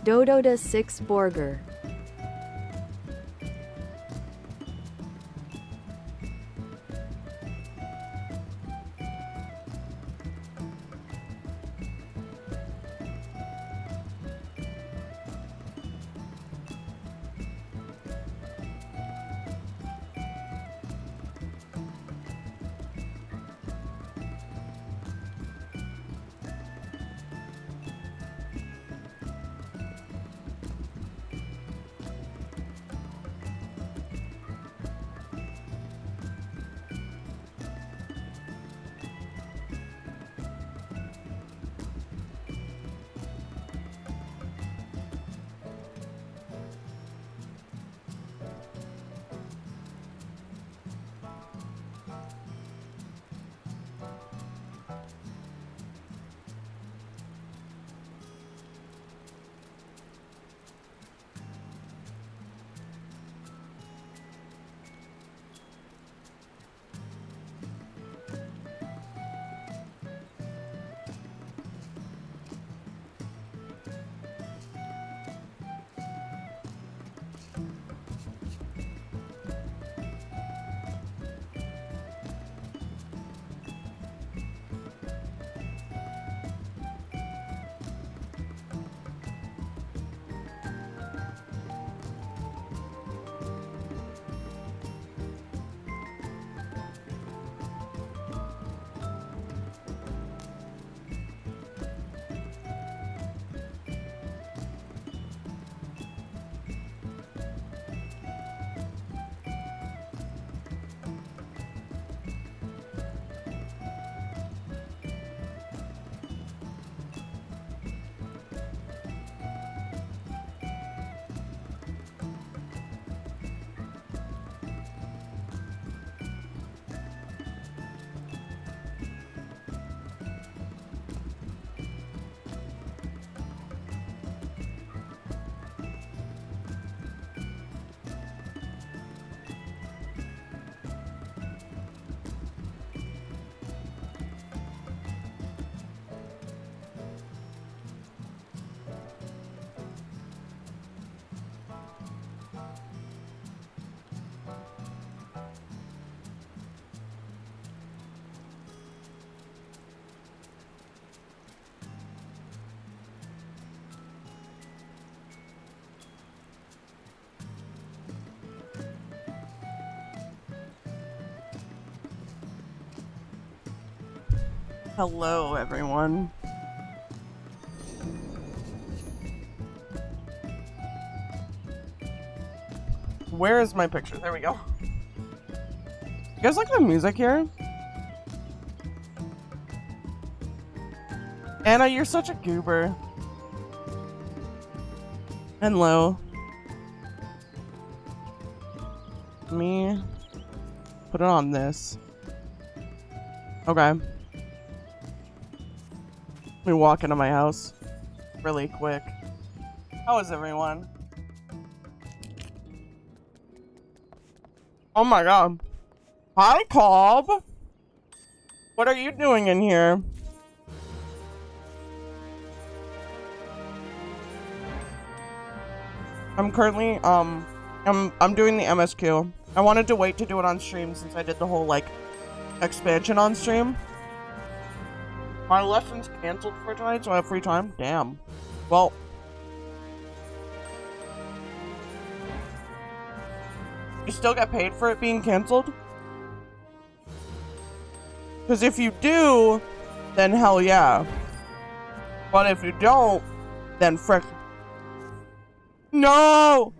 Dododa 6 Borger. Hello, everyone. Where is my picture? There we go. You guys like the music here? Anna, you're such a goober. Hello. Me. Put it on this. Okay. Let me walk into my house really quick. How is everyone? Oh my god. Hi, Cobb. What are you doing in here? I'm currently, I'm doing the MSQ. I wanted to wait to do it on stream since I did the whole, like, expansion on stream. My lesson's canceled for tonight, so I have free time. Damn. Well. You still get paid for it being canceled? Because if you do, then hell yeah. But if you don't, then frick. No!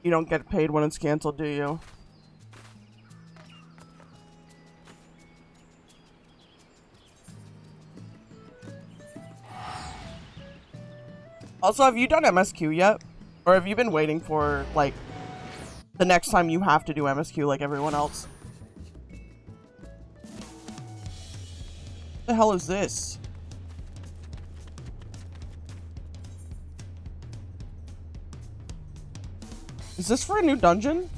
You don't get paid when it's canceled, do you? Also, have you done MSQ yet? Or have you been waiting for, like, the next time you have to do MSQ like everyone else? What the hell is this? Is this for a new dungeon?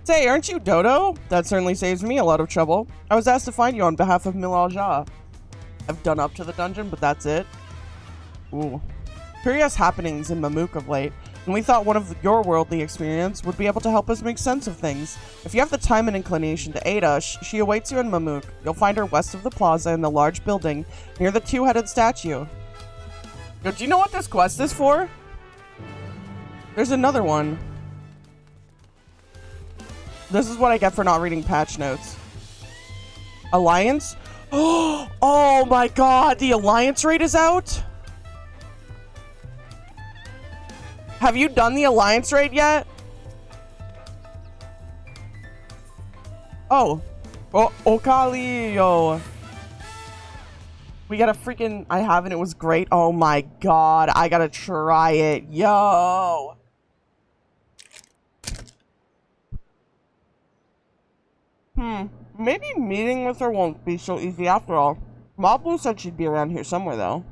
Say, aren't you Dodo? That certainly saves me a lot of trouble. I was asked to find you on behalf of Milaja. I've done up to the dungeon, but that's it. Ooh. Curious happenings in Mamook of late, and we thought one of your worldly experience would be able to help us make sense of things. If you have the time and inclination to aid us, she awaits you in Mamook. You'll find her west of the plaza in the large building near the two-headed statue. Yo, do you know what this quest is for? There's another one. This is what I get for not reading patch notes. Alliance? Oh my god, the Alliance raid is out? Have you done the Alliance raid yet? Oh. Oh, Okali, yo. We got a freaking... I haven't, it was great. Oh my god, I gotta try it. Yo. Maybe meeting with her won't be so easy after all. Mabu said she'd be around here somewhere, though.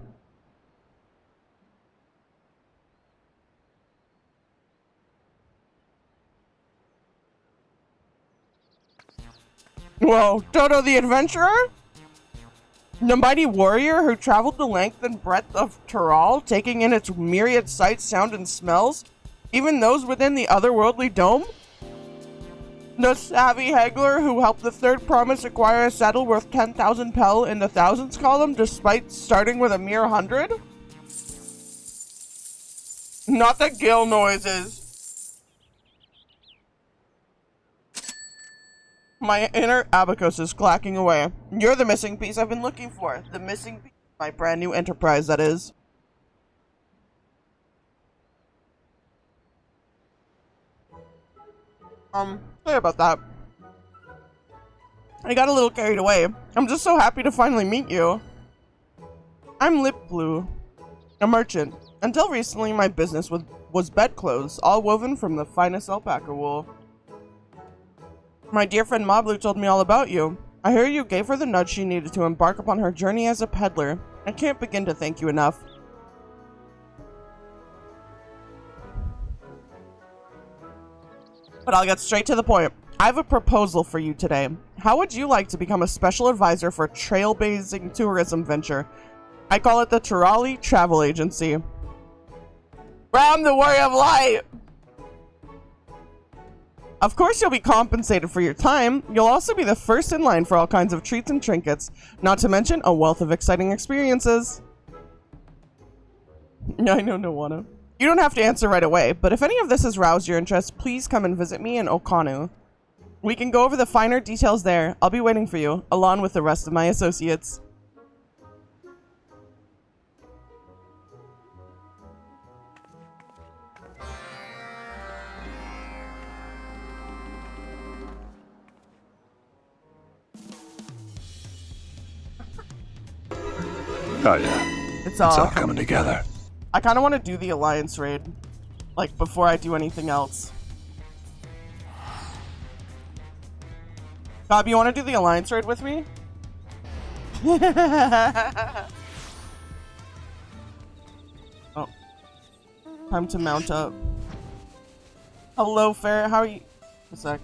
Whoa, Dodo the Adventurer? The mighty warrior who traveled the length and breadth of Tural, taking in its myriad sights, sound, and smells, even those within the otherworldly dome? The savvy haggler who helped the Third Promise acquire a saddle worth 10,000 pel in the thousands column despite starting with a mere 100? Not the gill noises. My inner abacus is clacking away. You're the missing piece I've been looking for. The missing piece of my brand new enterprise, that is. Sorry about that. I got a little carried away. I'm just so happy to finally meet you. I'm Lip Blue, a merchant. Until recently, my business was bedclothes, all woven from the finest alpaca wool. My dear friend Moblu told me all about you. I hear you gave her the nudge she needed to embark upon her journey as a peddler. I can't begin to thank you enough. But I'll get straight to the point. I have a proposal for you today. How would you like to become a special advisor for a trailblazing tourism venture? I call it the Turali Travel Agency. Ram the Warrior of Light! Of course you'll be compensated for your time. You'll also be the first in line for all kinds of treats and trinkets, not to mention a wealth of exciting experiences. I know, Nowana. You don't have to answer right away, but if any of this has roused your interest, please come and visit me in Okanu. We can go over the finer details there. I'll be waiting for you, along with the rest of my associates. Oh yeah. It's all coming together. I kind of want to do the Alliance raid, like, before I do anything else. Bob, you want to do the Alliance raid with me? Oh. Time to mount up. Hello, Fair. How are you? A sec.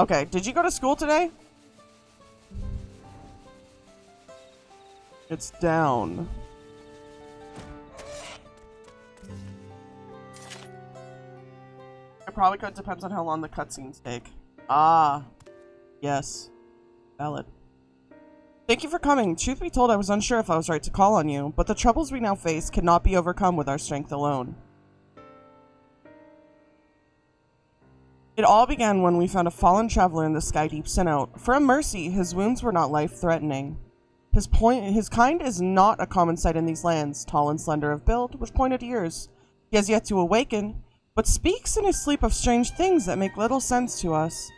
Okay, did you go to school today? It's down. I probably could. Depends on how long the cutscenes take. Ah. Yes. Valid. Thank you for coming. Truth be told, I was unsure if I was right to call on you, but the troubles we now face cannot be overcome with our strength alone. It all began when we found a fallen traveler in the sky deep Sinnoh. For a mercy, his wounds were not life-threatening. His kind is not a common sight in these lands, tall and slender of build, with pointed ears. He has yet to awaken, but speaks in his sleep of strange things that make little sense to us.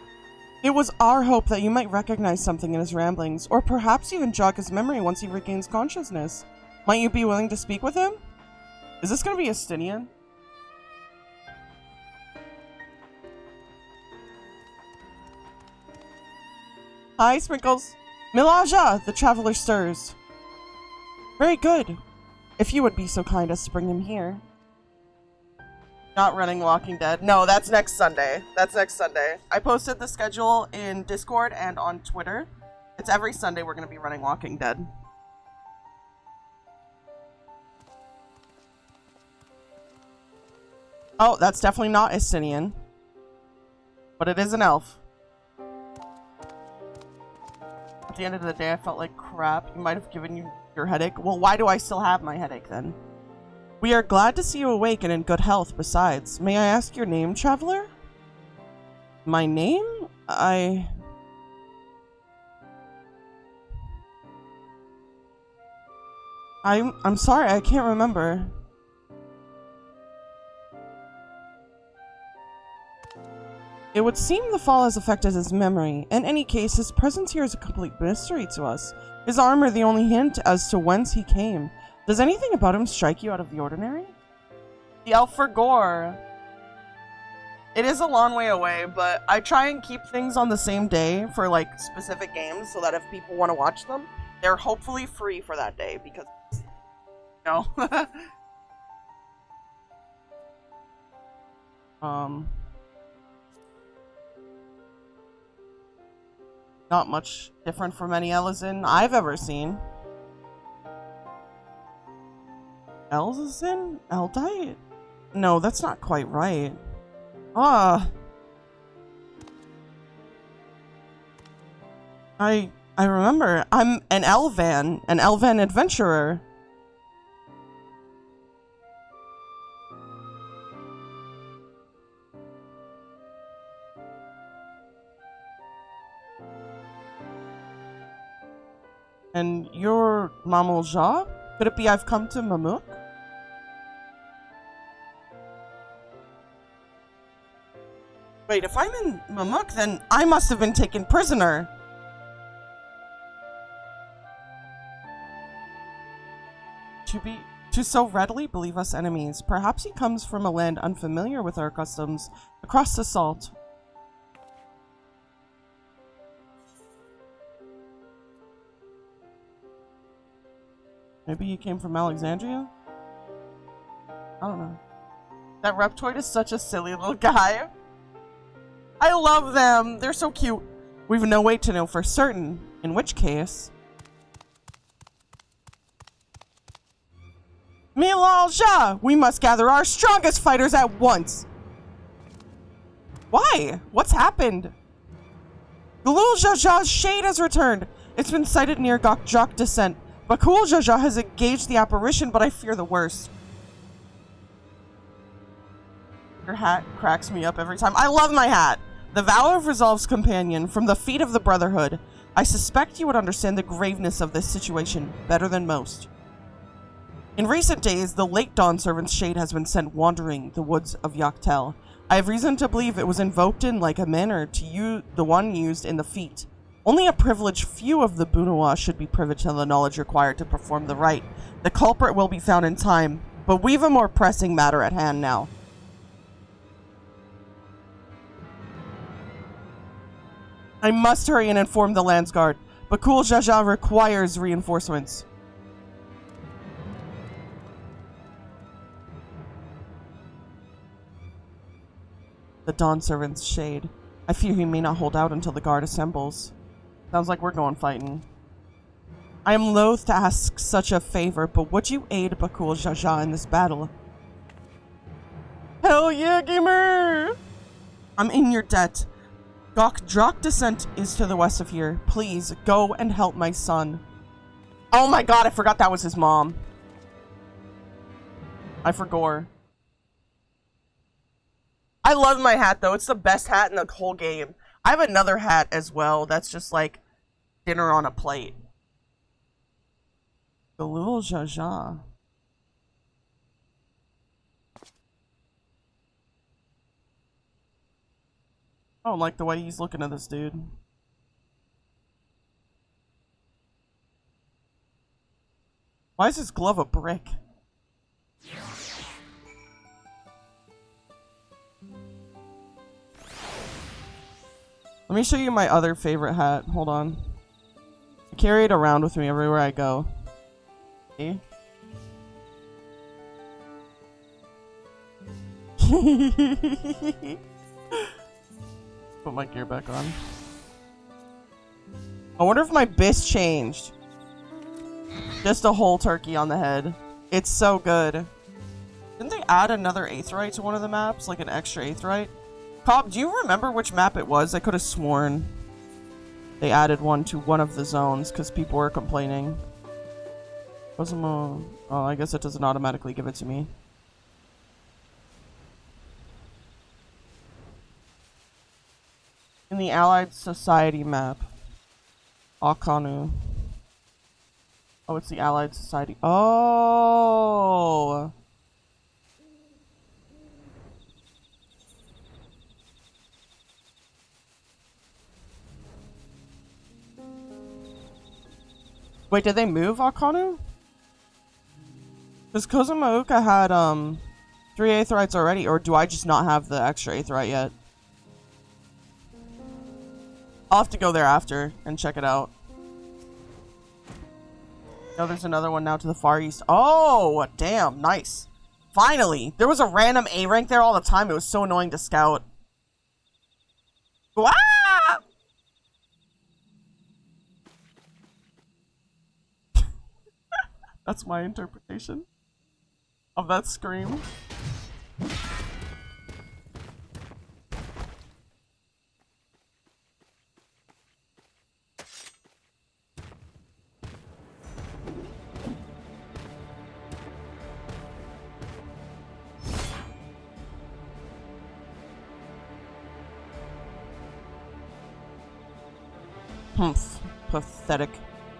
It was our hope that you might recognize something in his ramblings, or perhaps even jog his memory once he regains consciousness. Might you be willing to speak with him? Is this going to be Estinian? Hi, Sprinkles. Milaja, the traveler stirs. Very good. If you would be so kind as to bring him here. Not running Walking Dead. No, that's next Sunday. That's next Sunday. I posted the schedule in Discord and on Twitter. It's every Sunday we're going to be running Walking Dead. Oh, that's definitely not Estinian. But it is an elf. At the end of the day, I felt like crap. You might have given you your headache. Well, why do I still have my headache then? We are glad to see you awake and in good health besides. May I ask your name, traveler? My name? I'm sorry, I can't remember. It would seem the fall has affected his memory. In any case, his presence here is a complete mystery to us. His armor the only hint as to whence he came. Does anything about him strike you out of the ordinary? The elf for gore. It is a long way away, but I try and keep things on the same day for like specific games so that if people want to watch them, they're hopefully free for that day because, you know. Not much different from any Elizin I've ever seen. Elizin? Eldite? No, that's not quite right. I remember. I'm an Elvan adventurer. And you're Mamulja? Could it be I've come to Mamuk? Wait, if I'm in Mamuk, then I must have been taken prisoner. To so readily believe us enemies. Perhaps he comes from a land unfamiliar with our customs across the salt. Maybe he came from Alexandria? I don't know. That Reptoid is such a silly little guy. I love them. They're so cute. We've no way to know for certain. In which case... Milalja! We must gather our strongest fighters at once! Why? What's happened? Galul Jaja's shade has returned. It's been sighted near Gokjok descent. Bakul Jaja has engaged the apparition, but I fear the worst. Your hat cracks me up every time. I love my hat! The Vow of Resolve's companion, from the feet of the Brotherhood. I suspect you would understand the graveness of this situation better than most. In recent days, the late Dawn Servant's shade has been sent wandering the woods of Yaktel. I have reason to believe it was invoked in like a manner to the one used in the feat. Only a privileged few of the Bunawa should be privy to the knowledge required to perform the rite. The culprit will be found in time, but we've a more pressing matter at hand now. I must hurry and inform the Landsguard. Bakul Jaja requires reinforcements. The Dawn Servant's shade. I fear he may not hold out until the guard assembles. Sounds like we're going fighting. I am loath to ask such a favor, but would you aid Bakul Jaja in this battle? Hell yeah, gamer! I'm in your debt. Gokjok descent is to the west of here. Please, go and help my son. Oh my god, I forgot that was his mom. I forgot. I love my hat, though. It's the best hat in the whole game. I have another hat as well that's just like dinner on a plate. The little Jaja. I don't like the way he's looking at this dude. Why is his glove a brick? Let me show you my other favorite hat. Hold on. I carry it around with me everywhere I go. See? Put my gear back on. I wonder if my BIS changed. Just a whole turkey on the head. It's so good. Didn't they add another aetheryte to one of the maps? Like an extra aetheryte? Cobb, do you remember which map it was? I could have sworn they added one to one of the zones because people were complaining. Oh, I guess it doesn't automatically give it to me. In the Allied Society map. Akanu. Oh, it's the Allied Society. Oh! Wait, did they move Akanu? Because Kozumauka had 3 aetherytes already, or do I just not have the extra aetheryte yet? I'll have to go there after and check it out. Oh, there's another one now to the far east. Oh, damn, nice. Finally! There was a random A rank there all the time. It was so annoying to scout. Wah! That's my interpretation of that scream. Humph, pathetic.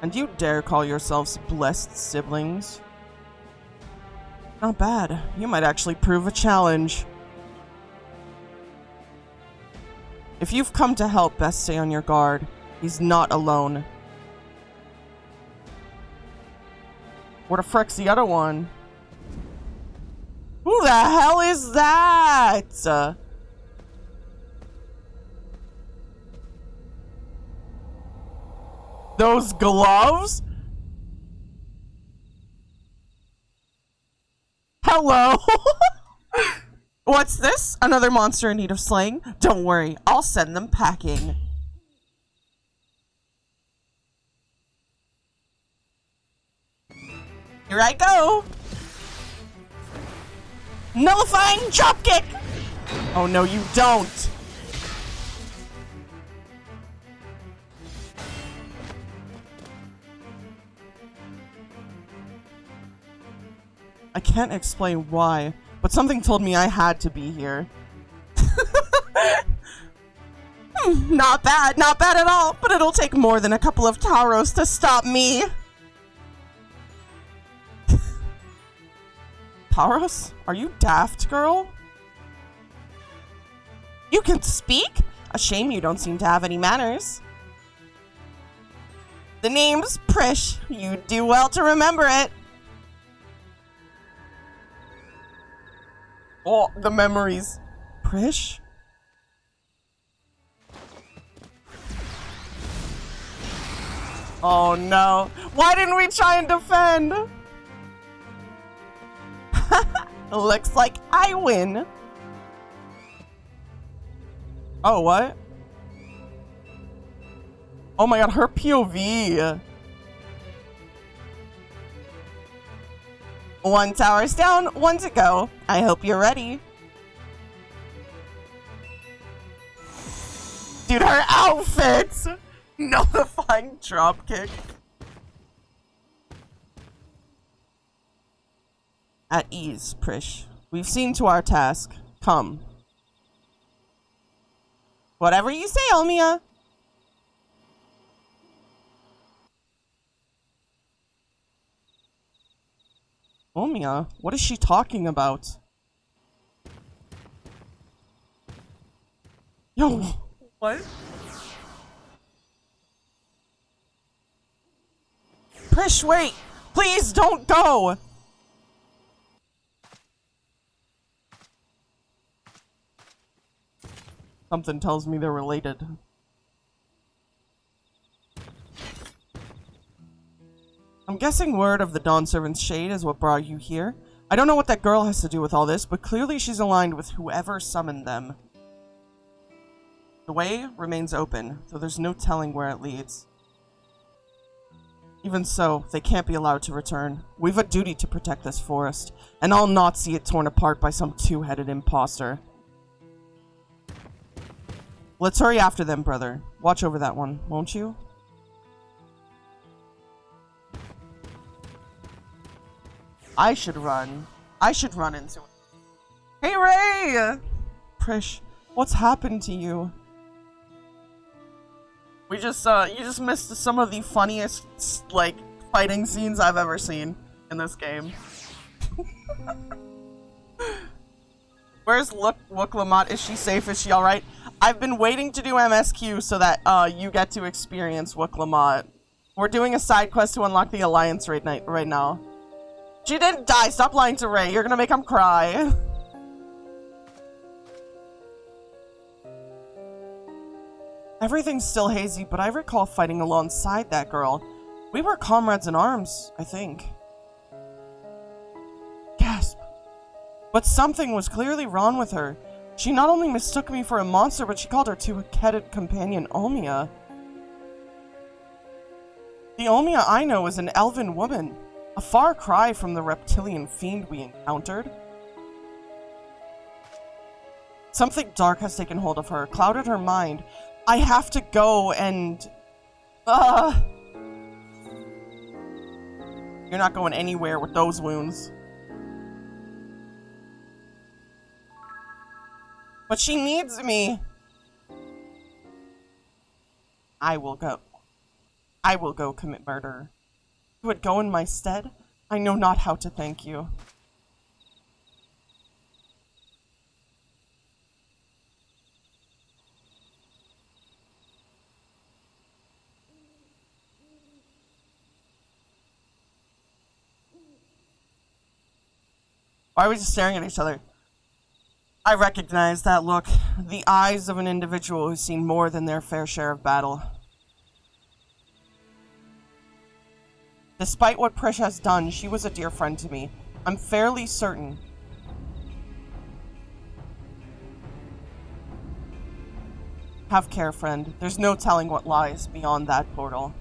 And you dare call yourselves blessed siblings? Not bad. You might actually prove a challenge. If you've come to help, best stay on your guard. He's not alone. What the frick's the other one? Who the hell is that? Those gloves? Hello? What's this? Another monster in need of slaying? Don't worry, I'll send them packing. Here I go! Nullifying dropkick! Oh no, you don't! I can't explain why, but something told me I had to be here. Not bad at all, but it'll take more than a couple of Tauros to stop me. Tauros? Are you daft, girl? You can speak? A shame you don't seem to have any manners. The name's Prish. You'd do well to remember it. Oh, the memories. Prish? Oh no. Why didn't we try and defend? Looks like I win. Oh, what? Oh my god, her POV. One tower's down, one to go. I hope you're ready. Dude, her outfits! Nullifying dropkick. At ease, Prish. We've seen to our task. Come. Whatever you say, Elmia. Omia, what is she talking about? Yo, what? Prish, wait! Please don't go! Something tells me they're related. I'm guessing word of the Dawn Servant's shade is what brought you here. I don't know what that girl has to do with all this, but clearly she's aligned with whoever summoned them. The way remains open, though there's no telling where it leads. Even so, they can't be allowed to return. We've a duty to protect this forest, and I'll not see it torn apart by some two-headed imposter. Let's hurry after them, brother. Watch over that one, won't you? I should run. I should run into it. Hey, Ray! Prish, what's happened to you? You just missed some of the funniest, like, fighting scenes I've ever seen in this game. Where's Wook-Lamont? Is she safe? Is she alright? I've been waiting to do MSQ so that, you get to experience Wook-Lamont. We're doing a side quest to unlock the Alliance right now. She didn't die! Stop lying to Ray! You're gonna make him cry! Everything's still hazy, but I recall fighting alongside that girl. We were comrades in arms, I think. Gasp. But something was clearly wrong with her. She not only mistook me for a monster, but she called her two-headed companion Omia. The Omia I know is an elven woman, a far cry from the reptilian fiend we encountered. Something dark has taken hold of her, clouded her mind. I have to go and... You're not going anywhere with those wounds. But she needs me. I will go. I will go commit murder. You would go in my stead? I know not how to thank you. Why are we just staring at each other? I recognize that look. The eyes of an individual who's seen more than their fair share of battle. Despite what Prish has done, she was a dear friend to me. I'm fairly certain. Have care, friend. There's no telling what lies beyond that portal.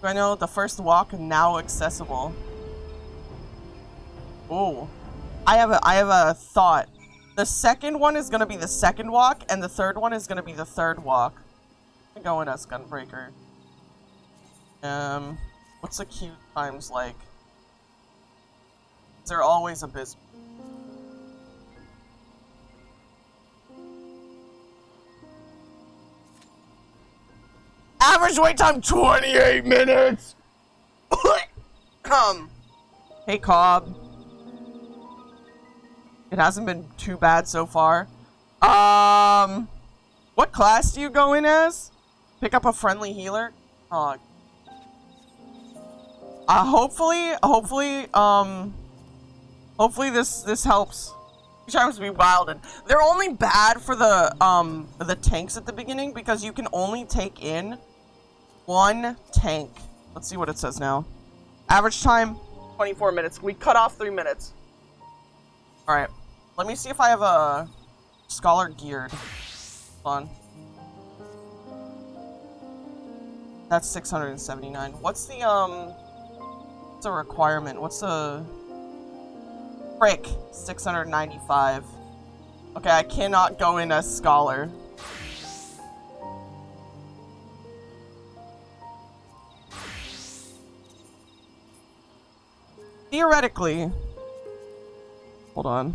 I know the first walk now accessible. Oh, I have a thought. The second one is gonna be the second walk, and the third one is gonna be the third walk. I'm going as Gunbreaker. What's the queue times like? They're always abysmal. Average wait time 28 minutes. Hey Cobb. It hasn't been too bad so far. What class do you go in as? Pick up a friendly healer. Hopefully this helps. Times be wilded. They're only bad for the tanks at the beginning because you can only take in one tank. Let's see what it says now. Average time 24 minutes. We cut off 3 minutes. All right. Let me see if I have a scholar geared. Hold on. That's 679. What's the requirement? What's the frick? 695. Okay, I cannot go in as scholar. Theoretically. Hold on.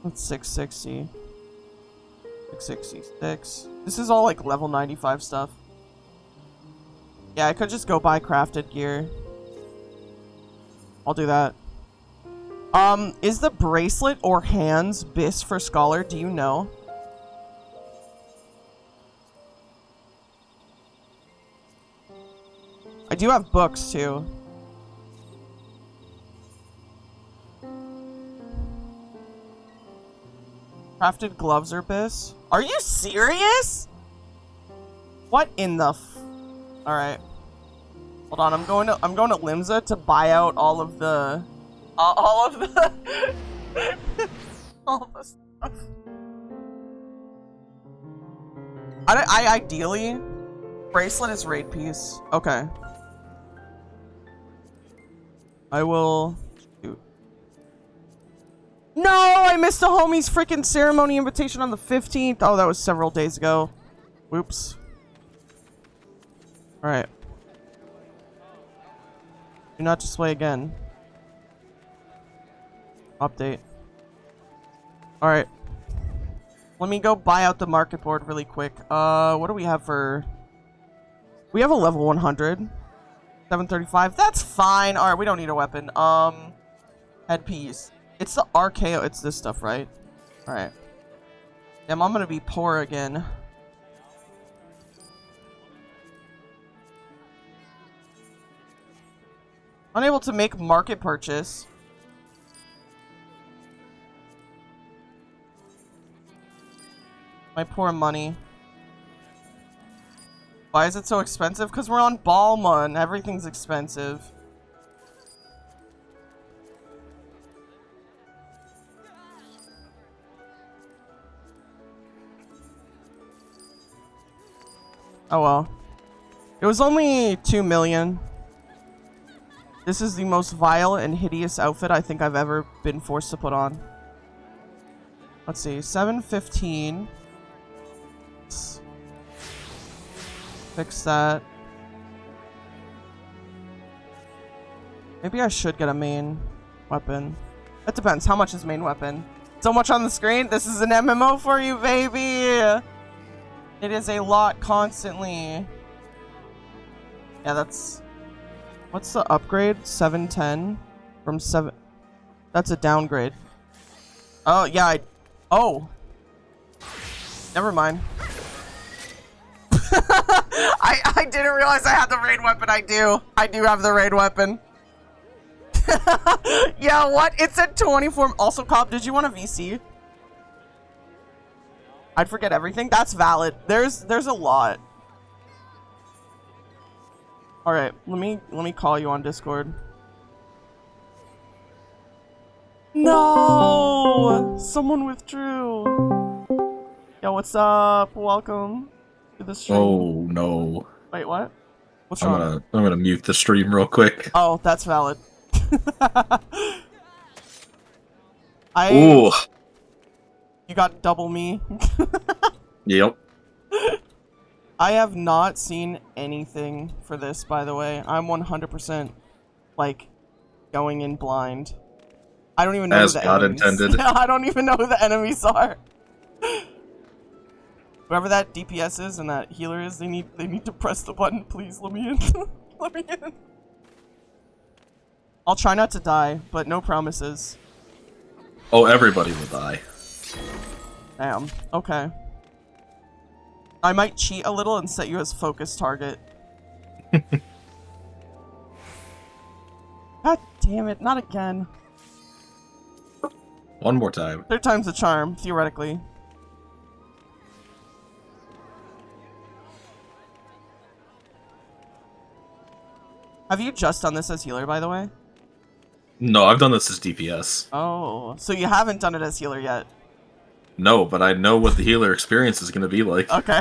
That's 660. 666. This is all like level 95 stuff. Yeah, I could just go buy crafted gear. I'll do that. Is the bracelet or hands bis for scholar? Do you know? I do have books too. Crafted gloves are bis. Are you serious? What in the Alright. Hold on, I'm going to Limsa to buy out all of the all of the stuff. I ideally... Bracelet is raid piece. Okay. I will... Shoot. No! I missed the homie's freaking ceremony invitation on the 15th. Oh, that was several days ago. Whoops. Alright. Do not display again. Update. Alright. Let me go buy out the market board really quick. What do we have for... We have a level 100. 735. That's fine. Alright, we don't need a weapon. Headpiece. It's the RKO. It's this stuff, right? Alright. Damn, I'm gonna be poor again. Unable to make market purchase. My poor money. Why is it so expensive? Because we're on Balma. Everything's expensive. Oh well. It was only 2 million. This is the most vile and hideous outfit I think I've ever been forced to put on. Let's see. 715. Let's fix that. Maybe I should get a main weapon. It depends. How much is main weapon? So much on the screen. This is an MMO for you, baby. It is a lot constantly. Yeah, that's... What's the upgrade? 710 from 7... That's a downgrade. Oh, yeah, Oh! Never mind. I didn't realize I had the raid weapon. I do have the raid weapon. Yeah, what? It's at 24. Also, Cobb, did you want a VC? I'd forget everything. That's valid. There's a lot. All right, let me call you on Discord. No, someone withdrew. Yo, what's up? Welcome to the stream. Oh no! Wait, what? What's wrong? I'm gonna mute the stream real quick. Oh, that's valid. Ooh. You got double me. Yep. I have not seen anything for this, by the way. I'm 100% like going in blind. I don't even know As who the God enemies. intended. I don't even know who the enemies are. Whoever that DPS is and that healer is, they need to press the button. Please let me in. Let me in. I'll try not to die, but no promises. Oh, everybody will die. Damn. Okay. I might cheat a little and set you as focus target. God damn it, not again. One more time. Third time's the charm, theoretically. Have you just done this as healer, by the way? No, I've done this as DPS. Oh, so you haven't done it as healer yet? No, but I know what the healer experience is going to be like. Okay.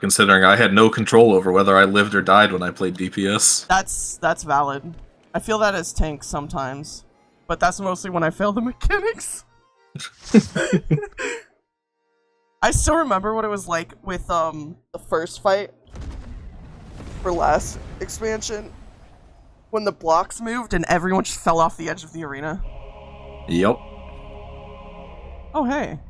Considering I had no control over whether I lived or died when I played DPS. That's valid. I feel that as tanks sometimes, but that's mostly when I fail the mechanics. I still remember what it was like with the first fight for last expansion when the blocks moved and everyone just fell off the edge of the arena. Yep. Oh, hey.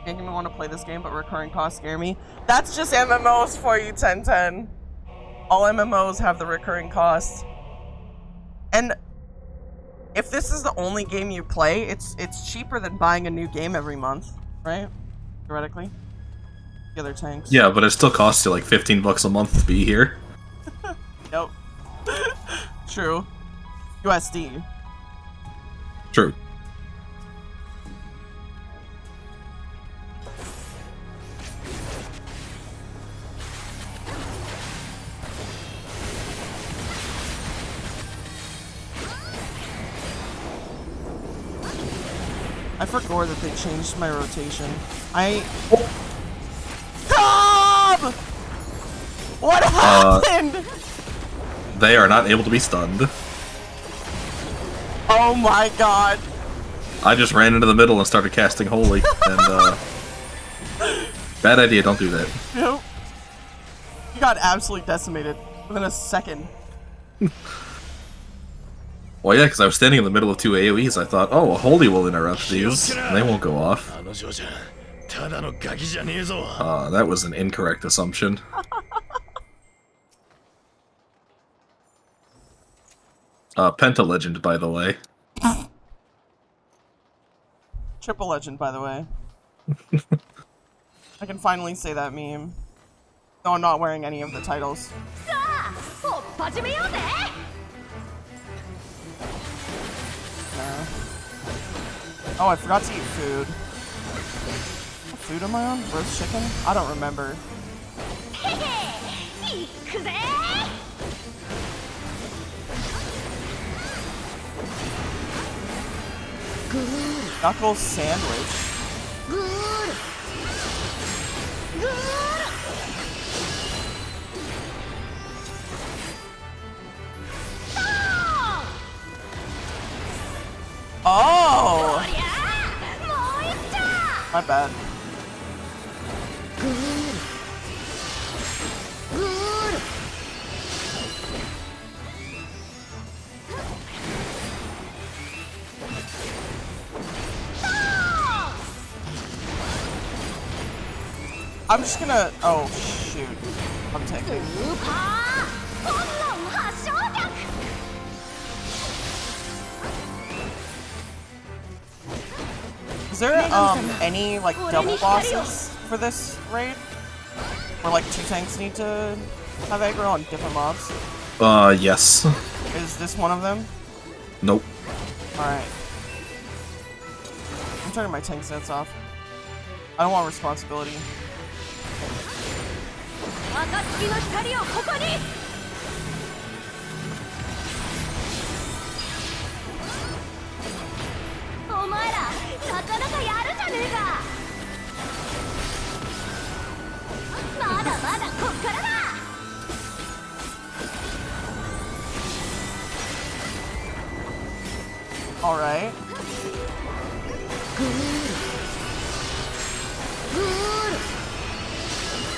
Can't even want to play this game, but recurring costs scare me. That's just MMOs for you, 1010. All MMOs have the recurring costs. And if this is the only game you play, it's cheaper than buying a new game every month, right? Theoretically. The other tanks. Yeah, but it still costs you like 15 bucks a month to be here. Nope. True. USD. True. I forgot that they changed my rotation. Stop! What happened? They are not able to be stunned. Oh my god. I just ran into the middle and started casting Holy, and bad idea, don't do that. Nope. You got absolutely decimated within a second. Well, yeah, because I was standing in the middle of two AoEs. I thought, oh, a Holy will interrupt these, and they won't go off. That was an incorrect assumption. Penta Legend, by the way. Triple Legend, by the way. I can finally say that meme. No, I'm not wearing any of the titles. Oh, I forgot to eat food. What food am I on? Roast chicken? I don't remember. Knuckle sandwich. Oh! My bad. I'm just gonna. Oh shoot! I'm taking. Is there any like double bosses for this raid? Where like two tanks need to have aggro on different mobs? Yes. Is this one of them? Nope. Alright. I'm turning my tank sets off. I don't want responsibility. Alright.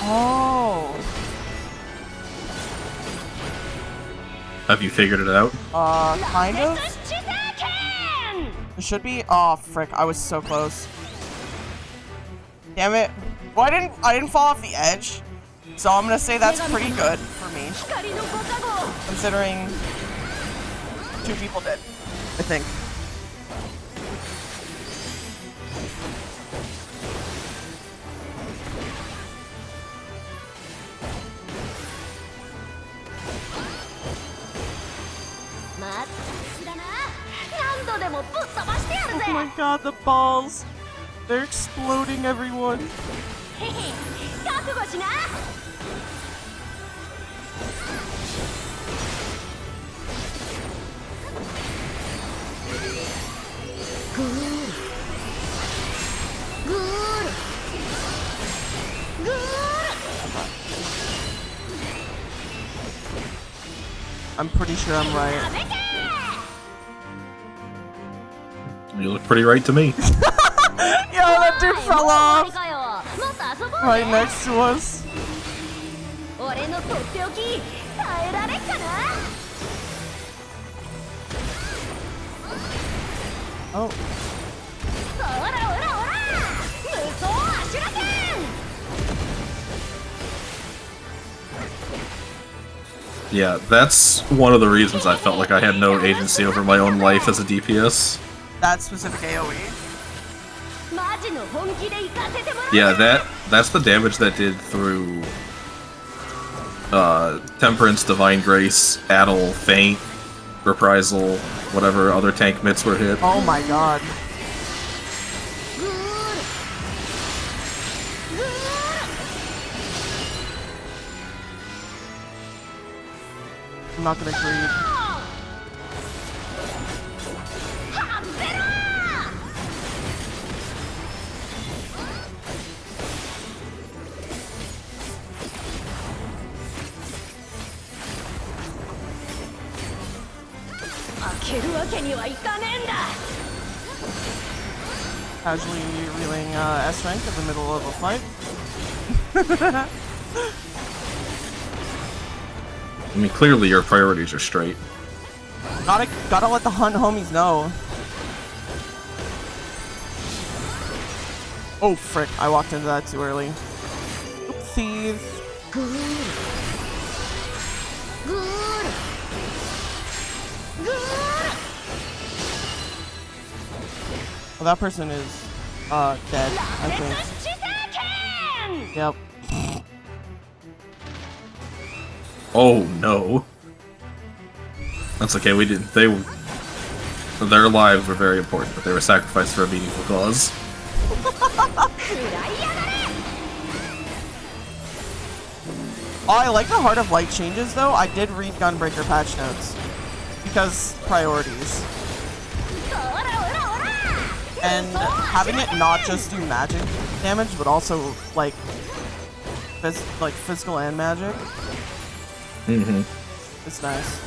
Oh. Have you figured it out? Kind of? It should be. Oh, frick. I was so close. Damn it. Well, I didn't fall off the edge. So I'm gonna say that's pretty good for me. Considering 2 people did, I think. Oh my god, the balls! They're exploding, everyone! I'm pretty sure I'm right. You look pretty right to me. Yo, that dude fell off! Right next to us. Oh. Yeah, that's one of the reasons I felt like I had no agency over my own life as a DPS. That specific AoE? Yeah, that's the damage that did through Temperance, Divine Grace, Addle, Feint, Reprisal, whatever other tank mitts were hit. Oh my god. I'm not gonna greed. Casually reeling S rank in the middle of a fight. I mean, clearly your priorities are straight. Gotta let the hunt homies know. Oh frick, I walked into that too early. Oopsies. Well, that person is dead, I think. Yep. Oh no. That's okay, we didn't. Their lives were very important, but they were sacrificed for a meaningful cause. Oh, I like the Heart of Light changes though. I did read Gunbreaker patch notes. Because priorities. And having it not just do magic damage, but also like physical and magic. Mm-hmm. It's nice.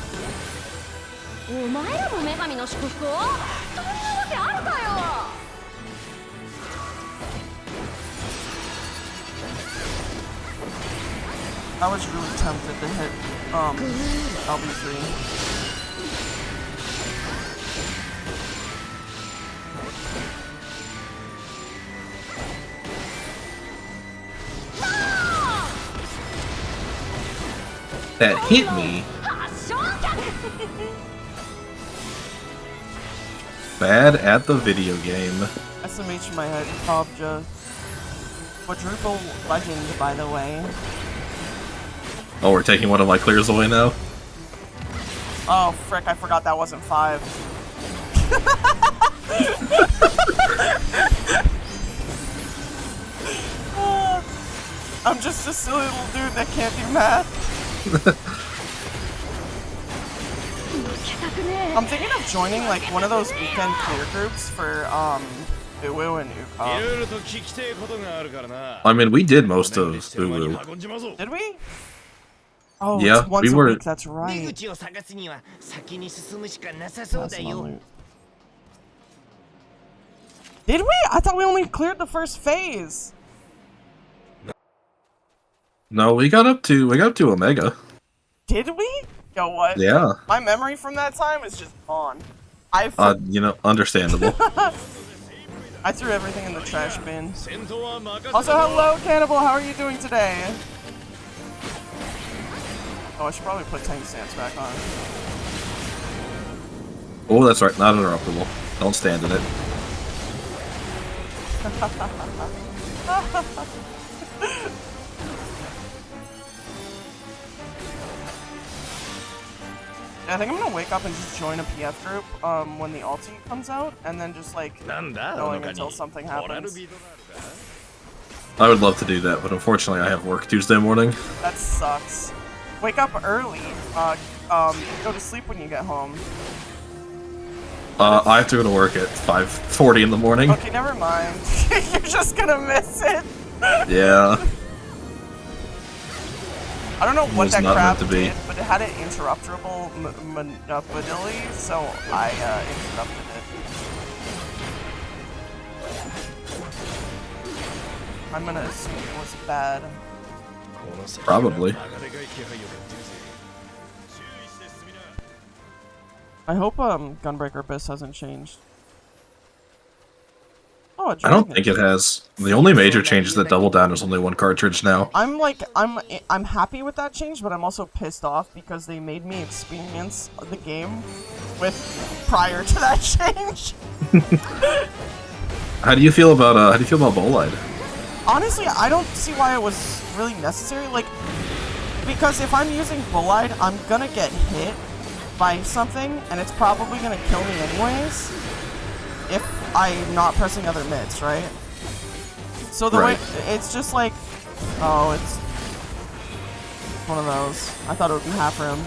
I was really tempted to hit LB3. That hit me. Bad at the video game. SMH in my head, Obja. Quadruple legend, by the way. Oh, we're taking one of my clears away now? Oh, frick, I forgot that wasn't 5. I'm just a silly little dude that can't do math. I'm thinking of joining like one of those weekend clear groups for Uwu and Uka. I mean, we did most of Uwu. Did we? Oh, yeah, it's once we a were. week, that's right. That's my loot. Did we? I thought we only cleared the first phase. No, we got up to Omega. Did we? Yo, what? Yeah. My memory from that time is just gone. You know, understandable. I threw everything in the trash bin. Also, hello, Cannibal. How are you doing today? Oh, I should probably put tank stance back on. Oh, that's right. Not interruptible. Don't stand in it. I think I'm gonna wake up and just join a PF group when the ulti comes out, and then just like going until something happens. I would love to do that, but unfortunately I have work Tuesday morning. That sucks. Wake up early. Go to sleep when you get home. I have to go to work at 5:40 in the morning. Okay, never mind. You're just gonna miss it. Yeah. I don't know what that crap to be. did, but it had an interruptible mobility, so I interrupted it. I'm gonna assume it was bad. Probably. I hope Gunbreaker Abyss hasn't changed. Oh, I don't think it has. The only major change is that Double Down is only one cartridge now. I'm happy with that change, but I'm also pissed off because they made me experience the game with prior to that change. How do you feel about Bolide? Honestly, I don't see why it was really necessary. Like, because if I'm using Bolide, I'm gonna get hit by something, and it's probably gonna kill me anyways. If I'm not pressing other mids, right? So the way it's just like, oh, it's one of those. I thought it would be half rim.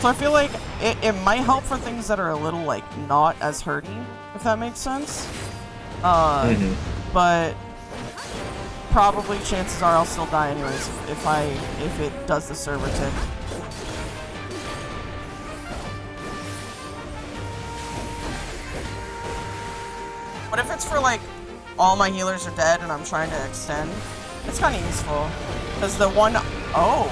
So I feel like it might help for things that are a little like not as hurty, if that makes sense. But probably chances are I'll still die anyways if it does the server tick. But if it's for like all my healers are dead and I'm trying to extend, it's kind of useful. Because the one, oh,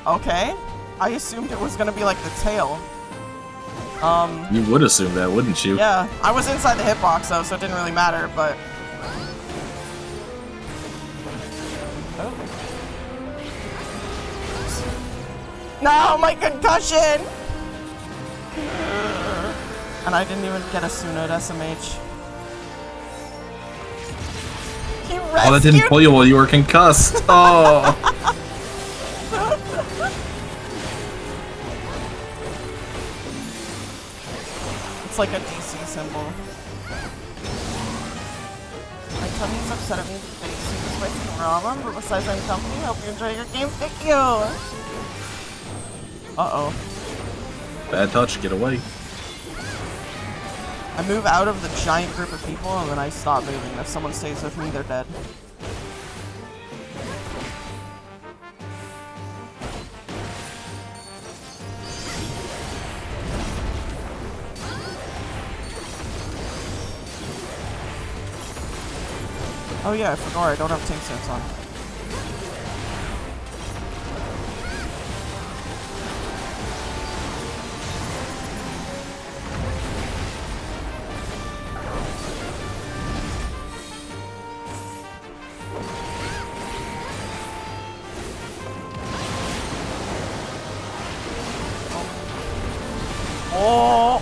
okay. I assumed it was gonna be like the tail. You would assume that, wouldn't you? Yeah, I was inside the hitbox though, so it didn't really matter. But no, my concussion! And I didn't even get a Sunod SMH. He rescued. Oh, that didn't pull you while you were concussed. Oh. It's like a DC symbol. My tummy's upset at me because I eat super spicy ramen, but besides I'm comfy, hope you enjoy your game. Thank you! Uh-oh. Bad touch, get away. I move out of the giant group of people and then I stop moving. If someone stays with me, they're dead. Oh yeah, I forgot I don't have tank stance on. Oh!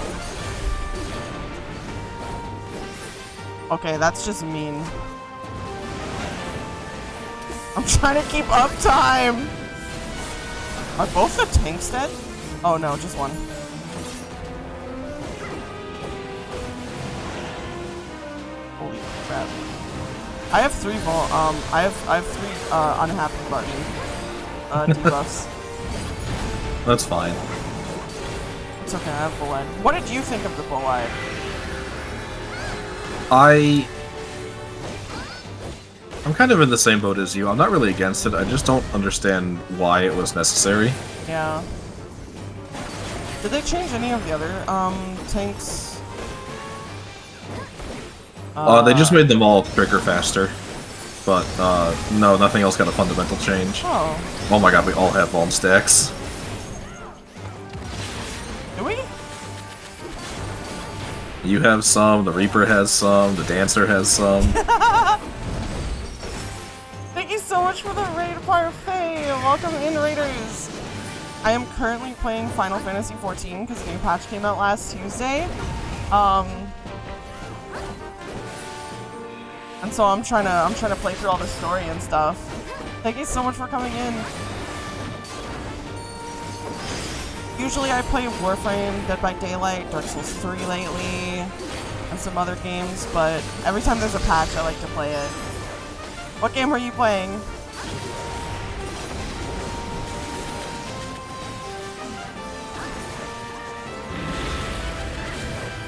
Okay, that's just mean. I'm trying to keep up time! Are both the tanks dead? Oh no, just one. Holy crap. I have three unhappy button debuffs. That's fine. It's okay, I have bull-eyed. What did you think of the bull-eyed? I'm kind of in the same boat as you. I'm not really against it. I just don't understand why it was necessary. Yeah. Did they change any of the other tanks? They just made them all trigger faster. But no, nothing else got a fundamental change. Oh. Oh my god, we all have bomb stacks. Do we? You have some, the Reaper has some, the Dancer has some. Thank you so much for the raid, Parfait! Welcome in, Raiders! I am currently playing Final Fantasy XIV because the new patch came out last Tuesday. And so I'm trying to play through all the story and stuff. Thank you so much for coming in. Usually I play Warframe, Dead by Daylight, Dark Souls 3 lately, and some other games, but every time there's a patch I like to play it. What game are you playing?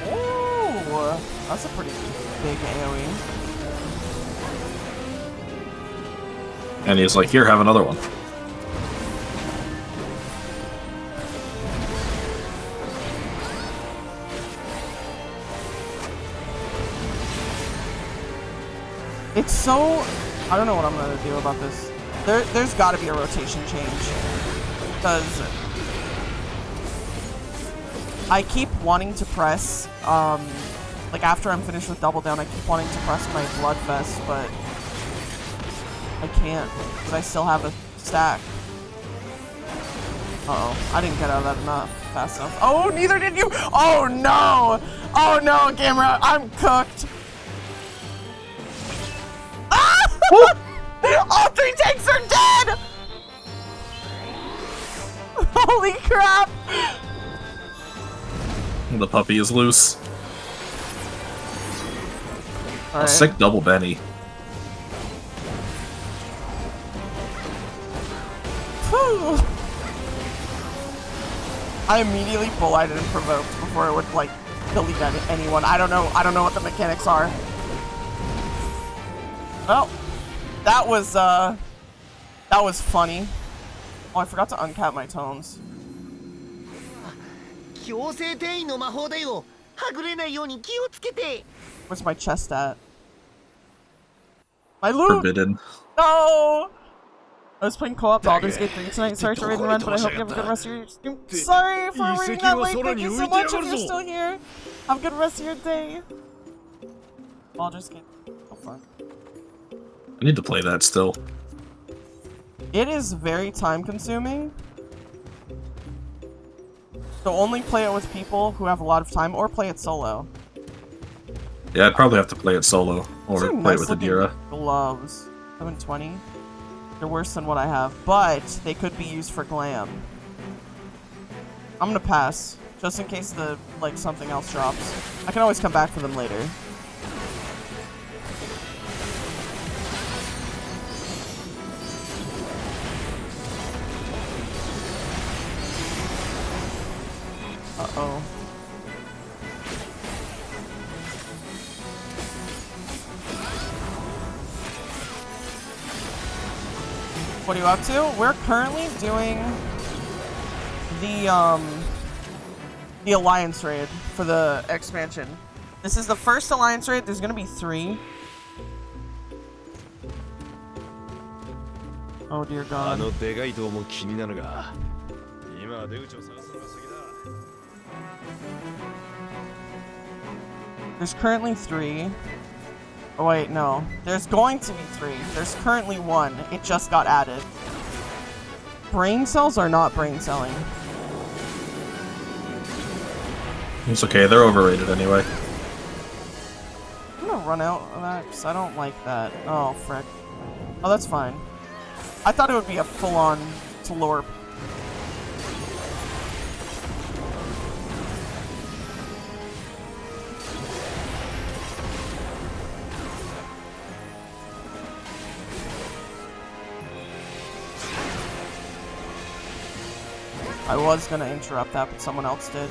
Ooh, that's a pretty big AoE. And he's like, here, have another one. It's so... I don't know what I'm gonna do about this. There's gotta be a rotation change. Because... I keep wanting to press, like after I'm finished with Double Down, I keep wanting to press my Bloodfest, but... I can't, because I still have a stack. Uh-oh, I didn't get out of that fast enough. Oh, neither did you! Oh no! Oh no, Gamera, I'm cooked! All three tanks are dead! Holy crap! The puppy is loose. All right. A sick double Benny. Whew. I immediately bull-eyed and provoked before it would like delete anyone. I don't know what the mechanics are. Well, that was funny. Oh, I forgot to uncap my tones. Where's my chest at? My loot! Forbidden. No! I was playing co-op Baldur's Gate 3 tonight. Sorry to read and run, but I hope you have a good rest of your stream. Sorry for reading that late. Thank you so much if you're still here. Have a good rest of your day. Baldur's Gate. So fun. I need to play that still. It is very time consuming. So only play it with people who have a lot of time, or play it solo. Yeah, I'd probably have to play it solo, or play it with Adira. Gloves. 720. They're worse than what I have, but they could be used for glam. I'm gonna pass, just in case something else drops. I can always come back for them later. Uh-oh. What are you up to? We're currently doing the Alliance raid for the expansion. This is the first Alliance raid. There's gonna be 3. Oh dear God. There's currently 3. Oh wait, no. There's going to be 3. There's currently 1. It just got added. Brain cells are not brain selling. It's okay, they're overrated anyway. I'm gonna run out of that because I don't like that. Oh, frick. Oh, that's fine. I thought it would be a full-on Tlorp. I was gonna interrupt that, but someone else did.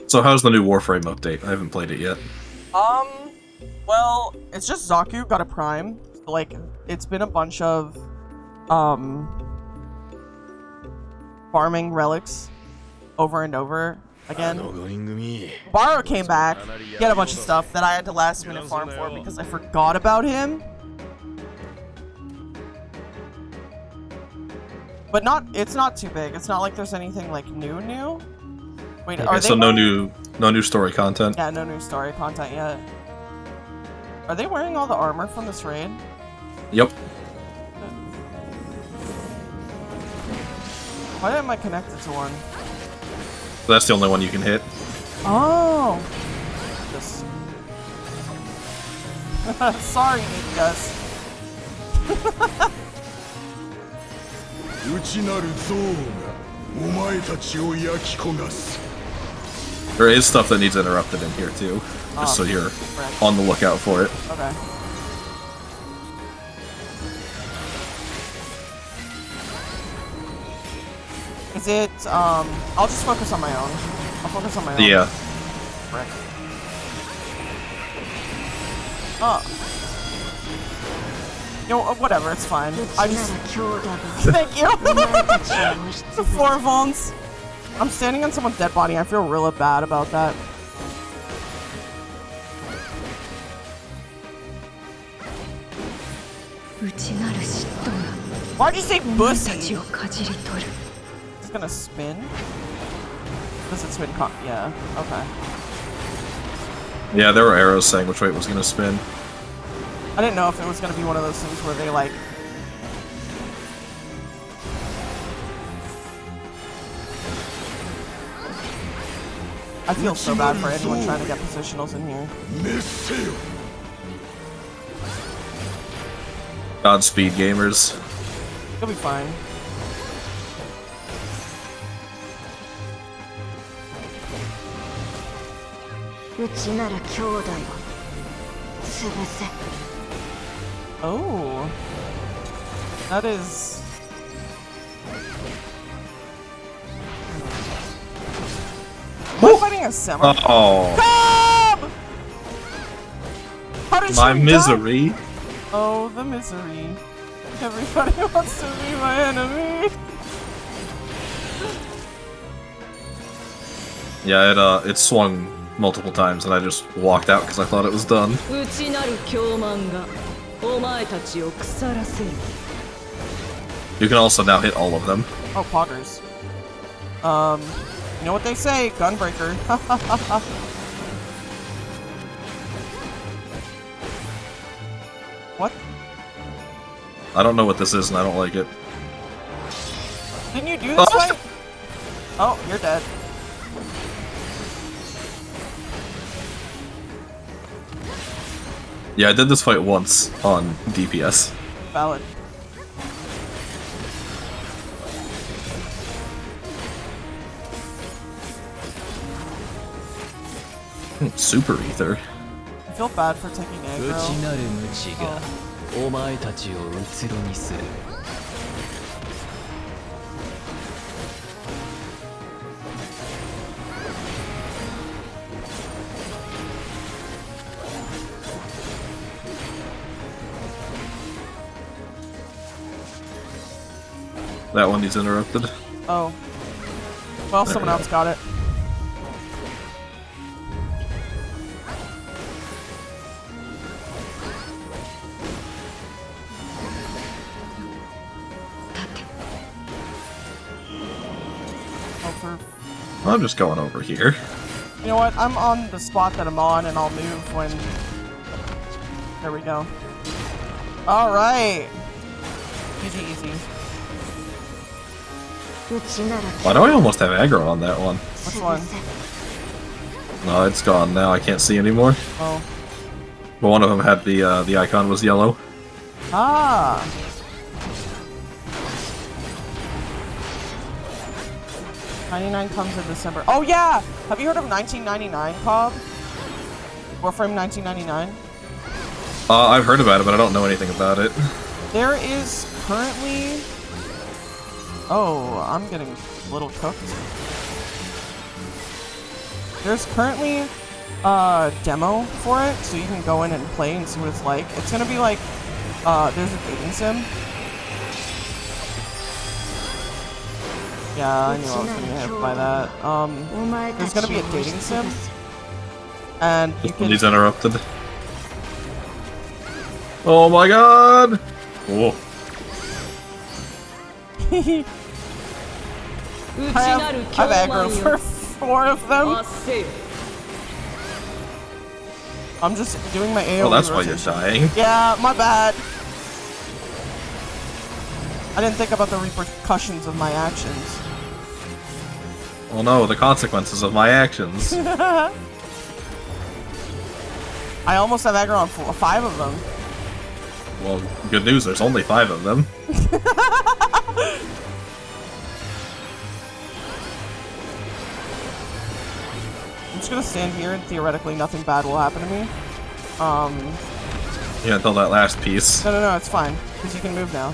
So how's the new Warframe update? I haven't played it yet. Well, it's just Zaku got a prime. So, like, it's been a bunch of, farming relics over and over again. Baro came back, he had a bunch of stuff that I had to last minute farm for because I forgot about him. But it's not too big. It's not like there's anything, like, new. Wait, okay, are they so no new story content? Yeah, no new story content yet. Are they wearing all the armor from this raid? Yep. Why am I connected to one? So that's the only one you can hit. Oh! This. Sorry, Gus. There is stuff that needs interrupted in here too, just so you're on the lookout for it. Okay. Is it, I'll just focus on my own. I'll focus on my own. Yeah. Frick. Oh. You know, whatever, it's fine. I just... Thank you! 4 Vons. I'm standing on someone's dead body. I feel really bad about that. Why'd you say bussy? It's gonna spin? Does it spin? Yeah, okay. Yeah, there were arrows saying which way it was gonna spin. I didn't know if it was gonna be one of those things where they, like... I feel so bad for anyone trying to get positionals in here. Godspeed, gamers. You'll be fine. Oh. That is... Am I fighting a samurai? Oh. Come! How did My she misery. Die? Oh, the misery. Everybody wants to be my enemy. Yeah, it swung multiple times and I just walked out because I thought it was done. You can also now hit all of them. Oh, poggers. You know what they say, gunbreaker. What? I don't know what this is and I don't like it. Didn't you do this fight? Oh, you're dead. Yeah, I did this fight once on DPS. Valid. Super ether. I feel bad for taking aggro. That one needs interrupted. Oh. Well, someone else got it. I'm just going over here. You know what? I'm on the spot that I'm on, and I'll move when... There we go. Alright! Easy, easy. Why do I almost have aggro on that one? Which one? No, it's gone now. I can't see anymore. Oh. But one of them had the icon was yellow. Ah! '99 comes in December. Oh yeah! Have you heard of 1999, Cobb? Warframe 1999? I've heard about it, but I don't know anything about it. There is currently... Oh, I'm getting a little cooked. There's currently a demo for it, so you can go in and play and see what it's like. It's gonna be like, there's a dating sim. Yeah, I knew I was gonna get hit by that. There's gonna be a dating sim. And you can... He's interrupted. Oh my god! Whoa. I have aggro for 4 of them. I'm just doing my AoE Oh, that's why rotation. you're dying. Yeah, my bad. I didn't think about the repercussions of my actions. Oh no, the consequences of my actions. I almost have aggro on 5 of them. Well, good news, there's only 5 of them. I'm just gonna stand here and theoretically nothing bad will happen to me. Yeah, until that last piece. No, it's fine. Because you can move now.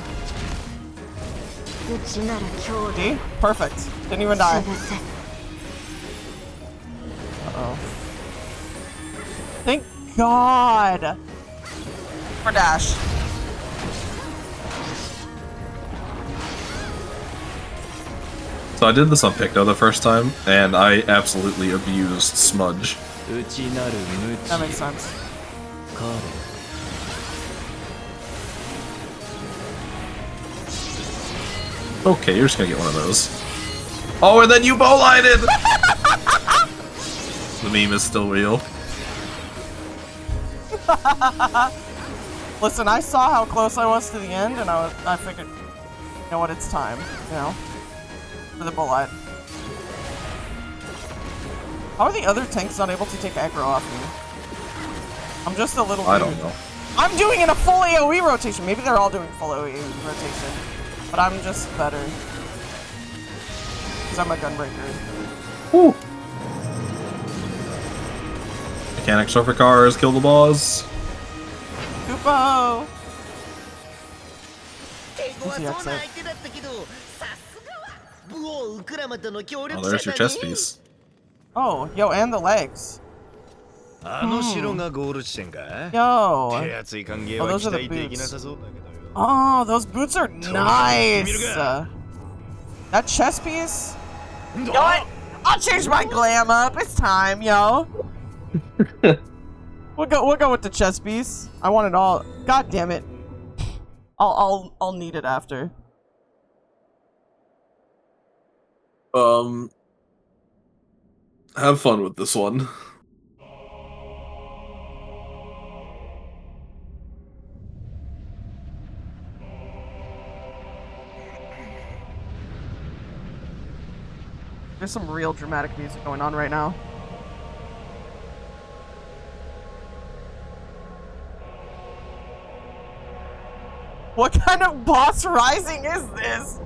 See? Perfect. Didn't even die. Uh-oh. Thank God! For dash. So I did this on Picto the first time, and I absolutely abused Smudge. That makes sense. Okay, you're just gonna get one of those. Oh, and then you bowlighted! The meme is still real. Listen, I saw how close I was to the end, and I figured, you know what, it's time, you know, for the bullet. How are the other tanks not able to take aggro off me? I'm just a little I don't know. I'm doing in a full AoE rotation. Maybe they're all doing full AoE rotation, but I'm just better. Because I'm a gunbreaker. Woo! Mechanics over cars, kill the boss. Lupo! Where's the exit? Oh, there's your chest piece. Oh, yo, and the legs. Yo. Oh, those are the boots. Oh, those boots are nice. That chest piece? You know what? I'll change my glam up. It's time, yo. We'll go with the chest piece. I want it all. God damn it. I'll need it after. Have fun with this one. There's some real dramatic music going on right now. What kind of boss rising is this?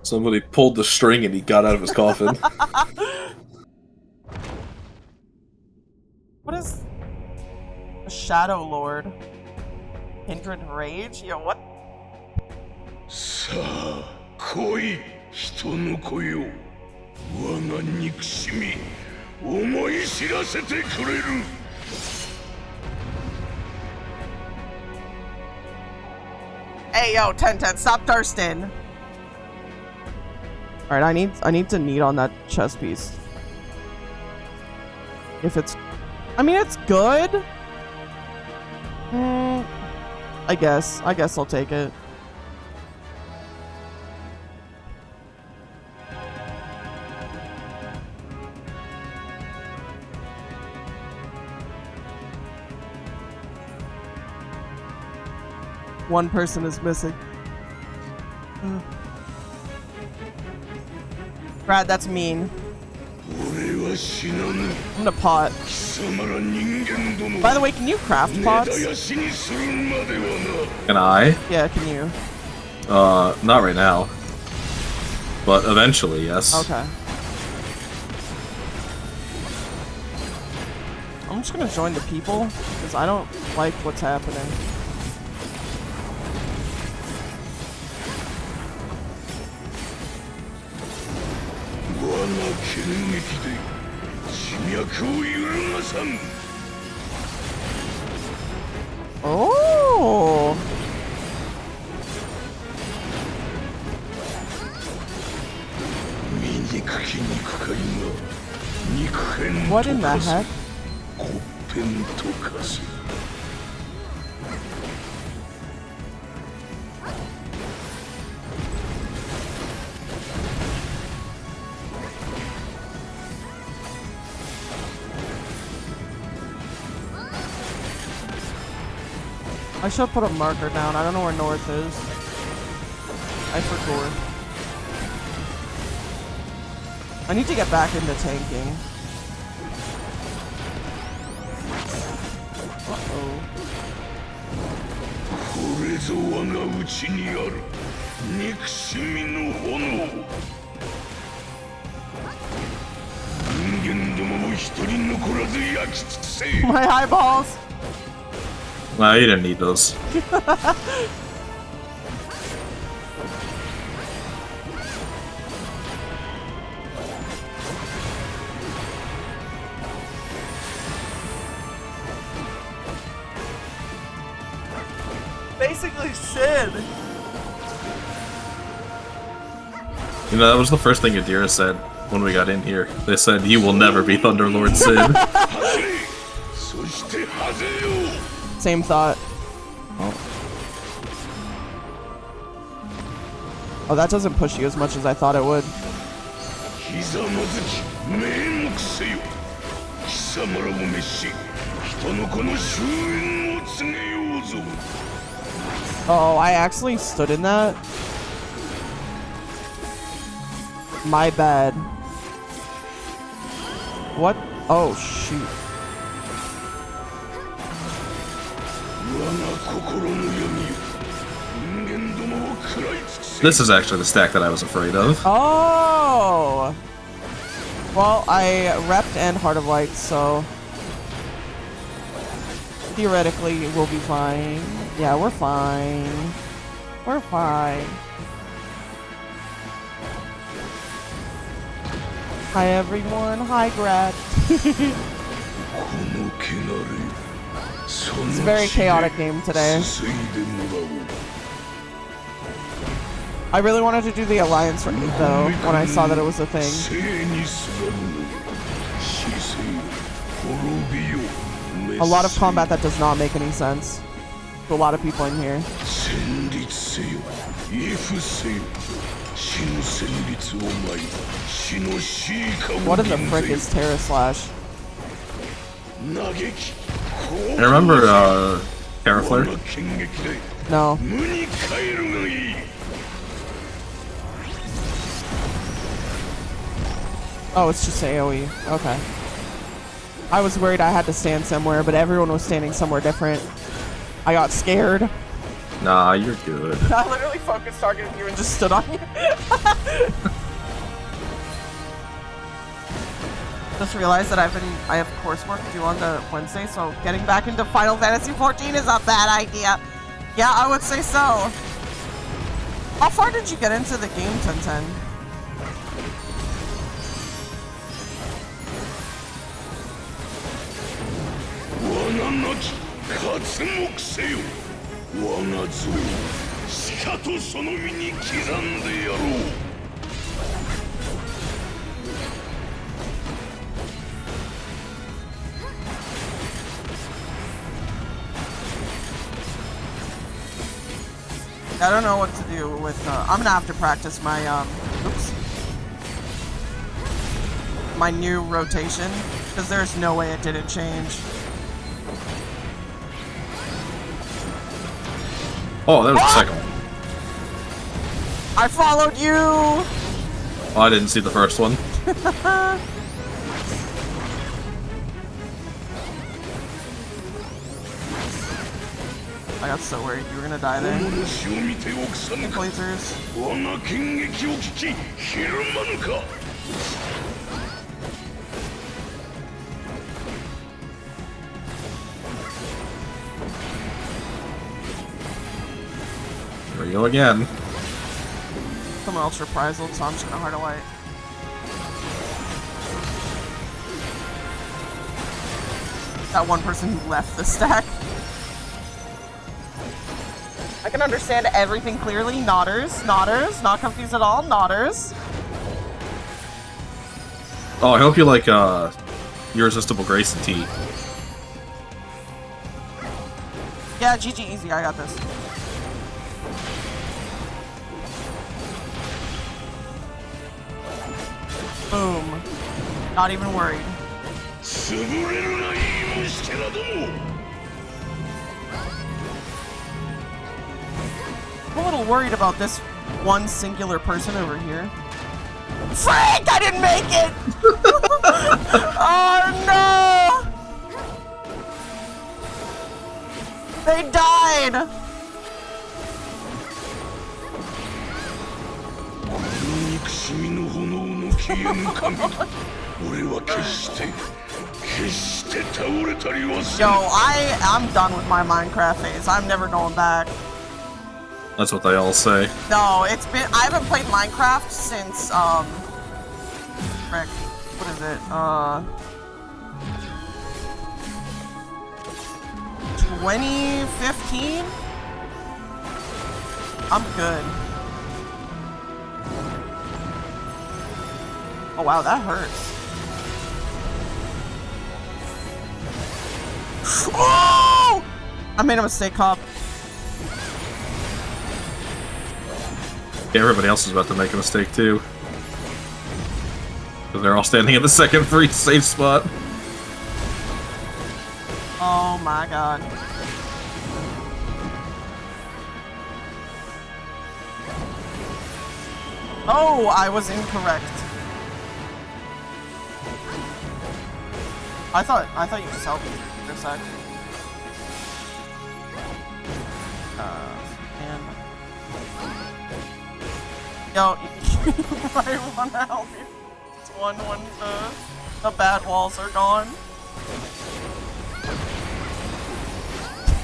Somebody pulled the string and he got out of his coffin. What is a Shadow Lord? Kindred Rage? Yo, what? さあ来い人の子よ我が憎しみ思い知らせてくれる Hey yo, 1010, stop thirsting. Alright, I need to knead on that chest piece. If it's, I mean, it's good. I guess I'll take it. One person is missing. Brad, that's mean. I'm gonna pot. By the way, can you craft pots? Can I? Yeah, can you? Not right now. But eventually, yes. Okay. I'm just gonna join the people, because I don't like what's happening. Oh! What in the heck? I should put a marker down. I don't know where north is. I forgot. I need to get back into tanking. Uh-oh. My eyeballs! Nah, you didn't need those. Basically, Sid! You know, that was the first thing Adira said when we got in here. They said, "You will never be Thunderlord Sid." Same thought. Oh, that doesn't push you as much as I thought it would. Oh, I actually stood in that? My bad. What? Oh, shoot. This is actually the stack that I was afraid of. Oh! Well, I repped and Heart of Light, so... Theoretically, we'll be fine. Yeah, we're fine. We're fine. Hi everyone. Hi Grat. It's a very chaotic game today. I really wanted to do the Alliance raid though, when I saw that it was a thing. A lot of combat that does not make any sense to a lot of people in here. What in the frick is Terra Slash? I remember Terra Flare? No. Oh, it's just AoE. Okay. I was worried I had to stand somewhere, but everyone was standing somewhere different. I got scared. Nah, you're good. I literally focused targeted you and just stood on you. Just realized that I have coursework due on the Wednesday, so getting back into Final Fantasy XIV is a bad idea. Yeah, I would say so. How far did you get into the game, 1010? I don't know what to do with, I'm gonna have to practice my, my new rotation, because there's no way it didn't change. Oh, that was the second one. I followed you! Oh, I didn't see the first one. I got so worried you were gonna die there. Lasers. There we go again. I'm ultra prized, so I'm just gonna hard away. That one person who left the stack. I can understand everything clearly. Nodders, not confused at all. Nodders. Oh, I hope you like Irresistible Grace and T. Yeah, GG easy. I got this. Boom. Not even worried. I'm a little worried about this one singular person over here. Frank! I didn't make it! Oh no! They died! Yo, I'm done with my Minecraft phase. I'm never going back. That's what they all say. No, I haven't played Minecraft since, frick, what is it, 2015? I'm good. Oh wow, that hurts. Oh! I made a mistake, Cop. Yeah, everybody else is about to make a mistake too. Because they're all standing in the second free safe spot. Oh my god. Oh, I was incorrect. I thought you just helped me for a sec. And yo, I wanna help you. It's one when the bad walls are gone.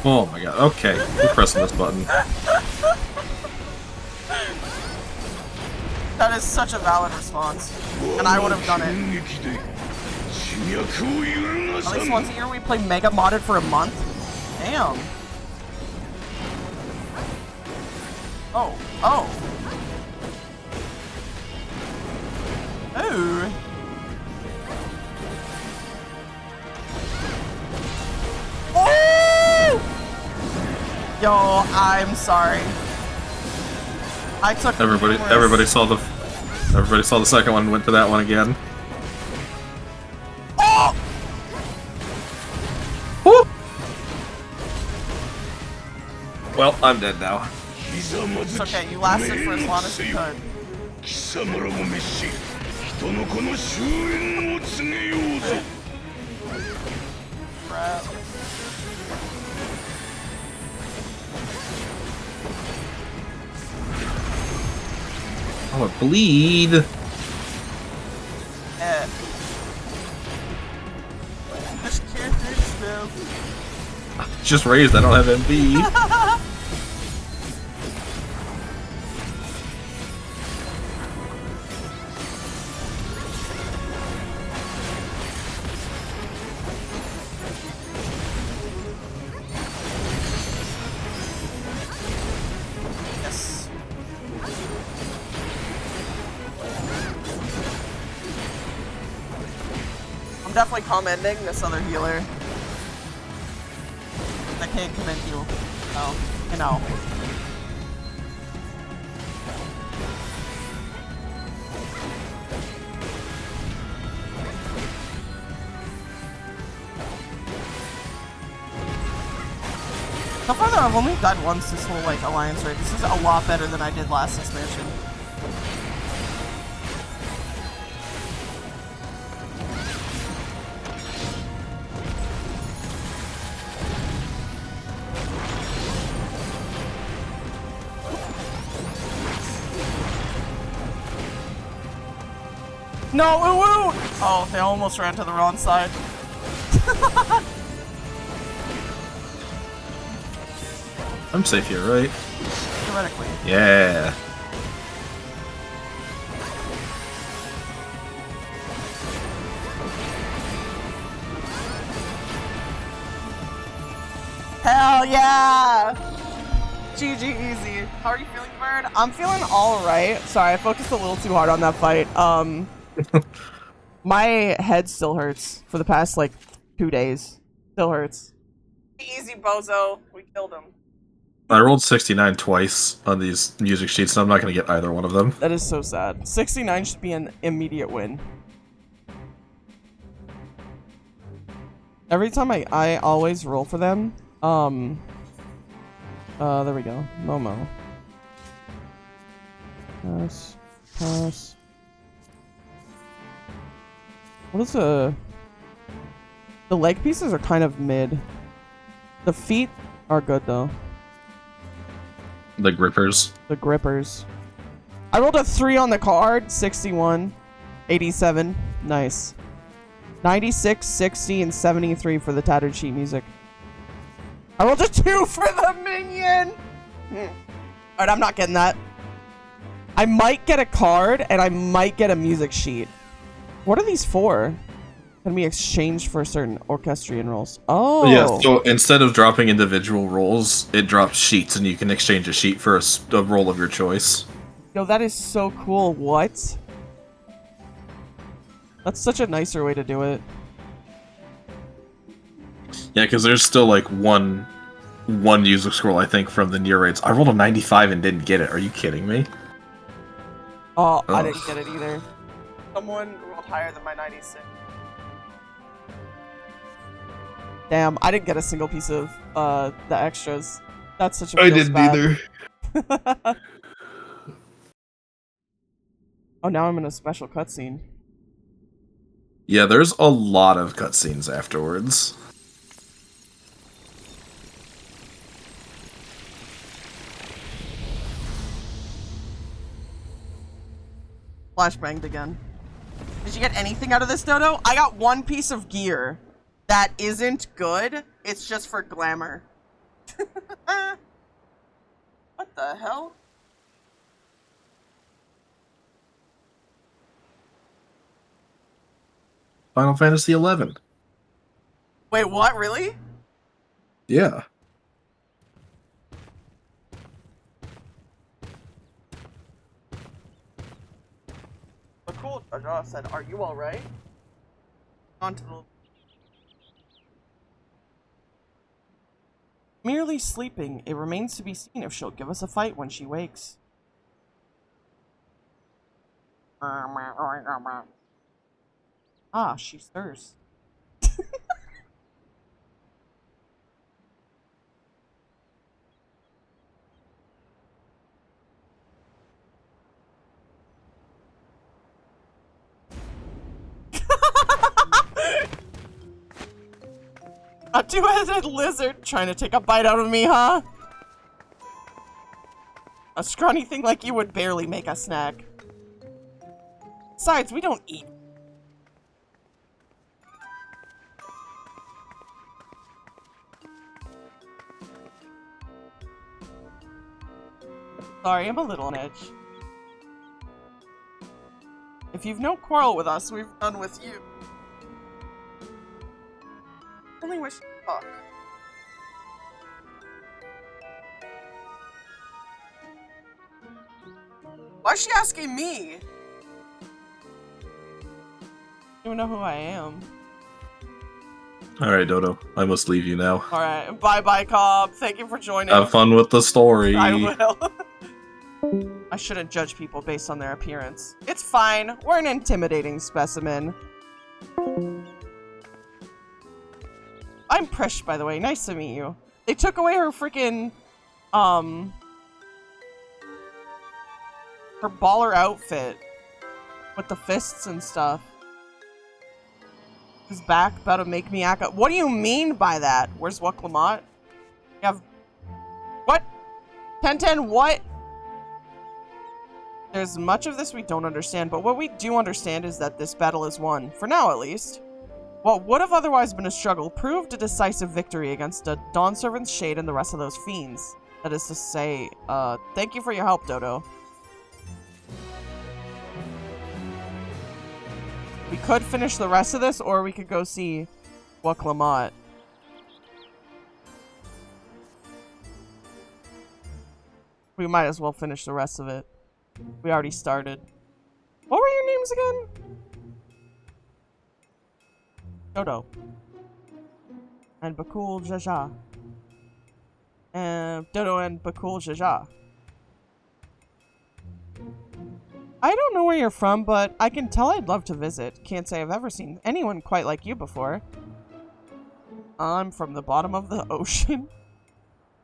Oh my god, okay. We're pressing this button. That is such a valid response. And I would have done it. At least once a year we play Mega Modded for a month? Damn. Oh. Oh. Ooh. Oh! Yo, I'm sorry. I took everybody saw the second one and went to that one again. Oh! Woo! Well, I'm dead now. It's okay, you lasted for as long as you could. Crap. Oh, it bleed. Just can't do this. Just raised, I don't have MB. Yes. I'm definitely commending this other healer. I can't commend you. Oh, you know. So far though, I've only died once this whole like alliance raid. This is a lot better than I did last expansion. No, woo woo! Oh, they almost ran to the wrong side. I'm safe here, right? Theoretically. Yeah. Hell yeah! GG easy. How are you feeling, Bird? I'm feeling alright. Sorry, I focused a little too hard on that fight. My head still hurts for the past, like, 2 days. Still hurts. Easy, bozo. We killed him. I rolled 69 twice on these music sheets, and I'm not going to get either one of them. That is so sad. 69 should be an immediate win. Every time I always roll for them. There we go. Momo. Pass. Pass. What is the leg pieces are kind of mid. The feet are good though. The grippers. The grippers. I rolled a 3 on the card. 61. 87. Nice. 96, 60, and 73 for the tattered sheet music. I rolled a 2 for the minion! Alright, I'm not getting that. I might get a card, and I might get a music sheet. What are these for? Can be exchanged for certain orchestrion rolls. Oh! Yeah, so instead of dropping individual rolls, it drops sheets, and you can exchange a sheet for a roll of your choice. Yo, that is so cool. What? That's such a nicer way to do it. Yeah, because there's still like one music scroll, I think, from the near raids. I rolled a 95 and didn't get it. Are you kidding me? Oh, I didn't get it either. Someone rolled higher than my 96. Damn, I didn't get a single piece of the extras. That's such a I didn't either. Oh, now I'm in a special cutscene. Yeah, there's a lot of cutscenes afterwards. Flashbanged again. Did you get anything out of this, Dodo? I got one piece of gear that isn't good. It's just for glamour. What the hell? Final Fantasy 11. Wait, what? Really? Yeah. But cool, Jaja said, "Are you alright?" On to the... Merely sleeping, it remains to be seen if she'll give us a fight when she wakes. Ah, she stirs. A two-headed lizard trying to take a bite out of me, huh? A scrawny thing like you would barely make a snack. Besides, we don't eat. Sorry, I'm a little on edge. If you've no quarrel with us, we've done with you. Only wish you could talk. Why is she asking me? You don't know who I am. Alright, Dodo. I must leave you now. Alright, bye-bye, Cobb. Thank you for joining. Have fun with the story. I will. I shouldn't judge people based on their appearance. It's fine. We're an intimidating specimen. I'm Prish, by the way. Nice to meet you. They took away her freaking, her baller outfit. With the fists and stuff. His back about to make me act up. What do you mean by that? Where's Waklamot? You have... What? 1010, what? There's much of this we don't understand, but what we do understand is that this battle is won. For now, at least. What would have otherwise been a struggle proved a decisive victory against the Dawn Servant's Shade and the rest of those fiends. That is to say, thank you for your help, Dodo. We could finish the rest of this, or we could go see Waklamot. We might as well finish the rest of it. We already started. What were your names again? Dodo. And Bakul Jaja. And Dodo and Bakul Jaja. I don't know where you're from, but I can tell I'd love to visit. Can't say I've ever seen anyone quite like you before. I'm from the bottom of the ocean.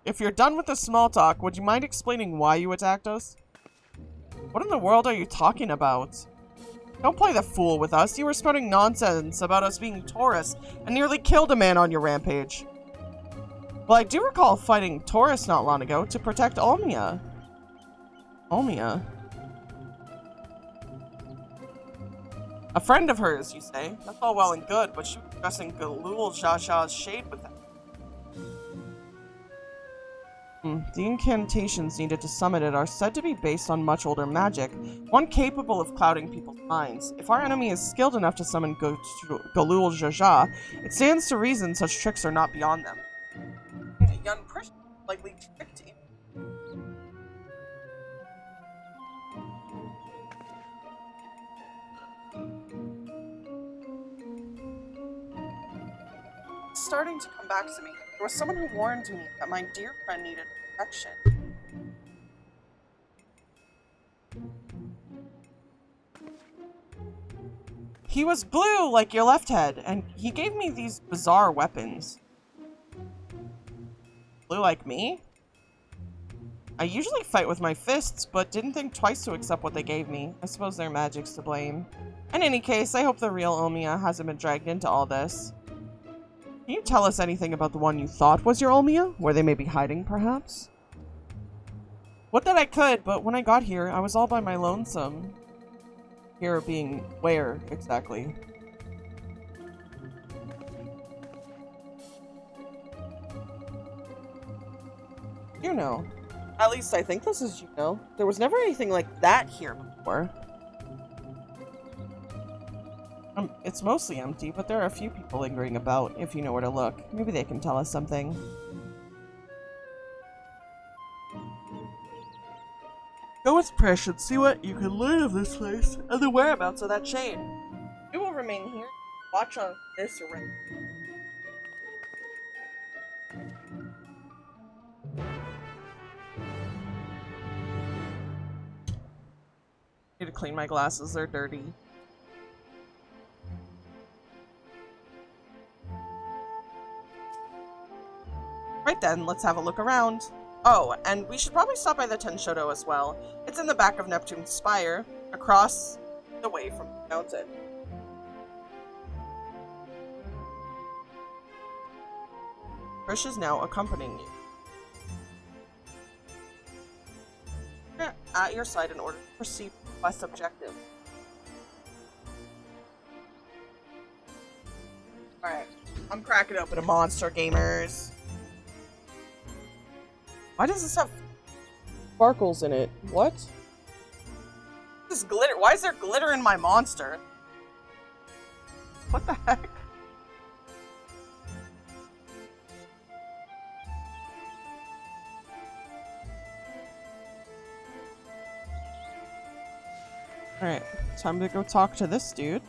If you're done with the small talk, would you mind explaining why you attacked us? What in the world are you talking about? Don't play the fool with us. You were spouting nonsense about us being Taurus and nearly killed a man on your rampage. Well, I do recall fighting Taurus not long ago to protect Olmia. Olmia? A friend of hers, you say? That's all well and good, but she was addressing Galul Jaja's shade with that. The incantations needed to summon it are said to be based on much older magic, one capable of clouding people's minds. If our enemy is skilled enough to summon Galul Jaja, it stands to reason such tricks are not beyond them. A young person likely tricked you. It's starting to come back to me. There was someone who warned me that my dear friend needed protection. He was blue like your left head, and he gave me these bizarre weapons. Blue like me? I usually fight with my fists, but didn't think twice to accept what they gave me. I suppose their magic's to blame. In any case, I hope the real Olmia hasn't been dragged into all this. Can you tell us anything about the one you thought was your Olmia? Where they may be hiding, perhaps? Would that I could, but when I got here, I was all by my lonesome. Here being where, exactly? You know. At least I think this is Juno. There was never anything like that here before. It's mostly empty, but there are a few people lingering about, if you know where to look. Maybe they can tell us something. Go with Precious, see what you can learn of this place, and the whereabouts of that chain. We will remain here, watch on this around. Need to clean my glasses, they're dirty. Right then, let's have a look around. Oh, and we should probably stop by the Tenshodo as well. It's in the back of Neptune's Spire, across the way from the mountain. Krish is now accompanying you. At your side in order to proceed with quest objective. Alright, I'm cracking open a monster, gamers. Why does this have sparkles in it? What? This glitter. Why is there glitter in my monster? What the heck? Alright, time to go talk to this dude.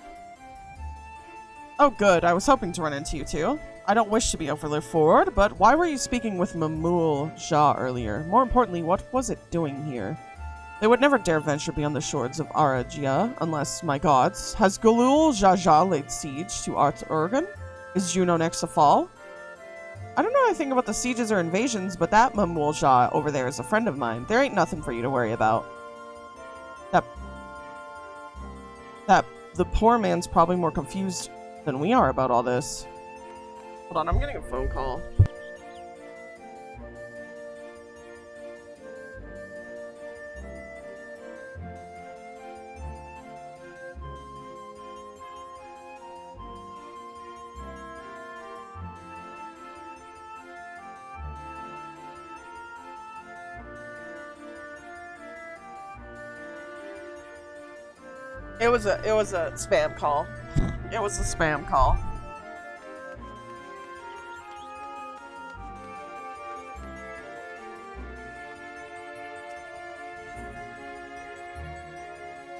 Oh good, I was hoping to run into you two. I don't wish to be overly forward, but why were you speaking with Mamul Jha earlier? More importantly, what was it doing here? They would never dare venture beyond the shores of Aragia, unless, my gods, has Galul Jha laid siege to Art Urgan? Is Juno next to fall? I don't know anything about the sieges or invasions, but that Mamul Jha over there is a friend of mine. There ain't nothing for you to worry about. The poor man's probably more confused than we are about all this. Hold on, I'm getting a phone call. It was a spam call. It was a spam call.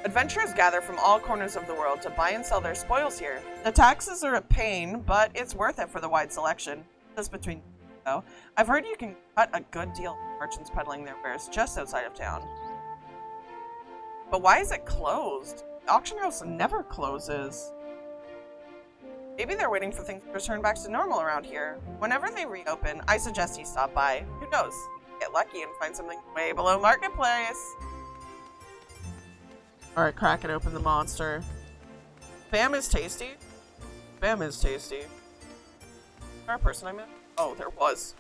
Adventurers gather from all corners of the world to buy and sell their spoils here. The taxes are a pain, but it's worth it for the wide selection. Just between though, I've heard you can cut a good deal from merchants peddling their wares just outside of town. But why is it closed? The auction house never closes. Maybe they're waiting for things to return back to normal around here. Whenever they reopen, I suggest you stop by. Who knows? Get lucky and find something way below marketplace. Alright, crack it open the monster. Spam is tasty. Spam is tasty. Is there a person I met? Oh, there was.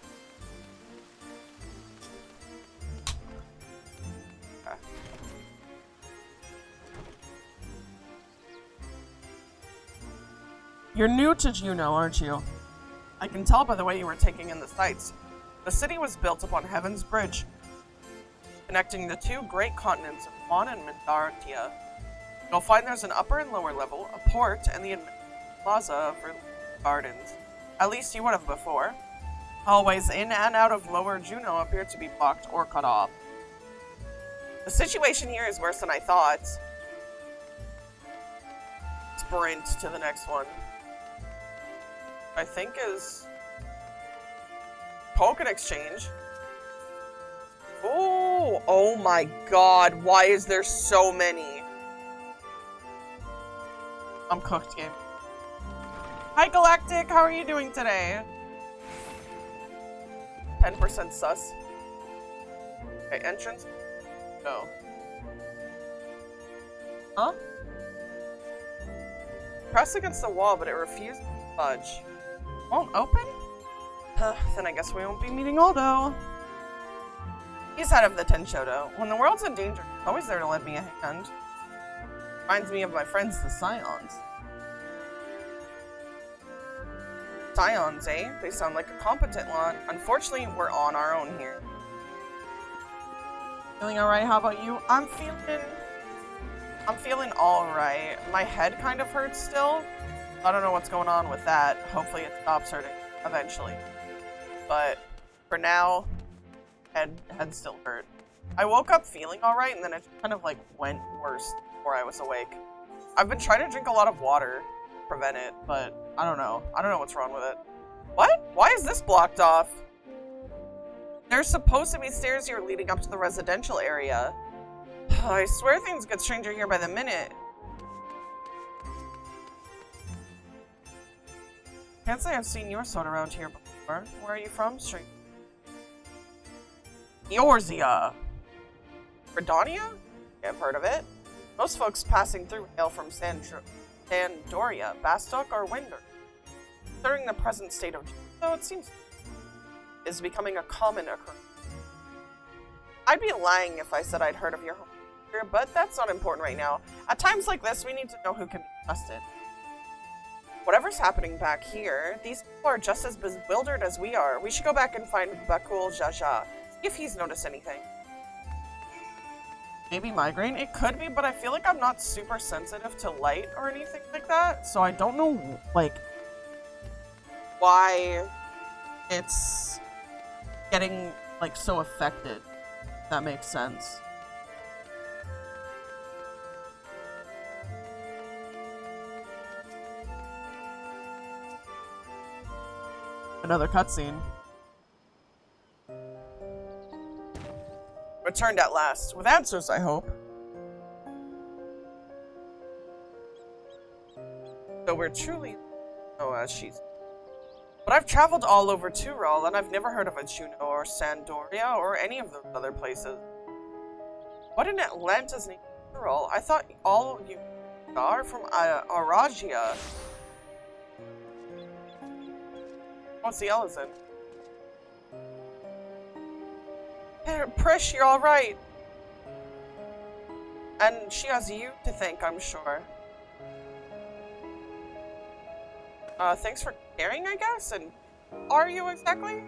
Okay. You're new to Juno, aren't you? I can tell by the way you were taking in the sights. The city was built upon Heaven's Bridge, connecting the two great continents of Juan and Mindartia. You'll find there's an upper and lower level, a port, and the plaza for gardens. At least you would have before. Hallways in and out of Lower Juno appear to be blocked or cut off. The situation here is worse than I thought. Sprint to the next one. I think is Token Exchange. Oh my god, why is there so many? I'm cooked, game. Hi Galactic, how are you doing today? 10% sus. Okay, entrance? No. Huh? Press against the wall, but it refused to budge. Won't open? Then I guess we won't be meeting Aldo. He's head of the Tenshodo. When the world's in danger, he's always there to lend me a hand. Reminds me of my friends, the Scions. Scions, eh? They sound like a competent lot. Unfortunately, we're on our own here. Feeling alright, how about you? I'm feeling alright. My head kind of hurts still. I don't know what's going on with that. Hopefully it stops hurting eventually. But for now, head still hurt. I woke up feeling alright and then it kind of like went worse before I was awake. I've been trying to drink a lot of water to prevent it, but I don't know. I don't know what's wrong with it. What? Why is this blocked off? There's supposed to be stairs here leading up to the residential area. I swear things get stranger here by the minute. Can't say I've seen your sort around here before. Where are you from? Straight. Eorzea. Fredonia? I've heard of it. Most folks passing through hail from Sandoria, Bastok, or Winder. Considering the present state of though it seems is becoming a common occurrence. I'd be lying if I said I'd heard of your home here, but that's not important right now. At times like this, we need to know who can be trusted. Whatever's happening back here, these people are just as bewildered as we are. We should go back and find Bakul Jaja, see if he's noticed anything. Maybe migraine? It could be, but I feel like I'm not super sensitive to light or anything like that, so I don't know, like, why it's getting, like, so affected, if that makes sense. Another cutscene. Returned at last, with answers, I hope. So we're truly... Oh, as she's... But I've traveled all over Tyrol, and I've never heard of a Juno or Sandoria or any of those other places. What in Atlanta's name is Tyrol? I thought all of you are from Aragia. What's the Ellison? Hey, Prish, you're alright. And she has you to thank, I'm sure. Thanks for caring, I guess? And are you exactly?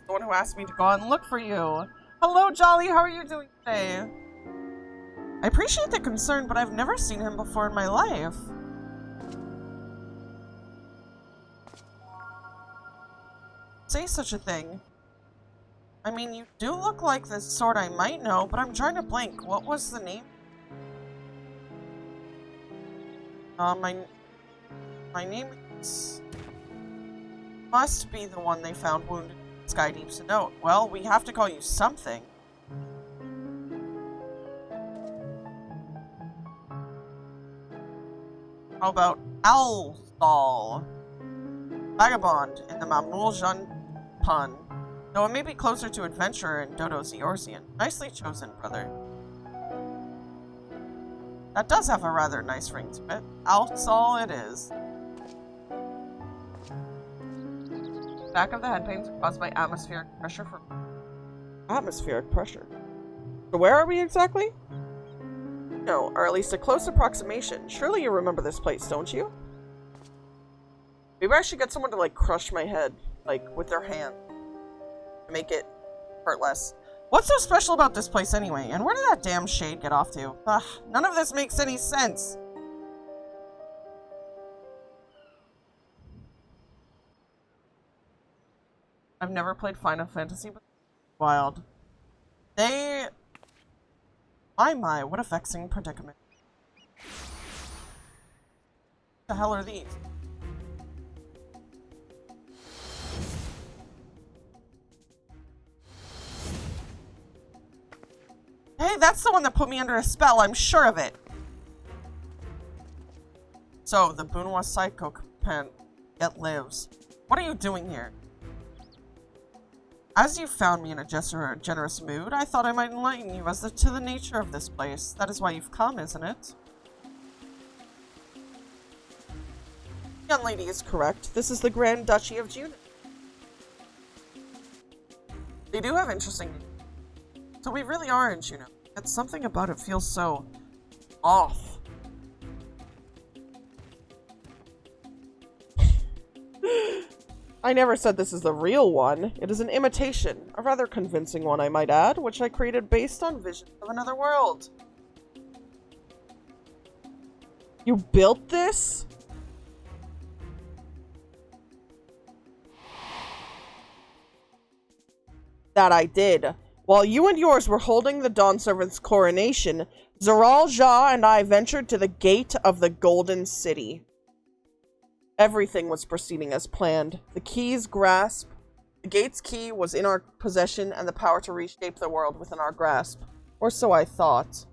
The one who asked me to go out and look for you. Hello, Jolly, how are you doing today? I appreciate the concern, but I've never seen him before in my life. Say such a thing. I mean, you do look like the sort I might know, but I'm trying to blank. What was the name? My name is... Must be the one they found wounded in Sky Deep's note. Well, we have to call you something. How about Owlstall? Vagabond in the Mamuljan pun. Though it may be closer to adventurer in Dodo's Eorzean. Nicely chosen, brother. That does have a rather nice ring to it. Owlstall it is. Back of the head pains are caused by atmospheric pressure from... Atmospheric pressure? So where are we exactly? No, or at least a close approximation. Surely you remember this place, don't you? Maybe I should get someone to, like, crush my head, like, with their hand. To make it hurt less. What's so special about this place anyway? And where did that damn shade get off to? Ugh, none of this makes any sense. I've never played Final Fantasy, but wild. They... My, what a vexing predicament. What the hell are these? Hey, that's the one that put me under a spell, I'm sure of it. So, the Bunwa Psychopan, it lives. What are you doing here? As you found me in a generous mood, I thought I might enlighten you as to the nature of this place. That is why you've come, isn't it? The young lady is correct. This is the Grand Duchy of Juno. They do have interesting... So we really are in Juno. Yet something about it feels so... off. I never said this is the real one. It is an imitation, a rather convincing one, I might add, which I created based on visions of another world. You built this? That I did. While you and yours were holding the Dawn Servant's coronation, Zeral, Jah, and I ventured to the gate of the Golden City. Everything was proceeding as planned. The gate's key was in our possession and the power to reshape the world within our grasp. Or so I thought.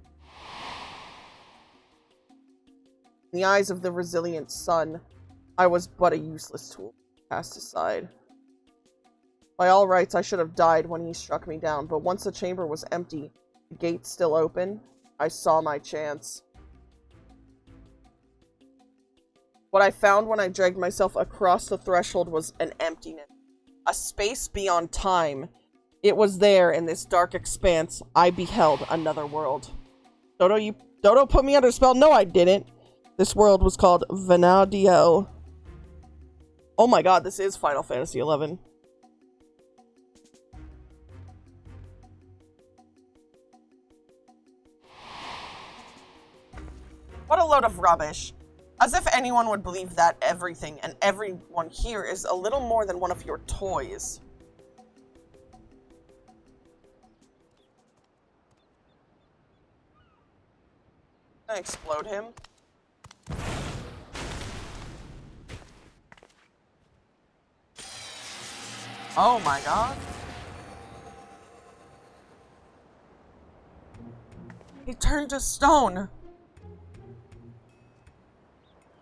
In the eyes of the resilient sun, I was but a useless tool cast aside. By all rights, I should have died when he struck me down, but once the chamber was empty, the gate still open, I saw my chance. What I found when I dragged myself across the threshold was an emptiness. A space beyond time. It was there in this dark expanse. I beheld another world. Dodo put me under spell? No, I didn't. This world was called Vanadiel. Oh my god, this is Final Fantasy XI. What a load of rubbish. As if anyone would believe that everything and everyone here is a little more than one of your toys. Can I explode him? Oh my god. He turned to stone.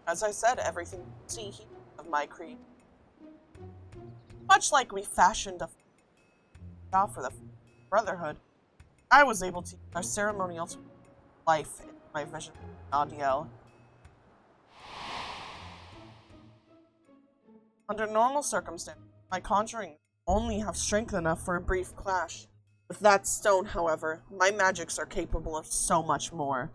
As I said, everything you see here of my creed. Much like we fashioned a job for the Brotherhood, I was able to use our ceremonial life in my vision of Nadiel. Under normal circumstances, my conjuring only have strength enough for a brief clash. With that stone, however, my magics are capable of so much more.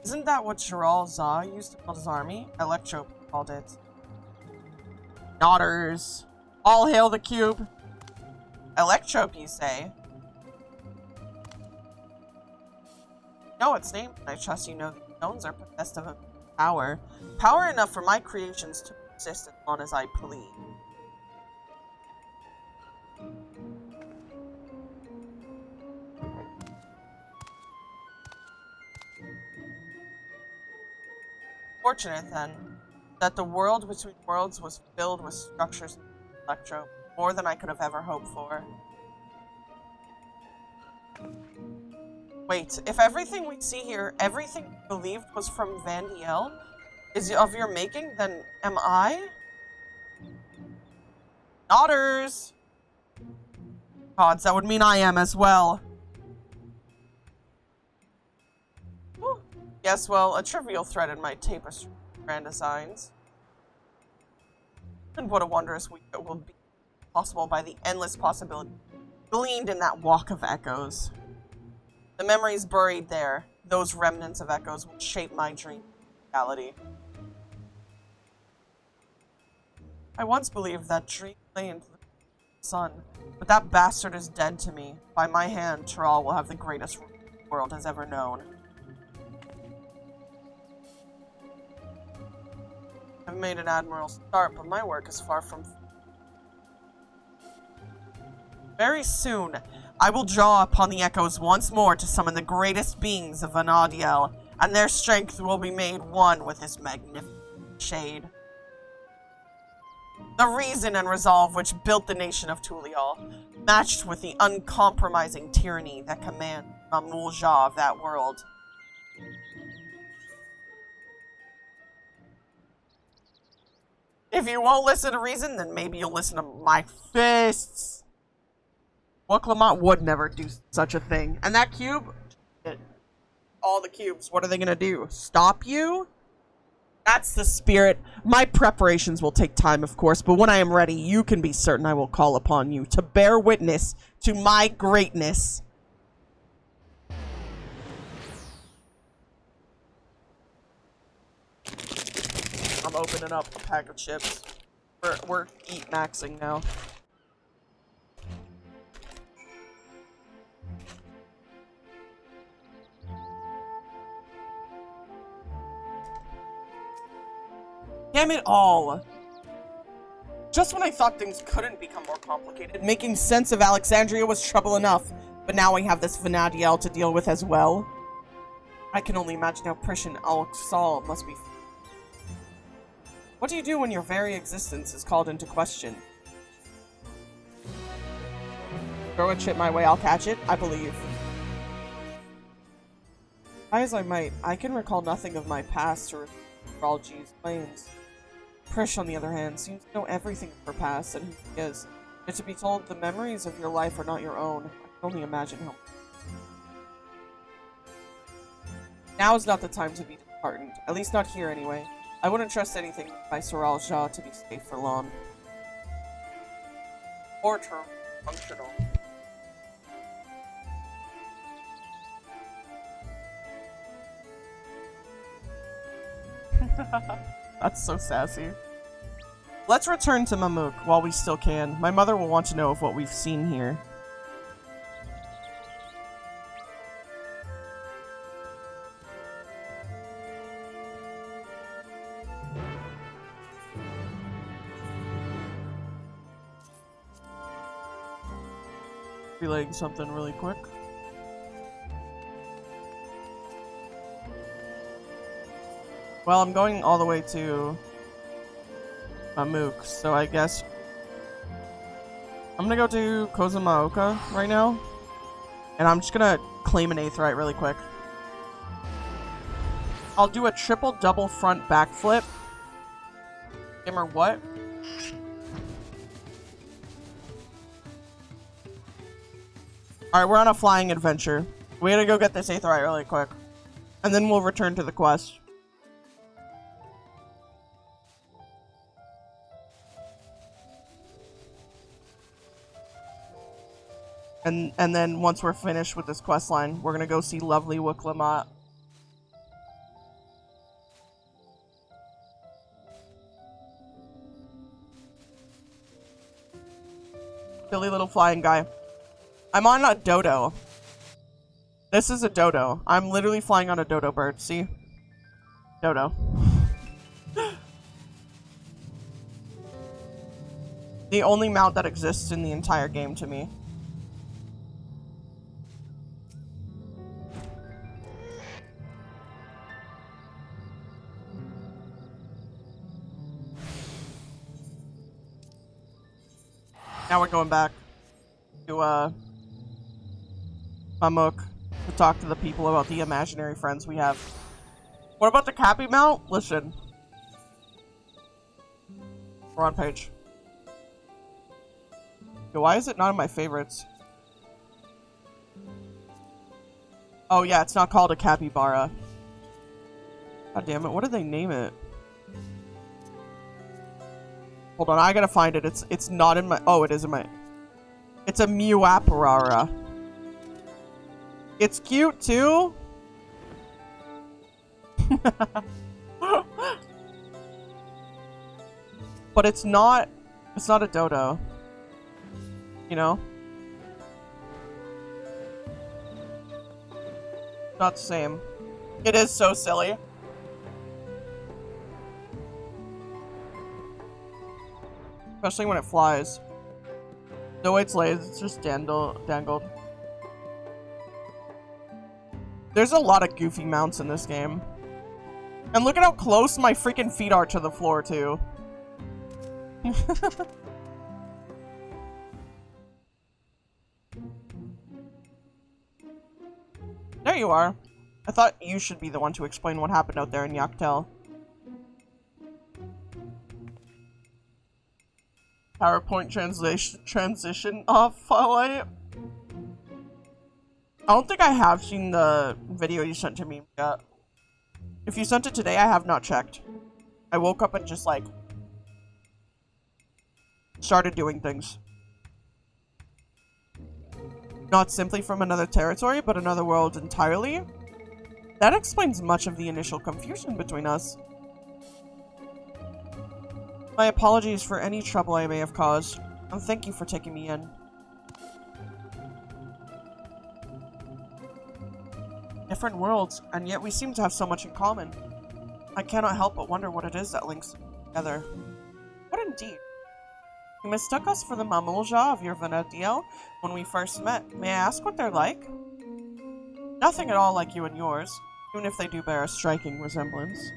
Isn't that what Zeral Zah used to build his army? Electro called it. Daughters! All hail the cube! Electrope, you say? No, it's named, and I trust you know the stones are possessed of a power. Power enough for my creations to persist as long as I plead. Fortunate, then, that the world between worlds was filled with structures and electro, more than I could have ever hoped for. Wait, if everything we see here, everything we believed was from Vandiel, is of your making, then am I? Daughters! Gods, that would mean I am as well. Yes, well, a trivial thread in my tapestry of grand designs. And what a wondrous week it will be possible by the endless possibility gleaned in that walk of echoes. The memories buried there, those remnants of echoes, will shape my dream reality. I once believed that dream lay into the sun, but that bastard is dead to me. By my hand, Tyral will have the greatest the world has ever known. I've made an admirable start, but my work is far from... Very soon, I will draw upon the echoes once more to summon the greatest beings of Vanadiel, and their strength will be made one with this magnificent shade. The reason and resolve which built the nation of Tulial, matched with the uncompromising tyranny that commands Mamul Jah of that world. If you won't listen to reason, then maybe you'll listen to my fists. Well, Clement would never do such a thing. And that cube, all the cubes, what are they gonna do? Stop you? That's the spirit. My preparations will take time, of course, but when I am ready, you can be certain I will call upon you to bear witness to my greatness. I'm opening up a pack of chips. We're eat maxing now. Damn it all! Just when I thought things couldn't become more complicated, making sense of Alexandria was trouble enough, but now we have this Vanadiel to deal with as well. I can only imagine how Prishan Al-Aqsal must be. What do you do when your very existence is called into question? Throw a chip my way, I'll catch it, I believe. Try as I might, I can recall nothing of my past or Ralji's claims. Prish, on the other hand, seems to know everything of her past and who she is. Yet to be told the memories of your life are not your own, I can only imagine how. Now is not the time to be disheartened, at least not here anyway. I wouldn't trust anything by Soral Shah to be safe for long. Or term functional. That's so sassy. Let's return to Mamuk while we still can. My mother will want to know of what we've seen here. Relaying something really quick. Well, I'm going all the way to Mamuk, so I guess I'm gonna go to Kozumaoka right now, and I'm just gonna claim an Aetheryte really quick. I'll do a triple double front backflip. Gamer, what? Alright, we're on a flying adventure. We gotta go get this Aetheryte really quick, and then we'll return to the quest. And then once we're finished with this quest line, we're gonna go see lovely Wuklamot. Silly little flying guy. I'm on a dodo. This is a dodo. I'm literally flying on a dodo bird, see? Dodo. The only mount that exists in the entire game to me. Now we're going back to Mamuk to talk to the people about the imaginary friends we have. What about the Cappy mount? Listen. We're on page. Yo, why is it not in my favorites? Oh yeah, it's not called a capybara. God damn it, what did they name it? Hold on, I gotta find it. It's not in my... Oh, it is in my... It's a Mewaparara. It's cute, too? But it's not... It's not a dodo. You know? Not the same. It is so silly. Especially when it flies. No, it's lays, it's just dangled. There's a lot of goofy mounts in this game. And look at how close my freaking feet are to the floor, too. There you are. I thought you should be the one to explain what happened out there in Yaktel. PowerPoint transition off highlight. I don't think I have seen the video you sent to me yet. If you sent it today, I have not checked. I woke up and just like started doing things. Not simply from another territory, but another world entirely. That explains much of the initial confusion between us. My apologies for any trouble I may have caused, and thank you for taking me in. Different worlds, and yet we seem to have so much in common. I cannot help but wonder what it is that links us together. What indeed? You mistook us for the Mamulja of your Vanadiel when we first met. May I ask what they're like? Nothing at all like you and yours, even if they do bear a striking resemblance.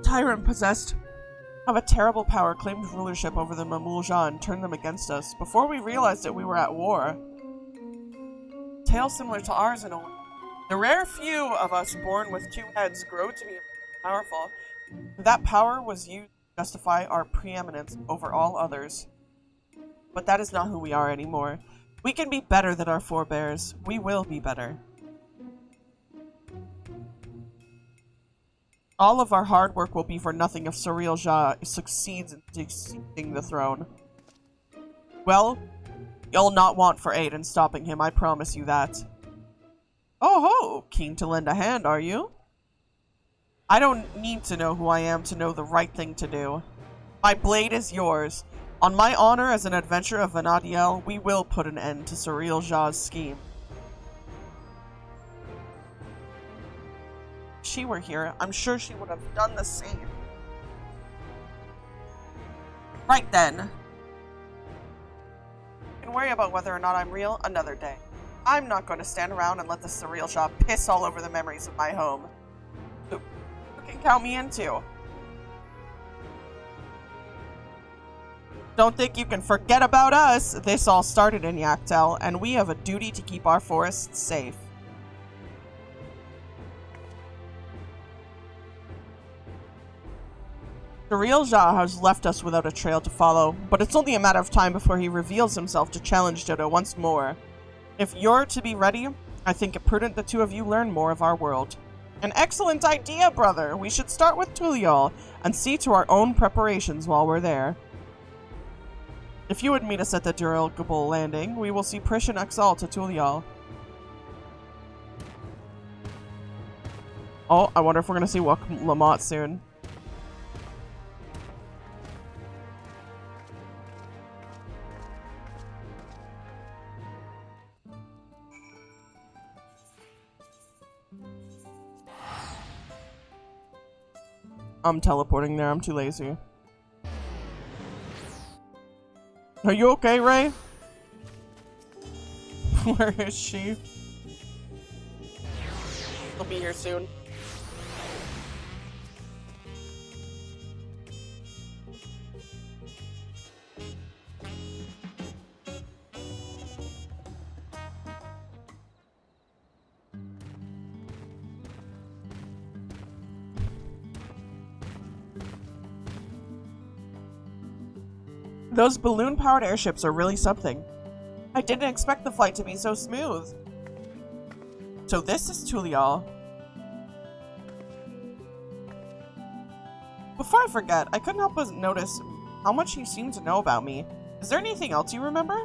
Tyrant possessed of a terrible power claimed rulership over the Mamulja and turned them against us. Before we realized it, we were at war. Tale similar to ours in a way. The rare few of us born with two heads grow to be powerful. That power was used to justify our preeminence over all others. But that is not who we are anymore. We can be better than our forebears. We will be better. All of our hard work will be for nothing if Surreal Jha succeeds in seizing the throne. Well, you'll not want for aid in stopping him, I promise you that. Oh ho! Keen to lend a hand, are you? I don't need to know who I am to know the right thing to do. My blade is yours. On my honor as an adventurer of Vanadiel, we will put an end to Surreal Jha's scheme. If she were here, I'm sure she would have done the same. Right then. You can worry about whether or not I'm real another day. I'm not going to stand around and let the Surreal Jha piss all over the memories of my home. You can count me in too. Don't think you can forget about us. This all started in Yaktel, and we have a duty to keep our forests safe. Surreal Jha has left us without a trail to follow, but it's only a matter of time before he reveals himself to challenge Dodo once more. If you're to be ready, I think it prudent the two of you learn more of our world. An excellent idea, brother! We should start with Tulial, and see to our own preparations while we're there. If you would meet us at the Durable Landing, we will see Prish and Exal to Tulial. Oh, I wonder if we're gonna see Lamont soon. I'm teleporting there, I'm too lazy. Are you okay, Ray? Where is she? She'll be here soon. Those balloon-powered airships are really something. I didn't expect the flight to be so smooth. So this is Tulial. Before I forget, I couldn't help but notice how much he seemed to know about me. Is there anything else you remember?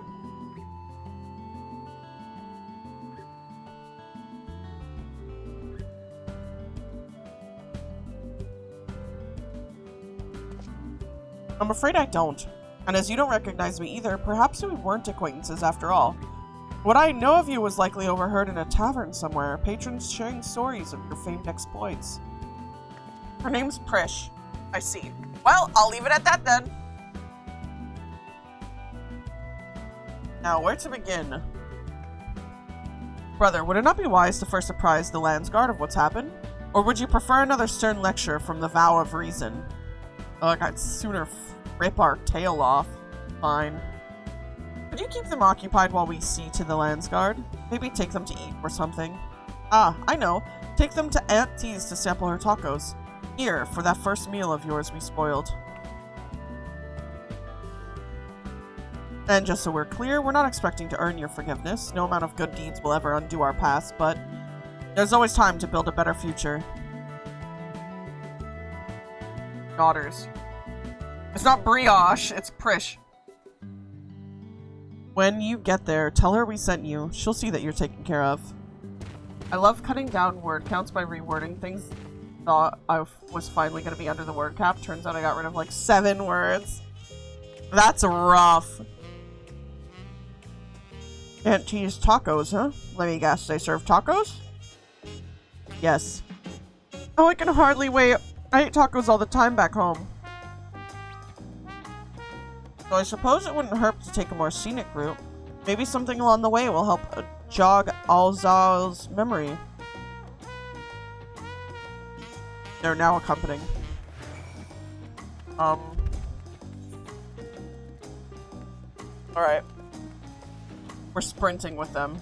I'm afraid I don't. And as you don't recognize me either, perhaps we weren't acquaintances after all. What I know of you was likely overheard in a tavern somewhere, patrons sharing stories of your famed exploits. Her name's Prish. I see. Well, I'll leave it at that then. Now, where to begin? Brother, would it not be wise to first apprise the Landsguard of what's happened? Or would you prefer another stern lecture from the Vow of Reason? Ugh, I'd sooner rip our tail off. Fine. Could you keep them occupied while we see to the Landsguard? Maybe take them to eat or something. Ah, I know. Take them to Aunt T's to sample her tacos. Here, for that first meal of yours we spoiled. And just so we're clear, we're not expecting to earn your forgiveness. No amount of good deeds will ever undo our past, but there's always time to build a better future. Daughters. It's not brioche, it's Prish. When you get there, tell her we sent you. She'll see that you're taken care of. I love cutting down word counts by rewording things. Thought I was finally going to be under the word cap. Turns out I got rid of like 7 words. That's rough. Can't tease tacos, huh? Let me guess, they serve tacos? Yes. Oh, I can hardly wait. I eat tacos all the time back home. So I suppose it wouldn't hurt to take a more scenic route. Maybe something along the way will help jog Alzal's memory. They're now accompanying. Alright. We're sprinting with them.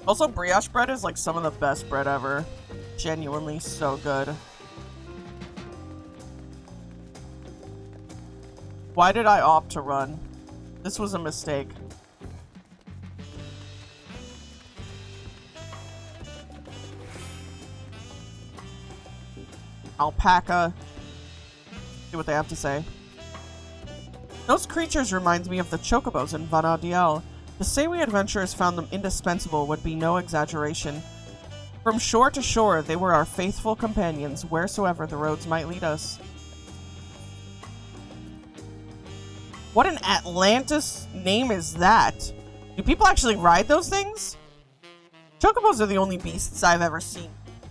Also, brioche bread is like some of the best bread ever. Genuinely so good. Why did I opt to run? This was a mistake. Alpaca. See what they have to say. Those creatures reminds me of the chocobos in VODS I. To say we adventurers found them indispensable would be no exaggeration. From shore to shore, they were our faithful companions, wheresoever the roads might lead us. What an Atlantis name is that? Do people actually ride those things? Chocobos are the only beasts I've ever seen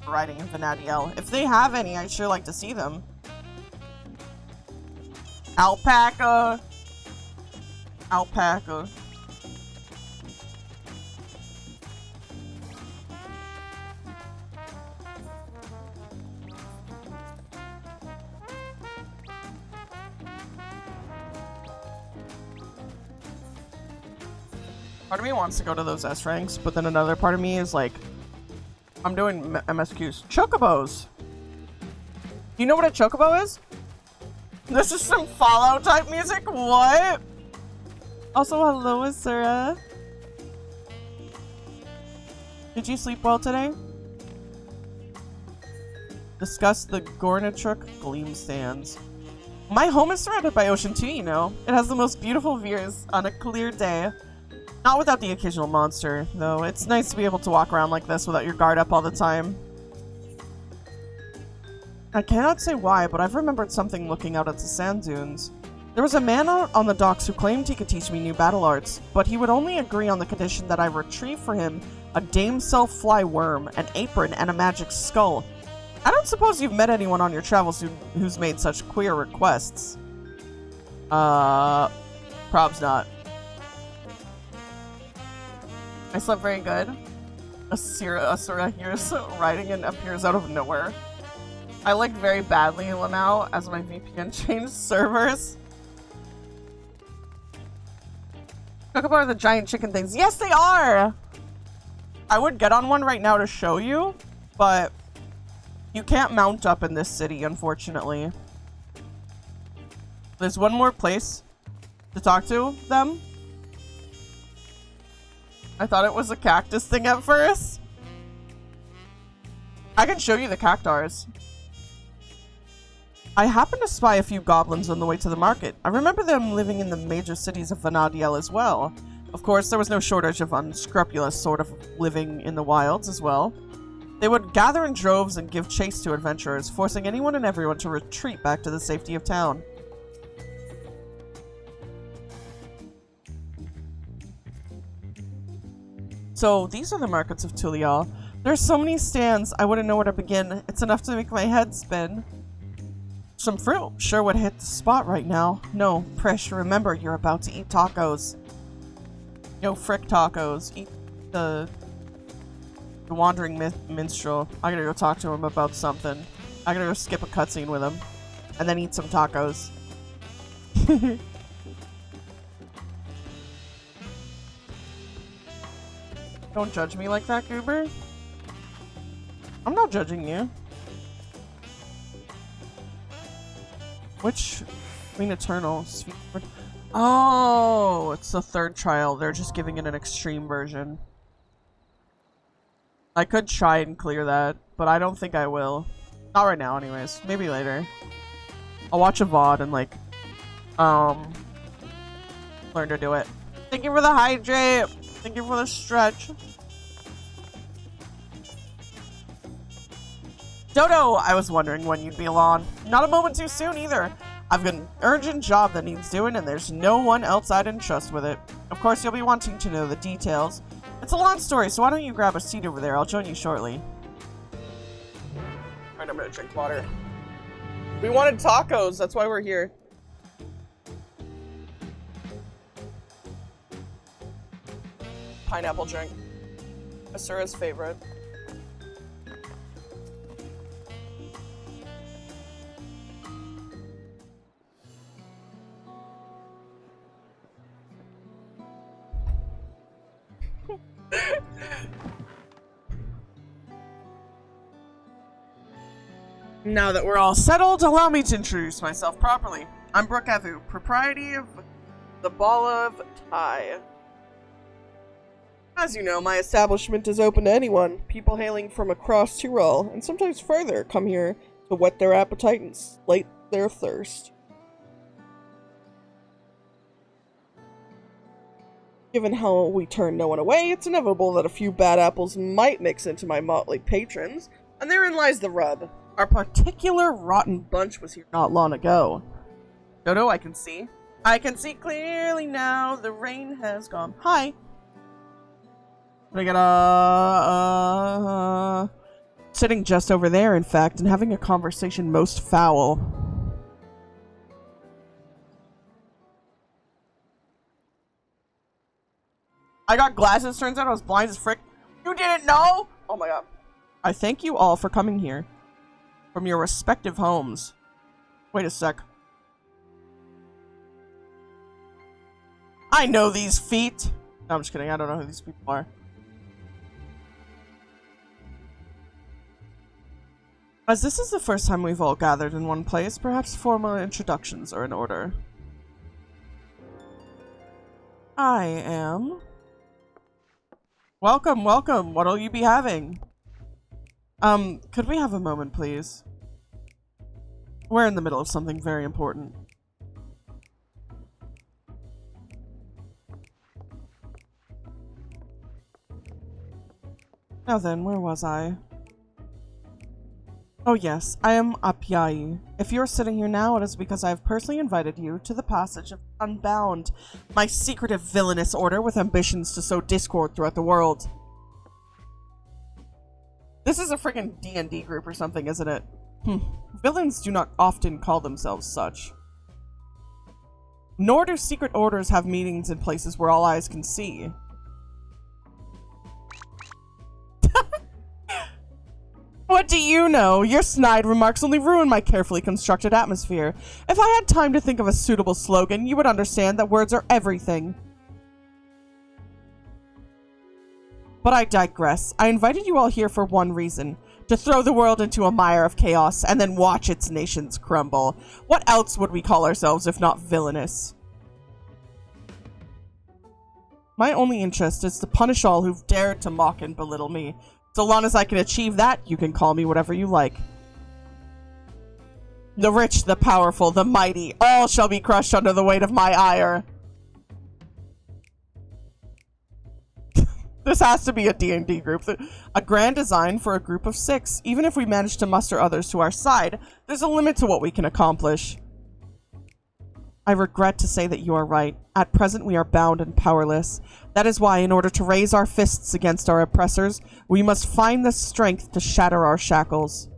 riding in VODS. If they have any, I'd sure like to see them. Alpaca. Alpaca. Part of me wants to go to those S ranks, but then another part of me is like, I'm doing MSQs. Chocobos! Do you know what a chocobo is? This is some Fallout type music? What? Also, hello, Asura. Did you sleep well today? Discuss the Gornatruk Gleam Sands. My home is surrounded by ocean too, you know. It has the most beautiful views on a clear day. Not without the occasional monster, though. It's nice to be able to walk around like this without your guard up all the time. I cannot say why, but I've remembered something looking out at the sand dunes. There was a man out on the docks who claimed he could teach me new battle arts, but he would only agree on the condition that I retrieve for him a damsel fly worm, an apron, and a magic skull. I don't suppose you've met anyone on your travels who's made such queer requests. Prob's not. I slept very good. Asura hears writing and appears out of nowhere. I looked very badly now as my VPN changed servers. Chocobo are the giant chicken things. Yes, they are! I would get on one right now to show you, but you can't mount up in this city, unfortunately. There's one more place to talk to them. I thought it was a cactus thing at first. I can show you the cactars. I happened to spy a few goblins on the way to the market. I remember them living in the major cities of VODS as well. Of course, there was no shortage of unscrupulous sort of living in the wilds as well. They would gather in droves and give chase to adventurers, forcing anyone and everyone to retreat back to the safety of town. So, these are the markets of Tulial. There's so many stands, I wouldn't know where to begin. It's enough to make my head spin. Some fruit sure would hit the spot right now. No, Prish, remember, you're about to eat tacos. Yo, frick tacos. Eat the wandering minstrel. I gotta go talk to him about something. I gotta go skip a cutscene with him. And then eat some tacos. Don't judge me like that, Goober. I'm not judging you. Which Queen Eternal? Oh, it's the third trial. They're just giving it an extreme version. I could try and clear that, but I don't think I will. Not right now, anyways. Maybe later. I'll watch a VOD and like, learn to do it. Thank you for the hydrate. Thank you for the stretch. Dodo, I was wondering when you'd be along. Not a moment too soon either. I've got an urgent job that needs doing, and there's no one else I'd entrust with it. Of course, you'll be wanting to know the details. It's a long story, so why don't you grab a seat over there? I'll join you shortly. Alright, I'm gonna drink water. We wanted tacos, that's why we're here. Pineapple drink. Asura's favorite. Now that we're all settled, allow me to introduce myself properly. I'm Brooke Evu, proprietor of the Ball of Thai. As you know, my establishment is open to anyone. People hailing from across Tyrol, and sometimes further, come here to whet their appetite and slake their thirst. Given how we turn no one away, it's inevitable that a few bad apples might mix into my motley patrons, and therein lies the rub. Our particular rotten bunch was here not long ago. Dodo, I can see. I can see clearly now. The rain has gone. Hi. I got sitting just over there, in fact, and having a conversation most foul. I got glasses. Turns out I was blind as frick. You didn't know? Oh my god. I thank you all for coming here. From your respective homes. Wait a sec. I know these feet. No, I'm just kidding. I don't know who these people are. As this is the first time we've all gathered in one place, perhaps formal introductions are in order. I am... Welcome, welcome. What'll you be having? Could we have a moment, please? We're in the middle of something very important. Now then, where was I? Oh yes, I am Apyai. If you're sitting here now, it is because I have personally invited you to the passage of Unbound, my secretive villainous order with ambitions to sow discord throughout the world. This is a freaking D&D group or something, isn't it? Villains do not often call themselves such. Nor do secret orders have meetings in places where all eyes can see. What do you know? Your snide remarks only ruin my carefully constructed atmosphere. If I had time to think of a suitable slogan, you would understand that words are everything. But I digress. I invited you all here for one reason. To throw the world into a mire of chaos and then watch its nations crumble. What else would we call ourselves if not villainous? My only interest is to punish all who've dared to mock and belittle me. So long as I can achieve that, you can call me whatever you like. The rich, the powerful, the mighty, all shall be crushed under the weight of my ire. This has to be a D&D group. A grand design for a group of 6. Even if we manage to muster others to our side, there's a limit to what we can accomplish. I regret to say that you are right. At present, we are bound and powerless. That is why, in order to raise our fists against our oppressors, we must find the strength to shatter our shackles.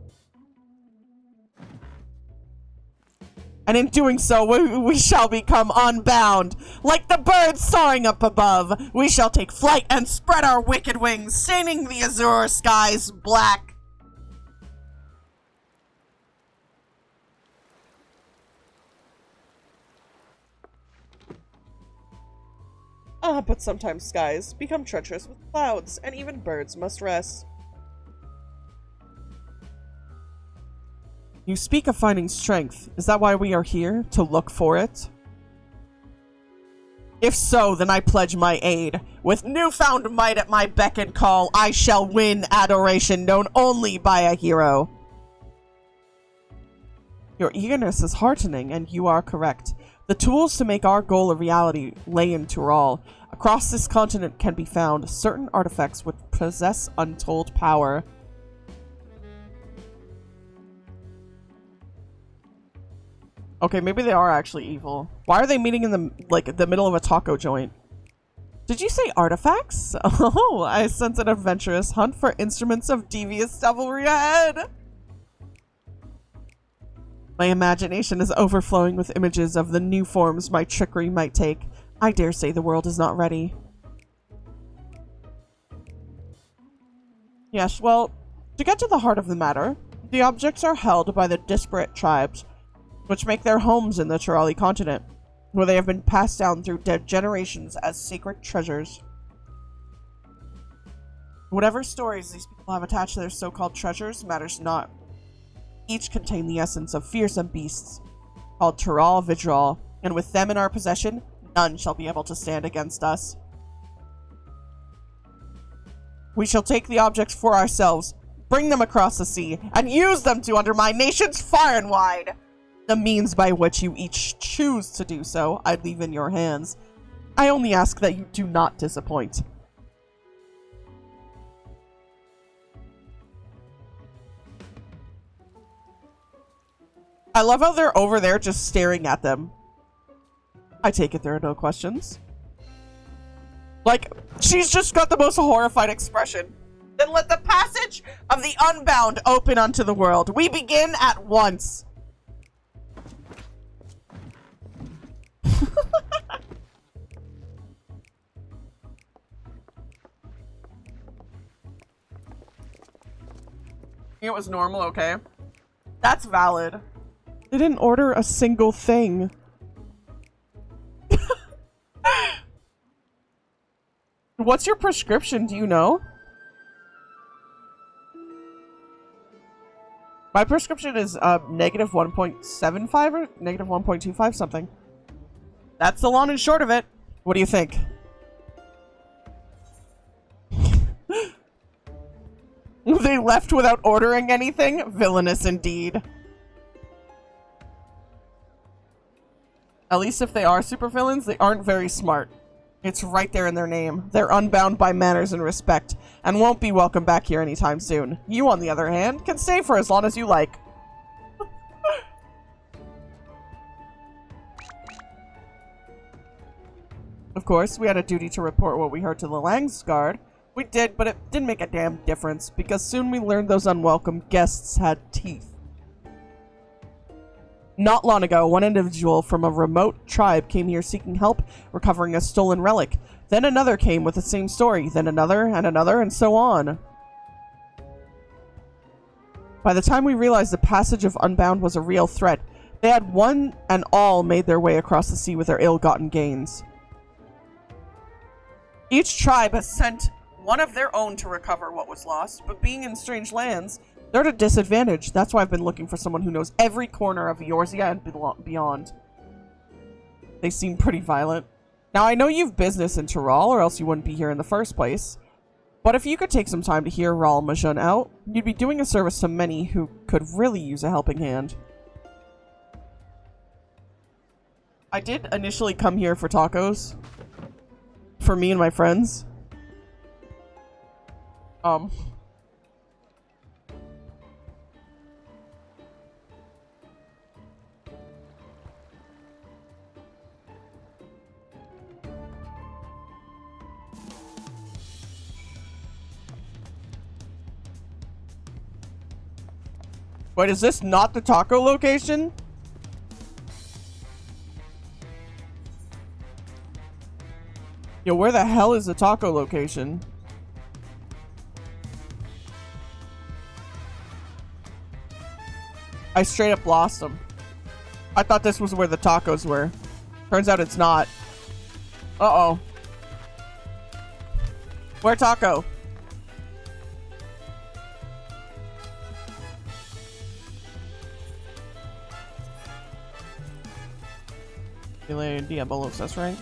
And in doing so, we shall become unbound. Like the birds soaring up above, we shall take flight and spread our wicked wings, staining the azure skies black. But sometimes skies become treacherous with clouds, and even birds must rest. You speak of finding strength. Is that why we are here? To look for it? If so, then I pledge my aid. With newfound might at my beck and call, I shall win adoration known only by a hero. Your eagerness is heartening, and you are correct. The tools to make our goal a reality lay in Tyrol. Across this continent can be found certain artifacts which possess untold power. Okay, maybe they are actually evil. Why are they meeting in the, like, the middle of a taco joint? Did you say artifacts? Oh, I sense an adventurous hunt for instruments of devious devilry ahead. My imagination is overflowing with images of the new forms my trickery might take. I dare say the world is not ready. Yes, well, to get to the heart of the matter, the objects are held by the disparate tribes, which make their homes in the Turali continent, where they have been passed down through generations as sacred treasures. Whatever stories these people have attached to their so-called treasures matters not. Each contain the essence of fearsome beasts, called Tural Vidral, and with them in our possession, none shall be able to stand against us. We shall take the objects for ourselves, bring them across the sea, and use them to undermine nations far and wide. The means by which you each choose to do so, I leave in your hands. I only ask that you do not disappoint. I love how they're over there just staring at them. I take it there are no questions. Like, she's just got the most horrified expression. Then let the passage of the unbound open unto the world. We begin at once. It was normal, okay? That's valid. They didn't order a single thing. What's your prescription? Do you know? My prescription is negative 1.75 or negative 1.25 something. That's the long and short of it. What do you think? They left without ordering anything? Villainous indeed. At least if they are supervillains, they aren't very smart. It's right there in their name. They're unbound by manners and respect, and won't be welcome back here anytime soon. You, on the other hand, can stay for as long as you like. Of course, we had a duty to report what we heard to the Langsguard. We did, but it didn't make a damn difference, because soon we learned those unwelcome guests had teeth. Not long ago, one individual from a remote tribe came here seeking help recovering a stolen relic. Then another came with the same story, then another, and so on. By the time we realized the passage of Unbound was a real threat, they had one and all made their way across the sea with their ill-gotten gains. Each tribe has sent one of their own to recover what was lost, but being in strange lands, they're at a disadvantage. That's why I've been looking for someone who knows every corner of VODS I and beyond. They seem pretty violent. Now, I know you've business in Tural, or else you wouldn't be here in the first place. But if you could take some time to hear Raul Majun out, you'd be doing a service to many who could really use a helping hand. I did initially come here for tacos. For me and my friends. Wait, is this not the taco location? Yo, where the hell is the taco location? I straight up lost them. I thought this was where the tacos were. Turns out it's not. Uh-oh. Where taco? Diabolos, that's right.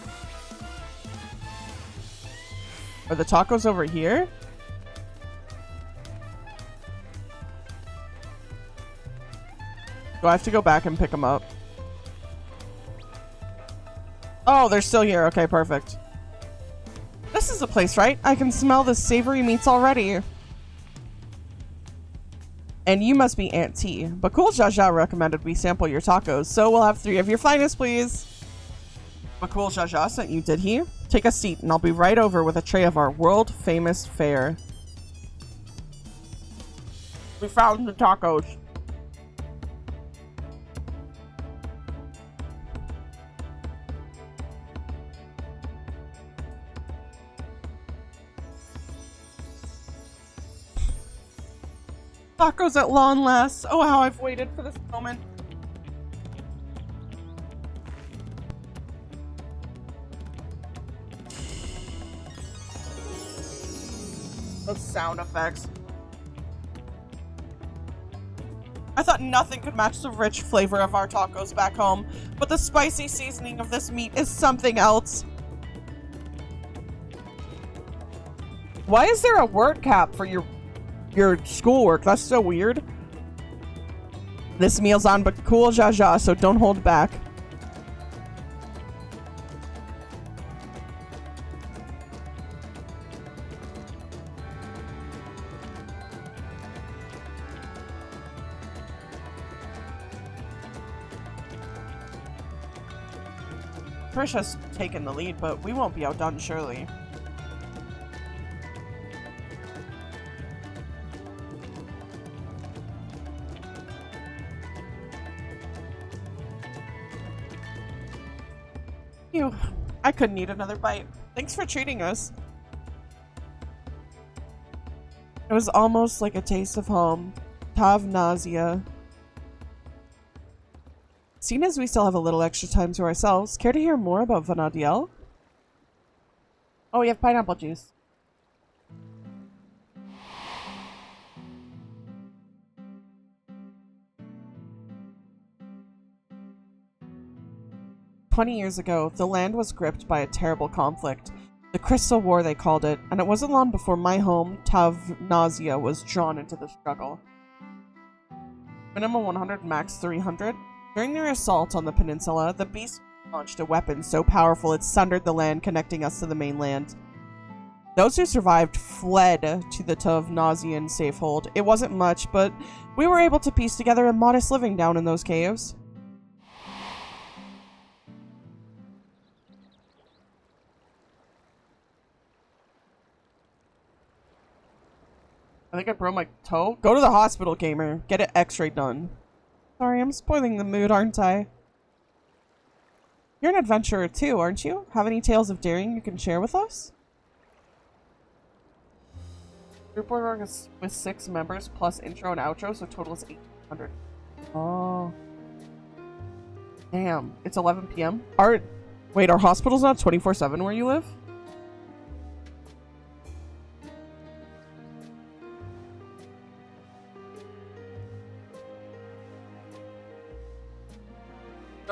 Are the tacos over here? Do I have to go back and pick them up? Oh, they're still here. Okay, perfect. This is the place, right? I can smell the savory meats already. And you must be Aunt T. But Cool Jaja recommended we sample your tacos, so we'll have 3 of your finest, please. But Cool Jaja sent you, did he? Take a seat, and I'll be right over with a tray of our world-famous fare. We found the tacos. Tacos at long last. Oh, how I've waited for this moment. Those sound effects. I thought nothing could match the rich flavor of our tacos back home, but the spicy seasoning of this meat is something else. Why is there a word cap for your schoolwork? That's so weird. This meal's on but Cool Jaja, so don't hold back. Trish has taken the lead, but we won't be outdone, surely. Phew, I couldn't eat another bite. Thanks for treating us. It was almost like a taste of home. Tav nausea. Seeing as we still have a little extra time to ourselves, care to hear more about Vanadiel? Oh, we have pineapple juice. "20 years ago, the land was gripped by a terrible conflict. The Crystal War, they called it, and it wasn't long before my home, Tav Nausea, was drawn into the struggle. Minimum 100, max 300. During their assault on the peninsula, the beast launched a weapon so powerful it sundered the land connecting us to the mainland. Those who survived fled to the Tovnazian safehold. It wasn't much, but we were able to piece together a modest living down in those caves." I think I broke my toe. Go to the hospital, gamer. Get an x-ray done. Sorry, I'm spoiling the mood, aren't I? You're an adventurer too, aren't you? Have any tales of daring you can share with us? Group org is with 6 members plus intro and outro, so total is 800. Oh. Damn. It's 11 p.m. Wait, our hospital's not 24/7 where you live?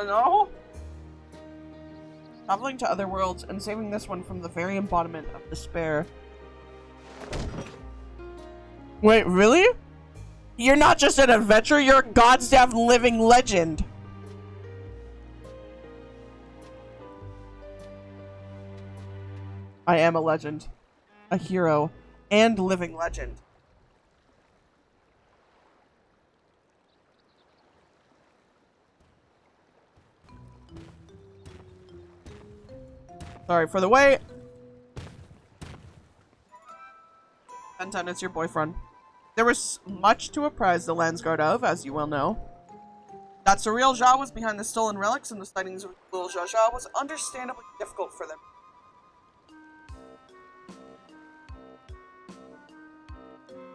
No? Traveling to other worlds and saving this one from the very embodiment of despair. Wait, really? You're not just an adventurer, you're a goddamn living legend. I am a legend. A hero. And living legend. Sorry for the wait. Fenton, it's your boyfriend. There was much to apprise the Landsguard of, as you well know. That Surreal Jha was behind the stolen relics and the sightings of Lil Jaja was understandably difficult for them.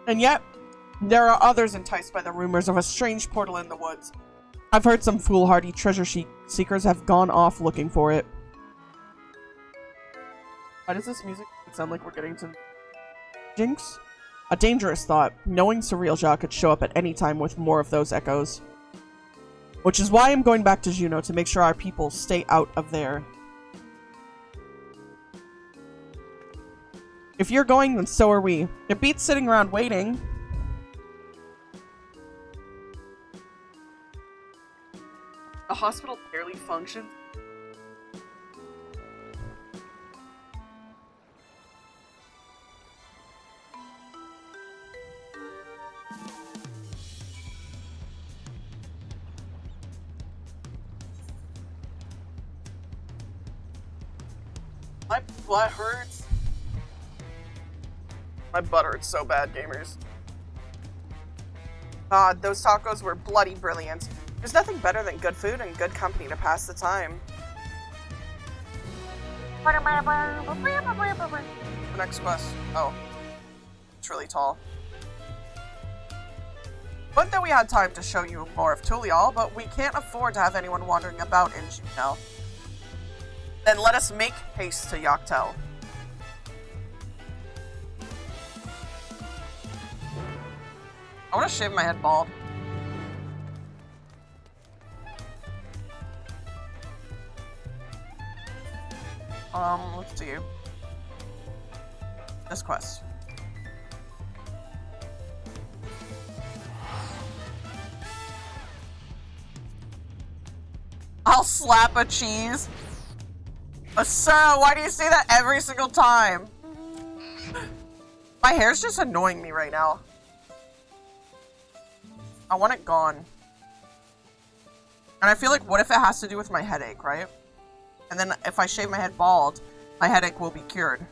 And yet, there are others enticed by the rumors of a strange portal in the woods. I've heard some foolhardy treasure seekers have gone off looking for it. Why does this music sound like we're getting to Jinx? A dangerous thought, knowing Surreal Jha could show up at any time with more of those echoes. Which is why I'm going back to Juno to make sure our people stay out of there. If you're going, then so are we. It beats sitting around waiting. The hospital barely functions. My butt hurts. My butt hurts so bad, gamers. God, those tacos were bloody brilliant. There's nothing better than good food and good company to pass the time. The next quest. Oh. It's really tall. But that we had time to show you more of Tulial, but we can't afford to have anyone wandering about in now. Then let us make haste to Yaktel. I want to shave my head bald. Let's see. This quest. I'll slap a cheese. Sarah, why do you say that every single time? My hair's just annoying me right now. I want it gone. And I feel like, what if it has to do with my headache, right? And then if I shave my head bald, my headache will be cured.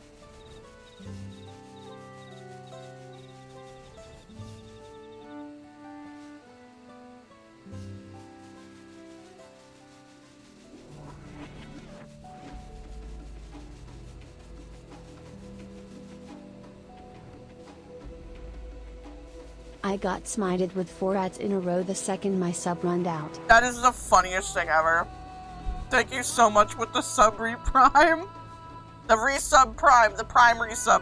I got smited with 4 ads in a row the second my sub runned out. That is the funniest thing ever. Thank you so much with the sub re-prime. The resub prime, the prime resub.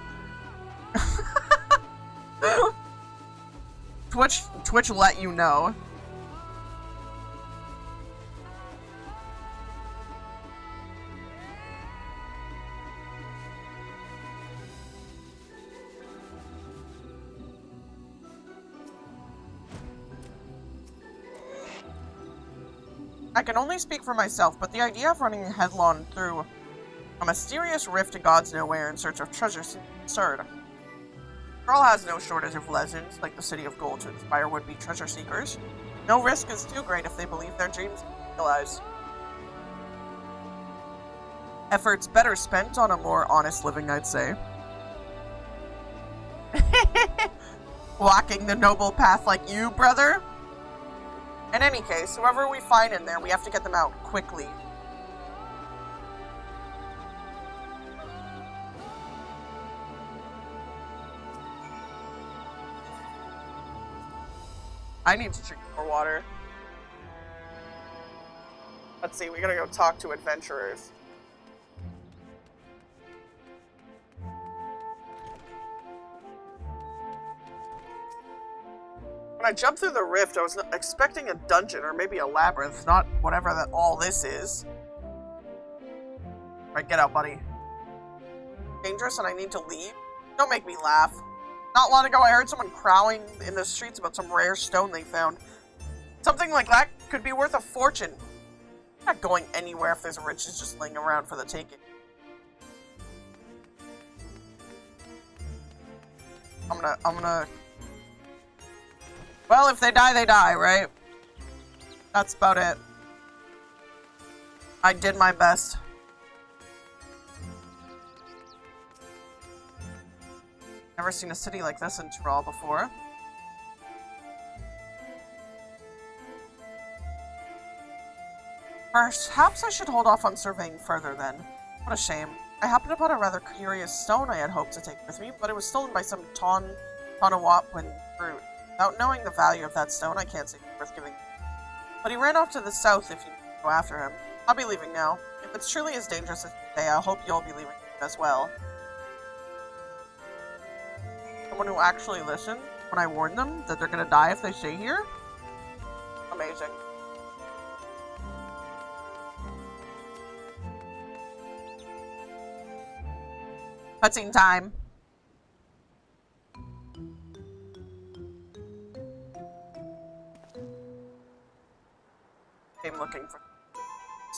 Twitch let you know. I can only speak for myself, but the idea of running headlong through a mysterious rift to God's nowhere in search of treasure seems absurd. Pearl has no shortage of legends, like the City of Gold, to inspire would-be treasure seekers. No risk is too great if they believe their dreams will be realized. Efforts better spent on a more honest living, I'd say. Walking the noble path like you, brother? In any case, whoever we find in there, we have to get them out quickly. I need to drink more water. Let's see, we gotta go talk to adventurers. When I jumped through the rift, I was expecting a dungeon or maybe a labyrinth, not whatever that all this is. Right, get out, buddy. Dangerous and I need to leave? Don't make me laugh. Not long ago, I heard someone crowing in the streets about some rare stone they found. Something like that could be worth a fortune. I'm not going anywhere if there's riches just laying around for the taking. I'm gonna... Well, if they die, right? That's about it. I did my best. Never seen a city like this in Tyrol before. Perhaps I should hold off on surveying further then. What a shame. I happened upon a rather curious stone I had hoped to take with me, but it was stolen by some Tonawapwin brute. Without knowing the value of that stone, I can't say it's worth giving. But he ran off to the south if you go after him. I'll be leaving now. If it's truly as dangerous as you say, I hope you'll be leaving as well. Someone who actually listened when I warned them that they're gonna die if they stay here? Amazing. Cutscene time. I'm looking for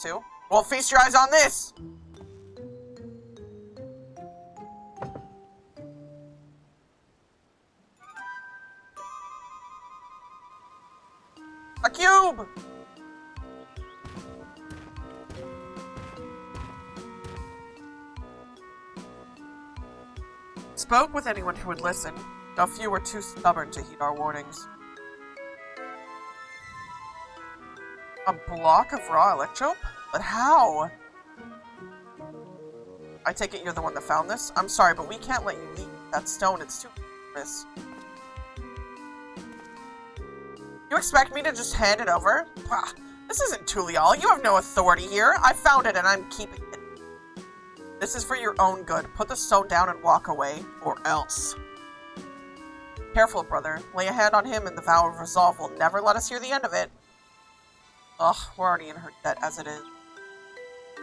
two. Well, feast your eyes on this! A cube! spoke with anyone who would listen. A few were too stubborn to heed our warnings. A block of raw electrope? But how? I take it you're the one that found this? I'm sorry, but we can't let you leave that stone. It's too dangerous. You expect me to just hand it over? Pah, this isn't Tulial. You have no authority here. I found it and I'm keeping it. This is for your own good. Put the stone down and walk away, or else. Careful, brother. Lay a hand on him and the vow of resolve will never let us hear the end of it. Ugh, we're already in her debt as it is.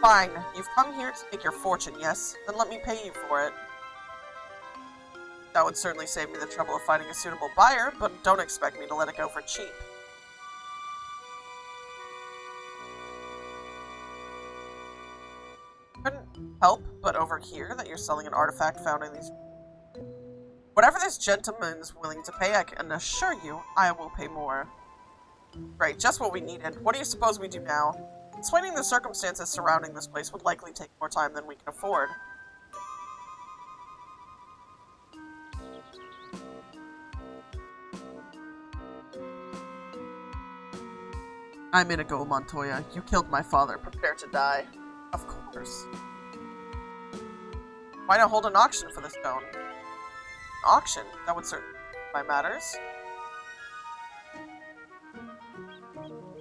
Fine, you've come here to make your fortune, yes? Then let me pay you for it. That would certainly save me the trouble of finding a suitable buyer, but don't expect me to let it go for cheap. Couldn't help but overhear that you're selling an artifact found in these... Whatever this gentleman's willing to pay, I can assure you I will pay more. Great, just what we needed. What do you suppose we do now? Explaining the circumstances surrounding this place would likely take more time than we can afford. I'm Inigo Montoya. You killed my father. Prepare to die. Of course. Why not hold an auction for the stone? An auction? That would certainly my matters.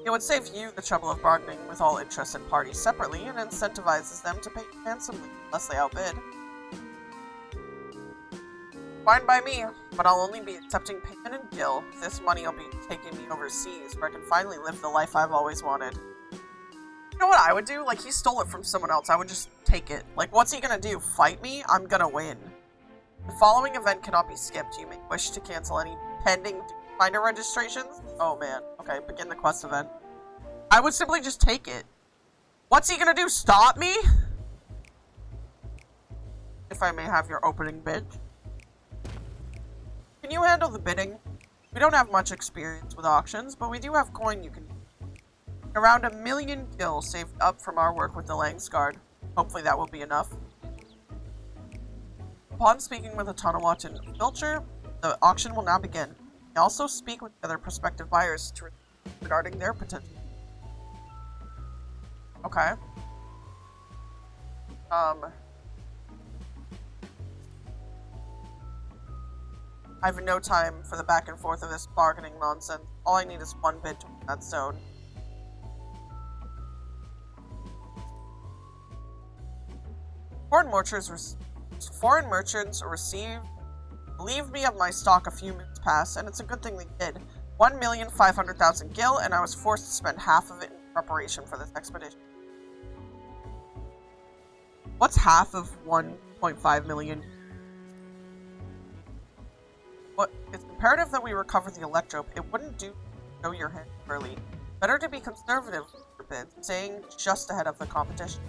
It would save you the trouble of bargaining with all interested parties separately and incentivizes them to pay handsomely unless they outbid. Fine by me, but I'll only be accepting payment in gil. This money will be taking me overseas, where I can finally live the life I've always wanted. You know what I would do? Like, he stole it from someone else. I would just take it. Like, what's he gonna do? Fight me? I'm gonna win. The following event cannot be skipped. You may wish to cancel any pending finder registrations? Oh man. Okay, begin the quest event. I would simply just take it. What's he gonna do? Stop me? If I may have your opening bid. Can you handle the bidding? We don't have much experience with auctions, but we do have coin you can... Around 1 million gil saved up from our work with the Langsguard. Hopefully that will be enough. Upon speaking with the Tanawat and Filcher, the auction will now begin. We also speak with other prospective buyers regarding their potential. Okay. I have no time for the back and forth of this bargaining nonsense. All I need is one bid to win that stone. Foreign merchants received relieved me of my stock a few minutes past, and it's a good thing they did. 1,500,000 gil, and I was forced to spend half of it in preparation for this expedition. What's half of 1.5 million? What? It's imperative that we recover the electrope. It wouldn't do to show your hand early. Better to be conservative with your bids, staying just ahead of the competition.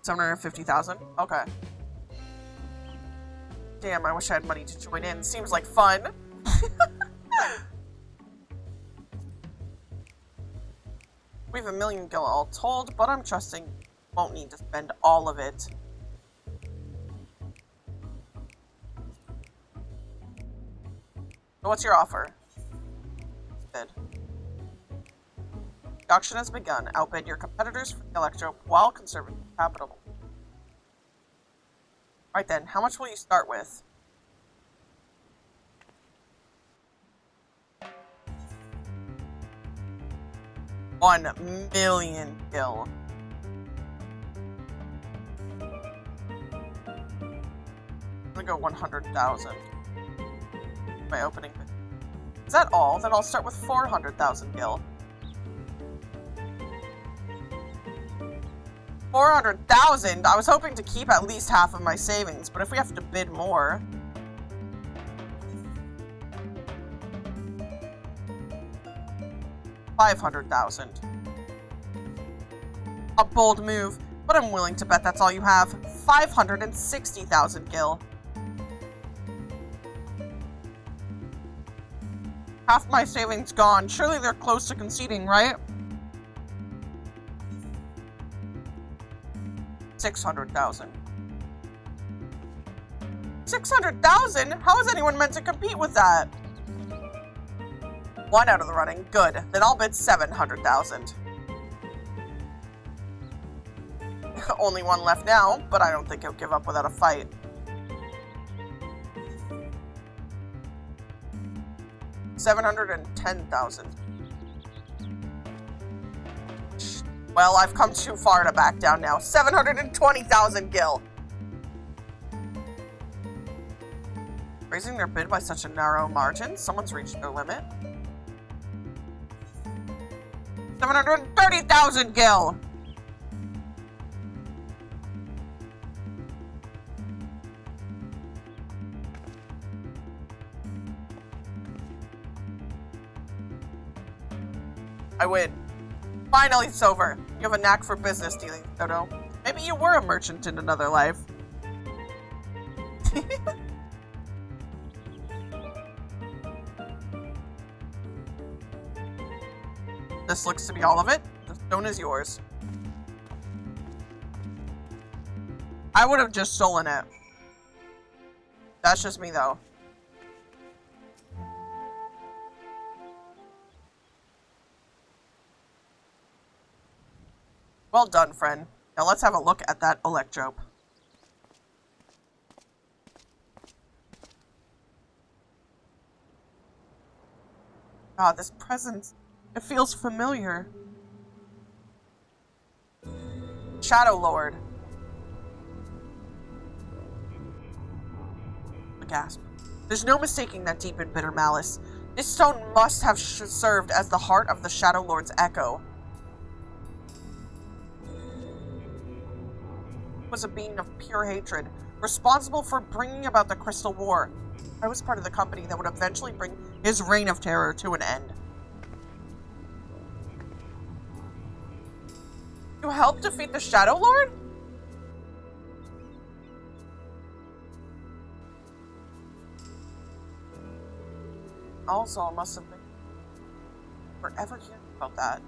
750,000? Okay. Damn, I wish I had money to join in. Seems like fun. We have 1 million gil all told, but I'm trusting you won't need to spend all of it. So what's your offer? Bid. The auction has begun. Outbid your competitors for the electrope while conserving capital. Alright then, how much will you start with? $1 million gil. I'm gonna go 100,000. My opening bid. Is that all? Then I'll start with 400,000 gil. 400,000? I was hoping to keep at least half of my savings, but if we have to bid more... 500,000. A bold move, but I'm willing to bet that's all you have. 560,000 gil. Half my savings gone. Surely they're close to conceding, right? 600,000. 600,000? How is anyone meant to compete with that? One out of the running. Good. Then I'll bid 700,000. Only one left now, but I don't think he'll give up without a fight. $710,000. Well, I've come too far to back down now. 720,000 gil. Raising their bid by such a narrow margin. Someone's reached their limit. 730,000 gil. I win. Finally, it's over. You have a knack for business dealing, Dodo. Maybe you were a merchant in another life. This looks to be all of it. The stone is yours. I would have just stolen it. That's just me, though. Well done, friend. Now let's have a look at that electrope. Ah, this presence. It feels familiar. Shadow Lord. A gasp. There's no mistaking that deep and bitter malice. This stone must have served as the heart of the Shadow Lord's echo. Was a being of pure hatred, responsible for bringing about the Crystal War. I was part of the company that would eventually bring his reign of terror to an end. You helped defeat the Shadow Lord? Also, I must have been forever hearing about that.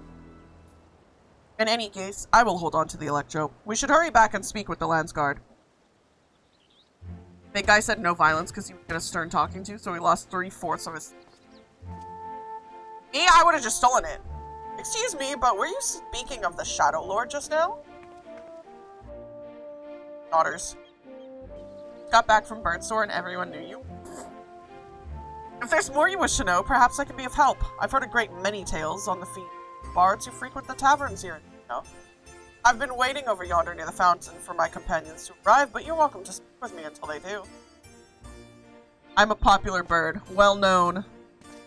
In any case, I will hold on to the electro. We should hurry back and speak with the Lance Guard. Big guy said no violence because he was a stern talking to, so he lost 3/4 of his... Me? I would have just stolen it. Excuse me, but were you speaking of the Shadow Lord just now? Daughters. Got back from Birdstore and everyone knew you. If there's more you wish to know, perhaps I can be of help. I've heard a great many tales on the bards who frequent the taverns here. I've been waiting over yonder near the fountain for my companions to arrive, but you're welcome to speak with me until they do. I'm a popular bird, well known.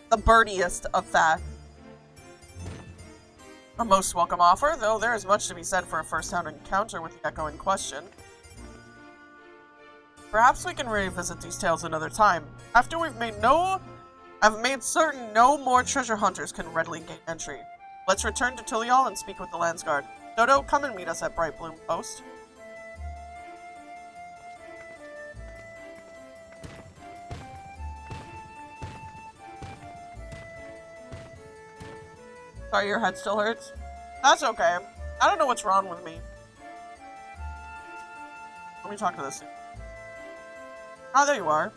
The birdiest of that. A most welcome offer, though there is much to be said for a first-hand encounter with the echo in question. Perhaps we can revisit these tales another time. After I've made certain no more treasure hunters can readily gain entry. Let's return to Tulial and speak with the Lance Guard. Dodo, come and meet us at Bright Bloom Post. Sorry, your head still hurts? That's okay. I don't know what's wrong with me. Let me talk to this. Ah, there you are.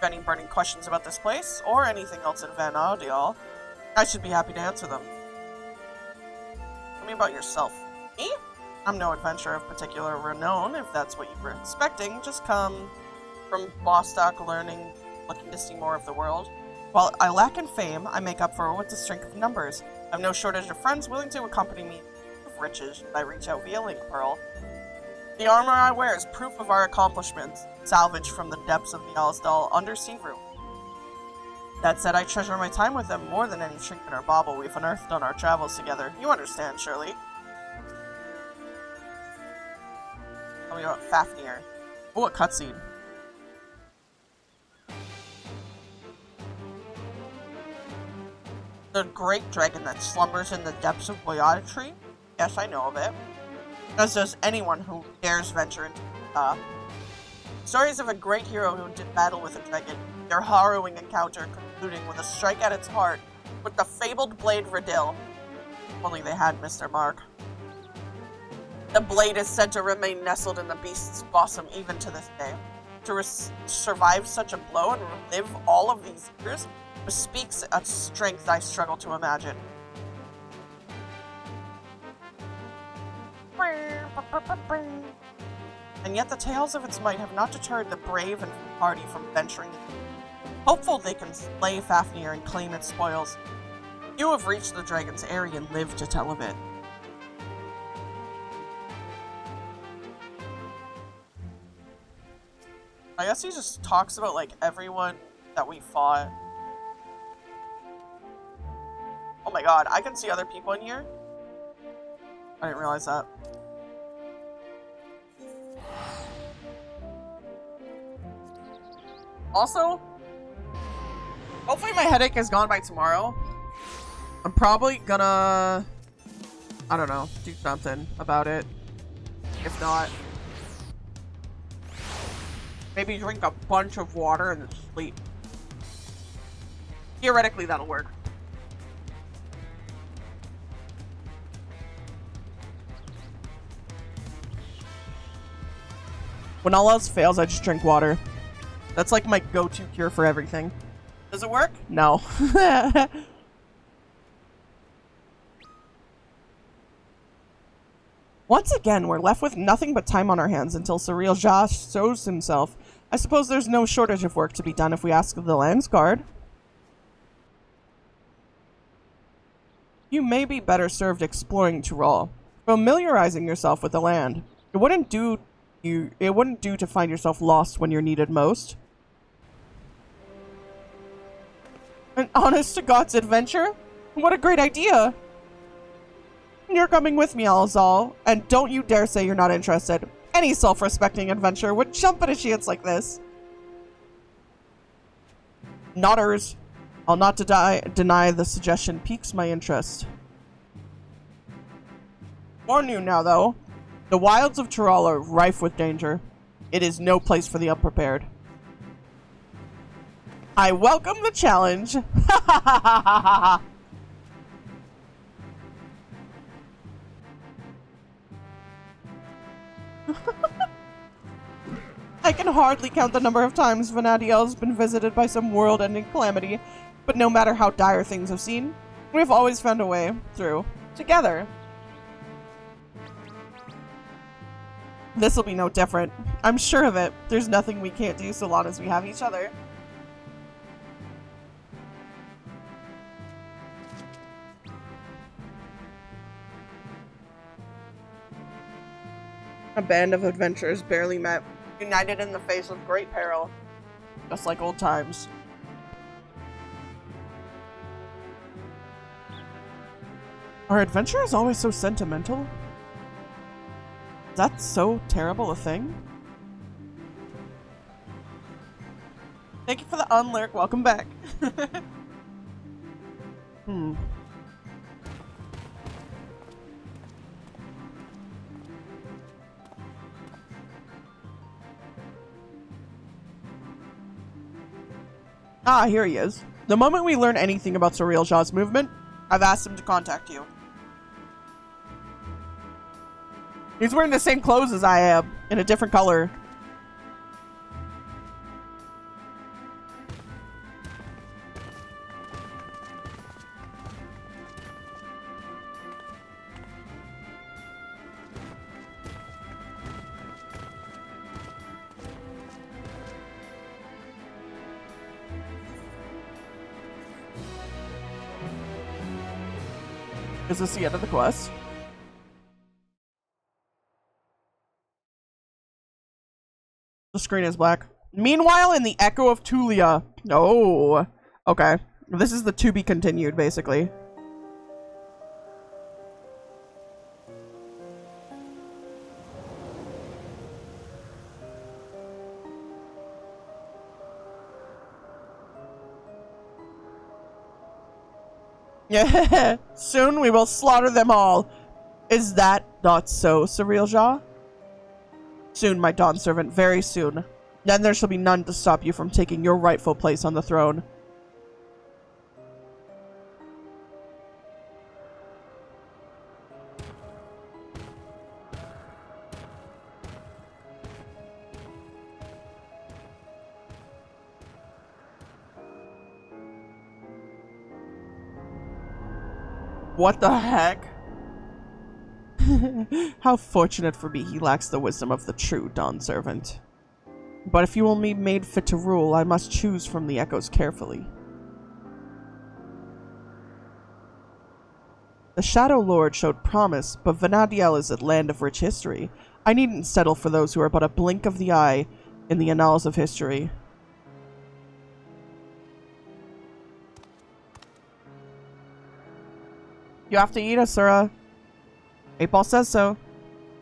Any burning questions about this place, or anything else in Van Audial, I should be happy to answer them. Tell me about yourself. Me? I'm no adventurer of particular renown, if that's what you were expecting. Just come from Bostock learning, looking to see more of the world. While I lack in fame, I make up for it with the strength of numbers. I have no shortage of friends willing to accompany me with riches should I reach out via Link Pearl. The armor I wear is proof of our accomplishments, salvaged from the depths of the Alisdal undersea room. That said, I treasure my time with them more than any trinket or bauble we've unearthed on our travels together. You understand, surely. Tell me about Fafnir. Oh, a cutscene. The great dragon that slumbers in the depths of Boyatry? Yes, I know of it. As does anyone who dares venture into stories of a great hero who did battle with a dragon, their harrowing encounter concluding with a strike at its heart with the fabled blade Radil. Only they had missed their mark. The blade is said to remain nestled in the beast's bosom even to this day. to survive such a blow and relive all of these years bespeaks a strength I struggle to imagine. And yet the tales of its might have not deterred the brave and hardy from venturing. Hopeful they can slay Fafnir and claim its spoils. Few have reached the dragon's eyrie and lived to tell of it. I guess he just talks about, like, everyone that we fought. Oh my god, I can see other people in here? I didn't realize that. Also, hopefully my headache is gone by tomorrow. I'm probably gonna, I don't know, do something about it. If not, maybe drink a bunch of water and then sleep. Theoretically, that'll work. When all else fails, I just drink water. That's like my go-to cure for everything. Does it work? No. Once again, we're left with nothing but time on our hands until Surreal Josh shows himself. I suppose there's no shortage of work to be done if we ask the Lamb's Guard. You may be better served exploring Tyrol, familiarizing yourself with the land. It wouldn't do to find yourself lost when you're needed most. An honest-to-God's adventure? What a great idea! You're coming with me, Alzal, and don't you dare say you're not interested. Any self-respecting adventurer would jump at a chance like this. Nodders. I'll not deny the suggestion piques my interest. Warn you now, though. The wilds of Tyrol are rife with danger. It is no place for the unprepared. I welcome the challenge. I can hardly count the number of times Vanadiel's been visited by some world-ending calamity, but no matter how dire things have seemed, we've always found a way through, together. This'll be no different. I'm sure of it. There's nothing we can't do so long as we have each other. A band of adventurers barely met, united in the face of great peril, just like old times. Are adventurers always so sentimental? Is that so terrible a thing? Thank you for the unlurk. Welcome back. Ah, here he is. The moment we learn anything about Surreal Shaw's movement, I've asked him to contact you. He's wearing the same clothes as I am, in a different color. Is this the end of the quest? The screen is black. Meanwhile, in the Echo of Tulia. Oh, okay. This is the to be continued, basically. Yeah, soon we will slaughter them all. Is that not so, Surreal Jaw? Soon, my Dawn servant, very soon. Then there shall be none to stop you from taking your rightful place on the throne. What the heck? How fortunate for me he lacks the wisdom of the true Dawn Servant. But if you will be made fit to rule, I must choose from the echoes carefully. The Shadow Lord showed promise, but Vanadiel is a land of rich history. I needn't settle for those who are but a blink of the eye in the annals of history. You have to eat, Asura. 8-Ball says so.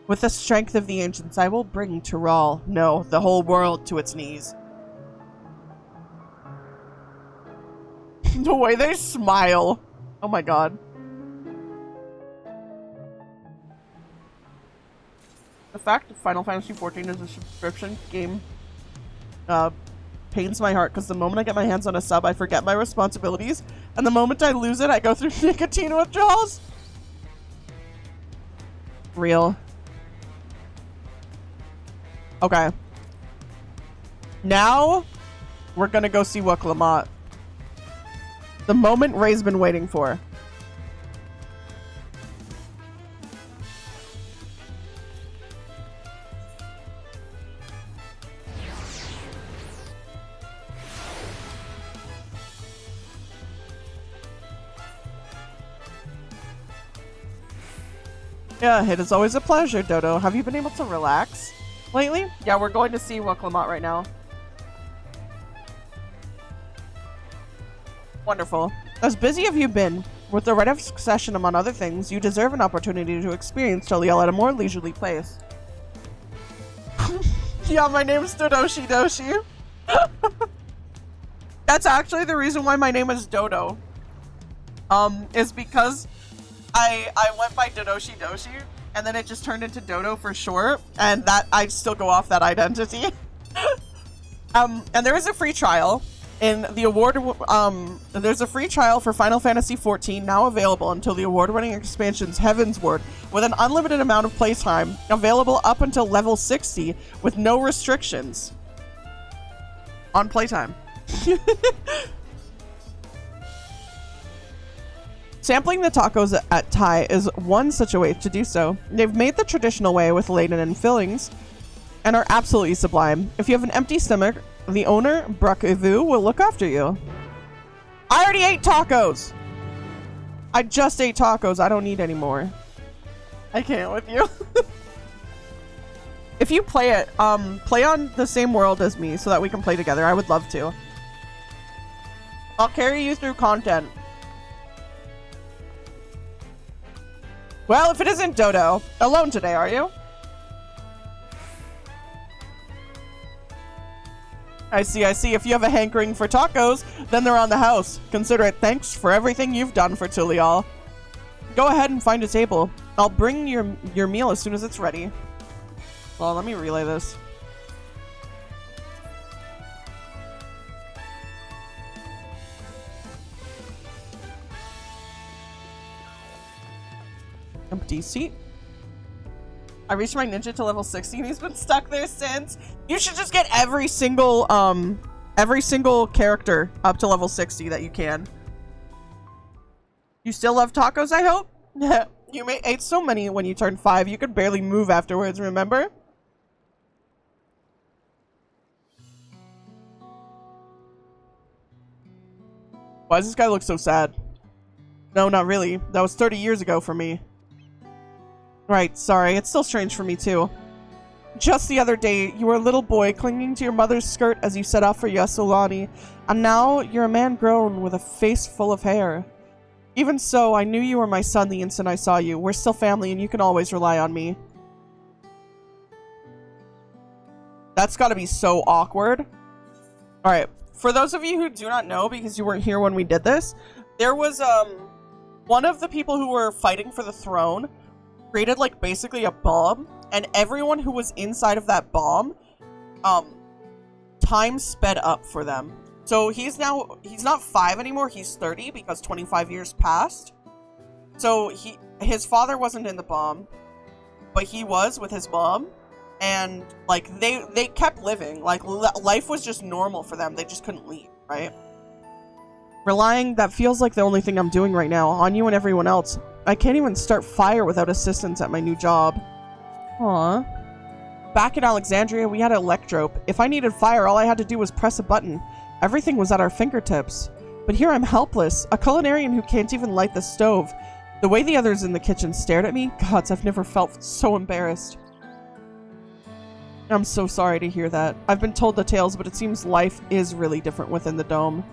With the strength of the ancients, I will bring Tyral, no, the whole world, to its knees. The way they smile. Oh my god. The fact that Final Fantasy XIV is a subscription game pains my heart, because the moment I get my hands on a sub, I forget my responsibilities, and the moment I lose it, I go through nicotine withdrawals. Real. Okay. Now, we're gonna go see Wuk Lamat. The moment Ray's been waiting for. Yeah, it is always a pleasure, Dodo. Have you been able to relax lately? Yeah, we're going to see Wuk Lamat right now. Wonderful. As busy have you been? With the rite of succession among other things, you deserve an opportunity to experience Toliel at a more leisurely pace. Yeah, my name's Dodoshi Doshi. That's actually the reason why my name is Dodo. Is because I went by Dodoshi Doshi, and then it just turned into Dodo for short, and that I still go off that identity. And there is a free trial in the there's a free trial for Final Fantasy XIV now available until the award-winning expansion's Heaven's Ward, with an unlimited amount of playtime, available up until level 60 with no restrictions on playtime. Sampling the tacos at Thai is one such a way to do so. They've made the traditional way with laden and fillings and are absolutely sublime. If you have an empty stomach, the owner, Brakevu, will look after you. I already ate tacos! I just ate tacos. I don't need any more. I can't with you. If you play it, play on the same world as me so that we can play together. I would love to. I'll carry you through content. Well, if it isn't Dodo, alone today, are you? I see, I see. If you have a hankering for tacos, then they're on the house. Consider it thanks for everything you've done for Toliel. Go ahead and find a table. I'll bring your meal as soon as it's ready. Well, let me relay this. Empty seat. I reached my ninja to level 60 and he's been stuck there since. You should just get every single character up to level 60 that you can. You still love tacos, I hope? You ate so many when you turned 5, you could barely move afterwards, remember? Why does this guy look so sad? No, not really. That was 30 years ago for me. Right, sorry. It's still strange for me, too. Just the other day, you were a little boy clinging to your mother's skirt as you set off for Yassolani, and now you're a man grown with a face full of hair. Even so, I knew you were my son the instant I saw you. We're still family, and you can always rely on me. That's gotta be so awkward. Alright, for those of you who do not know, because you weren't here when we did this, there was, one of the people who were fighting for the throne created like basically a bomb, and everyone who was inside of that bomb, time sped up for them. So he's not 5 anymore, he's 30 because 25 years passed. So his father wasn't in the bomb, but he was with his mom, and like they kept living. Like life was just normal for them. They just couldn't leave, right? Relying, that feels like the only thing I'm doing right now, on you and everyone else. I can't even start fire without assistance at my new job. Aww. Back in Alexandria, we had an electrope. If I needed fire, all I had to do was press a button. Everything was at our fingertips. But here I'm helpless, a culinarian who can't even light the stove. The way the others in the kitchen stared at me, gods, I've never felt so embarrassed. I'm so sorry to hear that. I've been told the tales, but it seems life is really different within the dome.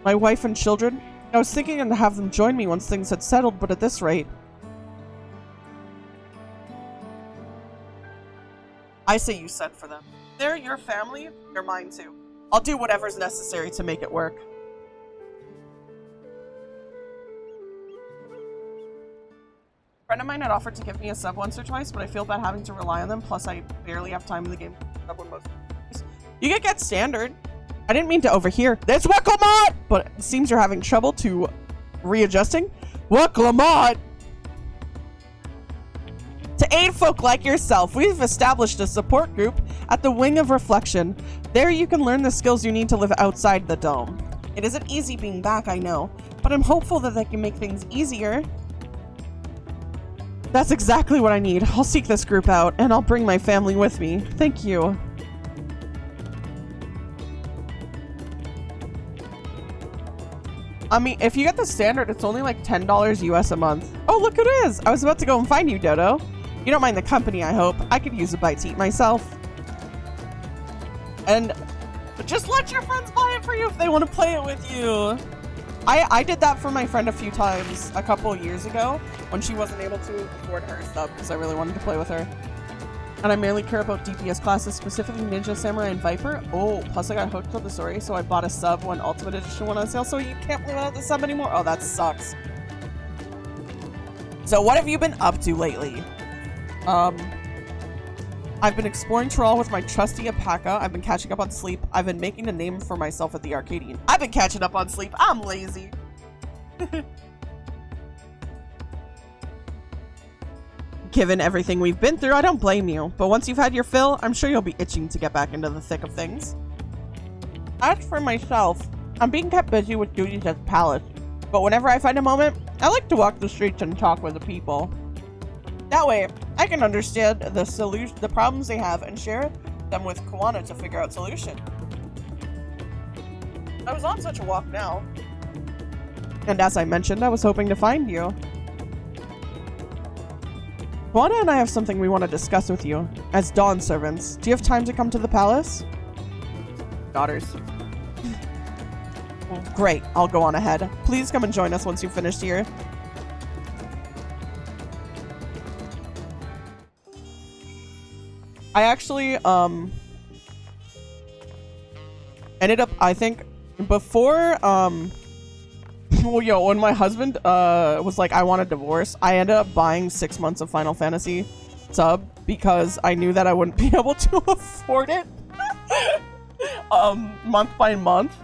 My wife and children, I was thinking to have them join me once things had settled, but at this rate... I say you send for them. They're your family, they're mine too. I'll do whatever's necessary to make it work. A friend of mine had offered to give me a sub once or twice, but I feel bad having to rely on them, plus I barely have time in the game to sub when most days. You can get standard. I didn't mean to overhear. That's Weklamot! But it seems you're having trouble to readjusting. Weklamot! To aid folk like yourself, we've established a support group at the Wing of Reflection. There you can learn the skills you need to live outside the dome. It isn't easy being back, I know, but I'm hopeful that they can make things easier. That's exactly what I need. I'll seek this group out, and I'll bring my family with me. Thank you. I mean, if you get the standard, it's only like $10 US a month. Oh, look who it is! I was about to go and find you, Dodo. You don't mind the company, I hope. I could use a bite to eat myself. And just let your friends buy it for you if they want to play it with you. I did that for my friend a few times a couple years ago when she wasn't able to afford her stuff because I really wanted to play with her. And I mainly care about DPS classes, specifically Ninja, Samurai, and Viper. Oh, plus I got hooked with the story, so I bought a sub when Ultimate Edition went on sale, so you can't play without the sub anymore? Oh, that sucks. So what have you been up to lately? I've been exploring Tyrol with my trusty alpaca. I've been catching up on sleep. I've been making a name for myself at the Arcadian. I've been catching up on sleep. I'm lazy. Given everything we've been through, I don't blame you. But once you've had your fill, I'm sure you'll be itching to get back into the thick of things. As for myself, I'm being kept busy with duties at the palace. But whenever I find a moment, I like to walk the streets and talk with the people. That way, I can understand the problems they have and share them with Kawana to figure out solution. I was on such a walk now. And as I mentioned, I was hoping to find you. Kawana and I have something we want to discuss with you. As Dawn servants, do you have time to come to the palace? Daughters. Great, I'll go on ahead. Please come and join us once you've finished here. I actually, ended up, I think, before, well, when my husband, was like, I want a divorce, I ended up buying 6 months of Final Fantasy sub because I knew that I wouldn't be able to afford it, month by month.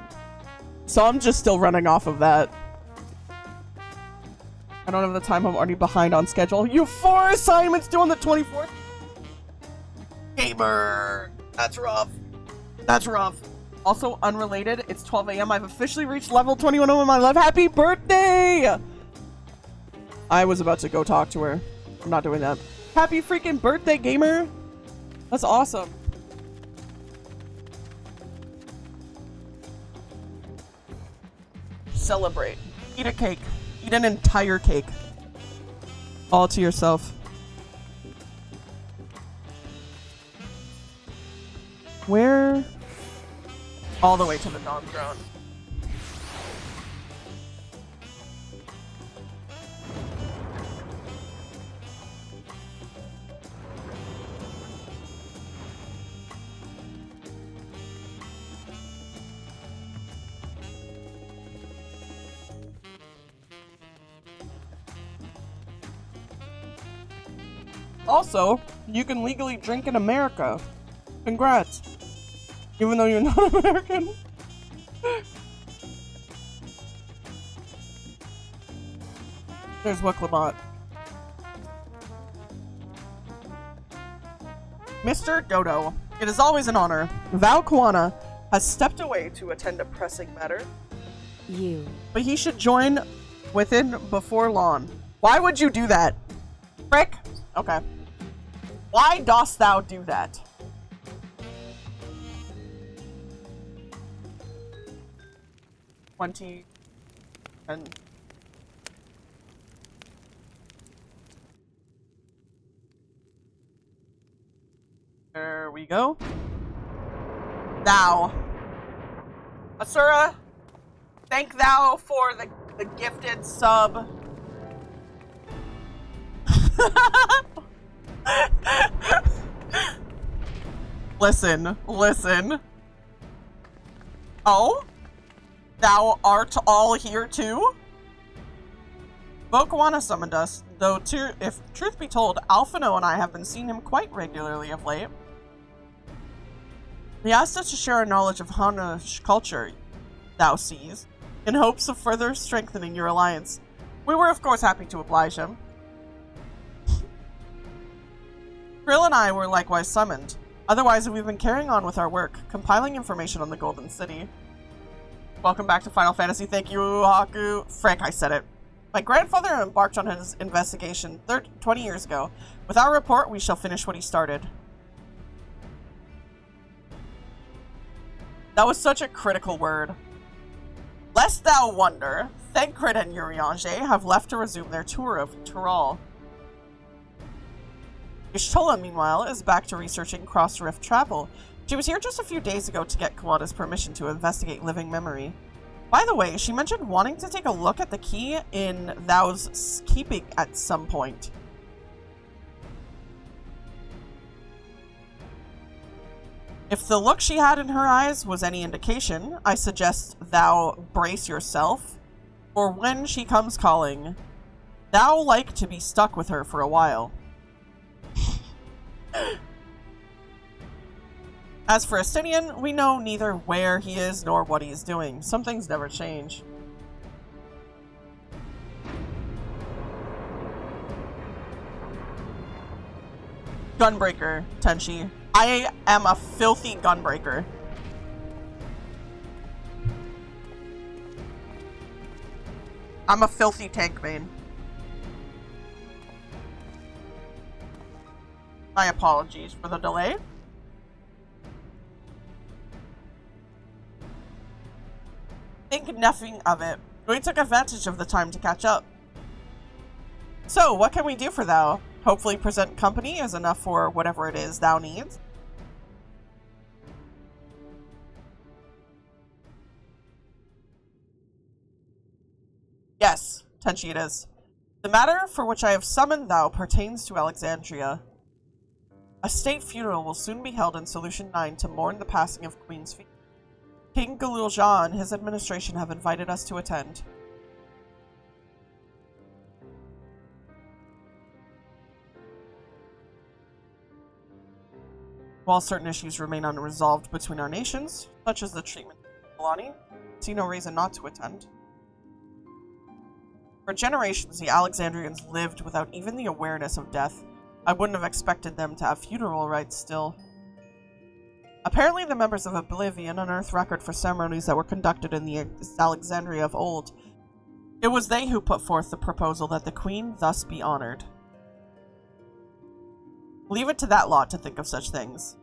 So I'm just still running off of that. I don't have the time, I'm already behind on schedule. You have 4 assignments due on the 24th? Gamer! That's rough. That's rough. Also, unrelated, it's 12 AM. I've officially reached level 21 in my life. Happy birthday! I was about to go talk to her. I'm not doing that. Happy freaking birthday, gamer! That's awesome. Celebrate. Eat a cake. Eat an entire cake. All to yourself. Where? All the way to the Dawn Throne. Also, you can legally drink in America. Congrats. Even though you're not American. There's Weklamot. Mr. Dodo, it is always an honor. Val Kawana has stepped away to attend a pressing matter. You. But he should join within before long. Why would you do that? Frick? Okay. Why dost thou do that? And there we go. Thou. Asura, thank thou for the gifted sub. Listen, listen. Oh? Thou art all here too? Bokawana summoned us, though if truth be told, Alphino and I have been seeing him quite regularly of late. He asked us to share our knowledge of Hanash culture, thou sees, in hopes of further strengthening your alliance. We were of course happy to oblige him. Krill and I were likewise summoned. Otherwise, we've been carrying on with our work, compiling information on the Golden City. Welcome back to Final Fantasy. Thank you, Haku. Frank, I said it. My grandfather embarked on his investigation 20 years ago. With our report, we shall finish what he started. That was such a critical word. Lest thou wonder, Thancred and Urianger have left to resume their tour of Tural. Ishtola, meanwhile, is back to researching cross-rift travel. She was here just a few days ago to get Kawada's permission to investigate living memory. By the way, she mentioned wanting to take a look at the key in Thou's keeping at some point. If the look she had in her eyes was any indication, I suggest thou brace yourself, for when she comes calling, thou like to be stuck with her for a while. As for Estinian, we know neither where he is nor what he is doing. Some things never change. Gunbreaker, Tenchi. I am a filthy gunbreaker. I'm a filthy tank main. My apologies for the delay. Think nothing of it. We took advantage of the time to catch up. So, what can we do for thou? Hopefully present company is enough for whatever it is thou needs. Yes, Tenchi it is. The matter for which I have summoned thou pertains to Alexandria. A state funeral will soon be held in Solution 9 to mourn the passing of Queen's Feet. King Galulja and his administration have invited us to attend. While certain issues remain unresolved between our nations, such as the treatment of Milani, I see no reason not to attend. For generations, the Alexandrians lived without even the awareness of death. I wouldn't have expected them to have funeral rites still. Apparently, the members of Oblivion unearthed record for ceremonies that were conducted in the Alexandria of old. It was they who put forth the proposal that the Queen thus be honored. Leave it to that lot to think of such things.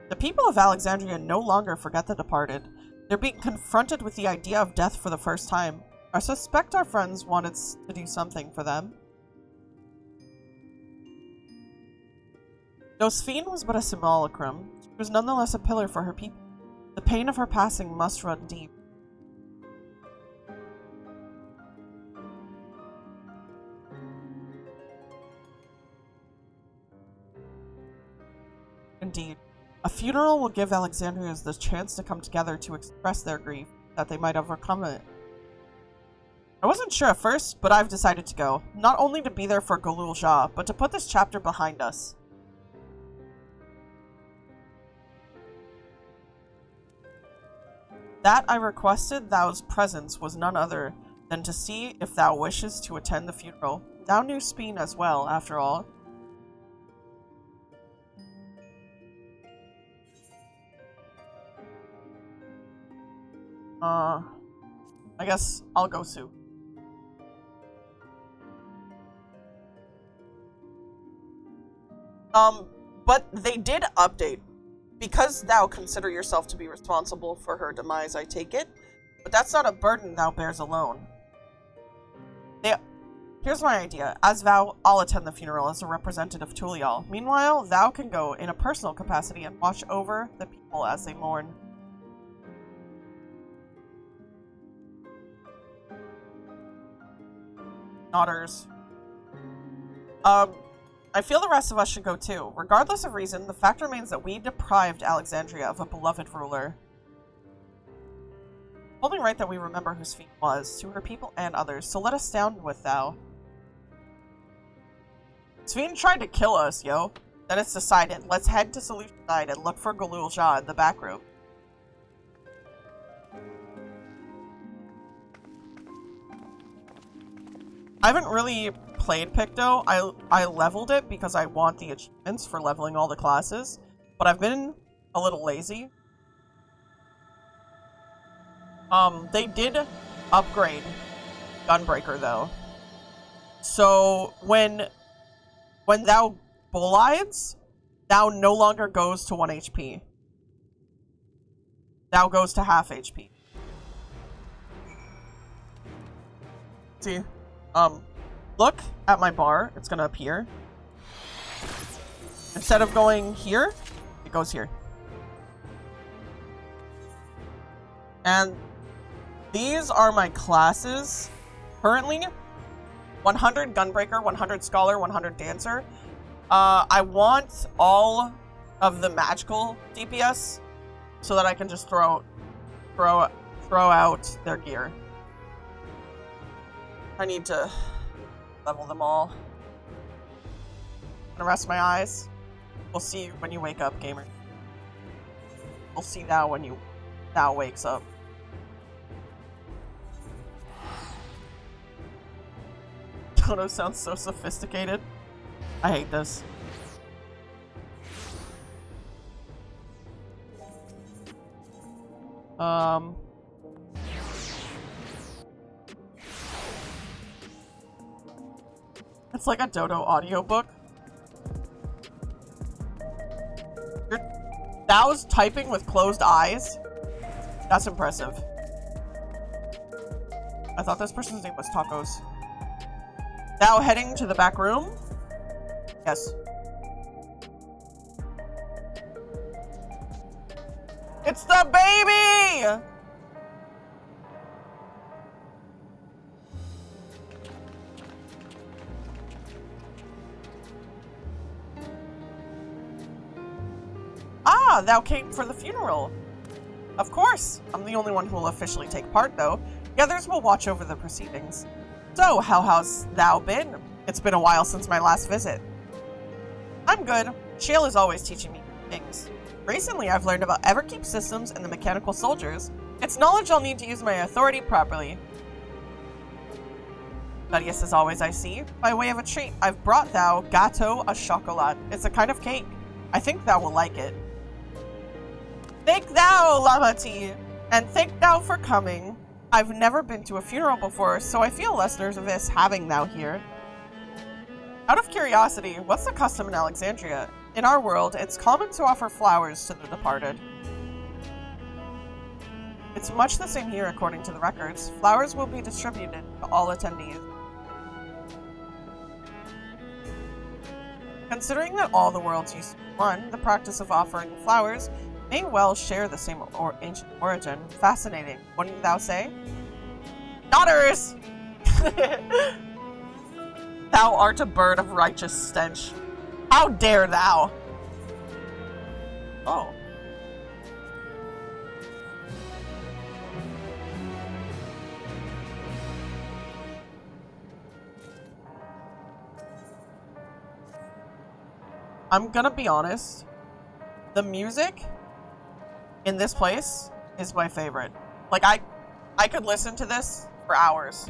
The people of Alexandria no longer forget the departed. They're being confronted with the idea of death for the first time. I suspect our friends wanted to do something for them. Josephine was but a simulacrum. She was nonetheless a pillar for her people. The pain of her passing must run deep. Indeed. A funeral will give Alexandrians the chance to come together to express their grief, that they might overcome it. I wasn't sure at first, but I've decided to go. Not only to be there for Galulja, but to put this chapter behind us. That I requested thou's presence was none other than to see if thou wishes to attend the funeral. Thou knew Speen as well, after all. I guess I'll go soon. But they did update. Because thou consider yourself to be responsible for her demise, I take it. But that's not a burden thou bears alone. Here's my idea. As thou, I'll attend the funeral as a representative of Tulial. Meanwhile, thou can go in a personal capacity and watch over the people as they mourn. Daughters. I feel the rest of us should go too. Regardless of reason, the fact remains that we deprived Alexandria of a beloved ruler. Only right that we remember whose feat was, to her people and others, so let us stand with thou. Sveen tried to kill us, yo. Then it's decided. Let's head to Solution Side and look for Galul Jah in the back room. I haven't really played Picto. I leveled it because I want the achievements for leveling all the classes, but I've been a little lazy. They did upgrade Gunbreaker though. So when thou Bullides, thou no longer goes to 1 HP. Thou goes to half HP. See? Look at my bar. It's gonna appear. Instead of going here, it goes here. And these are my classes. Currently, 100 Gunbreaker, 100 Scholar, 100 Dancer. I want all of the magical DPS so that I can just throw out their gear. I need to level them all. I'm gonna rest my eyes. We'll see you when you wake up, gamer. We'll see thou when thou wakes up. Toto sounds so sophisticated. I hate this. It's like a Dodo audiobook. Thou's typing with closed eyes? That's impressive. I thought this person's name was Tacos. Thou heading to the back room? Yes. It's the baby! Ah, thou came for the funeral. Of course. I'm the only one who will officially take part, though. The others will watch over the proceedings. So, how has thou been? It's been a while since my last visit. I'm good. Shale is always teaching me things. Recently, I've learned about Everkeep systems and the mechanical soldiers. It's knowledge I'll need to use my authority properly. Studious as always, I see. By way of a treat, I've brought thou gâteau à chocolat. It's a kind of cake. I think thou will like it. Thank thou, Lamati, and thank thou for coming. I've never been to a funeral before, so I feel less nervous having thou here. Out of curiosity, what's the custom in Alexandria? In our world, it's common to offer flowers to the departed. It's much the same here according to the records. Flowers will be distributed to all attendees. Considering that all the worlds used to be one, the practice of offering flowers may well share the same ancient origin. Fascinating, wouldn't thou say? Daughters! Thou art a bird of righteous stench. How dare thou? Oh. I'm gonna be honest. The music in this place is my favorite. Like, I could listen to this for hours.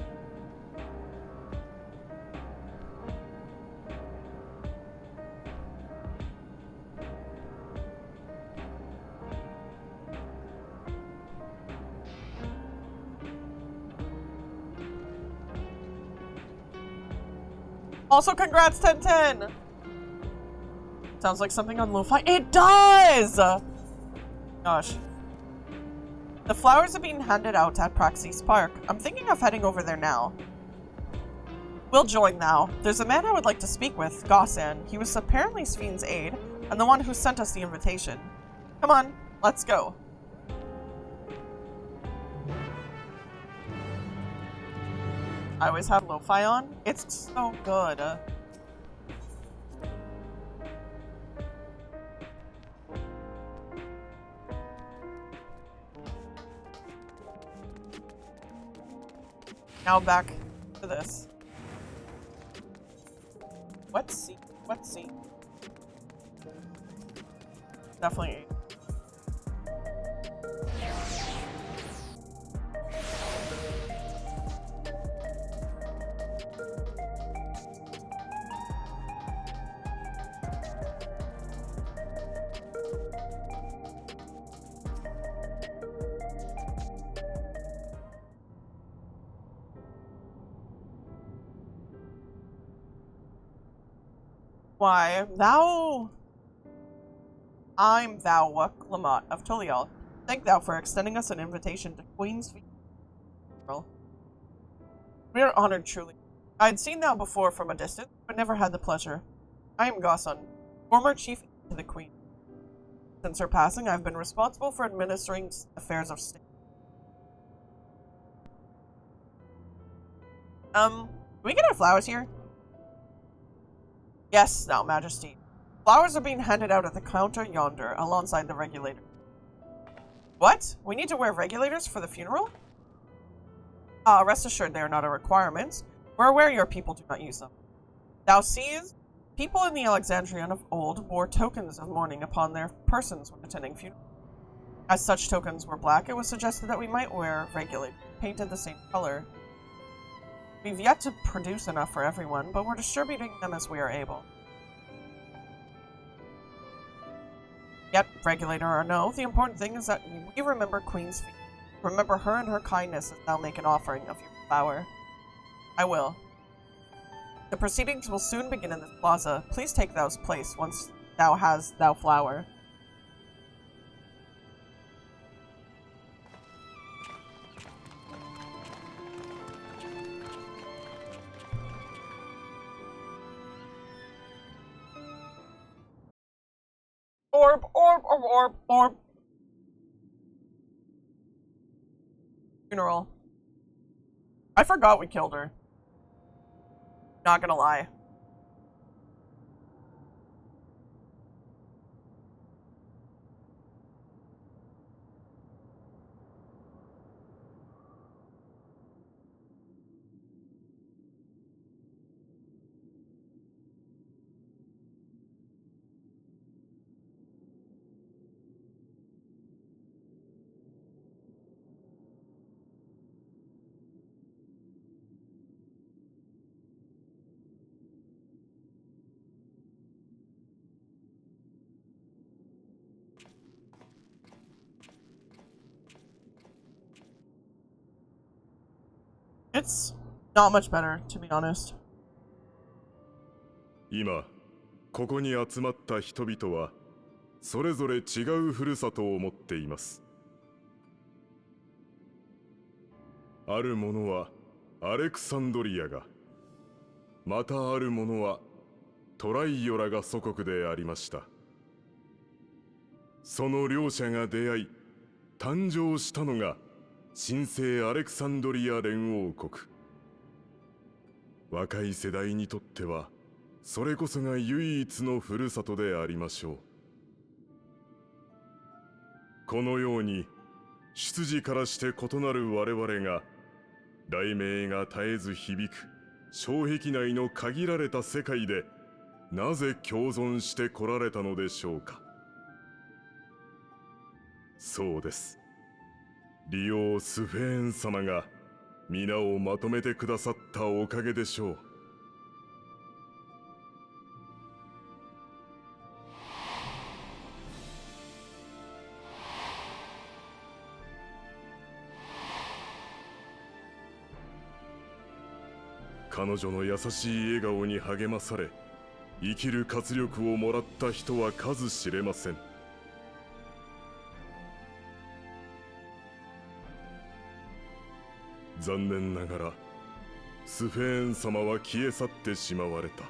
Also, congrats, 1010! Sounds like something on lo-fi. It does! Gosh. The flowers are being handed out at Praxis Park. I'm thinking of heading over there now. We'll join now. There's a man I would like to speak with, Gossan. He was apparently Sven's aide, and the one who sent us the invitation. Come on, let's go. I always have lo-fi on. It's so good. Now back to this. Let's see. Let's see. Definitely. Why, I'm thou, Lamotte of Tulial. Thank thou for extending us an invitation to Queen's funeral. We are honored truly. I had seen thou before from a distance, but never had the pleasure. I am Gossan, former chief to the Queen. Since her passing, I have been responsible for administering affairs of state. Can we get our flowers here? Yes, thou majesty. Flowers are being handed out at the counter yonder, alongside the regulator. What? We need to wear regulators for the funeral? Rest assured they are not a requirement. We're aware your people do not use them. Thou seest, people in the Alexandrian of old wore tokens of mourning upon their persons when attending funerals. As such tokens were black, it was suggested that we might wear regulators, painted the same color. We've yet to produce enough for everyone, but we're distributing them as we are able. Yet, regulator or no, the important thing is that we remember Queen's feet. Remember her and her kindness as thou make an offering of your flower. I will. The proceedings will soon begin in this plaza. Please take thou's place once thou has thou flower. Orb, orb, orb, orb, orb. Funeral. I forgot we killed her. Not gonna lie. It's not much better, to be honest. 今ここに集まった人々はそれぞれ違うふるさとを持っています。ある者はアレクサンドリアが、またある者はトライオラが祖国でありました。その両者が出会い誕生したのが神聖アレクサンドリア連王国。若い世代にとってはそれこそが唯一のふるさとでありましょう。このように出自からして異なる我々が雷鳴が絶えず響く障壁内の限られた世界でなぜ共存してこられたのでしょうか。そうです。リオ・スフェーン様が皆をまとめてくださったおかげでしょう。彼女の優しい笑顔に励まされ、生きる活力をもらった人は数知れません。残念ながらスフェーン様は消え去ってしまわれた。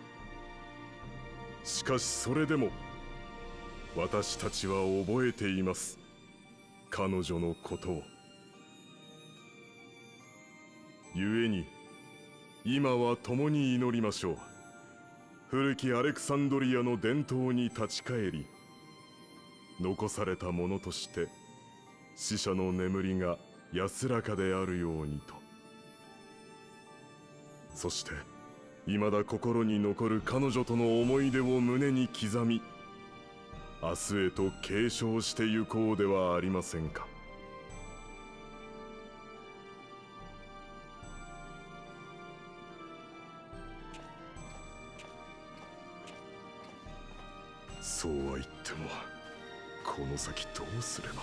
しかしそれでも私たちは覚えています、彼女のことを。故に今は共に祈りましょう。古きアレクサンドリアの伝統に立ち返り、残されたものとして死者の眠りが安らかであるようにと。そして未だ心に残る彼女との思い出を胸に刻み、明日へと継承してゆこうではありませんか。そうは言っても、この先どうすれば。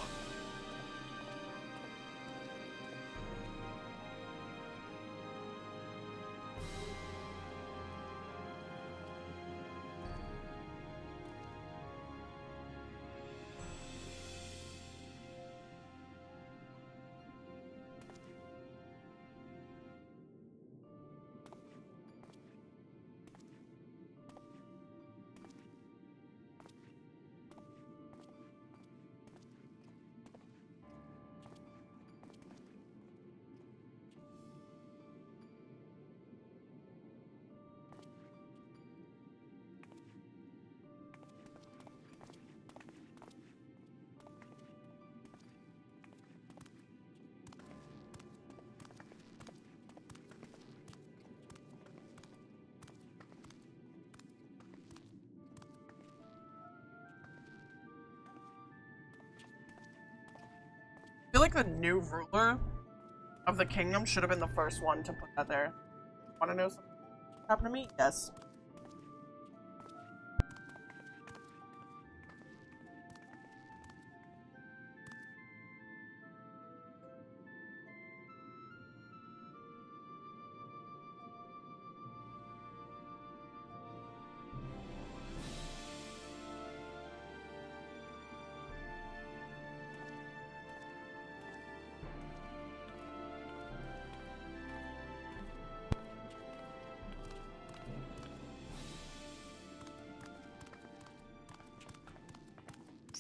I feel like the new ruler of the kingdom should have been the first one to put that there. Want to know something happened to me? Yes.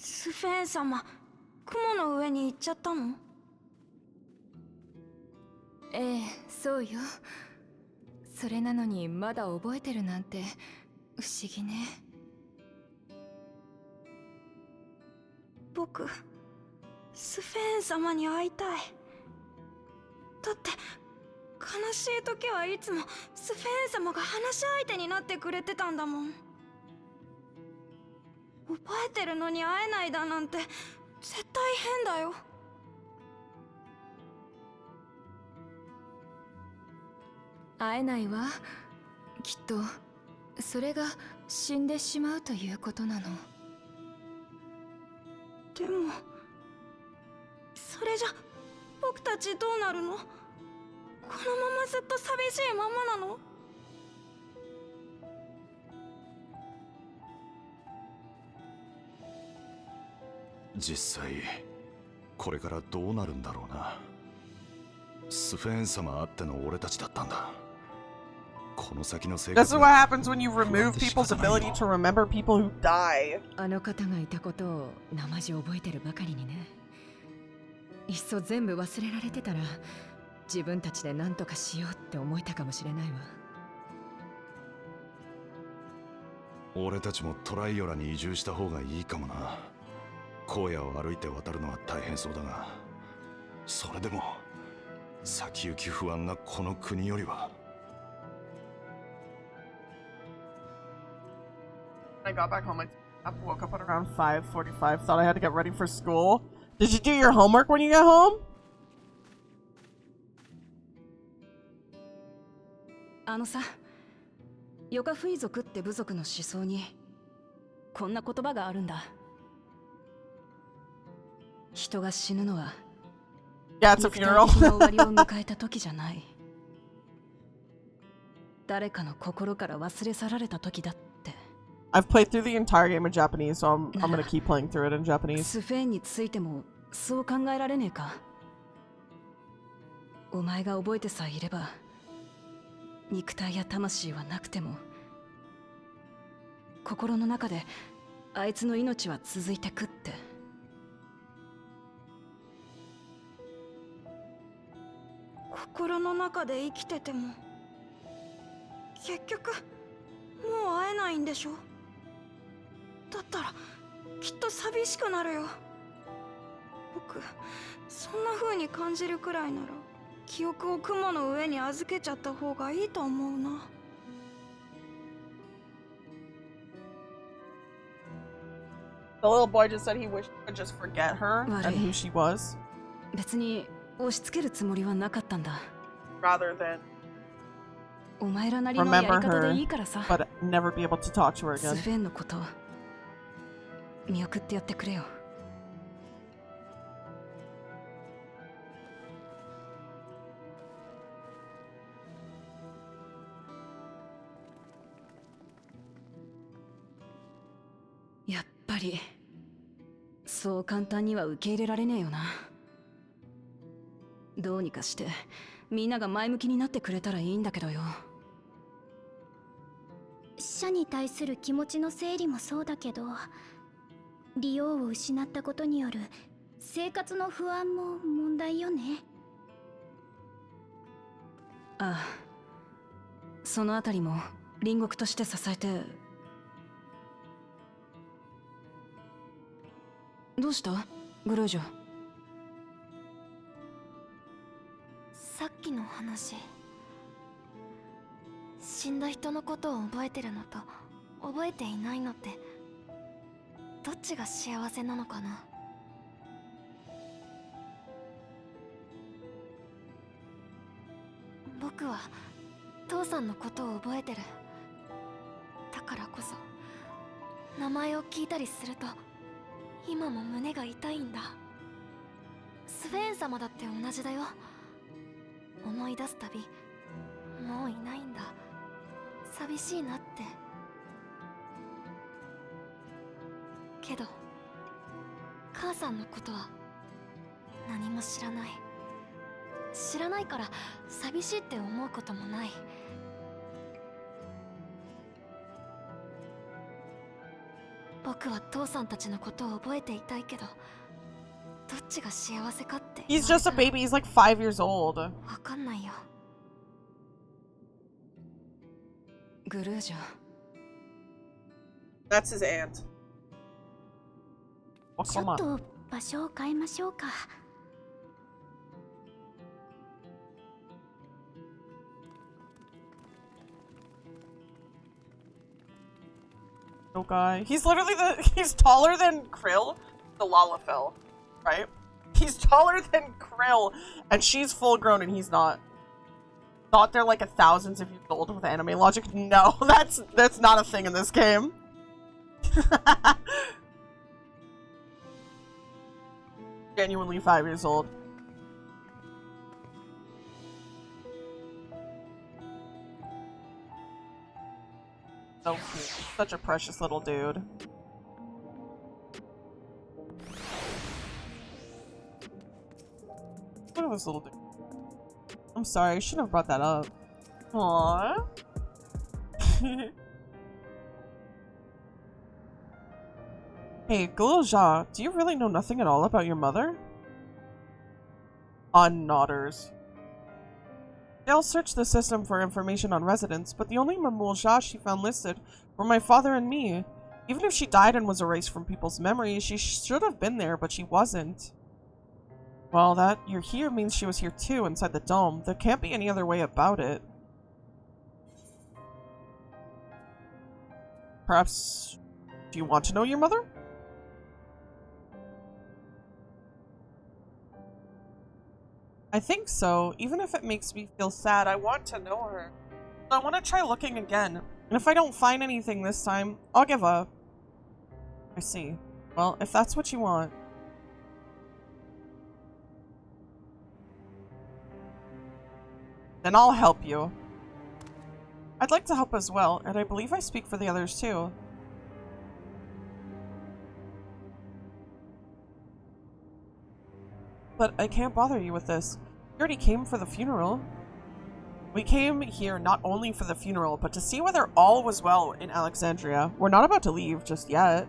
スフェーン様、雲の上に行っちゃったの？ええ、そうよ。それなのにまだ覚えてるなんて不思議ね。僕、スフェーン様に会いたい。だって悲しい時はいつもスフェーン様が話し相手になってくれてたんだもん。覚えてるのに会えないだなんて絶対変だよ。会えないわ。きっとそれが死んでしまうということなの。でもそれじゃ僕たちどうなるの？このままずっと寂しいままなの？実際これからどうなるんだろうな。スフェーン様あっての俺たちだったんだ。この先の生活 This is what happens when you remove people's ability to remember people who die. あの方がいたことを生地覚えてるばかりにね。いっそ全部忘れられてたら自分たちで何とかしようって思えたかもしれないわ。俺たちもトライオラに移住した方がいいかもな。荒野を歩いて渡るのは大変そうだが、それでも先行き不安なこの国よりは。I got back home, I woke up at around 5:45, thought I had to get ready for school. Did you do your homework when you got home? あのさ、ヨカフイ族って部族の思想にこんな言葉があるんだ。人が死ぬのは Yeah, it's a 肉体 funeral. 的な終わりを迎えた時じゃない。誰かの心から忘れ去られた時だって。I've played through the entire game in Japanese, so I'm gonna keep playing through it in Japanese. スフェンについてもそう考えられねえか。お前が覚えてさえいれば、肉体や魂はなくても、心の中であいつの命は続いてくって。心の中で生きてても結局もう会えないんでしょ。だったらきっと寂しくなるよ。僕そんな風に感じるくらいなら記憶を雲の上に預けちゃった方がいいと思うな。The little boy just said he wished he could just forget her and who she was. 別に押し付けるつもりはなかったんだ。 Rather than お前らなりのやり remember 方で her, いいからさ。 but never be able to talk to her ス again. フェンのこと見送ってやってくれよ。やっぱりそう簡単には受け入れられねえよな。どうにかしてみんなが前向きになってくれたらいいんだけどよ。死者に対する気持ちの整理もそうだけど、利用を失ったことによる生活の不安も問題よね。ああ、そのあたりも隣国として支えて。どうしたグルージョ。さっきの話、死んだ人のことを覚えてるのと覚えていないのってどっちが幸せなのかな。僕は父さんのことを覚えてる。だからこそ名前を聞いたりすると今も胸が痛いんだ。スフェーン様だって同じだよ。思い出すたびもういないんだ。寂しいなって。けど母さんのことは何も知らない。知らないから寂しいって思うこともない。僕は父さんたちのことを覚えていたいけど、どっちが幸せかって。 He's just a baby. He's like 5 years old. わかんないよ。グルージョ。 That's his aunt. ちょっと場所を変えましょうか。No guy. He's literally he's taller than Krill, the Lalafell, right? He's taller than Krill, and she's full grown and he's not. Thought they're like thousands of years old with anime logic? No, that's not a thing in this game. Genuinely 5 years old. So cute. Such a precious little dude. Look at this little dude. I'm sorry, I shouldn't have brought that up. Aww. Hey, Gulja, do you really know nothing at all about your mother? Nodders. They'll search the system for information on residents, but the only Mamulja she found listed were my father and me. Even if she died and was erased from people's memories, she should have been there, but she wasn't. Well, that you're here means she was here too, inside the dome. There can't be any other way about it. Perhaps... do you want to know your mother? I think so. Even if it makes me feel sad, I want to know her. So I want to try looking again. And if I don't find anything this time, I'll give up. I see. Well, if that's what you want. Then I'll help you. I'd like to help as well, and I believe I speak for the others too. but I can't bother you with this. You already came for the funeral. We came here not only for the funeral, but to see whether all was well in Alexandria. We're not about to leave just yet.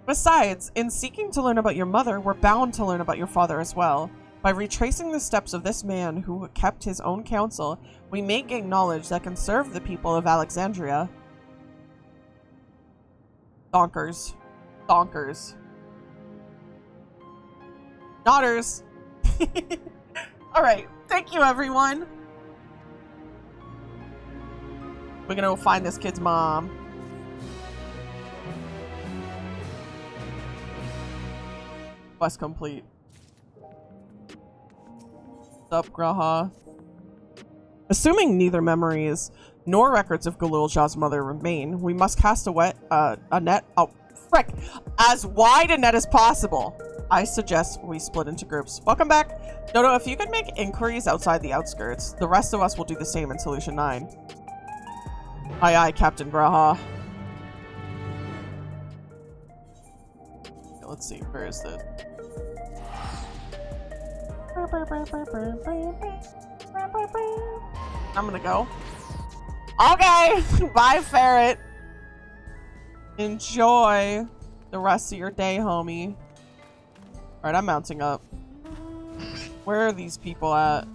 Besides, in seeking to learn about your mother, we're bound to learn about your father as well. By retracing the steps of this man who kept his own counsel, we may gain knowledge that can serve the people of Alexandria. Donkers. Donkers. Nodders. Alright, thank you everyone. We're gonna go find this kid's mom. Quest complete. Sup, Graha? Assuming neither memories nor records of Galulja's mother remain, we must cast a net, oh, frick, as wide a net as possible. I suggest we split into groups. Welcome back. Dodo, if you could make inquiries outside the outskirts, the rest of us will do the same in Solution 9. Aye aye, Captain Graha. Okay, let's see, where is the... I'm gonna go. Okay! Bye, Ferret! Enjoy the rest of your day, homie. Alright, I'm mounting up. Where are these people at?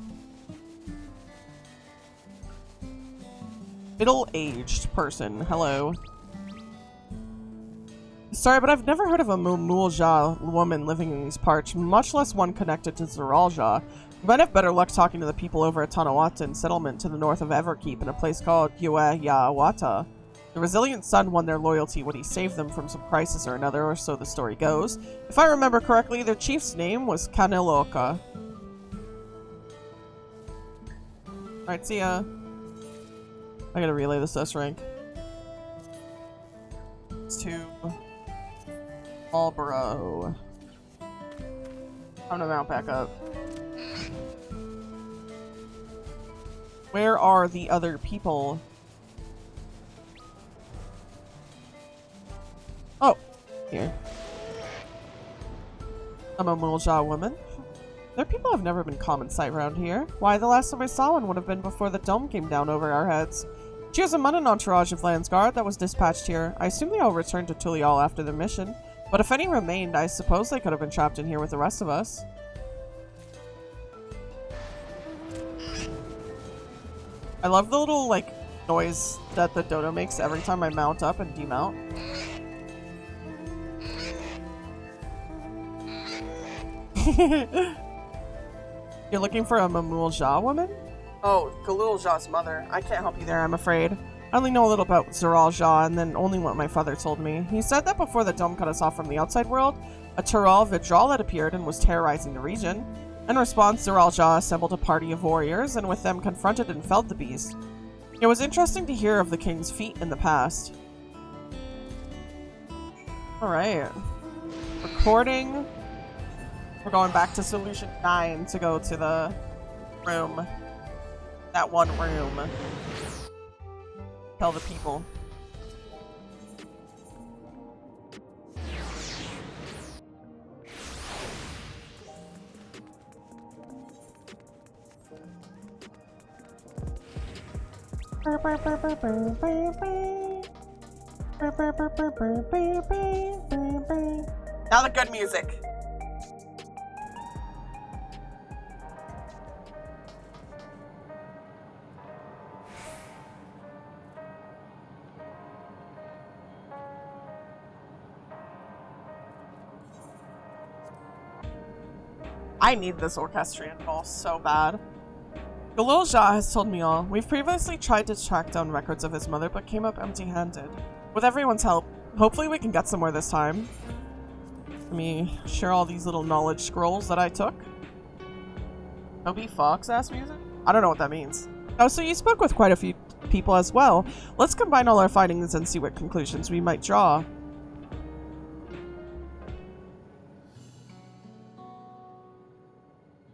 Middle-aged person. Hello. Sorry, but I've never heard of a Mumulja woman living in these parts, much less one connected to Zeralja. We might have better luck talking to the people over at Tanawatan settlement to the north of Everkeep in a place called Yawata. The resilient son won their loyalty when he saved them from some crisis or another, or so the story goes. If I remember correctly, their chief's name was Kaneloka. Alright, see ya. I gotta relay this S rank. It's to Marlborough. I'm gonna mount back up. Where are the other people? Oh, here. I'm a Mulja woman. Their people have never been common sight around here. Why, the last time I saw one would have been before the dome came down over our heads. She has a Munnan entourage of Landsguard that was dispatched here. I assume they all returned to Tulial after their mission. But if any remained, I suppose they could have been trapped in here with the rest of us. I love the little, like, noise that the dodo makes every time I mount up and demount. You're looking for a Mamulja woman? Oh, Galulja's mother. I can't help you there, I'm afraid. I only know a little about Zeralja, and then only what my father told me. He said that before the dome cut us off from the outside world, a Tural Vidral had appeared and was terrorizing the region. In response, Zeralja assembled a party of warriors, and with them confronted and felled the beast. It was interesting to hear of the king's feat in the past. Alright. Recording. We're going back to Solution 9 to go to the room. That one room. Tell the people. Now the good music. I need this orchestrion ball so bad. Galulja has told me all. We've previously tried to track down records of his mother, but came up empty-handed. With everyone's help, hopefully we can get somewhere this time. Let me share all these little knowledge scrolls that I took. Toby Fox ass music? I don't know what that means. Oh, so you spoke with quite a few people as well. Let's combine all our findings and see what conclusions we might draw.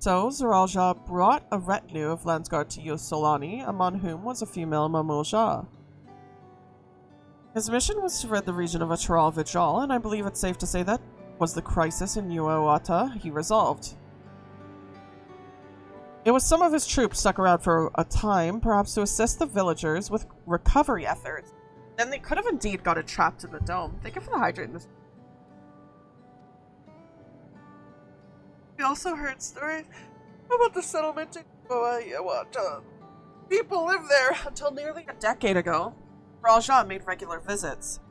So, Zeralja brought a retinue of Landsguard to Yosolani, among whom was a female Mamulja. His mission was to rid the region of a Tural Vidral, and I believe it's safe to say that was the crisis in Uawata he resolved. It was some of his troops stuck around for a time, perhaps to assist the villagers with recovery efforts. Then they could have indeed got it trapped in the dome. Thank you for the hydrate in this. We also heard stories about the settlement in Yawata. People lived there until nearly a decade ago. Raja made regular visits.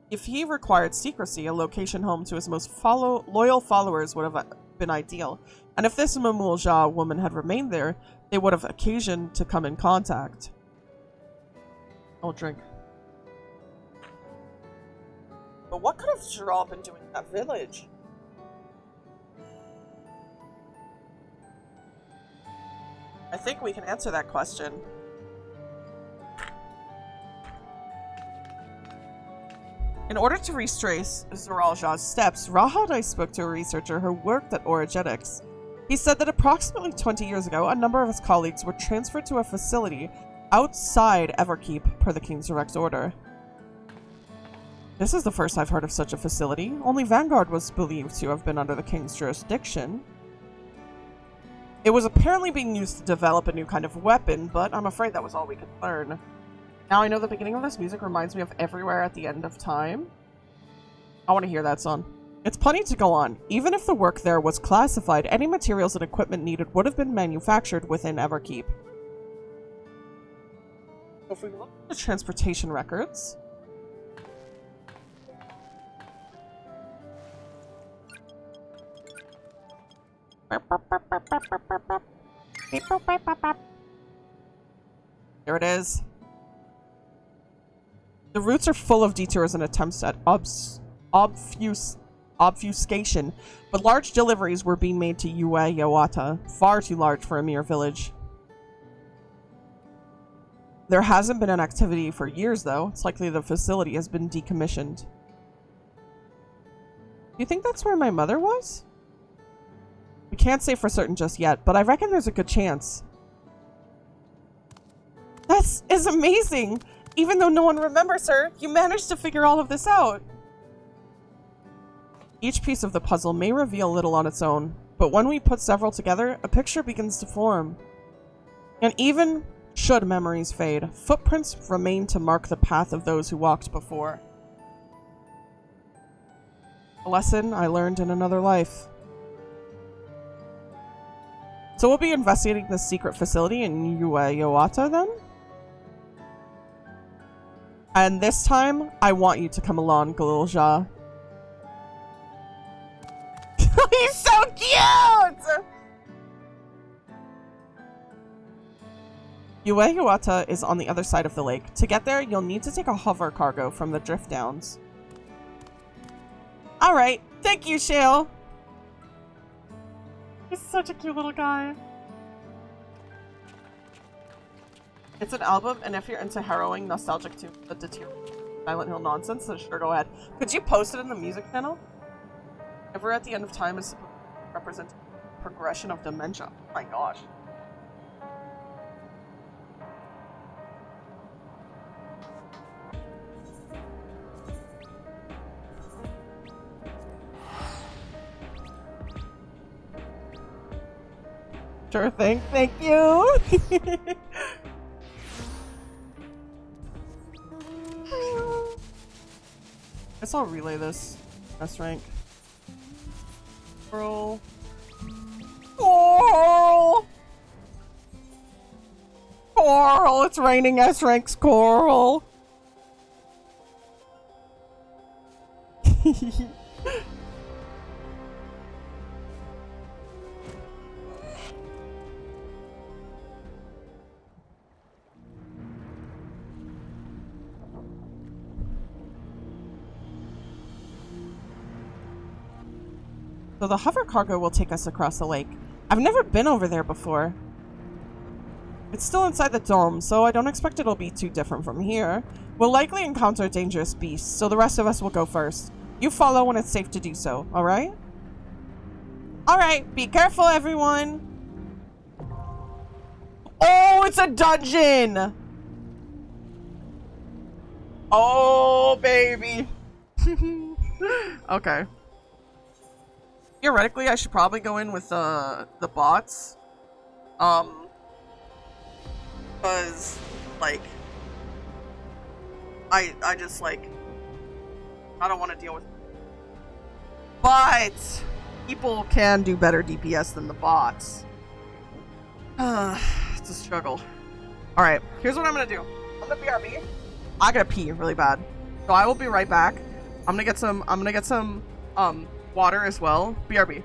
If he required secrecy, a location home to his most loyal followers would have been ideal. And if this Mamulja woman had remained there, they would have occasion to come in contact. I'll drink. But what could have Giral been doing in that village? I think we can answer that question. In order to retrace Ziralja's steps, Rahadai spoke to a researcher who worked at Orogenics. He said that approximately 20 years ago, a number of his colleagues were transferred to a facility outside Everkeep per the King's direct order. This is the first I've heard of such a facility. Only Vanguard was believed to have been under the King's jurisdiction. It was apparently being used to develop a new kind of weapon, but I'm afraid that was all we could learn. Now I know the beginning of this music reminds me of Everywhere at the End of Time. I want to hear that song. It's plenty to go on. Even if the work there was classified, any materials and equipment needed would have been manufactured within Everkeep. So if we look at the transportation records... There it is. The routes are full of detours and attempts at obfuscation, but large deliveries were being made to Yue Yawata, far too large for a mere village. There hasn't been an activity for years, though. It's likely the facility has been decommissioned. Do you think that's where my mother was? We can't say for certain just yet, but I reckon there's a good chance. That is amazing! Even though no one remembers her, you managed to figure all of this out. Each piece of the puzzle may reveal little on its own, but when we put several together, a picture begins to form. And even should memories fade, footprints remain to mark the path of those who walked before. A lesson I learned in another life. So we'll be investigating this secret facility in Yue Yawata then? And this time, I want you to come along, Galilja. He's so cute! Yue Yawata is on the other side of the lake. To get there, you'll need to take a hover cargo from the drift downs. Alright, thank you, Shale. He's such a cute little guy. It's an album, and if you're into harrowing, nostalgic to the Silent Hill nonsense, then sure, go ahead. Could you post it in the music channel? Ever at the End of Time is supposed to represent progression of dementia. Oh my gosh. Sure thing. Thank you. I guess I'll relay this. S rank. Coral. Coral! Coral! It's raining S ranks, Coral! So the hover cargo will take us across the lake. I've never been over there before. It's still inside the dome, so I don't expect it'll be too different from here. We'll likely encounter dangerous beasts, so the rest of us will go first. You follow when it's safe to do so, alright? Alright, be careful, everyone! Oh, it's a dungeon! Oh, baby! Okay. Theoretically, I should probably go in with the bots. Because, like, I just, like, I don't want to deal with... But people can do better DPS than the bots. It's a struggle. Alright, here's what I'm gonna do. I'm gonna BRB. I gotta pee really bad. So I will be right back. I'm gonna get some water as well. BRB.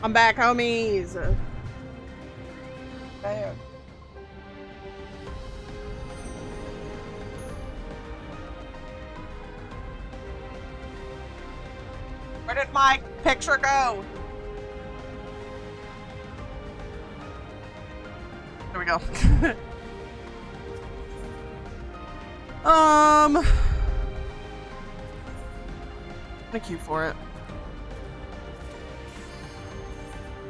I'm back, homies. Back. Where did my picture go? There we go. I'm gonna queue for it.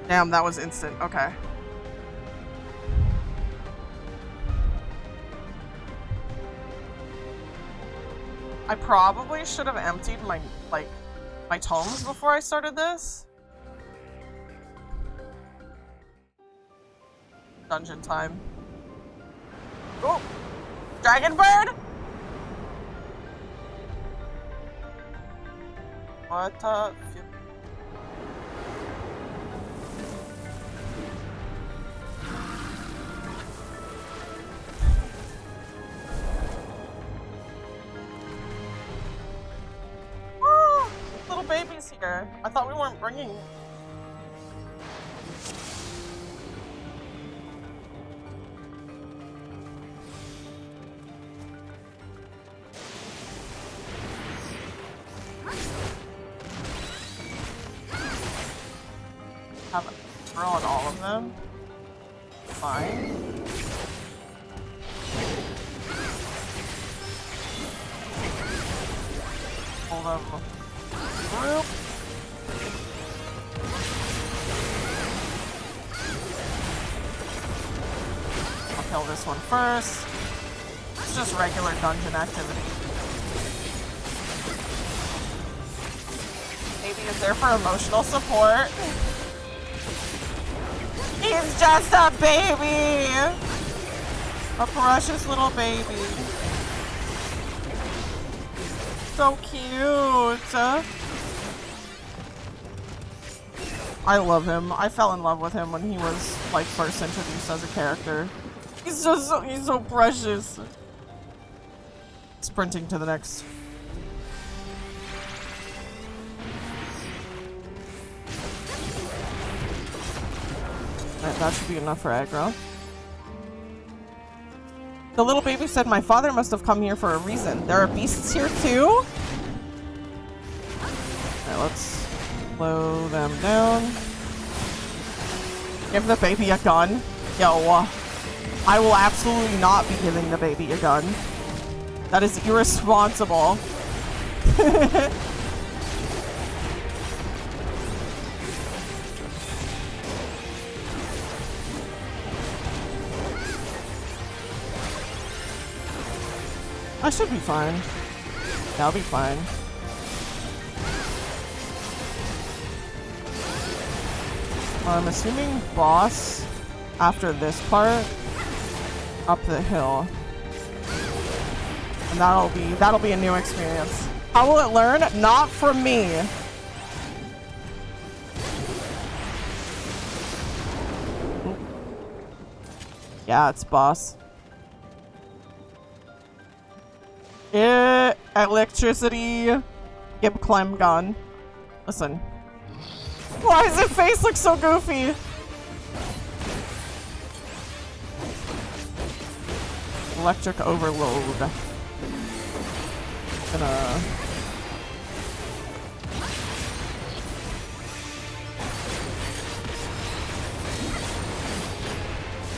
Damn, that was instant. Okay. I probably should have emptied my, like, my tomes before I started this. Dungeon time. Oh! Dragon bird! What the? Woo! Little babies here. I thought we weren't bringing. Have a throw on all of them. Fine. Pull them group. I'll kill this one first. It's just regular dungeon activity. Maybe is there for emotional support. He's just a baby! A precious little baby. So cute! I love him. I fell in love with him when he was, like, first introduced as a character. He's just so, he's so precious. Sprinting to the next. Alright, that should be enough for aggro. The little baby said, my father must have come here for a reason. There are beasts here too? Alright, let's slow them down. Give the baby a gun. Yo, I will absolutely not be giving the baby a gun. That is irresponsible. I should be fine. Yeah, I'll be fine. I'm assuming boss after this part up the hill. And that'll be a new experience. How will it learn? Not from me. Yeah, it's boss. Electricity. Gib climb gun. Listen. Why does his face look so goofy? Electric overload. Gonna...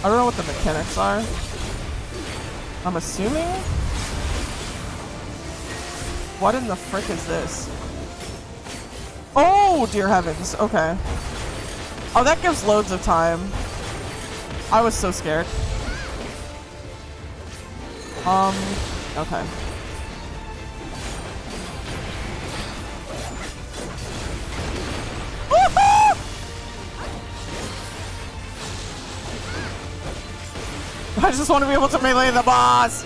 I don't know what the mechanics are. I'm assuming? What in the frick is this? Oh, dear heavens. Okay. Oh, that gives loads of time. I was so scared. Okay. I just want to be able to melee the boss!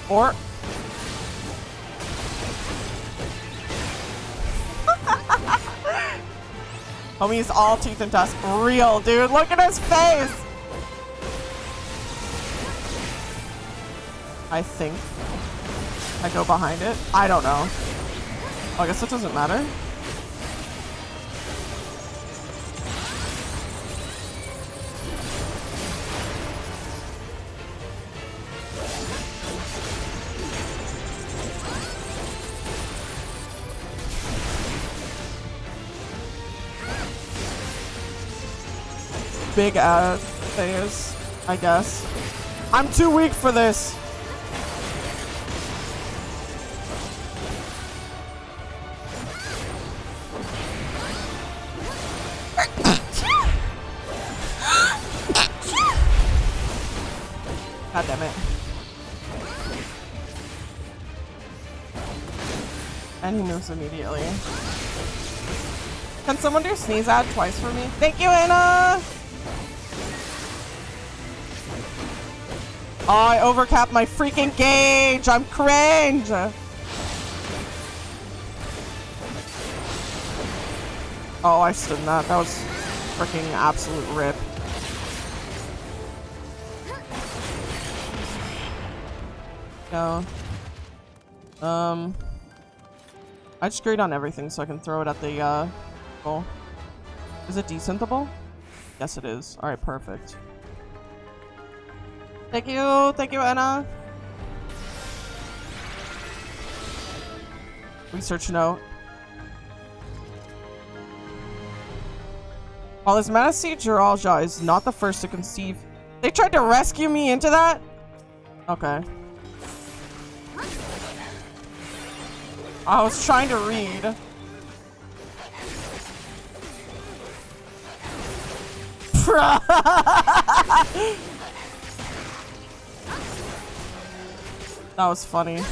Or... Homie's all teeth and tusk. Real, dude. Look at his face! I think I go behind it. I don't know. Oh, I guess it doesn't matter. Big ass phase, I guess. I'm too weak for this. God damn it. And he moves immediately. Can someone do sneeze ad twice for me? Thank you, Anna! Oh, I overcapped my freaking gauge! I'm cringe! Oh, I stunned that. That was freaking absolute rip. Go. I just grade on everything so I can throw it at the goal. Is it decentable? Yes, it is. Alright, perfect. Thank you, Anna. Research note. While his Majesty Jiralja is not the first to conceive, they tried to rescue me into that? Okay. I was trying to read. That was funny.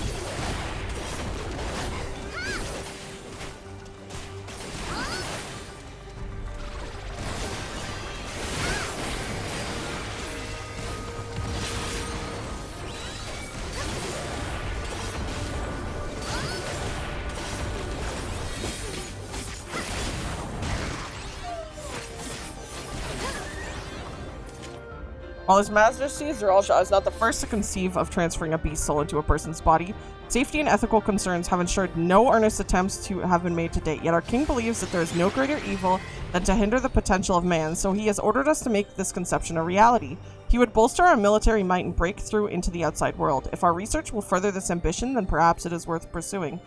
While His Majesty Jiralja is not the first to conceive of transferring a beast soul into a person's body, safety and ethical concerns have ensured no earnest attempts to have been made to date. Yet our king believes that there is no greater evil than to hinder the potential of man, so he has ordered us to make this conception a reality. He would bolster our military might and break through into the outside world. If our research will further this ambition, then perhaps it is worth pursuing.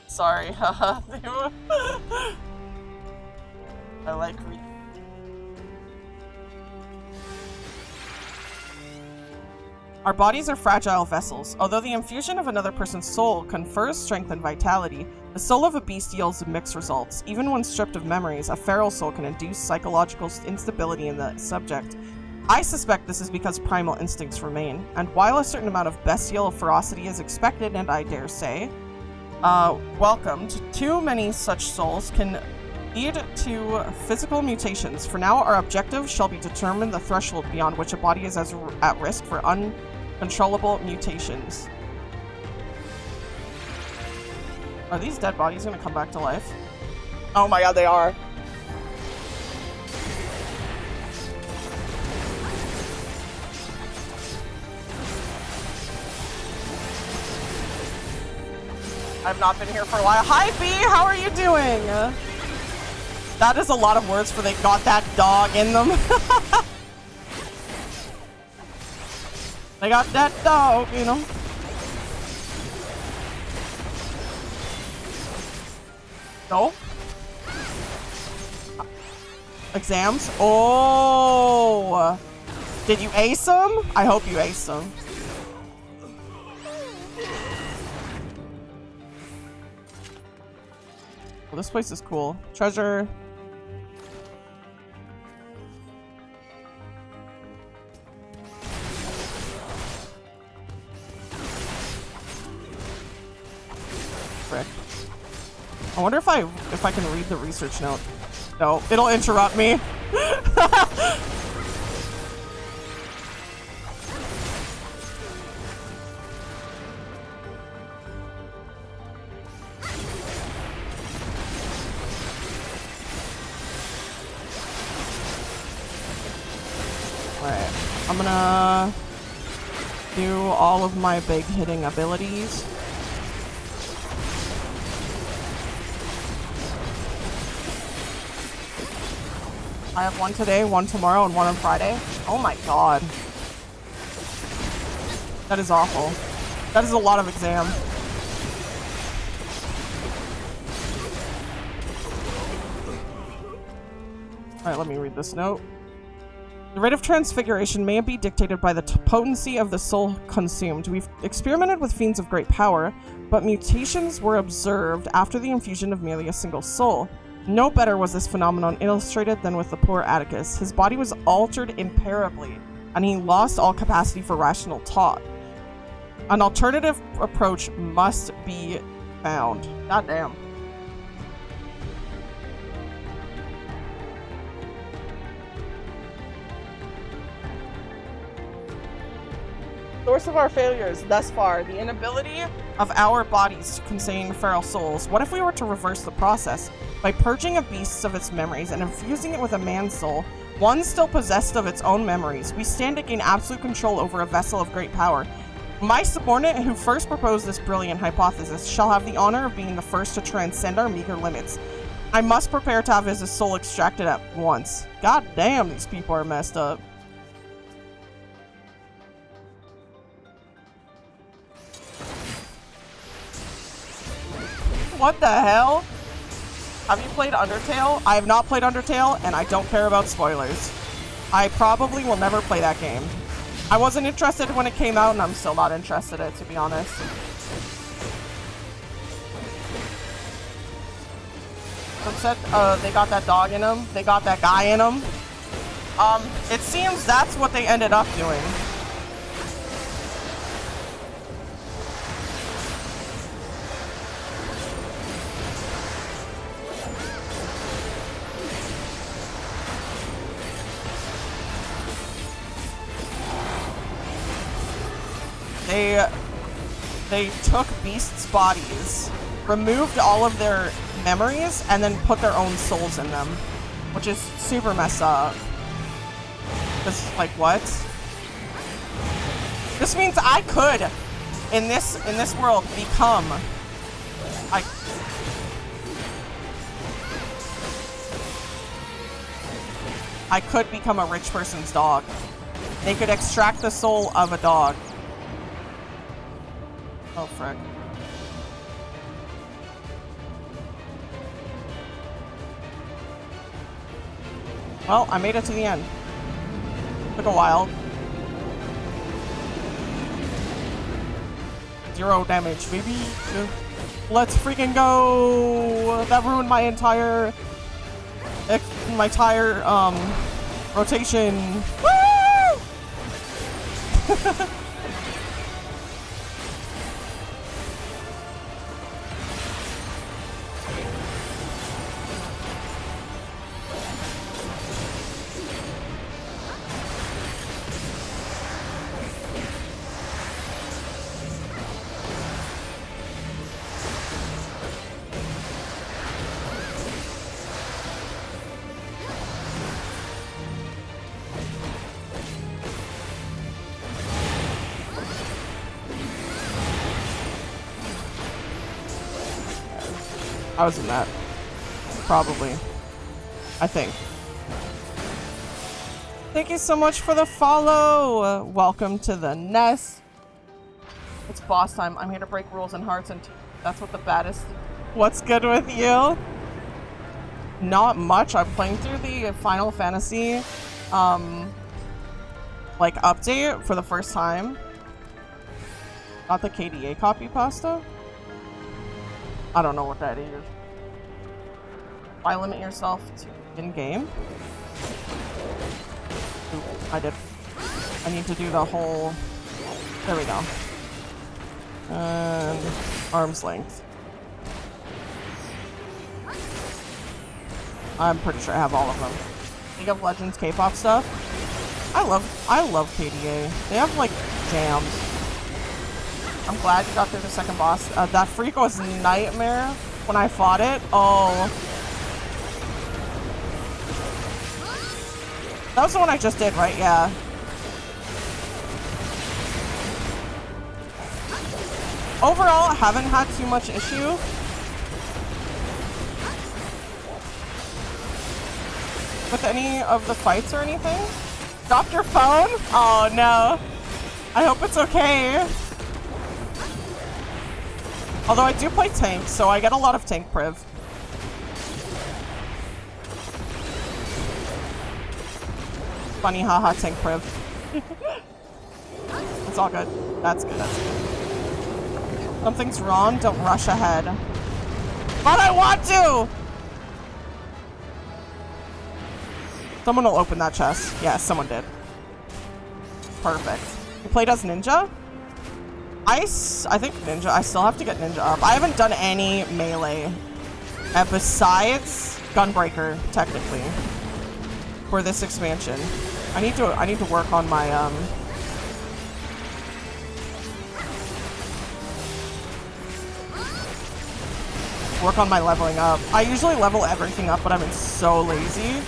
Sorry, haha. I like reading. Our bodies are fragile vessels. Although the infusion of another person's soul confers strength and vitality, the soul of a beast yields mixed results. Even when stripped of memories, a feral soul can induce psychological instability in the subject. I suspect this is because primal instincts remain, and while a certain amount of bestial ferocity is expected, and I dare say, welcomed, too many such souls can lead to physical mutations. For now, our objective shall be to determine the threshold beyond which a body is at risk for uncontrollable mutations. Are these dead bodies gonna come back to life? Oh my god, they are. I've not been here for a while. Hi, B! How are you doing? That is a lot of words for they got that dog in them. They got that dog, you know. No. Exams? Oh! Did you ace them? I hope you aced them. Well, this place is cool. Treasure. Frick. I wonder if I can read the research note. No, it'll interrupt me. Alright, I'm gonna do all of my big hitting abilities. I have one today, one tomorrow, and one on Friday. Oh my god. That is awful. That is a lot of exam. Alright, let me read this note. The rate of transfiguration may be dictated by the potency of the soul consumed. We've experimented with fiends of great power, but mutations were observed after the infusion of merely a single soul. No better was this phenomenon illustrated than with the poor Atticus. His body was altered imperably, and he lost all capacity for rational thought. An alternative approach must be found. Goddamn. Source of our failures thus far, the inability of our bodies to contain feral souls. What if we were to reverse the process? By purging a beast of its memories and infusing it with a man's soul, one still possessed of its own memories, we stand to gain absolute control over a vessel of great power. My subordinate who first proposed this brilliant hypothesis shall have the honor of being the first to transcend our meager limits. I must prepare to have his soul extracted at once. God damn, these people are messed up. What the hell? Have you played Undertale? I have not played Undertale, and I don't care about spoilers. I probably will never play that game. I wasn't interested when it came out, and I'm still not interested in it, to be honest. Said, they got that dog in them. They got that guy in them. It seems that's what they ended up doing. They took beasts' bodies, removed all of their memories, and then put their own souls in them, which is super messed up. This, like, what? This means I could, in this world, become, I could become a rich person's dog. They could extract the soul of a dog. Oh, frick. Well, I made it to the end. Took a while. 0 damage, baby. Let's freaking go! That ruined my entire rotation. Woo! I was in that. Probably. I think. Thank you so much for the follow! Welcome to the nest. It's boss time. I'm here to break rules and hearts, and that's what the baddest. What's good with you? Not much. I'm playing through the Final Fantasy, like, update for the first time. Not the KDA copy pasta? I don't know what that is. Why limit yourself to in-game? I did. I need to do the whole... There we go. And... arm's length. I'm pretty sure I have all of them. League of Legends K-pop stuff. I love KDA. They have, like, jams. I'm glad you got through the second boss. That freak was a nightmare when I fought it. Oh. That was the one I just did, right? Yeah. Overall, I haven't had too much issue. With any of the fights or anything. Dropped your phone? Oh no. I hope it's okay. Although I do play tank, so I get a lot of tank priv. Funny, haha, tank priv. It's all good. That's good, that's good. Something's wrong, don't rush ahead. But I want to! Someone will open that chest. Yeah, someone did. Perfect. You played as Ninja? I think Ninja. I still have to get Ninja up. I haven't done any melee. Besides Gunbreaker, technically. For this expansion. I need to work on my leveling up. I usually level everything up, but I've been so lazy.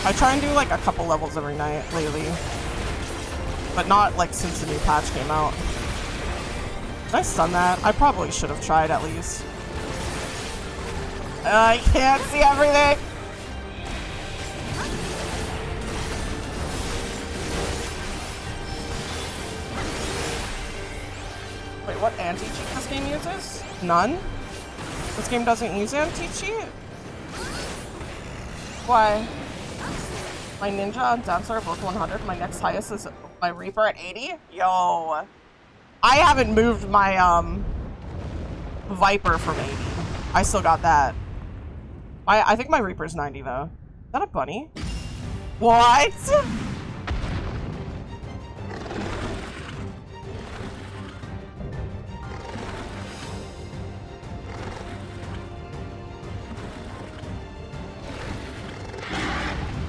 I try and do like a couple levels every night lately. But not like since the new patch came out. Did I stun that? I probably should have tried at least. I can't see everything! Wait, what anti-cheat this game uses? None? This game doesn't use anti-cheat? Why? My Ninja and Dancer are both 100. My next highest is my Reaper at 80? Yo. I haven't moved my, Viper from 80. I still got that. I think my Reaper's 90, though. Is that a bunny? What?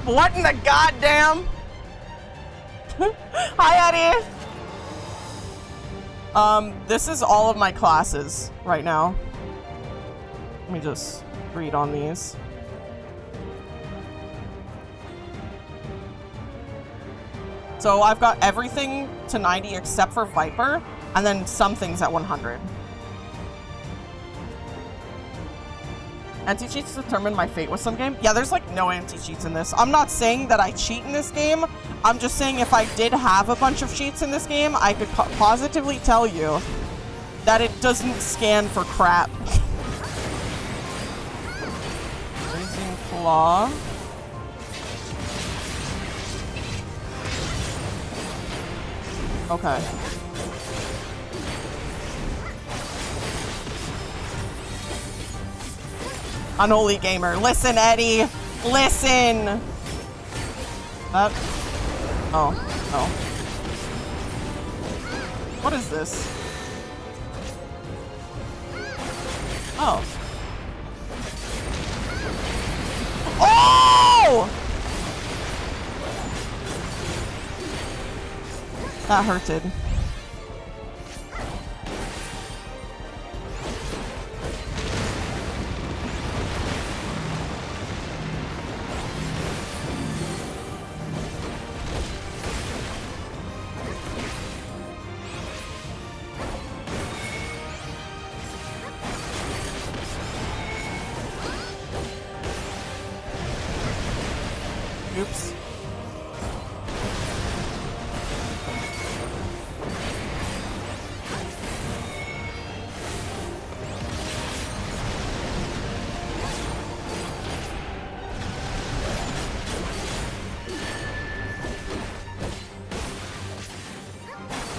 What in the goddamn? Hi, Eddie. This is all of my classes right now. Let me just read on these. So I've got everything to 90 except for Viper, and then some things at 100. Anti-cheats determine my fate with some game? Yeah, there's like no anti-cheats in this. I'm not saying that I cheat in this game. I'm just saying if I did have a bunch of cheats in this game, I could positively tell you that it doesn't scan for crap. Blazing Claw. Okay. Unholy Gamer. Listen, Eddie. Listen. That. Oh. Oh. What is this? Oh. Oh! That hurted. Oops.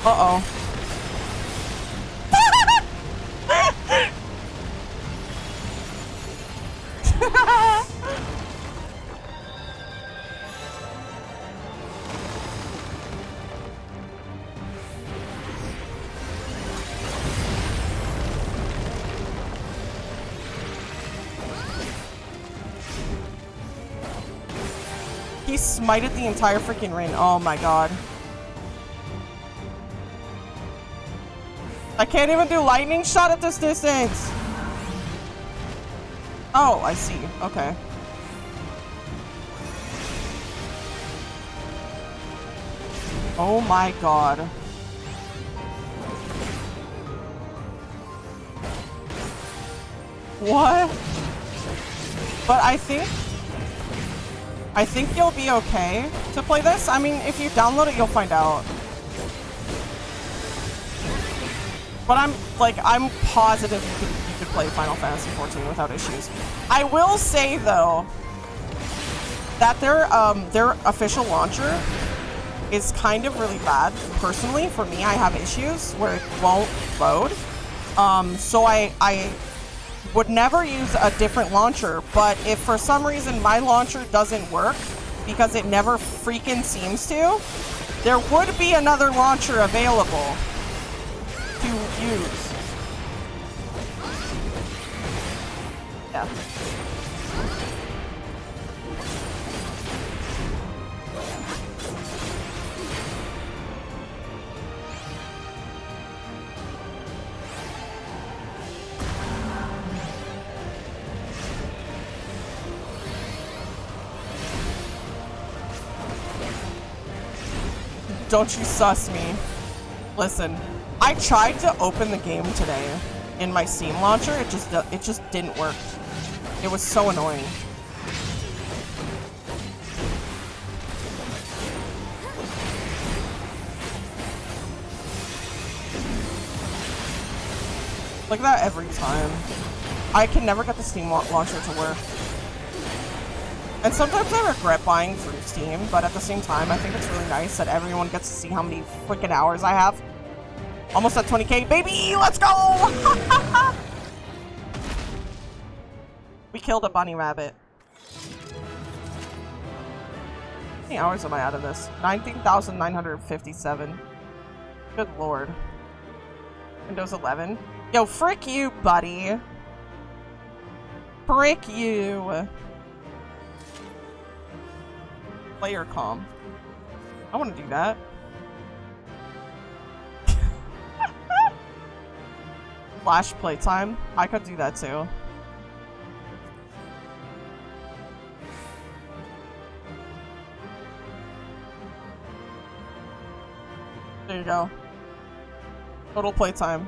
Uh-oh. He smited the entire freaking ring. Oh my god. I can't even do lightning shot at this distance. Oh, I see. Okay. Oh my god. What? But I think you'll be okay to play this. I mean, if you download it, you'll find out. But I'm positive you could play Final Fantasy XIV without issues. I will say though that their official launcher is kind of really bad. Personally, for me, I have issues where it won't load. So I would never use a different launcher, but if for some reason my launcher doesn't work, because it never freaking seems to, there would be another launcher available to use. Yeah. Don't you sus me. Listen, I tried to open the game today in my Steam launcher. It just didn't work. It was so annoying. Like that every time. I can never get the Steam launcher to work. And sometimes I regret buying through Steam, but at the same time, I think it's really nice that everyone gets to see how many freaking hours I have. Almost at 20k, baby! Let's go! We killed a bunny rabbit. How many hours am I out of this? 19,957. Good lord. Windows 11. Yo, frick you, buddy. Frick you. Player comm. I want to do that. Flash playtime. I could do that too. There you go. Total playtime.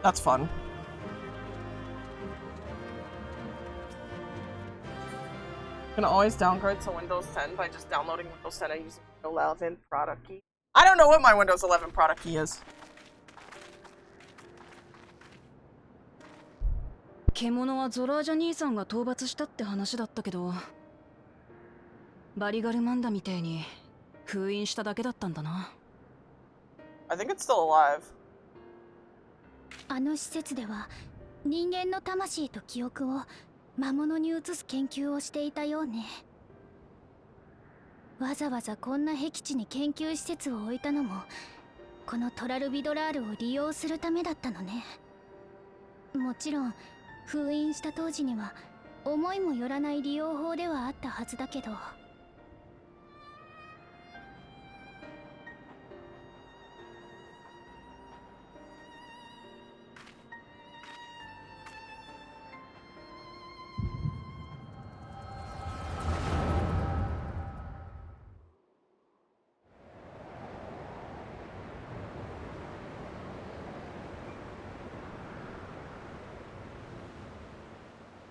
That's fun. You can always downgrade to Windows 10 by just downloading Windows 10 and using Windows 11 product key. I don't know what my Windows 11 product key is. 獣はゾラージャ兄さんが討伐したって話だったけど、バリガルマンダみてえに封印しただけだったんだな。I think it's still alive. あの施設では人間の魂と記憶を魔物に移す研究をしていたようね。わざわざこんな僻地に研究施設を置いたのもこのトラルビドラールを利用するためだったのね。もちろん封印した当時には思いもよらない利用法ではあったはずだけど。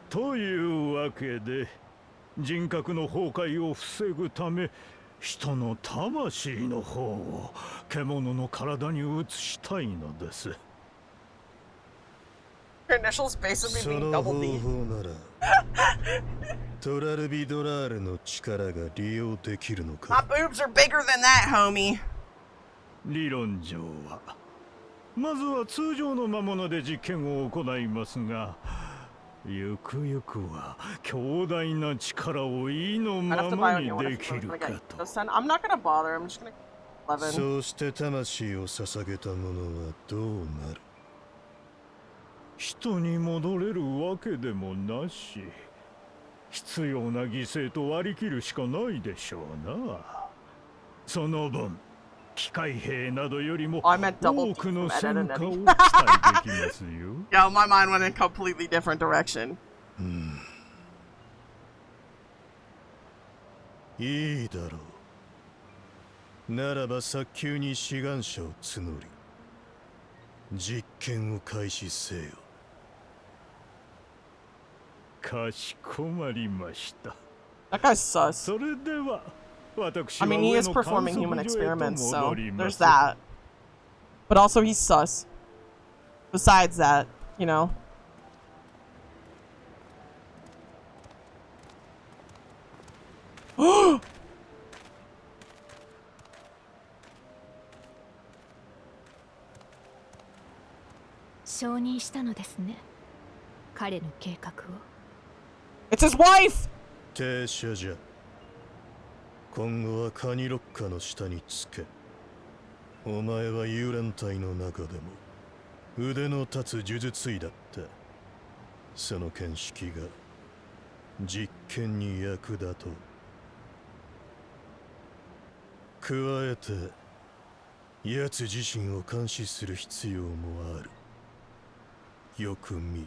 というわけで人格の崩壊を防ぐため人の魂の方を獣の体に移したいのです。 Your initials basically そ being の double 方 D. 法ならトラルビドラールの力が利用できるの My か。 boobs are bigger than that, homie. 理論上はまずは通常の魔物で実験を行いますが、ゆくゆくは強大な力を意のままにできるかと。 I'm not gonna bother. I'm just gonna 11. そうして魂を捧げた者はどうなる。人に戻れるわけでもなし、必要な犠牲と割り切るしかないでしょうな。その分機械兵などよりも多くの戦果を期待できますよ。Yo, my mind went in a completely different direction. いいだろう。ならば早急に志願者を募り、実験を開始せよ。かしこまりました。 That guy's sus. それでは。I mean, he is performing human experiments, so there's that. But also, he's sus. Besides that, you know. 承認したのですね。彼の計画を。It's his wife! 停車じゃ。今後はカニロッカの下につけ。お前は幽霊隊の中でも腕の立つ呪術医だった。その見識が実験に役立とう。加えて奴自身を監視する必要もある。よく見、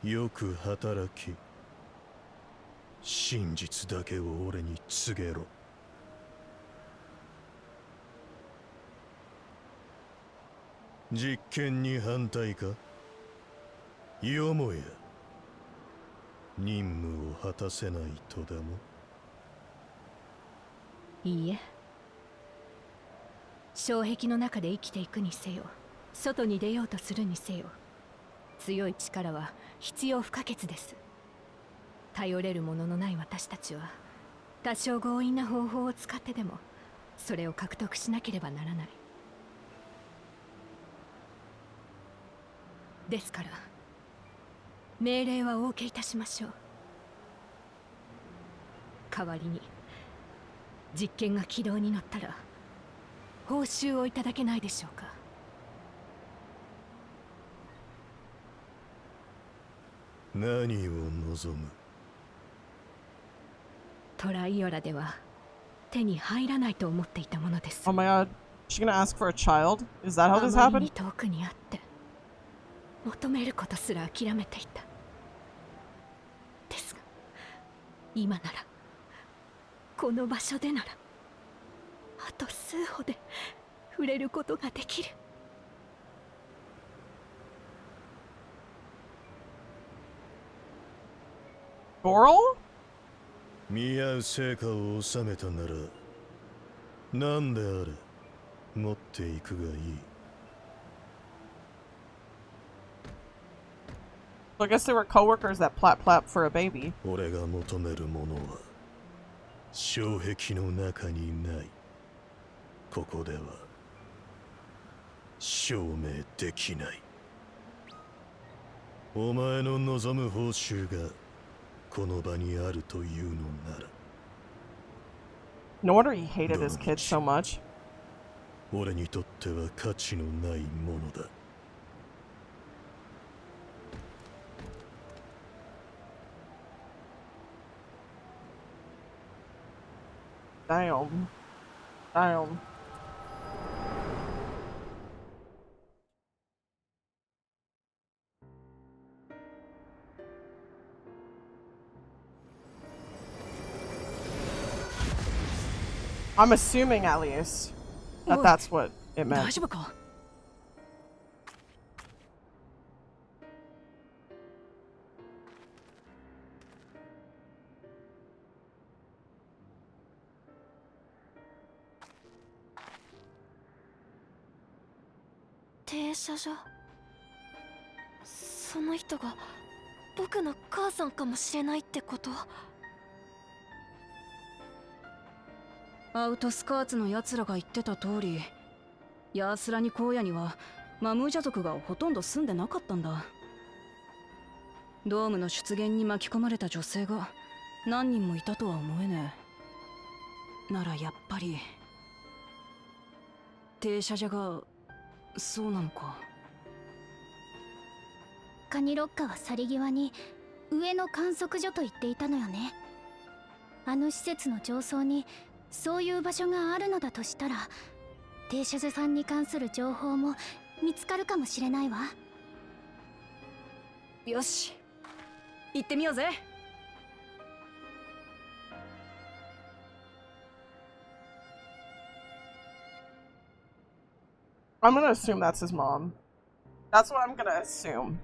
よく働き、真実だけを俺に告げろ。実験に反対か？よもや任務を果たせないとでも？いいえ。障壁の中で生きていくにせよ、外に出ようとするにせよ、強い力は必要不可欠です。頼れるもののない私たちは、多少強引な方法を使ってでもそれを獲得しなければならない。ですから命令はお受けいたしましょう。代わりに実験が軌道に乗ったら報酬をいただけないでしょうか。何を望む？トライオラでは手に入らないと思っていたものです。Oh my god, she's gonna ask for a child? Is that how this あまり happened? に遠くにあって求めることすら諦めていた。ですが今なら、この場所でなら、あと数歩で触れることができる。Goral? 見合う成果を収めたなら何であれ持っていくがいい。So I guess they were coworkers that plap plap for a baby. 俺が求めるものは障壁の中にない。ここでは証明できない。お前の望む報酬がこの場にあるというのなら。 No wonder he hated his kids so much. 俺にとっては価値のないものだ。Damn. Damn. I'm assuming at least that that's what it meant. 大丈夫か？停車所。その人が僕の母さんかもしれないってこと？アウトスカーツの奴らが言ってた通り、ヤースラニ荒野にはマムージャ族がほとんど住んでなかったんだ。ドームの出現に巻き込まれた女性が何人もいたとは思えねえ。ならやっぱり停車所がそうなのか。カニロッカは去り際に上の観測所と言っていたのよね。あの施設の上層にそういう場所があるのだとしたら、停車所さんに関する情報も見つかるかもしれないわ。よし、行ってみようぜ。I'm gonna assume that's his mom. That's what I'm gonna assume.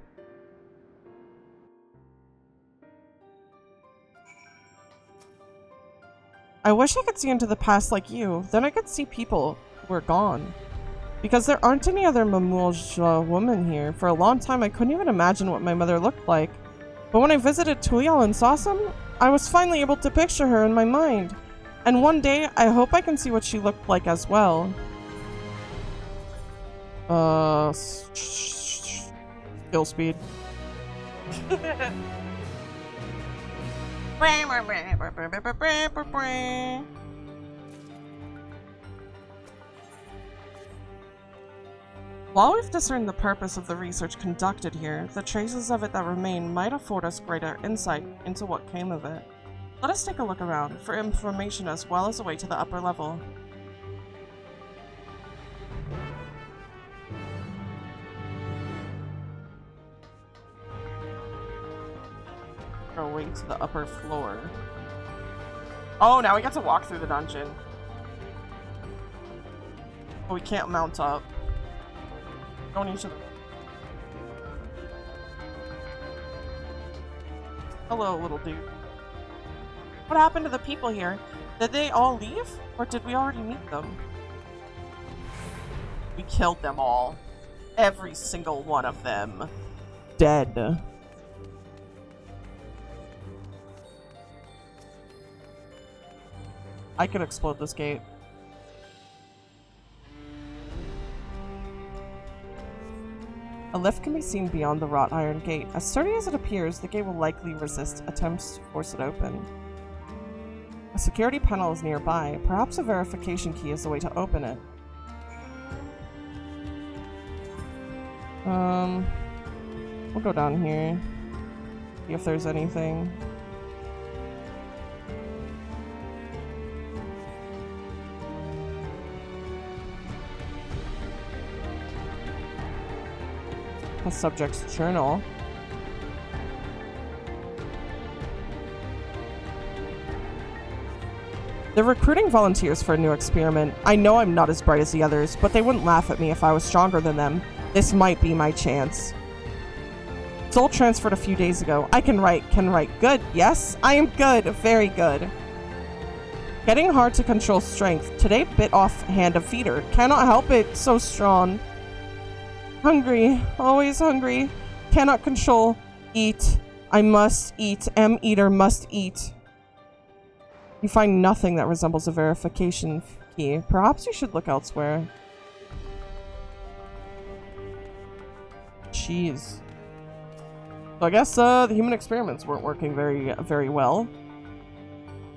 I wish I could see into the past like you. Then I could see people who are gone. Because there aren't any other Mamulj women here. For a long time, I couldn't even imagine what my mother looked like. But when I visited Tuyal and saw some, I was finally able to picture her in my mind. And one day, I hope I can see what she looked like as well. Kill speed. While we've discerned the purpose of the research conducted here, the traces of it that remain might afford us greater insight into what came of it. Let us take a look around for information as well as a way to the upper level. Our way to the upper floor. Oh, now we get to walk through the dungeon. But we can't mount up. Don't need to. Hello, little dude. What happened to the people here? Did they all leave? Or did we already meet them? We killed them all. Every single one of them. Dead. I could explode this gate. A lift can be seen beyond the wrought iron gate. As sturdy as it appears, the gate will likely resist attempts to force it open. A security panel is nearby. Perhaps a verification key is the way to open it. We'll go down here. See if there's anything. A subject's journal. They're recruiting volunteers for a new experiment. I know I'm not as bright as the others, but they wouldn't laugh at me if I was stronger than them. This might be my chance. Soul transferred a few days ago. I can write. Good. Yes, I am good. Very good. Getting hard to control strength. Today bit off hand of feeder. Cannot help it. So strong. Hungry, always hungry. Cannot control. Eat. I must eat. Am eater must eat. You find nothing that resembles a verification key. Perhaps you should look elsewhere. Jeez. So I guess the human experiments weren't working very well.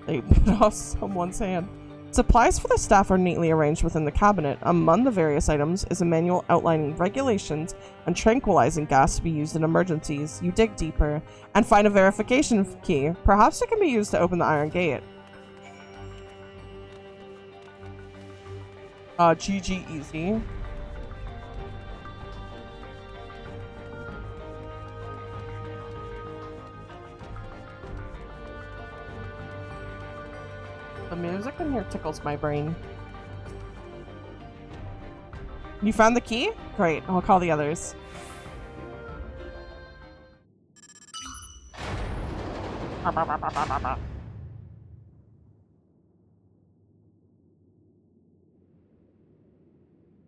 They bit off someone's hand. Supplies for the staff are neatly arranged within the cabinet. Among the various items is a manual outlining regulations and tranquilizing gas to be used in emergencies. You dig deeper and find a verification key. Perhaps it can be used to open the iron gate. GG easy. The music in here tickles my brain. You found the key? Great, I'll call the others.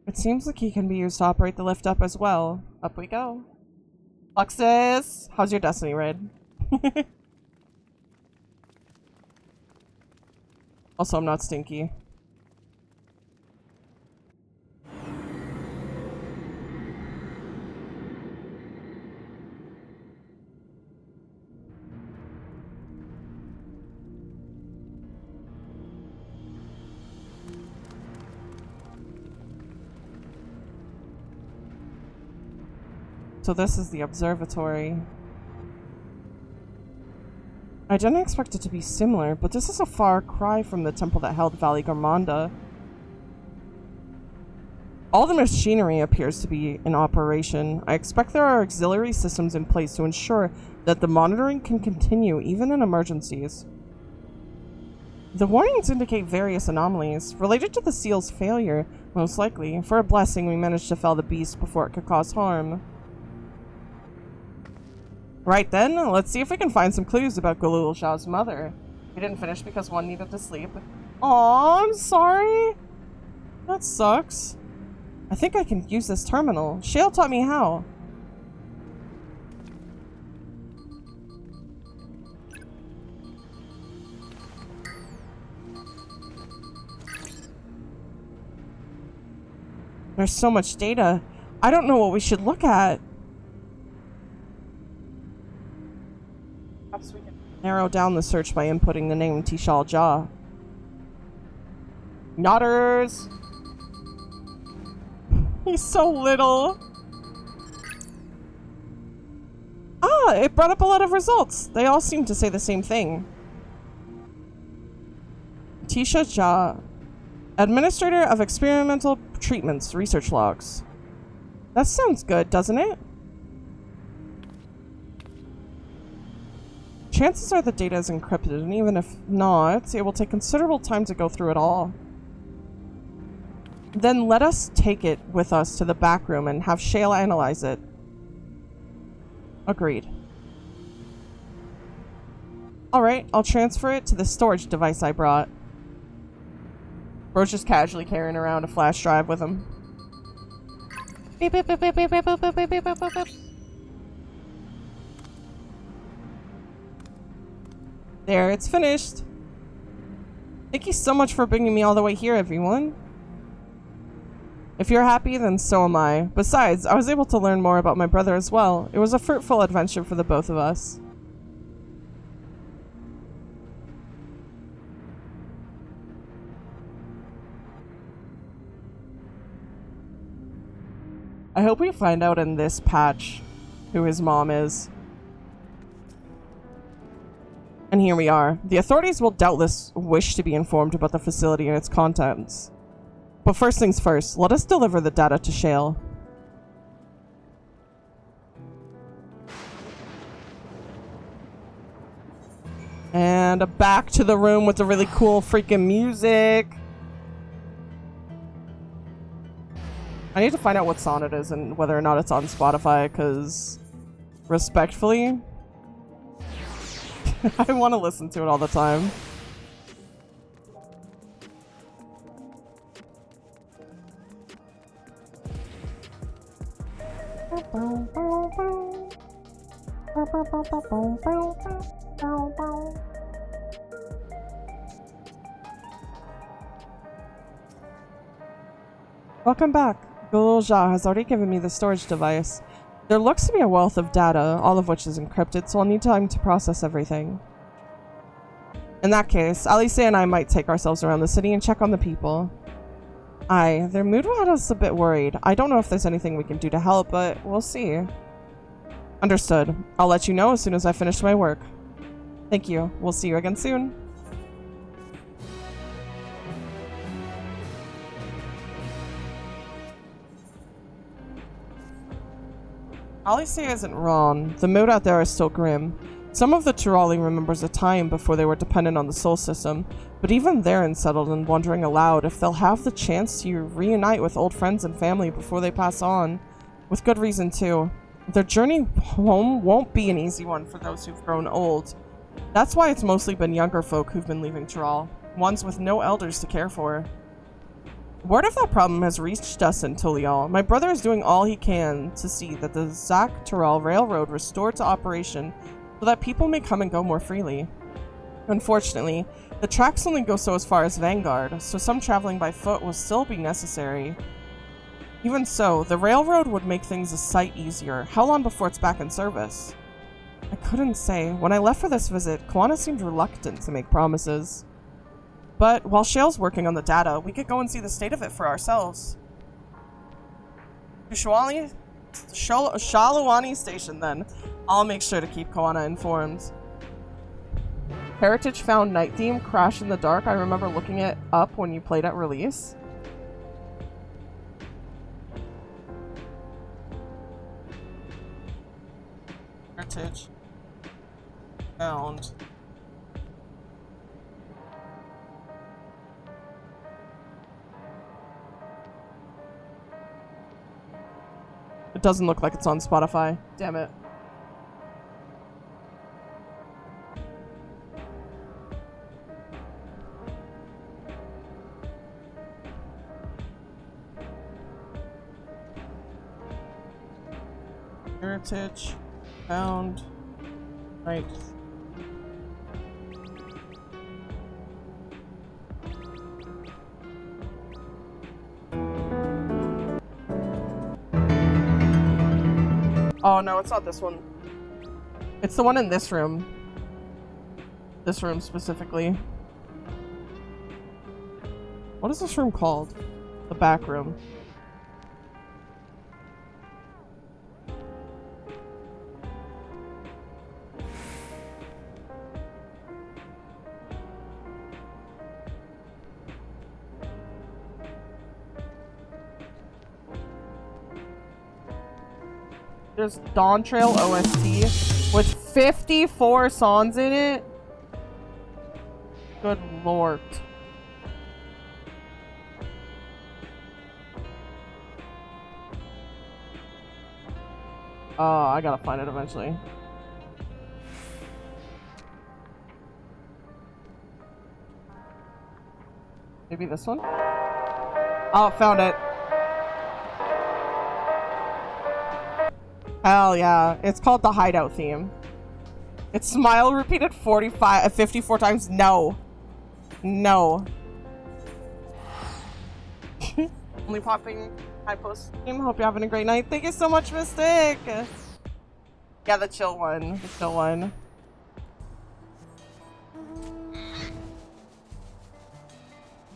It seems the key can be used to operate the lift up as well. Up we go. Luxus! How's your destiny, Red? Also, I'm not stinky. So this is the observatory. I didn't expect it to be similar, but this is a far cry from the temple that held Valley Gormanda. All the machinery appears to be in operation. I expect there are auxiliary systems in place to ensure that the monitoring can continue even in emergencies. The warnings indicate various anomalies related to the seal's failure, most likely. For a blessing, we managed to fell the beast before it could cause harm. Right then, let's see if we can find some clues about Galul Shah's mother. We didn't finish because one needed to sleep. Aw, I'm sorry. That sucks. I think I can use this terminal. Shale taught me how. There's so much data. I don't know what we should look at. Narrow down the search by inputting the name Tishal Jah. Nodders! He's so little. Ah, it brought up a lot of results. They all seem to say the same thing. Tisha Jah, Administrator of Experimental Treatments, Research Logs. That sounds good, doesn't it? Chances are the data is encrypted, and even if not, it will take considerable time to go through it all. Then let us take it with us to the back room and have Shale analyze it. Agreed. Alright, I'll transfer it to the storage device I brought. Bro's just casually carrying around a flash drive with him. Beep, beep, beep, beep, beep, beep, beep, beep, beep, beep, beep, beep. There, it's finished. Thank you so much for bringing me all the way here, everyone. If you're happy, then so am I. Besides, I was able to learn more about my brother as well. It was a fruitful adventure for the both of us. I hope we find out in this patch who his mom is. And here we are. The authorities will doubtless wish to be informed about the facility and its contents. But first things first, let us deliver the data to Shale. And back to the room with the really cool freaking music. I need to find out what song it is and whether or not it's on Spotify, because respectfully, I want to listen to it all the time. Welcome back. Gulul Jah has already given me the storage device. There looks to be a wealth of data, all of which is encrypted, so I'll need time to process everything. In that case, Alice and I might take ourselves around the city and check on the people. Aye, their mood had us a bit worried. I don't know if there's anything we can do to help, but we'll see. Understood. I'll let you know as soon as I finish my work. Thank you. We'll see you again soon. Alice isn't wrong. The mood out there is still grim. Some of the Turali remembers a time before they were dependent on the Sol system, but even they're unsettled and wondering aloud if they'll have the chance to reunite with old friends and family before they pass on. With good reason, too. Their journey home won't be an easy one for those who've grown old. That's why it's mostly been younger folk who've been leaving Tural, ones with no elders to care for. Word of that problem has reached us in Tulial. My brother is doing all he can to see that the Zak-Tural Railroad restored to operation so that people may come and go more freely. Unfortunately, the tracks only go so as far as Vanguard, so some traveling by foot will still be necessary. Even so, the railroad would make things a sight easier. How long before it's back in service? I couldn't say. When I left for this visit, Kwana seemed reluctant to make promises. But while Shale's working on the data, we could go and see the state of it for ourselves. Shaluani Station, then. I'll make sure to keep Kwana informed. Heritage found Night Theme Crash in the Dark. I remember looking it up when you played at release. Heritage found. It doesn't look like it's on Spotify. Damn it. Heritage found right. Oh no, it's not this one. It's the one in this room. This room specifically. What is this room called? The back room. There's Dawn Trail OST with 54 songs in it. Good lord. I gotta find it eventually. Maybe this one? Oh, found it. Hell yeah. It's called the Hideout theme. It's smile repeated 54 times. No. No. Only popping high post stream. Hope you're having a great night. Thank you so much, Mystic. Yeah, the chill one. The chill one.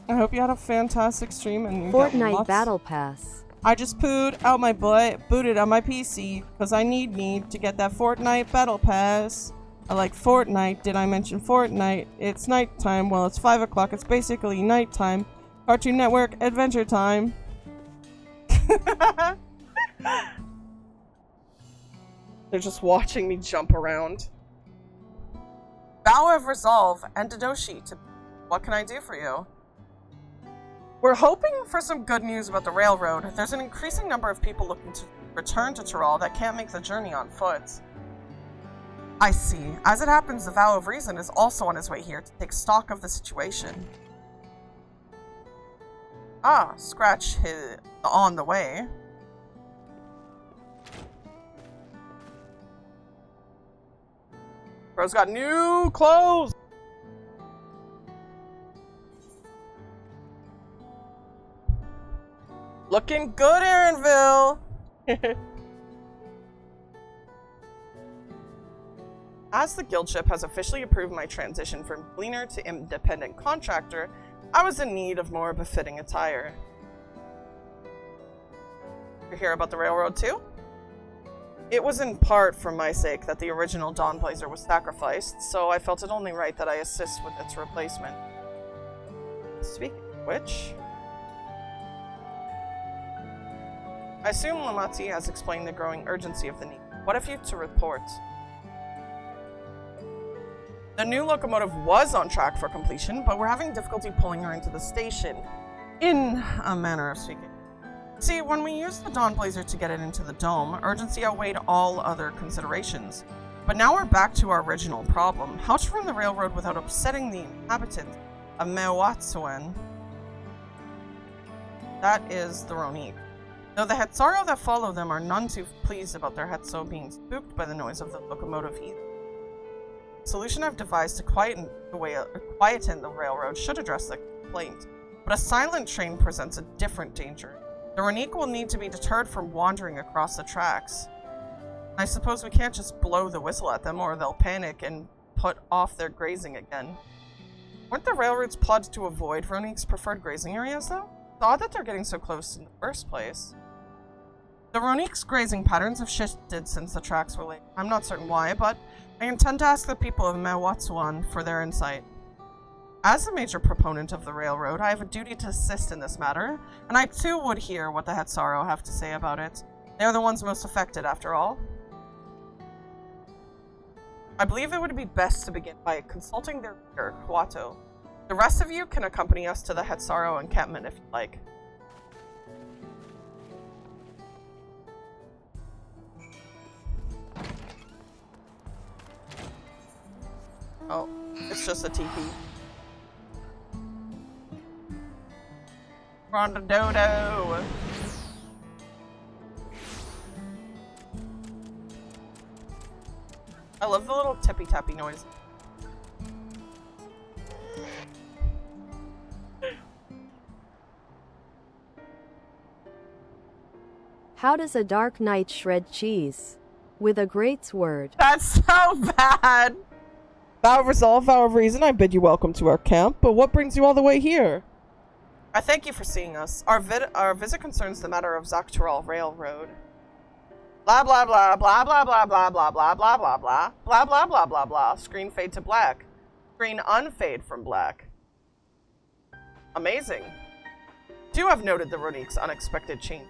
I hope you had a fantastic stream and you got Fortnite lots. Battle Pass. I just pooed out my butt, booted on my PC, because I need to get that Fortnite Battle Pass. I like Fortnite. Did I mention Fortnite? It's nighttime. Well, it's 5 o'clock. It's basically nighttime. Cartoon Network Adventure Time. They're just watching me jump around. Vow of Resolve and Dadoshi. What can I do for you? We're hoping for some good news about the railroad. There's an increasing number of people looking to return to Tyrol that can't make the journey on foot. I see. As it happens, the Vow of Reason is also on his way here to take stock of the situation. Ah, Scratch his on the way. Bro's got new clothes! Looking good, Aaronville! As the guildship has officially approved my transition from cleaner to independent contractor, I was in need of more befitting attire. You hear about the railroad too? It was in part for my sake that the original Dawnblazer was sacrificed, so I felt it only right that I assist with its replacement. Speaking of which... I assume Lamati has explained the growing urgency of the need. What have you to report? The new locomotive was on track for completion, but we're having difficulty pulling her into the station, in a manner of speaking. See, when we used the Dawnblazer to get it into the dome, urgency outweighed all other considerations. But now we're back to our original problem. How to run the railroad without upsetting the inhabitants of Mewatsuan? That is the Ronique. Though the Hetsaro that follow them are none too pleased about their Hetso being spooked by the noise of the locomotive either. The solution I've devised to quieten the railroad should address the complaint, but a silent train presents a different danger. The Ronique will need to be deterred from wandering across the tracks. I suppose we can't just blow the whistle at them or they'll panic and put off their grazing again. Weren't the railroads plotted to avoid Ronique's preferred grazing areas though? It's odd that they're getting so close in the first place. The Ronique's grazing patterns have shifted since the tracks were laid. I'm not certain why, but I intend to ask the people of Mewatsuan for their insight. As a major proponent of the railroad, I have a duty to assist in this matter, and I too would hear what the Hetsaro have to say about it. They are the ones most affected, after all. I believe it would be best to begin by consulting their leader, Kuato. The rest of you can accompany us to the Hetsaro encampment if you like. Oh, it's just a TP. Ronda Dodo! I love the little tippy-tappy noise. How does a Dark Knight shred cheese? With a great sword. That's so bad! Vow of resolve, vow of reason, I bid you welcome to our camp, but what brings you all the way here? I thank you for seeing us. Our visit concerns the matter of Zaktural Railroad. Blah blah blah blah blah blah blah blah blah blah blah blah blah blah blah blah blah. Screen fade to black. Screen unfade from black. Amazing. Do have noted the Ronique's unexpected change.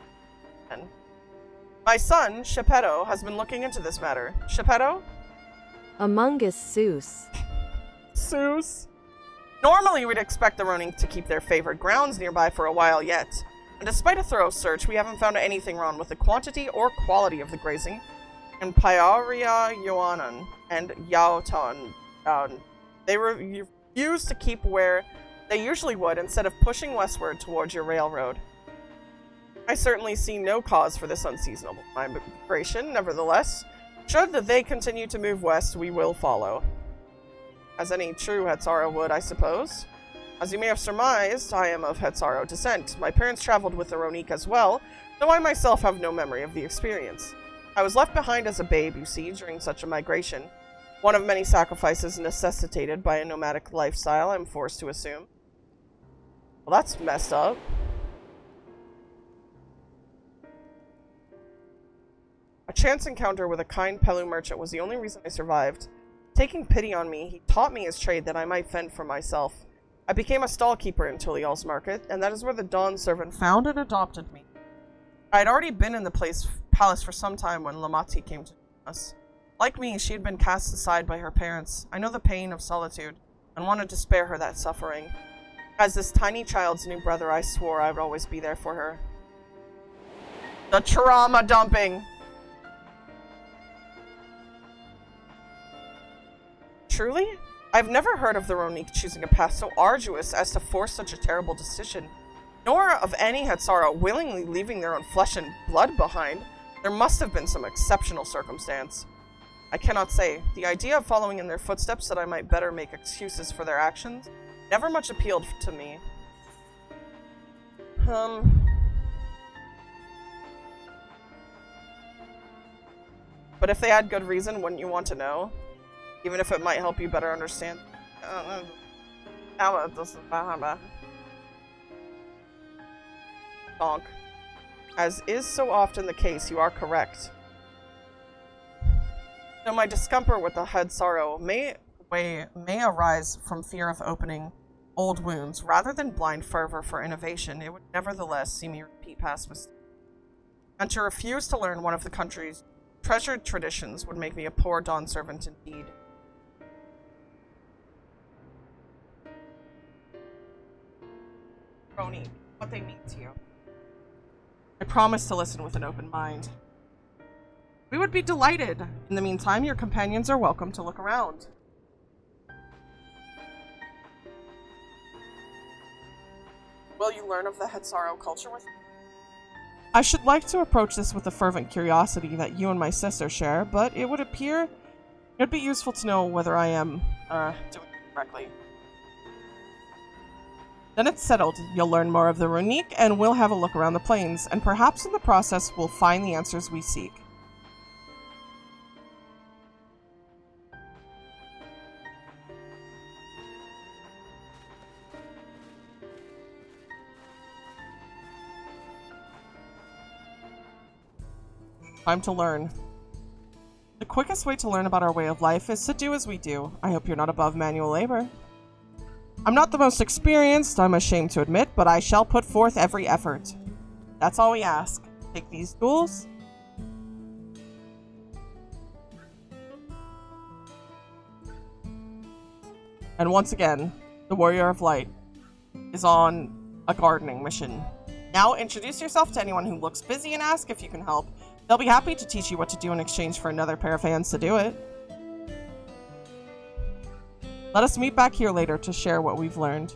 My son, Shepetto, has been looking into this matter. Shepetto? Among Us Seuss. Seuss? Normally, we'd expect the Ronique to keep their favorite grounds nearby for a while yet. And despite a thorough search, we haven't found anything wrong with the quantity or quality of the grazing. And Pyaria Yoanan and Yaotan, they refuse to keep where they usually would instead of pushing westward towards your railroad. I certainly see no cause for this unseasonable migration. Nevertheless, should they continue to move west, we will follow. As any true Hetzaro would, I suppose. As you may have surmised, I am of Hetzaro descent. My parents traveled with the Ronique as well, though I myself have no memory of the experience. I was left behind as a babe, you see, during such a migration. One of many sacrifices necessitated by a nomadic lifestyle, I'm forced to assume. Well, that's messed up. A chance encounter with a kind Pelu merchant was the only reason I survived. Taking pity on me, he taught me his trade that I might fend for myself. I became a stall-keeper in Tulial's market, and that is where the Dawn servant found and adopted me. I had already been in the palace for some time when Lamati came to us. Like me, she had been cast aside by her parents. I know the pain of solitude, and wanted to spare her that suffering. As this tiny child's new brother, I swore I would always be there for her. The trauma dumping! Truly? I've never heard of the Ronique choosing a path so arduous as to force such a terrible decision, nor of any Hetzaro willingly leaving their own flesh and blood behind. There must have been some exceptional circumstance. I cannot say. The idea of following in their footsteps that I might better make excuses for their actions never much appealed to me. But if they had good reason, wouldn't you want to know? Even if it might help you better understand. Donk. As is so often the case, you are correct. Though my discomfort with the Hetzaro may arise from fear of opening old wounds, rather than blind fervor for innovation, it would nevertheless see me repeat past mistakes. And to refuse to learn one of the country's treasured traditions would make me a poor Dawn servant indeed. Roni, what they mean to you. I promise to listen with an open mind. We would be delighted. In the meantime, your companions are welcome to look around. Will you learn of the Hetzaro culture with me? I should like to approach this with the fervent curiosity that you and my sister share, but it would appear it would be useful to know whether I am, doing it correctly. Then it's settled. You'll learn more of the Ronique, and we'll have a look around the plains, and perhaps in the process we'll find the answers we seek. Time to learn. The quickest way to learn about our way of life is to do as we do. I hope you're not above manual labor. I'm not the most experienced, I'm ashamed to admit, but I shall put forth every effort. That's all we ask. Take these tools. And once again, the Warrior of Light is on a gardening mission. Now introduce yourself to anyone who looks busy and ask if you can help. They'll be happy to teach you what to do in exchange for another pair of hands to do it. Let us meet back here later to share what we've learned.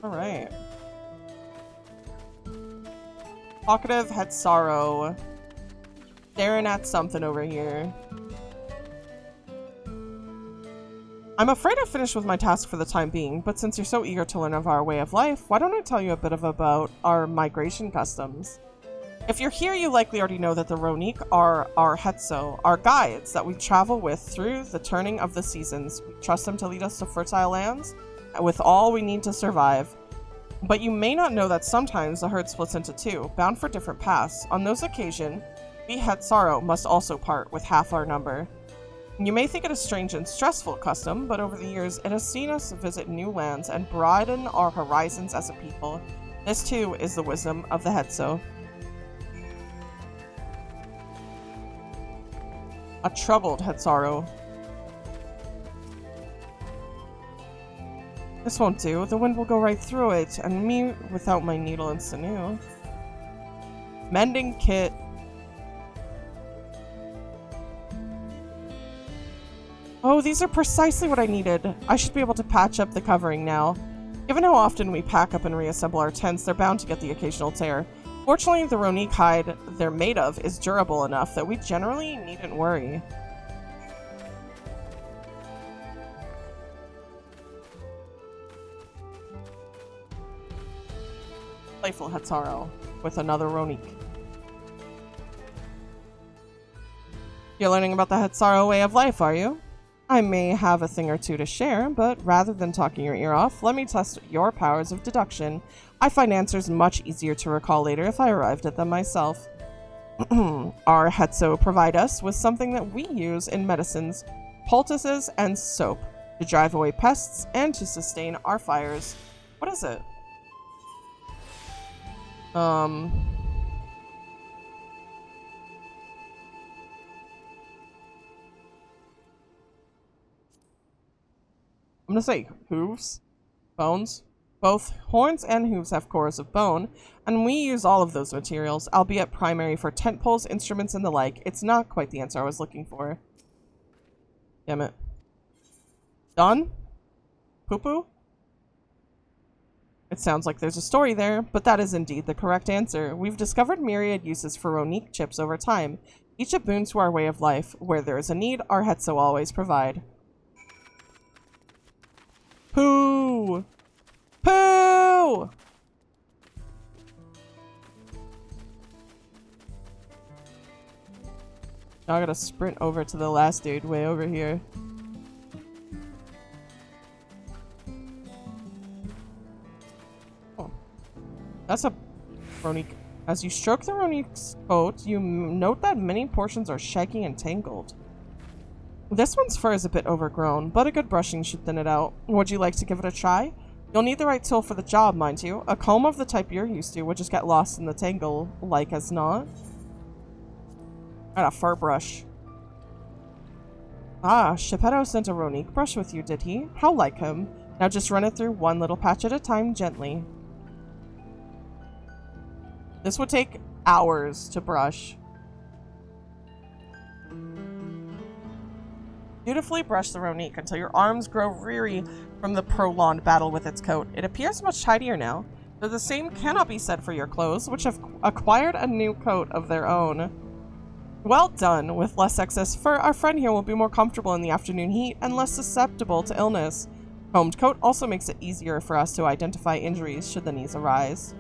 Alright. Talkative Hetzaro. Staring at something over here. I'm afraid I've finished with my task for the time being, but since you're so eager to learn of our way of life, why don't I tell you a bit about our migration customs? If you're here, you likely already know that the Ronik are our Hetzo, our guides that we travel with through the turning of the seasons. We trust them to lead us to fertile lands with all we need to survive. But you may not know that sometimes the herd splits into two, bound for different paths. On those occasions, we Hetzaro must also part with half our number. You may think it a strange and stressful custom, but over the years it has seen us visit new lands and broaden our horizons as a people. This too is the wisdom of the Hetzo. A troubled Hetzaro. This won't do. The wind will go right through it, and me without my needle and sinew. Mending kit. Oh, these are precisely what I needed. I should be able to patch up the covering now. Given how often we pack up and reassemble our tents, they're bound to get the occasional tear. Fortunately, the Ronik hide they're made of is durable enough that we generally needn't worry. Playful Hetzaro with another Ronik. You're learning about the Hetzaro way of life, are you? I may have a thing or two to share, but rather than talking your ear off, let me test your powers of deduction. I find answers much easier to recall later if I arrived at them myself. Our Hetzo provide us with something that we use in medicines, poultices, and soap to drive away pests and to sustain our fires. What is it? I'm gonna say hooves, bones. Both horns and hooves have cores of bone, and we use all of those materials, albeit primary for tent poles, instruments, and the like. It's not quite the answer I was looking for. Damn it. Done? Poo-poo? It sounds like there's a story there, but that is indeed the correct answer. We've discovered myriad uses for Ronik chips over time, each a boon to our way of life. Where there is a need, our Hetzo always provide. Poo! Poo! Now I gotta sprint over to the last dude way over here. Oh. That's a Ronik. As you stroke the Ronik's coat, you note that many portions are shaggy and tangled. This one's fur is a bit overgrown, but a good brushing should thin it out. Would you like to give it a try? You'll need the right tool for the job, mind you. A comb of the type you're used to would just get lost in the tangle, like as not. And a fur brush. Ah, Geppetto sent a Ronik brush with you, did he? How like him. Now just run it through one little patch at a time, gently. This would take hours to brush. Beautifully brush the Ronik until your arms grow weary from the prolonged battle with its coat. It appears much tidier now, though the same cannot be said for your clothes, which have acquired a new coat of their own. Well done. With less excess fur, our friend here will be more comfortable in the afternoon heat and less susceptible to illness. Combed coat also makes it easier for us to identify injuries should the needs arise.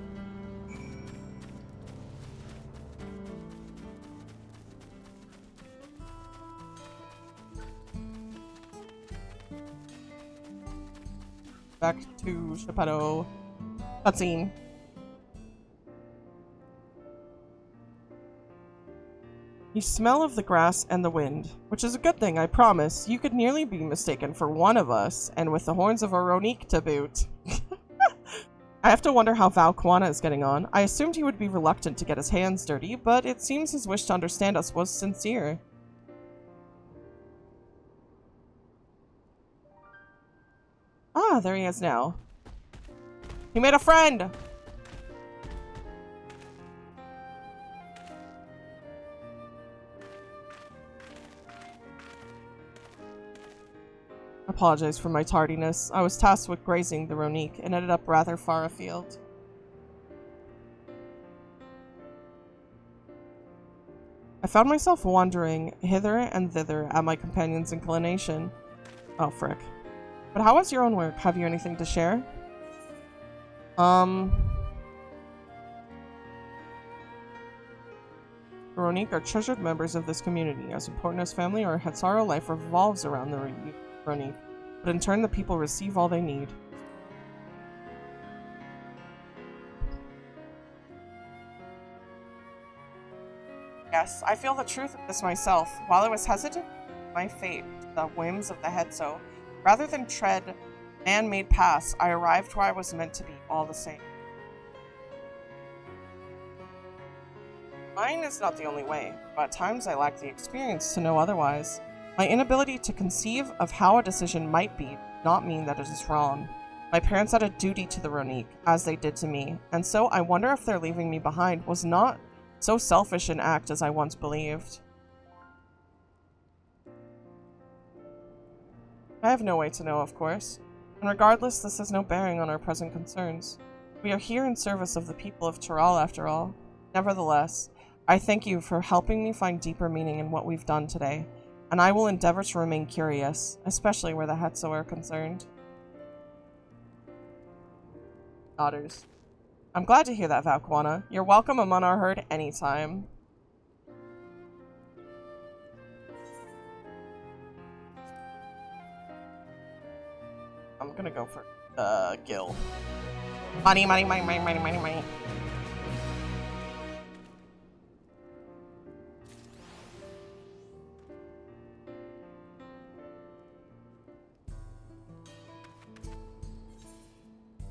Back to Geppetto. Cutscene. You smell of the grass and the wind, which is a good thing, I promise. You could nearly be mistaken for one of us, and with the horns of a Ronik to boot. I have to wonder how Val Kwana is getting on. I assumed he would be reluctant to get his hands dirty, but it seems his wish to understand us was sincere. Ah, there he is now. He made a friend! I apologize for my tardiness. I was tasked with grazing the Ronik and ended up rather far afield. I found myself wandering hither and thither at my companion's inclination. Oh, frick. But how was your own work? Have you anything to share? The Ronique are treasured members of this community. As important as family, our Hetsaro life revolves around the Ronique, but in turn the people receive all they need. Yes, I feel the truth of this myself. While I was hesitant, my fate, the whims of the Hetso, rather than tread man-made paths, I arrived where I was meant to be, all the same. Mine is not the only way, but at times I lack the experience to know otherwise. My inability to conceive of how a decision might be does not mean that it is wrong. My parents had a duty to the Ronique, as they did to me, and so I wonder if their leaving me behind was not so selfish an act as I once believed. I have no way to know, of course, and regardless, this has no bearing on our present concerns. We are here in service of the people of Tural, after all. Nevertheless, I thank you for helping me find deeper meaning in what we've done today, and I will endeavor to remain curious, especially where the Hetso are concerned. Otters. I'm glad to hear that, Valquana. You're welcome among our herd anytime. I'm gonna go for Gil. Money, money, money, money, money, money, money.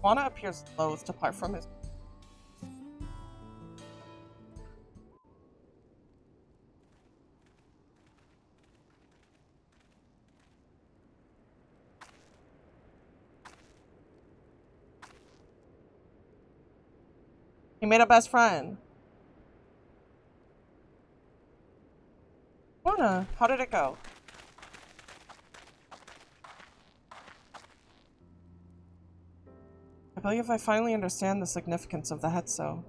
Juana appears loath to part from his. He made a best friend. Juana, how did it go? I believe I finally understand the significance of the Hetso.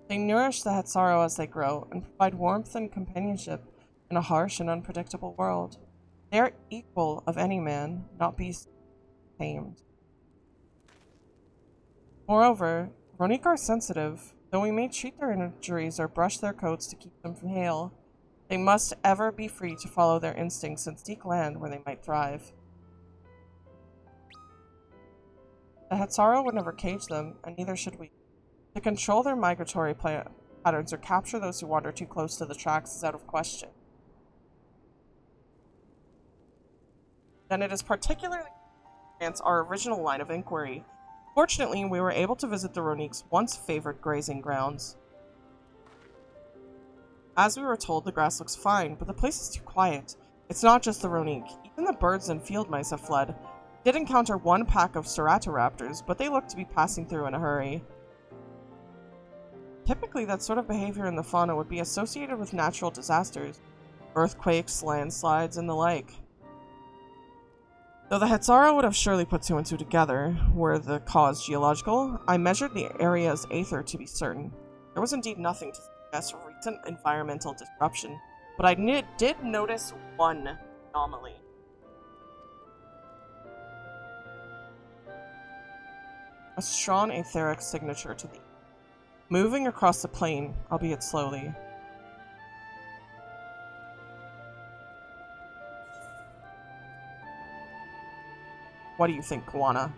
They nourish the Hetsaro as they grow and provide warmth and companionship in a harsh and unpredictable world. They are equal of any man, not beast tamed. Moreover, Ronique are sensitive. Though we may treat their injuries or brush their coats to keep them from hail, they must ever be free to follow their instincts and seek land where they might thrive. The Hetsaro would never cage them, and neither should we. To control their migratory patterns or capture those who wander too close to the tracks is out of question. Then it is particularly our original line of inquiry. Fortunately, we were able to visit the Ronique's once favored grazing grounds. As we were told, the grass looks fine, but the place is too quiet. It's not just the Ronique. Even the birds and field mice have fled. We did encounter one pack of Ceratoraptors, but they look to be passing through in a hurry. Typically, that sort of behavior in the fauna would be associated with natural disasters, earthquakes, landslides, and the like. Though the Hetsaro would have surely put two and two together, were the cause geological, I measured the area's aether to be certain. There was indeed nothing to suggest recent environmental disruption, but I did notice one anomaly. A strong etheric signature to the east, moving across the plain, albeit slowly. What do you think, Juana?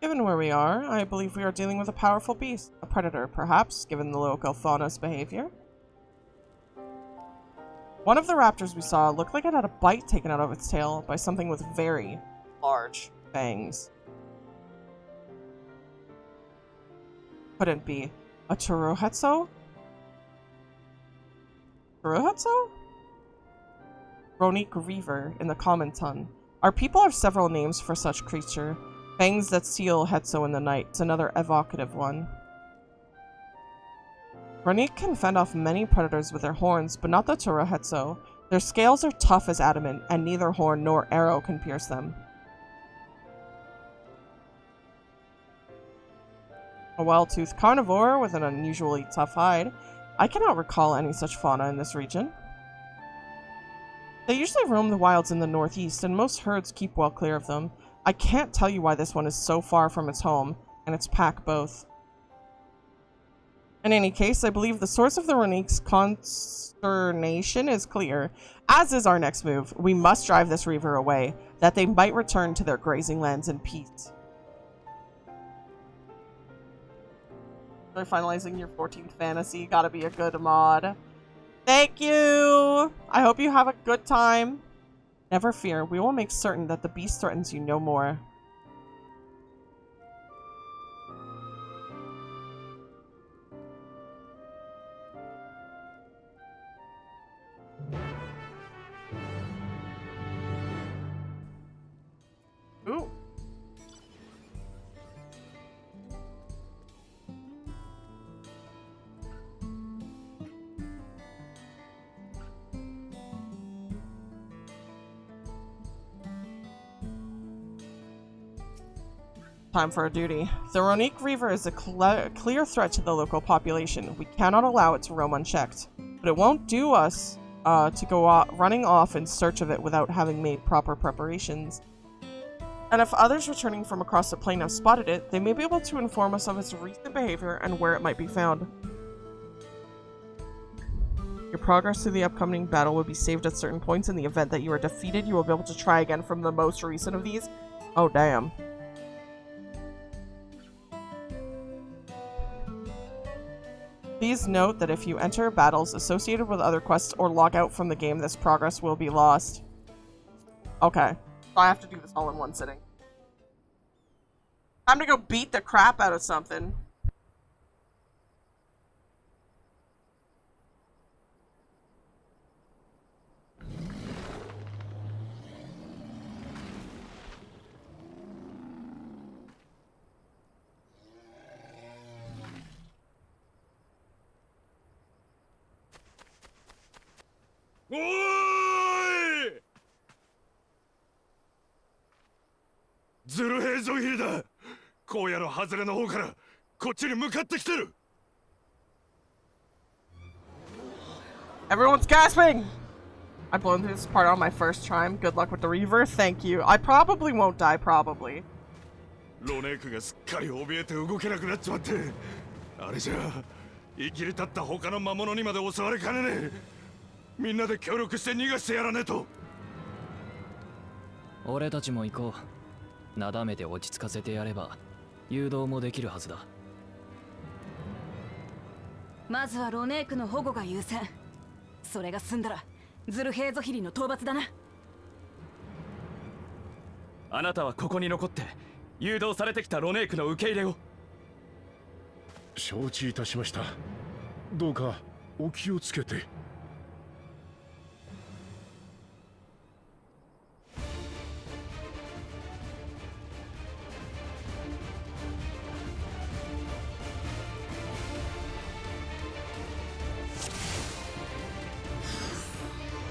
Given where we are, I believe we are dealing with a powerful beast. A predator, perhaps, given the local fauna's behavior. One of the raptors we saw looked like it had a bite taken out of its tail by something with very large fangs. Couldn't be. A Turohetso? Turohetso? Ronique Reaver in the common tongue. Our people have several names for such creature. Fangs that seal Hetso in the night is another evocative one. Ronique can fend off many predators with their horns, but not the Turohetso. Their scales are tough as adamant, and neither horn nor arrow can pierce them. A wild-toothed carnivore with an unusually tough hide. I cannot recall any such fauna in this region. They usually roam the wilds in the northeast, and most herds keep well clear of them. I can't tell you why this one is so far from its home, and its pack both. In any case, I believe the source of the Ronique's consternation is clear, as is our next move. We must drive this reaver away, that they might return to their grazing lands in peace. They're finalizing your 14th fantasy. Gotta be a good mod. Thank you! I hope you have a good time. Never fear, we will make certain that the beast threatens you no more. Ooh. Time for a duty. The Ronique Reaver is a clear threat to the local population. We cannot allow it to roam unchecked. But it won't do us to go running off in search of it without having made proper preparations. And if others returning from across the plain have spotted it, they may be able to inform us of its recent behavior and where it might be found. Your progress through the upcoming battle will be saved at certain points. In the event that you are defeated, you will be able to try again from the most recent of these. Oh, damn. Please note that if you enter battles associated with other quests or log out from the game, this progress will be lost. Okay. So I have to do this all in one sitting. Time to go beat the crap out of something.おーい！ズル兵ゾヒリだ。荒野の外れの方からこっちに向かってきてる。Everyone's gasping! I've blown through this part on my first try. Good luck with the Reaver. Thank you. I probably won't die, probably. ロネークがすっかり怯えて動けなくなっちまって。あれじゃあ、生きり立った他の魔物にまで襲われかねねえ。みんなで協力して逃がしてやらねえと。俺たちも行こう。なだめて落ち着かせてやれば誘導もできるはずだ。まずはロネークの保護が優先。それが済んだらズルヘーゾヒリの討伐だな。あなたはここに残って誘導されてきたロネークの受け入れを。承知いたしました。どうかお気をつけて。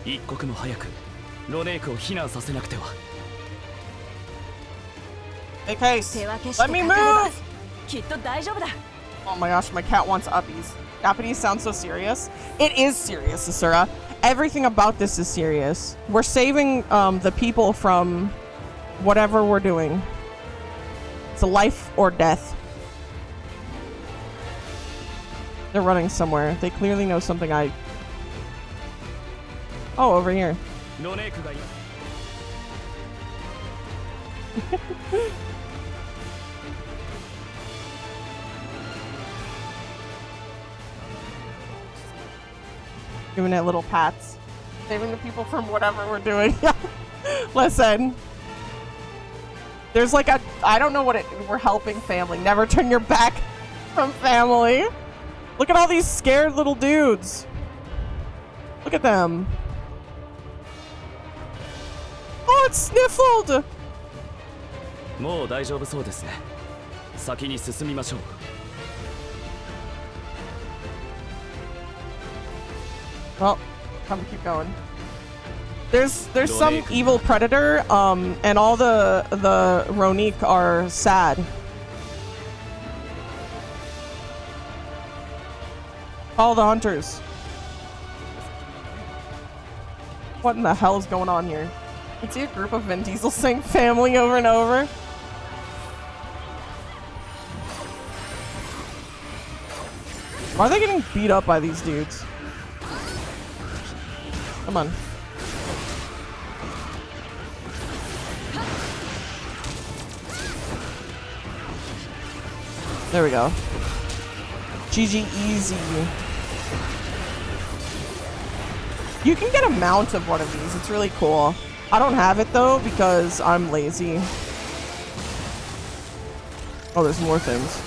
一刻も早くロネークを避難させなくては。Hey, Case, let me move! きっと大丈夫だ。Oh my gosh, my cat wants uppies. Japanese sounds so serious. It is serious, Asura. Everything about this is serious. We're saving the people from whatever we're doing. It's a life or death. They're running somewhere. They clearly know something I... Oh, over here. Giving it little pats. Saving the people from whatever we're doing. Listen. There's like a... I don't know what it... We're helping family. Never turn your back from family. Look at all these scared little dudes. Look at them. Oh, it's sniffled! もう大丈夫そうですね。先に進みましょう。Well, time to keep going. There's some evil predator, and all the Ronique are sad. All the hunters. What in the hell is going on here? You see a group of Vin Diesel saying family over and over. Why are they getting beat up by these dudes? Come on. There we go. GG easy. You can get a mount of one of these. It's really cool. I don't have it though because I'm lazy. Oh, there's more things.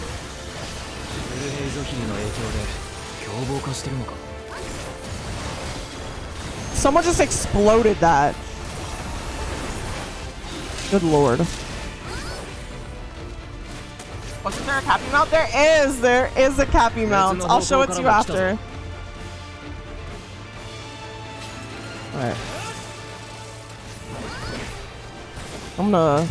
Someone just exploded that. Good lord. Wasn't there a cappy mount? There is a cappy mount. I'll show it to you after. Alright. I'm gonna...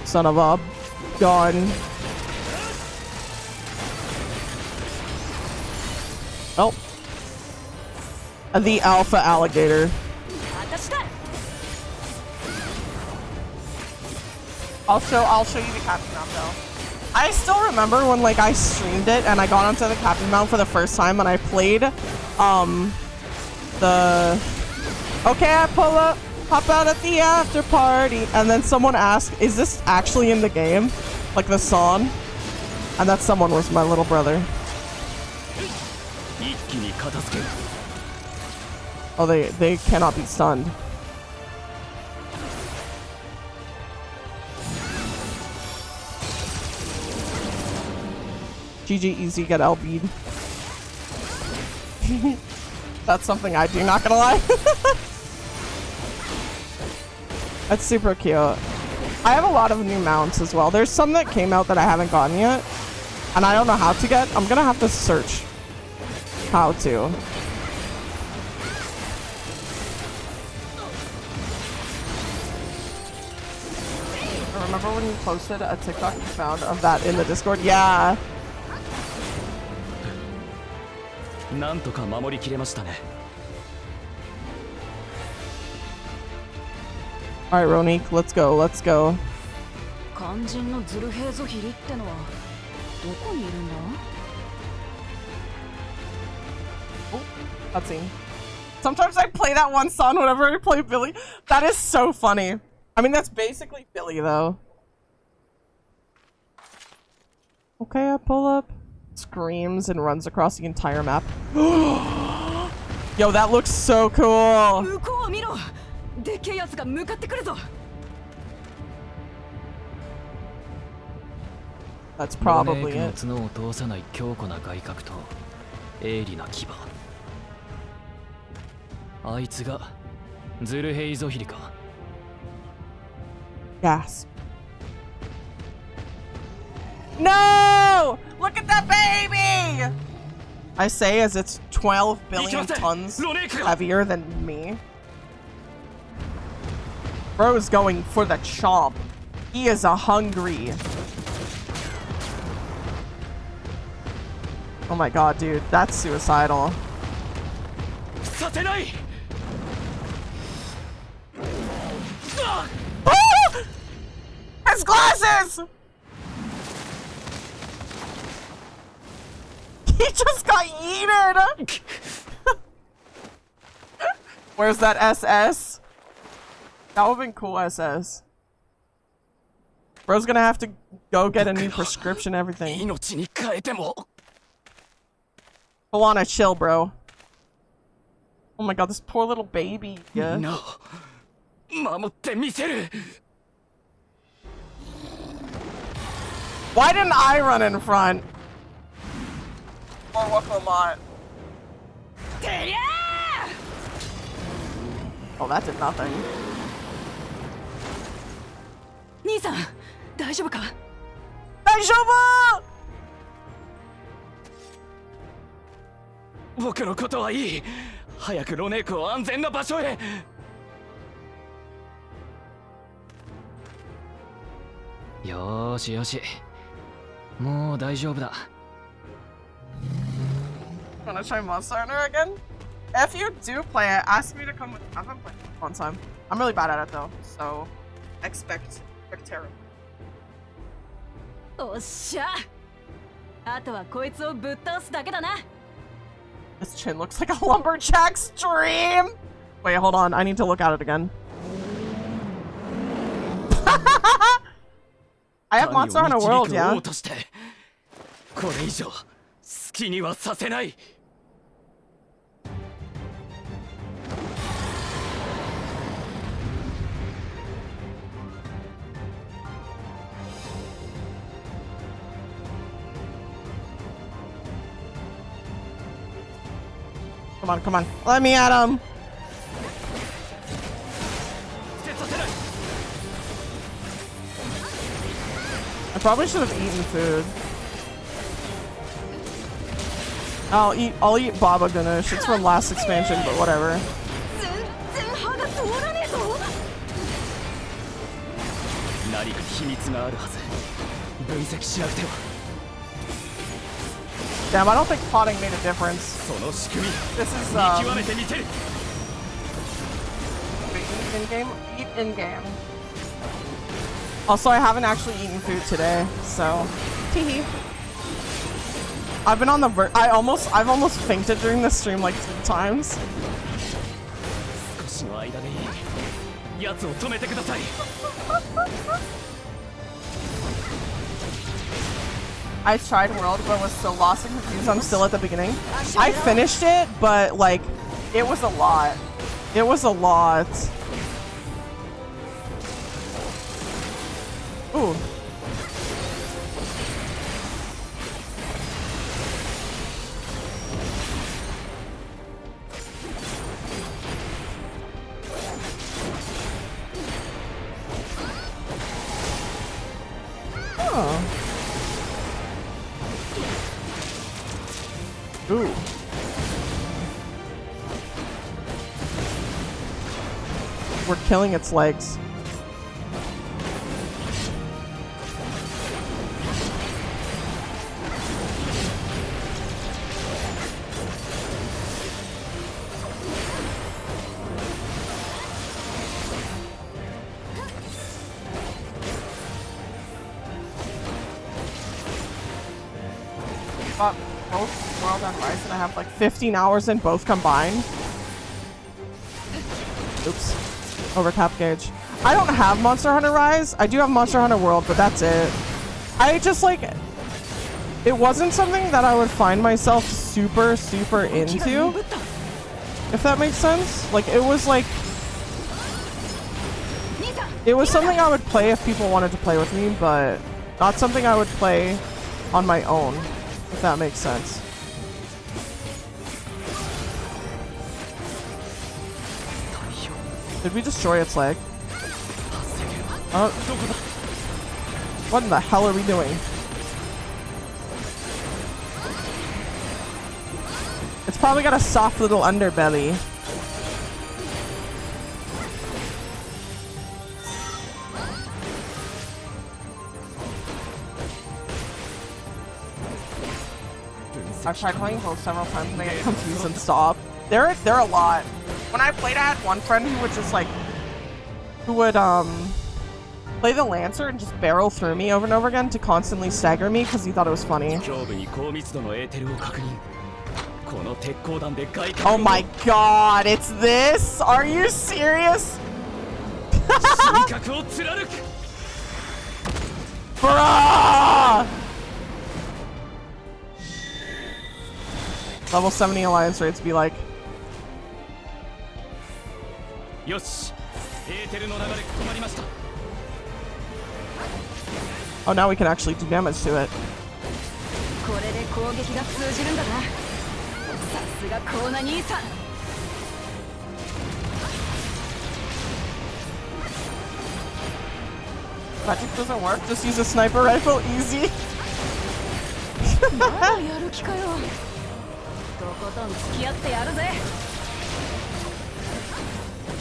Son of a gun. Oh. The alpha alligator. I'll show you the cappy mount though. I still remember when like I streamed it and I got onto the cappy mount for the first time and I played okay, I pull up, hop out at the after party, and then someone asked, is this actually in the game? Like the song? And that someone was my little brother. Oh, they cannot be stunned. GG easy, get LB'd. That's something I do, not gonna lie. That's super cute. I have a lot of new mounts as well. There's some that came out that I haven't gotten yet. And I don't know how to get. I'm gonna have to search how to. I remember when you posted a TikTok you found of that in the Discord? Yeah. Alright, Ronique, let's go, let's go. Oh, cutscene. Sometimes I play that one song whenever I play Billy. That is so funny. I mean, that's basically Billy, though. Okay, I pull up. Screams and runs across the entire map. Yo, that looks so cool. That's probably it. Gasp. No! Look at that baby! I say as it's 12 billion tons heavier than me. Bro is going for the chomp. He is a hungry. Oh my god, dude. That's suicidal. His glasses! He just got yeeted! Where's that SS? That would've been cool, SS. Bro's gonna have to go get a new prescription, everything. Alana, chill, bro. Oh my god, this poor little baby. Yeah. No. Why didn't I run in front? Or Wakamot? Oh, that did nothing. Nisan, 大丈夫か? 大丈夫! 僕のことはいい。早くロネークを安全な場所へ。よーしよし。もう大丈夫だ。Wanna try Monster Hunter again? If you do play it, ask me to come with. I haven't played it one time. I'm really bad at it though, so expect terrible. おっしゃ。あとはこいつをぶっ倒すだけだな。 This chin looks like a lumberjack's dream! Wait, hold on. I need to look at it again. I have Monster Hunter World, yeah? これ以上好きにはさせない。 Come on, come on. Let me at him! I probably should have eaten food. I'll eat Baba Ganoush. It's from last expansion, but whatever. 何か秘密があるはず。分析しなくては。 Damn, I don't think potting made a difference. This is in game. Eat in game. Also, I haven't actually eaten food today, so teehee. I've been on the I've almost fainted during this stream like 3 times. I tried World, but was so lost and confused. I'm still at the beginning. I finished it, but like, it was a lot. It was a lot. Ooh. Oh. Ooh. We're killing its legs. Both World and Rise, and I have like 15 hours in both combined. Oops. Overtap gauge. I don't have Monster Hunter Rise. I do have Monster Hunter World, but that's it. I just like... It wasn't something that I would find myself super into. If that makes sense. Like, it was like... It was something I would play if people wanted to play with me, but not something I would play on my own. If that makes sense. Did we destroy its leg? What in the hell are we doing? It's probably got a soft little underbelly. I've tried playing both several times and I get confused and stop. They're a lot. When I played, I had one friend who would just like, play the Lancer and just barrel through me over and over again to constantly stagger me because he thought it was funny. Oh my god, it's this? Are you serious? Bruh! Level 70 alliance rates be like. Oh, now we can actually do damage to it. Magic doesn't work, just use a sniper rifle, easy.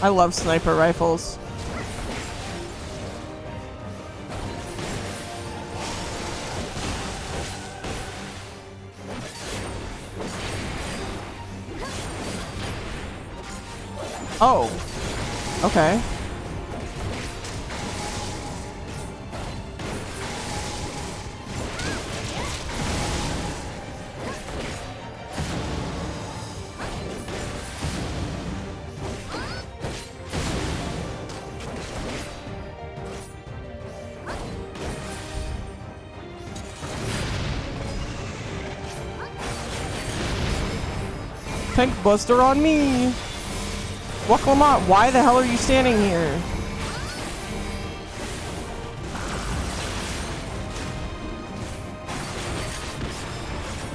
I love sniper rifles. Oh. Okay. Tank Buster on me! Waklamot, why the hell are you standing here?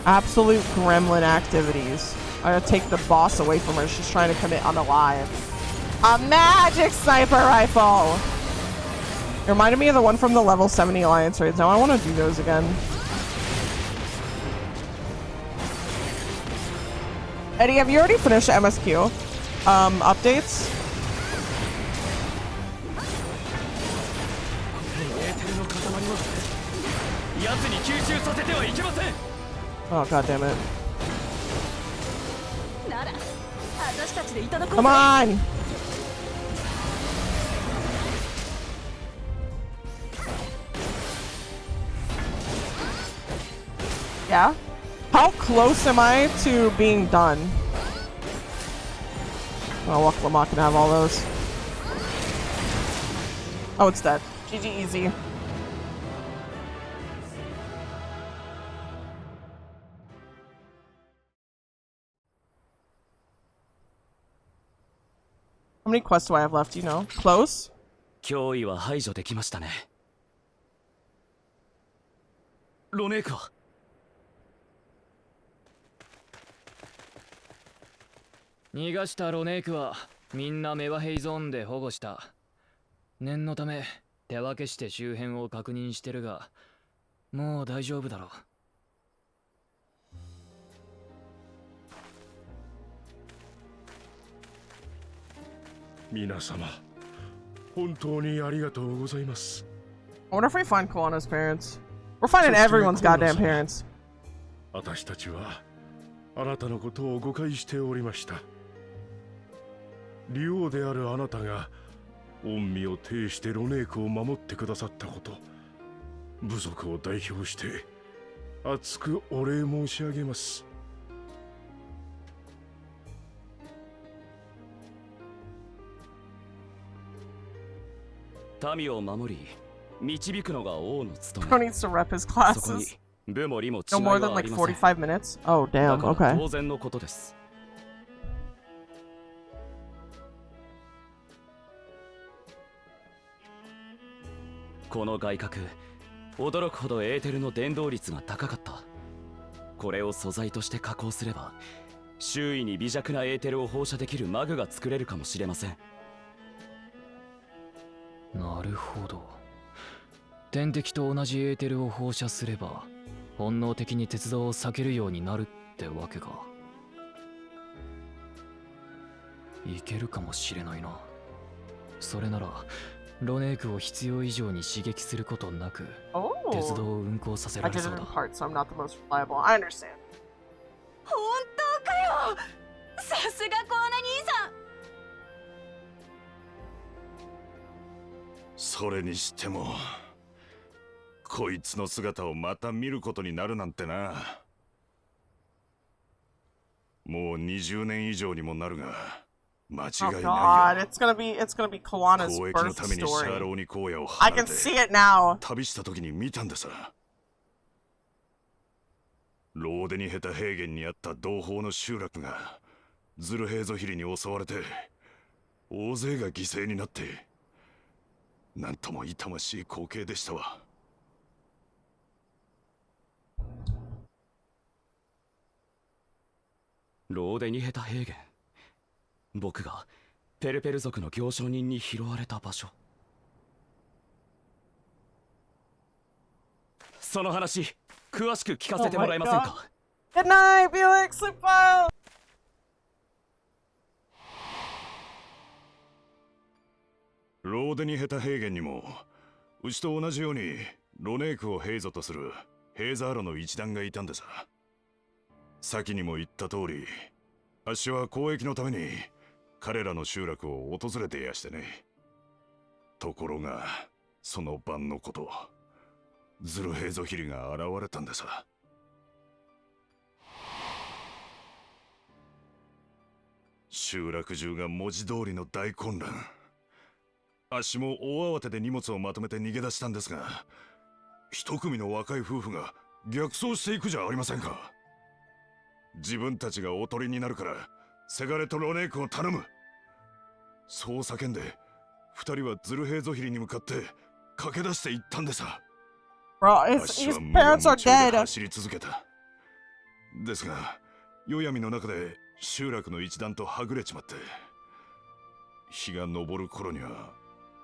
Absolute gremlin activities. I gotta take the boss away from her. She's trying to commit unalive. A magic sniper rifle! It reminded me of the one from the level 70 alliance raids. Now I want to do those again. Eddie, have you already finished MSQ? Updates? Oh, god damn it. Come on! Yeah? How close am I to being done? Oh, Waklamot can have all those. Oh, it's dead. GG easy. How many quests do I have left, do you know? Close? 脅威は排除できましたね。ロネークは逃がしたロネークはみんなメワヘイゾーンで保護した。念のため手分けして周辺を確認してるが、もう大丈夫だろう。皆様、本当にありがとうございます。I wonder if we find Kalana's parents. We're finding everyone's goddamn parents. 私たちはあなたのことを誤解しておりました。竜王であるあなたが恩義を呈してロネークを守ってくださったこと、部族を代表して厚くお礼申し上げます。民を守り導くのが王の務め。 Bro needs to rep his classes. No more than like 45 minutes? Oh, damn, okay. 当然のことです。この外角、驚くほどエーテルの伝導率が高かった。これを素材として加工すれば、周囲に微弱なエーテルを放射できるマグが作れるかもしれません。なるほど。天敵と同じエーテルを放射すれば、本能的に鉄道を避けるようになるってわけか。いけるかもしれないな。それならロネークを必要以上に刺激することなく、鉄道を運行させられそうだ。 I did it in part, so I'm not the most reliable. I understand. 本当かよ。さすがコアナ兄さん。それにしてもこいつの姿をまた見ることになるなんてな。もう20年以上にもなるが間違いないよ。 God, it's gonna be Kalana's 交易の birth ためにシャー story. ローに荒野を I 離れ can て see it now. 旅した時に見たんでさ。ローデにヘタ平原にあった同胞の集落がズルヘーゾヒリに襲われて大勢が犠牲になって、なんとも痛ましい光景でしたわ。ローデニヘタ平原。僕がペルペル族の行商人に拾われた場所。その話詳しく聞かせてもらえませんか。 Good night, Felix. Sleep well. ローデニヘタ平原にもうちと同じようにロネークをヘイゾとするヘイザーロの一団がいたんでさ。先にも言った通り、あっしは交易のために彼らの集落を訪れていやしてね。ところがその晩のこと、ズルヘイゾヒリが現れたんでさ。集落中が文字通りの大混乱。あっしも大慌てで荷物をまとめて逃げ出したんですが、一組の若い夫婦が逆走していくじゃありませんか。自分たちがおとりになるからせがれとロネークを頼む、そう叫んで二人はズルヘイゾヒリに向かって駆け出していったんでさ。Bro, his parents are dead. 走り続けた。ですが夜闇の中で集落の一団とはぐれちまって、日が昇る頃には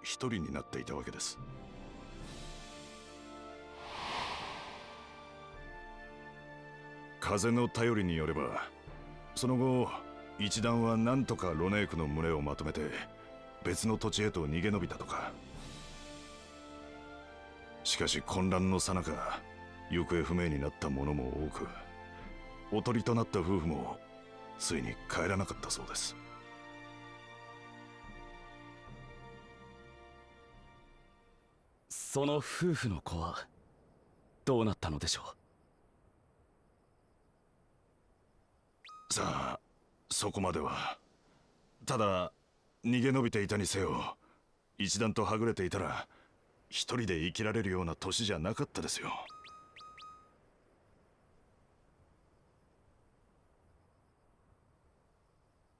一人になっていたわけです。風の頼りによれば、その後一団は何とかロネークの群れをまとめて別の土地へと逃げ延びたとか。しかし混乱の最中、行方不明になった者も多く、おとりとなった夫婦もついに帰らなかったそうです。その夫婦の子はどうなったのでしょう。さあ、そこまでは。ただ逃げ延びていたにせよ、一団とはぐれていたら一人で生きられるような年じゃなかったですよ。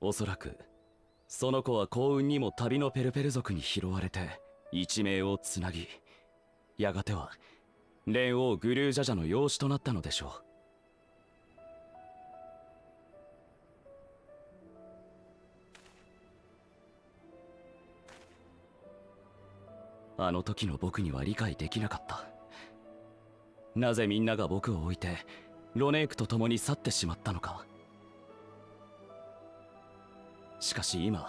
おそらくその子は幸運にも旅のペルペル族に拾われて一命をつなぎ、やがては蓮王グルージャジャの養子となったのでしょう。あの時の僕には理解できなかった。なぜみんなが僕を置いてロネークと共に去ってしまったのか。しかし今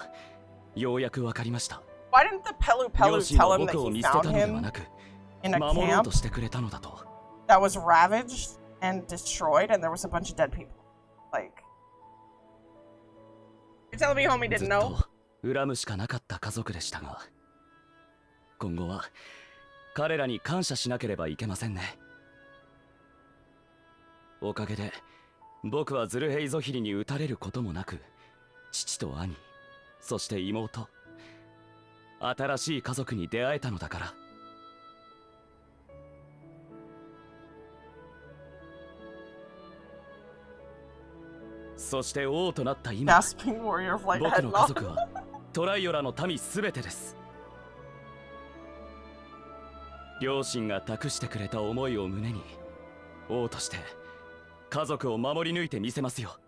ようやくわかりました。 Why didn't the Pelu Pelu tell him that he found him in a camp that was ravaged and destroyed and there was a bunch of dead people? Like, you're telling me homie didn't know? 恨むしかなかった家族でしたが、今後は彼らに感謝しなければいけませんね。おかげで僕はズルヘイゾヒリに撃たれることもなく、父と兄、そして妹、新しい家族に出会えたのだから。そして王となった今、僕の家族はトライオラの民すべてです。両親が託してくれた思いを胸に、王として家族を守り抜いてみせますよ。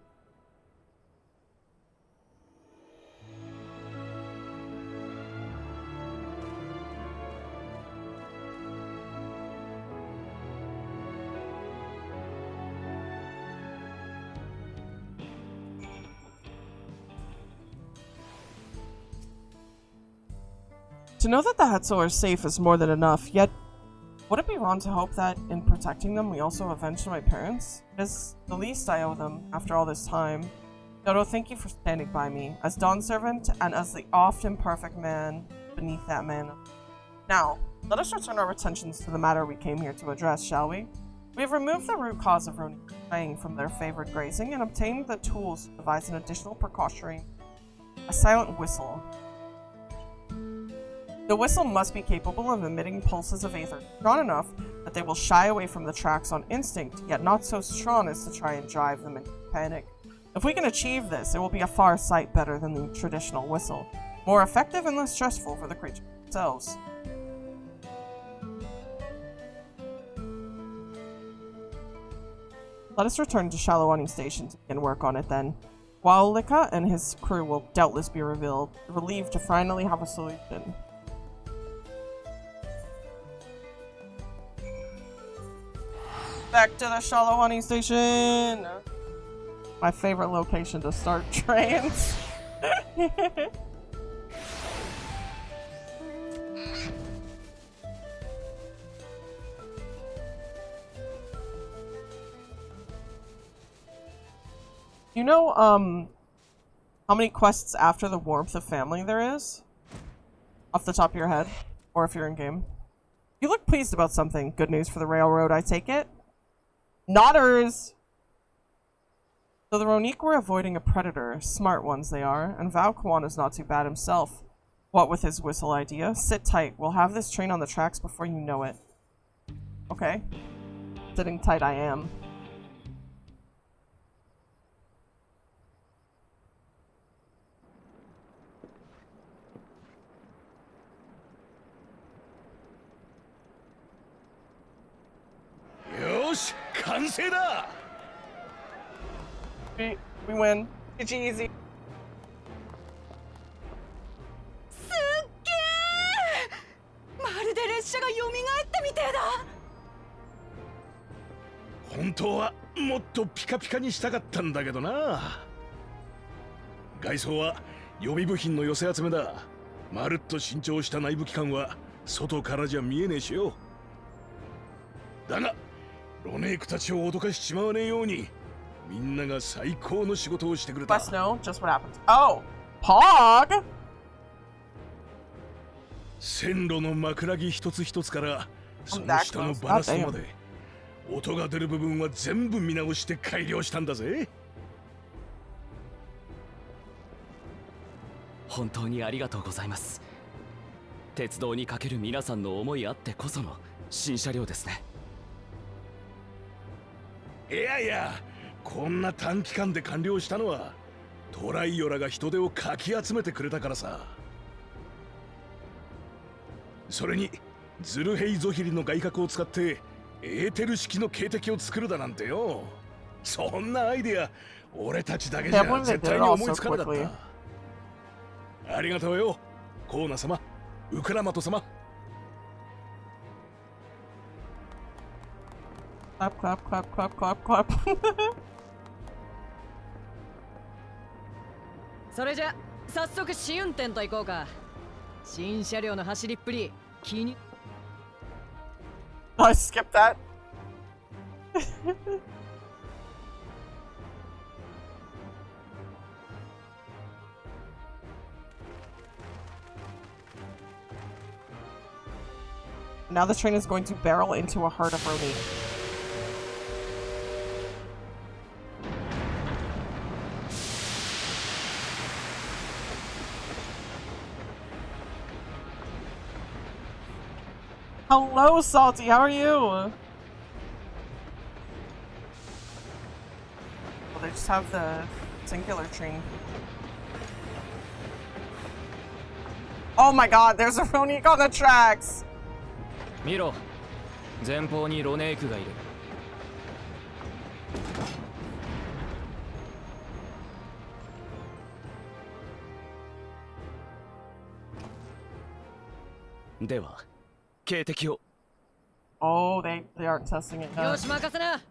To know that the Hetzel are safe is more than enough, yet would it be wrong to hope that in protecting them we also avenge my parents? It is the least I owe them after all this time. Dodo, thank you for standing by me, as Dawn servant and as the often perfect man beneath that man. Now, let us return our attentions to the matter we came here to address, shall we? We have removed the root cause of Rooney straying from their favored grazing and obtained the tools to devise an additional precautionary, a silent whistle. The whistle must be capable of emitting pulses of aether strong enough that they will shy away from the tracks on instinct, yet not so strong as to try and drive them into panic. If we can achieve this, it will be a far sight better than the traditional whistle, more effective and less stressful for the creatures themselves. Let us return to Shalawani Station to begin work on it then. While Lika and his crew will doubtless be relieved to finally have a solution. Back to the Shalawani Station! My favorite location to start trains. You know, how many quests after the Warmth of Family there is? Off the top of your head. Or if you're in game. You look pleased about something. Good news for the railroad, I take it. Nodders! So the Ronique were avoiding a predator. Smart ones they are. And Val Kwan is not too bad himself. What with his whistle idea? Sit tight. We'll have this train on the tracks before you know it. Okay. Sitting tight I am. Yosh, 完成だ! We win. GG easy. すっげー! まるで列車が蘇ってみてえだ。本当はもっとピカピカにしたかったんだけどな。外装は予備部品の寄せ集めだ。まるっと新調した内部機関は外からじゃ見えねえしよ。だがロネークたちを脅かしちまわねえように、みんなが最高の仕事をしてくれた。Must know just what happens. Oh, Pog! 線路の枕木一つ一つからその下のバラストまで音が出る部分は全部見直して改良したんだぜ。本当にありがとうございます。鉄道にかける皆さんの思いあってこその新車両ですね。いやいや、こんな短期間で完了したのはトライオラが人手をかき集めてくれたからさ。それにズルヘイゾヒリの外角を使ってエーテル式の警笛を作るだなんてよ。そんなアイデア俺たちだけじゃ絶対に思いつかなかった。ありがとうよ、コーナ様、ウクラマト様。Clap, clap, clap, clap, clap, clap. それじゃ早速試運転と行こうか。新車両の走りっぷり気に。I skipped that. Now the train is going to barrel into a herd of Ronique. Hello, Salty. How are you? Well, they just have the singular train. Oh my god, there's a Ronique on the tracks! 見ろ、前方にロネークがいる。では、警笛を。Oh, they aren't testing it now. よし、任せな。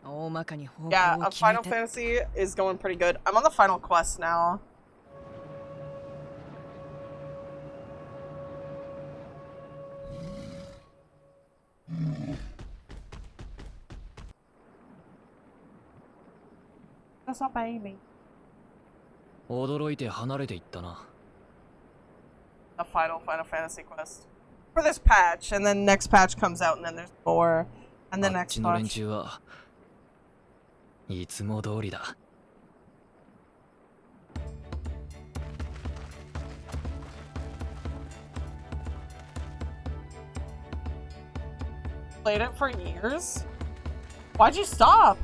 大まかに方向を Yeah, 決め Final て。 Fantasy is going pretty good. I'm on the final quest now. That's not baby. 驚いて離れていったな。A final Fantasy quest. For this patch, and then next patch comes out, and then there's more, and the あっ next ちの連 patch. 中はいつも通りだ。Played it for years? Why'd you stop?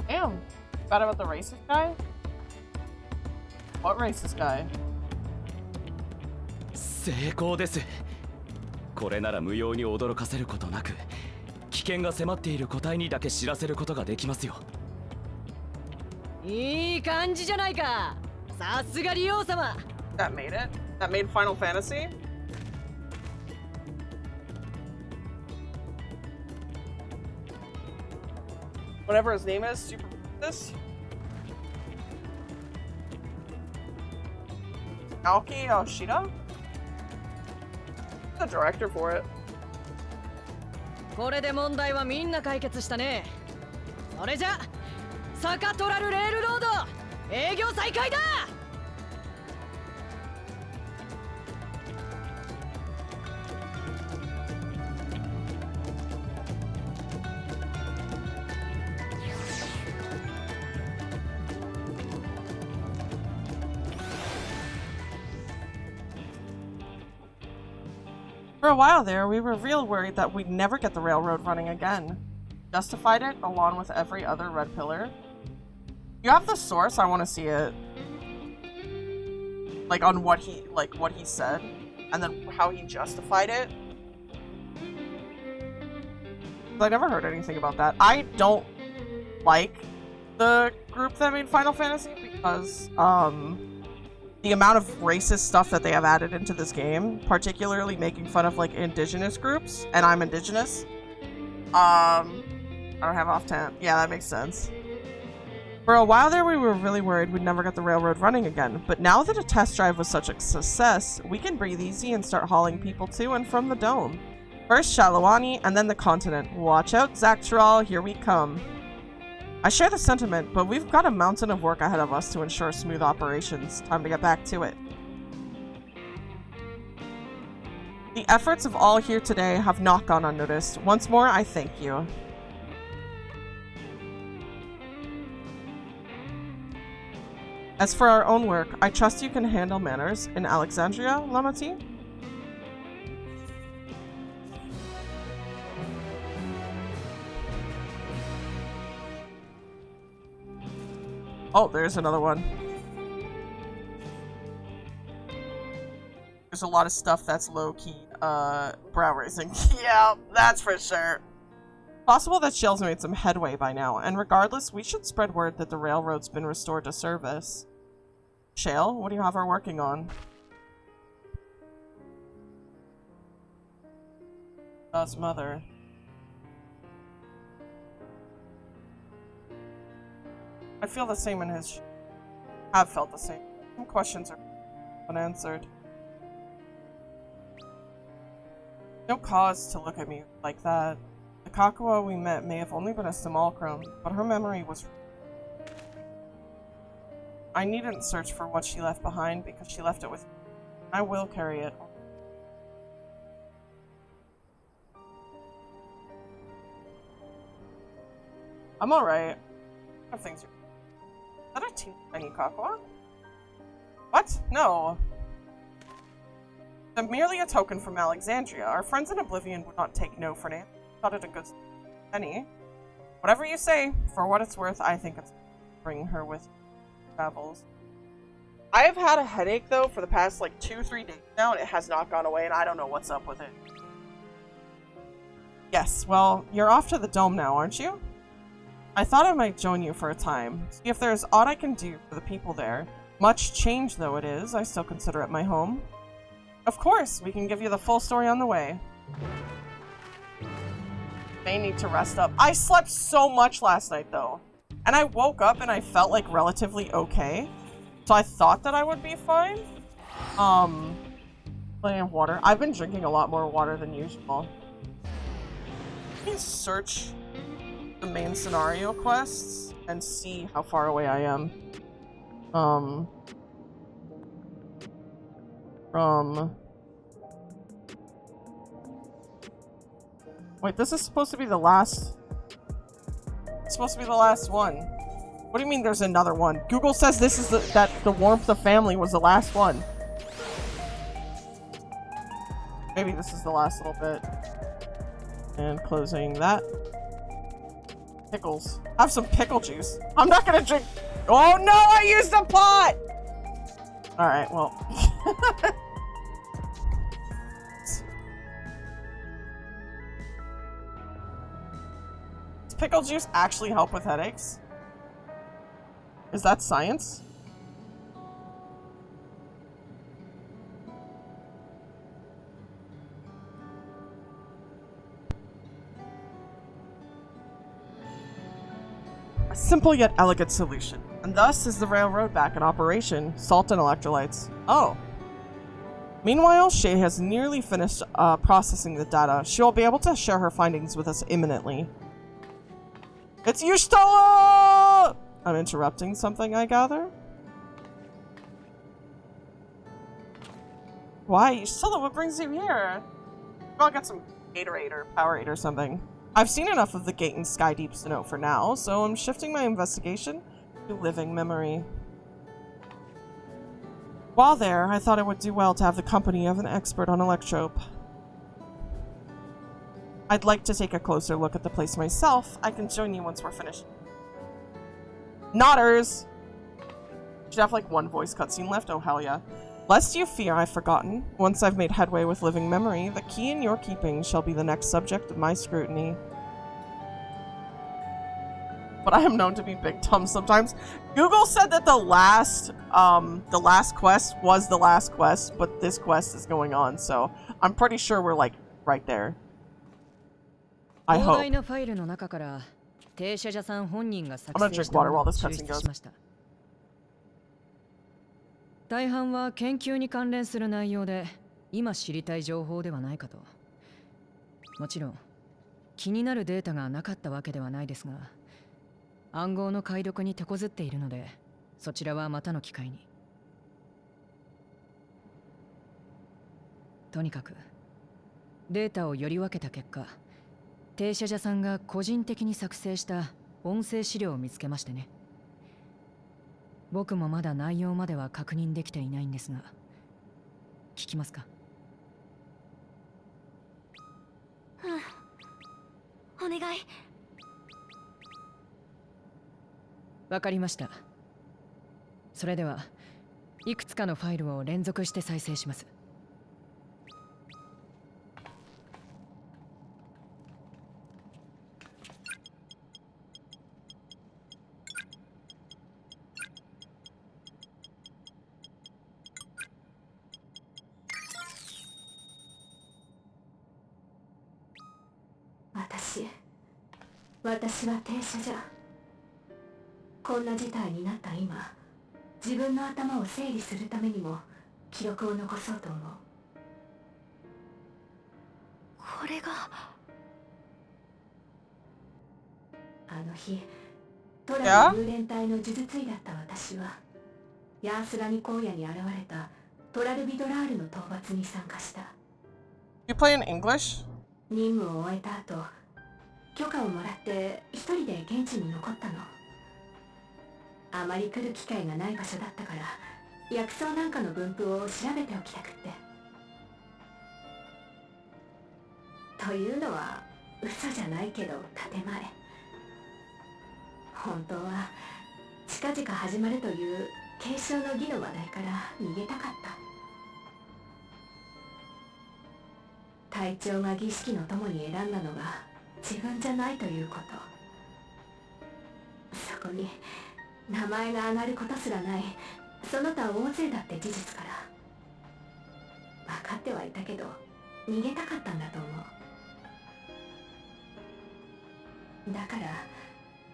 Damn. Bad about the racist guy? What racist guy? 成功です。これなら無用に驚かせることなく、危険が迫っている個体にだけ知らせることができますよ。いい感じじゃないか。さすがリオ様。That made it? That made Final Fantasy? Whatever his name is, Super this? Naoki Yoshida? The director for it. これで問題はみんな解決したね。それじゃ、坂トラルレールロード営業再開だ。For a while there, we were real worried that we'd never get the railroad running again. Justified it along with every other red pillar. You have the source? I want to see it. Like on what he said, and then how he justified it. I never heard anything about that. I don't like the group that made Final Fantasy because the amount of racist stuff that they have added into this game, particularly making fun of like indigenous groups, and I'm indigenous. I don't have off-temp. Yeah, that makes sense. For a while there, we were really worried we'd never get the railroad running again, but now that a test drive was such a success, we can breathe easy and start hauling people to and from the dome. First Shalawani, and then the continent. Watch out, Zactural, here we come. I share the sentiment, but we've got a mountain of work ahead of us to ensure smooth operations. Time to get back to it. The efforts of all here today have not gone unnoticed. Once more, I thank you. As for our own work, I trust you can handle matters in Alexandria, Lamati? Oh, there's another one. There's a lot of stuff that's low-key, brow-raising. Yeah, that's for sure. Possible that Shell's made some headway by now, and regardless, we should spread word that the railroad's been restored to service. Shale, what do you have her working on? God's mother. I feel the same in his have felt the same. Some questions are unanswered. No cause to look at me like that. The Kakua we met may have only been a simulacrum, but her memory was... I needn't search for what she left behind because she left it with me. I will carry it. I'm alright. I have things are... Is that a teeny tiny Kakua? What? No. I'm merely a token from Alexandria. Our friends in Oblivion would not take no for an answer. Thought it a good penny. Whatever you say, for what it's worth, I think it's bringing her with travels. I have had a headache though for the past like 2-3 days now, and it has not gone away, and I don't know what's up with it. Yes, well, you're off to the dome now, aren't you? I thought I might join you for a time. See if there's aught I can do for the people there. Much change though it is, I still consider it my home. Of course, we can give you the full story on the way. May need to rest up. I slept so much last night though. And I woke up and I felt like relatively okay. So I thought that I would be fine. Plenty of water. I've been drinking a lot more water than usual. Let me search the main scenario quests and see how far away I am. From... Wait, this is supposed to be the last... It's supposed to be the last one. What do you mean there's another one? Google says this is that the Warmth of Family was the last one. Maybe this is the last little bit. And closing that. Pickles. Have some pickle juice. I'm not gonna drink... Oh no, I used the pot! Alright, well... Does pickle juice actually help with headaches? Is that science? A simple yet elegant solution. And thus is the railroad back in operation. Salt and electrolytes. Oh. Meanwhile, Shay has nearly finished processing the data. She will be able to share her findings with us imminently. It's Yushtola! I'm interrupting something, I gather? Why? Yushtola, what brings you here? I'll get some Gatorade or Powerade or something. I've seen enough of the Gate and Sky Deeps to know for now, so I'm shifting my investigation to living memory. While there, I thought it would do well to have the company of an expert on Electrope. I'd like to take a closer look at the place myself. I can join you once we're finished. Nodders! Should have like one voice cutscene left? Oh hell yeah. Lest you fear I've forgotten, once I've made headway with living memory, the key in your keeping shall be the next subject of my scrutiny. But I am known to be big dumb sometimes. Google said that the last quest was the last quest, but this quest is going on, so I'm pretty sure we're like right there. I hope. I'm gonna drink water while this cutscene goes. 大半は研究に関連する内容で今知りたい情報ではないかと。もちろん気になるデータがなかったわけではないですが、暗号の解読に手こずっているので、そちらはまたの機会に。とにかくデータをより分けた結果、停車者さんが個人的に作成した音声資料を見つけましてね。僕もまだ内容までは確認できていないんですが、聞きますか？お願い。わかりました。それではいくつかのファイルを連続して再生します。私は停車じゃ。こんな事態になった今、自分の頭を整理するためにも記録を残そうと思う。これがあの日、トラの幽連隊の呪術医だった私はヤースラニ荒野に現れたトラルビドラールの討伐に参加した。 You play in English? 任務を終えた後、許可をもらって一人で現地に残ったの。あまり来る機会がない場所だったから薬草なんかの分布を調べておきたくって。というのは嘘じゃないけど建前。本当は近々始まるという継承の儀の話題から逃げたかった。隊長が儀式の友に選んだのが自分じゃないということ。そこに名前が挙がることすらないその他大勢だって事実から分かってはいたけど逃げたかったんだと思う。だから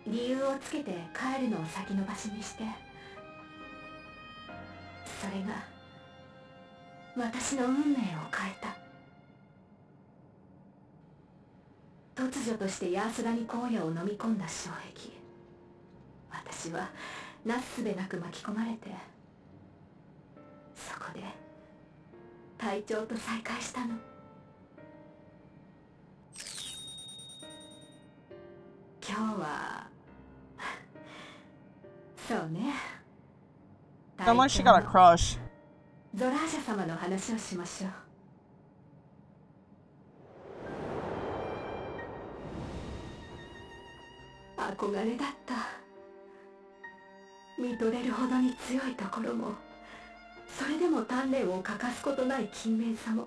理由をつけて帰るのを先延ばしにして、それが私の運命を変えた。突如としてヤースラニ荒野を飲み込んだ障壁、私はなすすべなく巻き込まれて、そこで隊長と再会したの。今日はそうね、 Sound like she got a crush. ゾラージャ様の話をしましょう。憧れだった。見とれるほどに強いところも、それでも鍛錬を欠かすことない勤勉さも。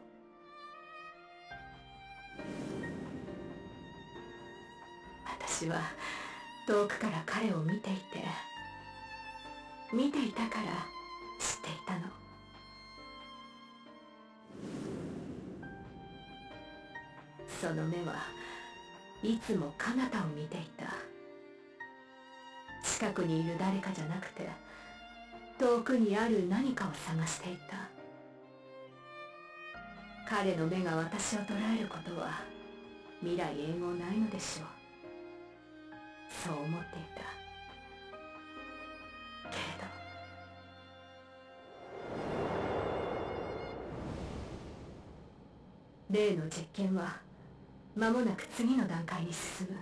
私は遠くから彼を見ていたから知っていたの。その目はいつも彼方を見ていた。近くにいる誰かじゃなくて、遠くにある何かを探していた。彼の目が私を捉えることは未来永劫ないのでしょう。そう思っていた。けれど例の実験は間もなく次の段階に進む。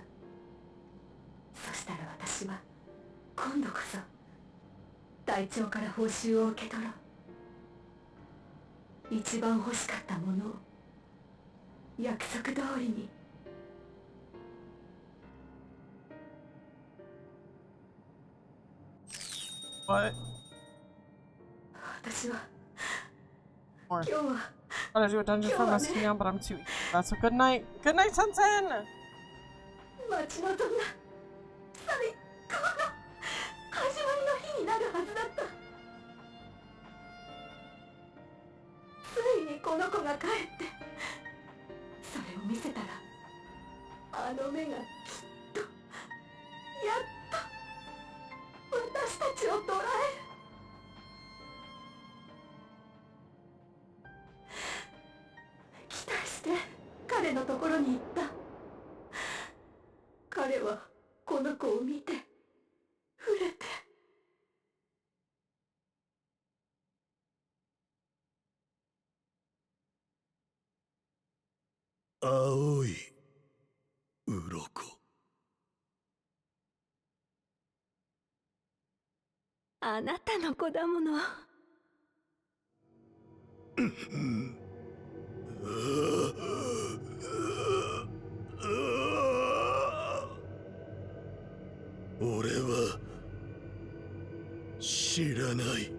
そしたら私は今度こそ隊長から報酬を受け取ろう。一番欲しかったものを約束通りに What? Or gotta do a dungeon for Mustang, but I'm too eager. That's a good night. Good night, Sunsen! 待ち望んだ最高の始まりの日になるはずだった。ついにこの子が帰ってそれを見せたら、あの目がきっとやっと私たちを捕らえる。期待して彼のところに行った。彼はこの子を見て触れて、青い鱗。あなたの子だもの。俺は知らない。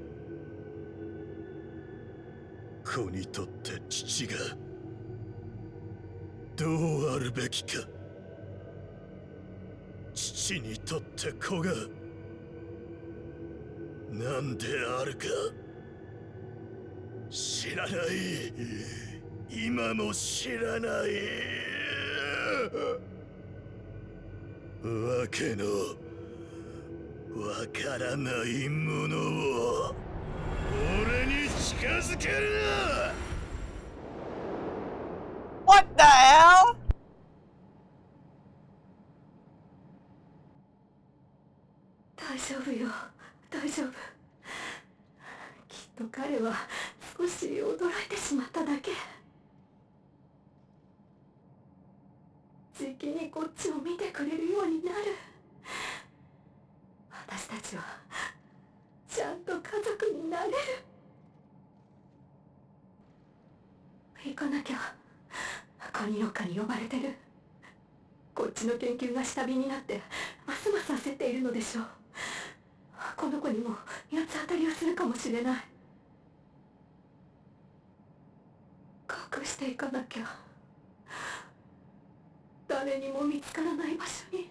子にとって父がどうあるべきか、父にとって子が何であるか知らない。今も知らない。わけのわからないものを俺に近づけるな。 What the hell? 大丈夫よ、大丈夫。きっと彼は少し驚いてしまっただけ。じきにこっちを見てくれるようになる。私たちはちゃんと家族になれる。行かなきゃ。カニの家に呼ばれてる。こっちの研究が下火になってますます焦っているのでしょう。この子にも八つ当たりをするかもしれない。隠していかなきゃ。誰にも見つからない場所に。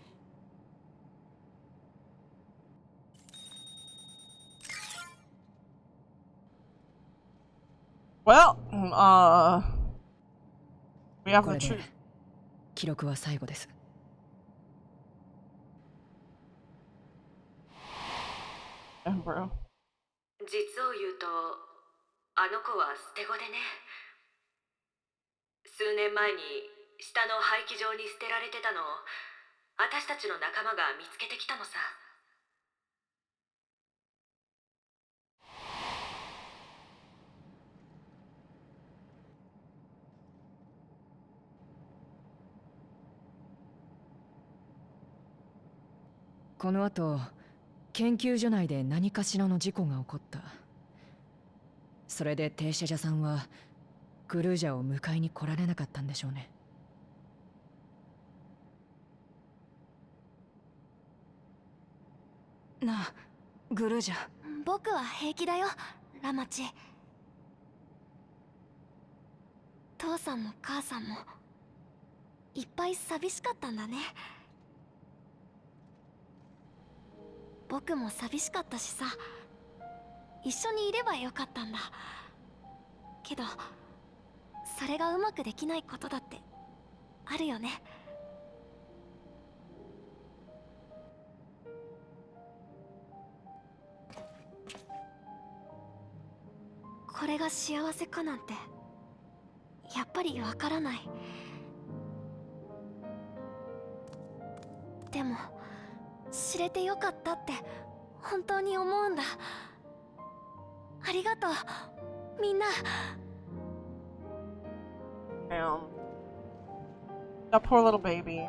Well, we have こ the れで truth. 記録は最後です。Bro. 実を言うと、あの子は捨て子でね。数年前に下の廃棄場に捨てられてたのを私たちの仲間が見つけてきたのさ。この後、研究所内で何かしらの事故が起こった。それで停車者さんはグルージャを迎えに来られなかったんでしょうね。なあ、グルージャ。僕は平気だよ、ラマチ。父さんも母さんもいっぱい寂しかったんだね。僕も寂しかったしさ、一緒にいればよかったんだけど、それがうまくできないことだってあるよね。これが幸せかなんてやっぱりわからない。でも知れてよかったって本当に思うんだ。ありがとう、みんな。Damn. That poor little baby.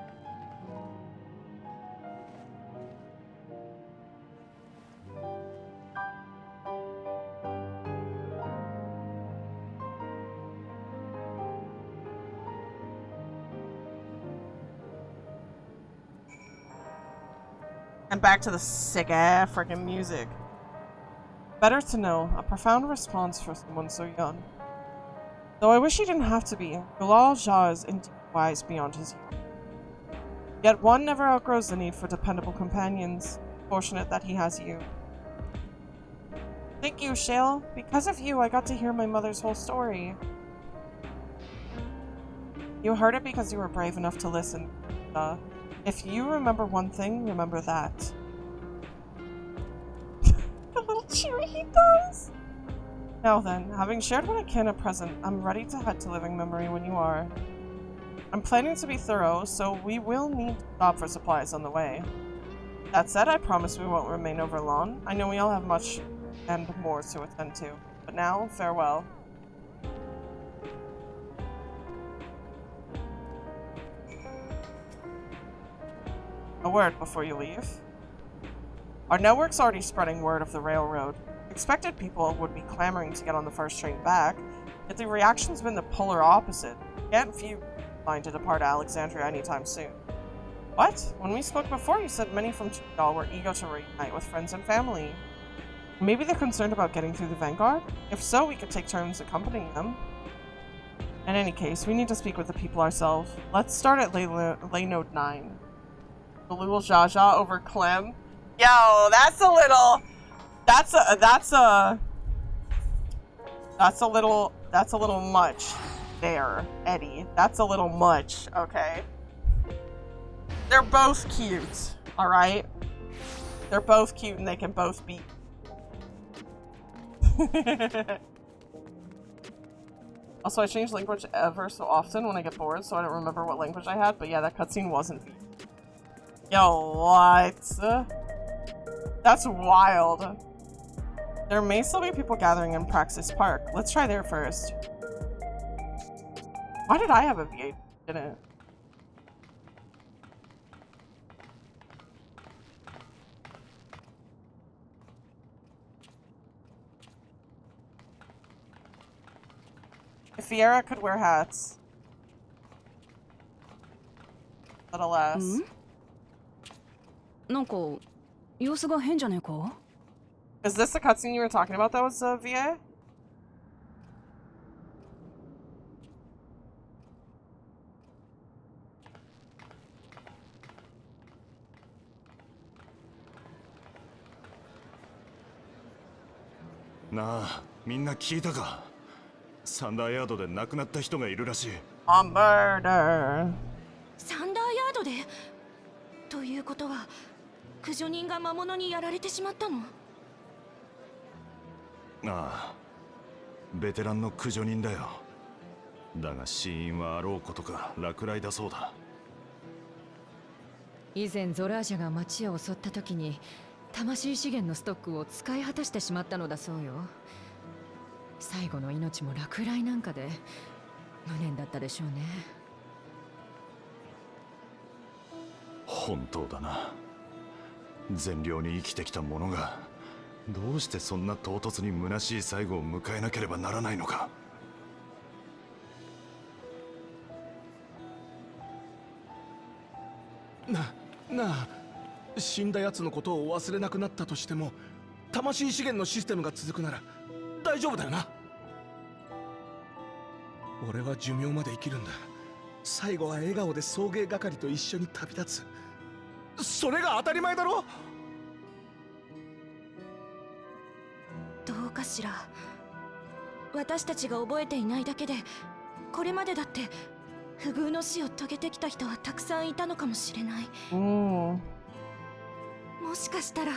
And back to the sick ass freaking music. Better to know, a profound response for someone so young. Though I wish he didn't have to be, Gulal Jah is indeed wise beyond his years. Yet one never outgrows the need for dependable companions. Fortunate that he has you. Thank you, Shale. Because of you, I got to hear my mother's whole story. You heard it because you were brave enough to listen. If you remember one thing, remember that. The little cheer he does! Now then, having shared what I can at present, I'm ready to head to living memory when you are. I'm planning to be thorough, so we will need to stop for supplies on the way. That said, I promise we won't remain over long. I know we all have much and more to attend to. But now, farewell. A word before you leave. Our network's already spreading word of the railroad. Expected people would be clamoring to get on the first train back, yet the reaction's been the polar opposite. Can't few mind to depart Alexandria anytime soon. What? When we spoke before, you said many from Tudal were eager to reunite with friends and family. Maybe they're concerned about getting through the Vanguard? If so, we could take turns accompanying them. In any case, we need to speak with the people ourselves. Let's start at Lay Node 9. Gulal Jah over Clem. Yo, that's a little much there, Eddie. That's a little much, okay? They're both cute, alright? They're both cute and they can both be. Also, I change language ever so often when I get bored, so I don't remember what language I had, but yeah, that cutscene wasn't. Yo, what? That's wild. There may still be people gathering in Praxis Park. Let's try there first. Why did I have a V8? Didn't? If Fiera could wear hats. Little less. なんか様子が変じゃねえか? Is this the cutscene you were talking about that was VA? Nah, みんな聞いたか? サンダーヤードで亡くなった人がいるらしい。A murder. サンダーヤードでということは駆除人が魔物にやられてしまったの？ああ、ベテランの駆除人だよ。だが死因はあろうことか落雷だそうだ。以前ゾラージャが町を襲った時に魂資源のストックを使い果たしてしまったのだそうよ。最後の命も落雷なんかで無念だったでしょうね。本当だな。善良に生きてきた者がどうしてそんな唐突に虚しい最後を迎えなければならないのか。なあ、死んだ奴のことを忘れなくなったとしても魂資源のシステムが続くなら大丈夫だよな。俺は寿命まで生きるんだ。最後は笑顔で送迎係と一緒に旅立つ。それが当たり前だろ。どうかしら。私たちが覚えていないだけでこれまでだって不遇の死を遂げてきた人はたくさんいたのかもしれない。もしかしたら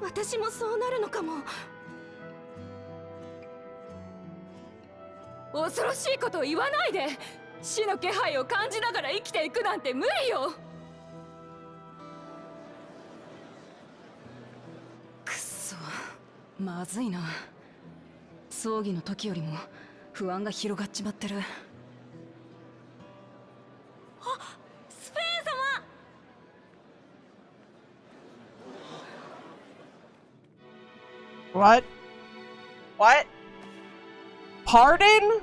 私もそうなるのかも。恐ろしいことを言わないで。死の気配を感じながら生きていくなんて無理よ。くっそ、まずいな。葬儀の時よりも不安が広がっちまってる。あ、スフェーン様。What? What? Pardon?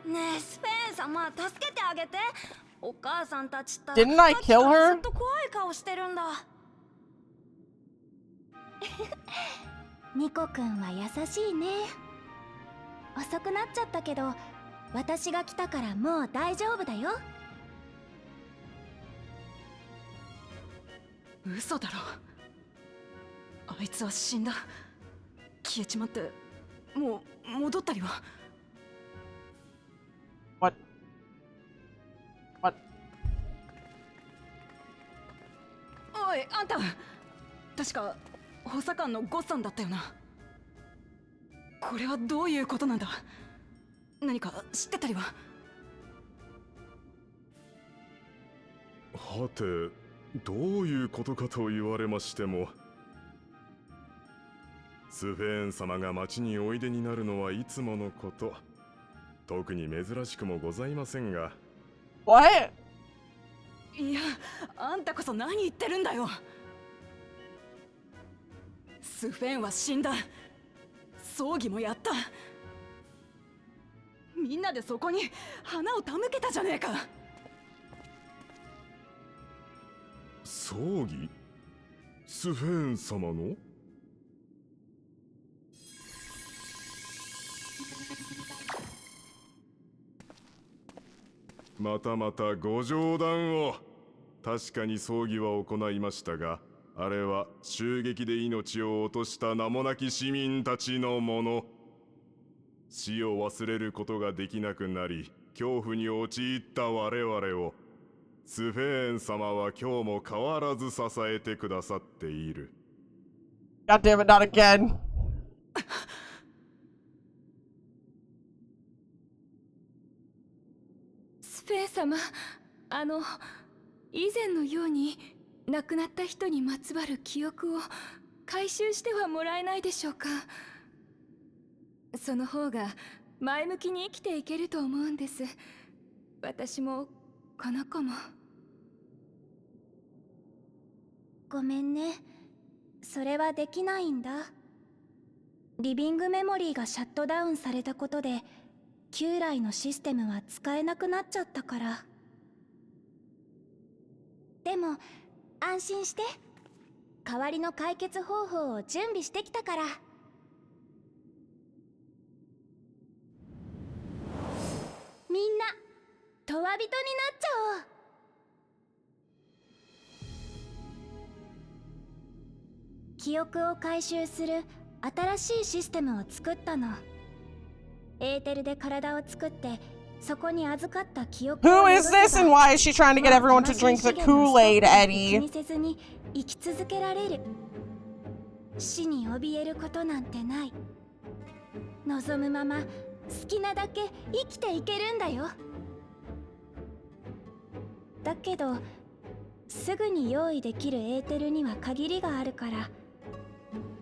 ねえスフェーン様助けてあげて。お母さんたちった Didn't I kill her? ずっと怖い顔してるんだ。ニコくんは優しいね。遅くなっちゃったけど私が来たからもう大丈夫だよ。嘘だろ。あいつは死んだ。消えちまってもう戻ったりは。What? What? おいあんた、確か補佐官のゴッさんだったよな。これはどういうことなんだ。何か知ってたりは。はて、どういうことかと言われましても、スフェーン様が町においでになるのはいつものこと。特に珍しくもございませんが。What? いや、あんたこそ何言ってるんだよ。スフェンは死んだ。葬儀もやった。みんなでそこに花を手向けたじゃねえか。葬儀？スフェーン様の？またまたご冗談を。確かに葬儀は行いましたが、あれは襲撃で命を落とした名もなき市民たちのもの。死を忘れることができなくなり、恐怖に陥った我々を、スフェーン様は今日も変わらず支えてくださっている。God damn it, not again. スフェン様、以前のように亡くなった人にまつわる記憶を回収してはもらえないでしょうか。その方が前向きに生きていけると思うんです。私もこの子も。ごめんね、それはできないんだ。リビングメモリーがシャットダウンされたことで旧来のシステムは使えなくなっちゃったから。でも安心して、代わりの解決方法を準備してきたから。みんなとわびとになっちゃおう。記憶を回収する新しいシステムを作ったの。エーテルで体を作ってそこに預かった記憶を Who is this and why is she trying to get everyone to drink the Kool-Aid, 気 Eddie? にせずに生き続けられる。死に怯えることなんてない。望むまま好きなだけ生きていけるんだよ。だけどすぐに用意できるエーテルには限りがあるから、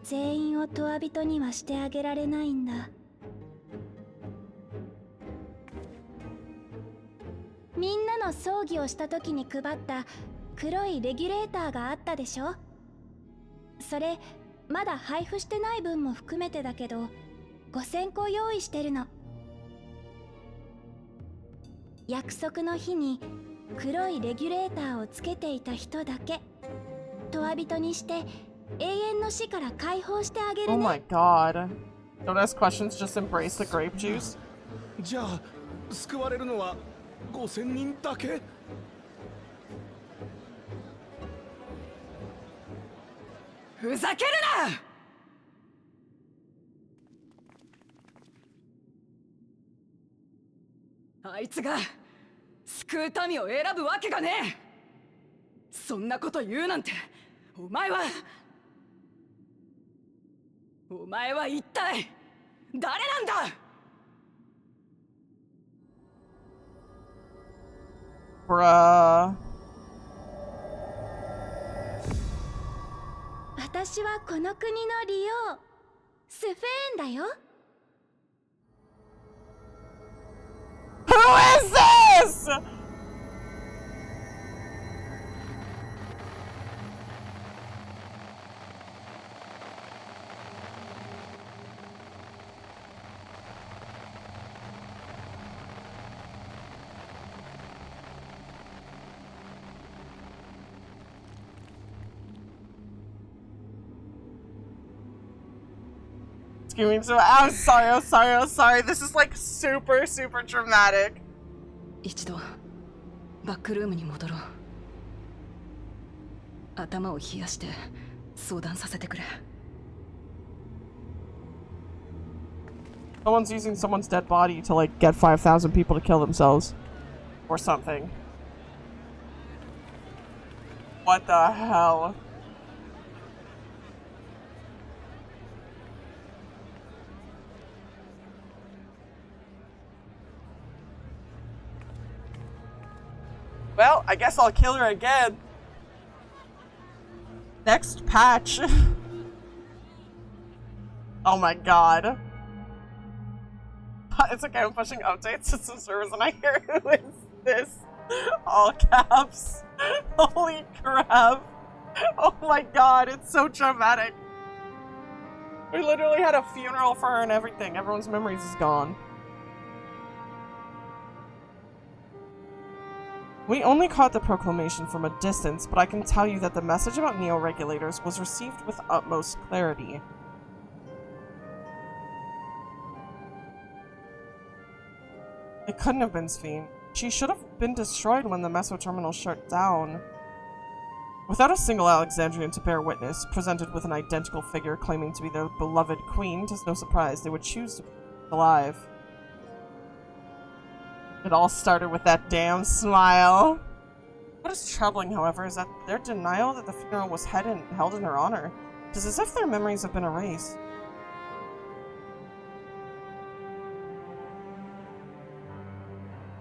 全員をトワビトにはしてあげられないんだ。みんなの葬儀をした時に配った黒いレギュレーターがあったでしょ。それまだ配布してない分も含めてだけど5000個用意してるの。約束の日に黒いレギュレーターをつけていた人だけトワビトにして永遠の死から解放してあげるね。 Oh my god. Don't ask questions, just embrace the grape juice. じゃあ救われるのは5000人だけ？ふざけるな！あいつが救う民を選ぶわけがねえ。そんなこと言うなんて、お前は一体誰なんだ？Bruh. 私はこの国の利用スフェーンだよ。Who is this? screaming so I'm sorry. This is like super dramatic. 一度バックルームに戻ろう。頭を冷やして相談させてくれ。Someone's using someone's dead body to like get 5,000 people to kill themselves. Or something. What the hell? Well, I guess I'll kill her again. Next patch. Oh my god. It's okay, I'm pushing updates to some servers and I hear who is this? All caps. Holy crap. Oh my god, it's so dramatic. We literally had a funeral for her and everything. Everyone's memories is gone. We only caught the proclamation from a distance, but I can tell you that the message about neo-regulators was received with utmost clarity. It couldn't have been Sphene. She should have been destroyed when the Meso terminal shut down. Without a single Alexandrian to bear witness, presented with an identical figure claiming to be their beloved queen, it is no surprise they would choose to be alive. It all started with that damn smile. What is troubling, however, is that their denial that the funeral was held in her honor. It is as if their memories have been erased.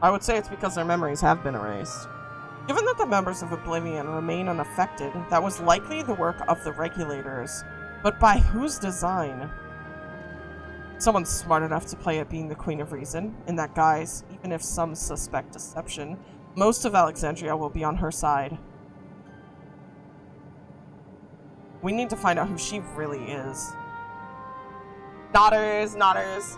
I would say it's because their memories have been erased. Given that the members of Oblivion remain unaffected, that was likely the work of the regulators. But by whose design? Someone smart enough to play at being the Queen of Reason. In that guise, even if some suspect deception, most of Alexandria will be on her side. We need to find out who she really is. Nodders.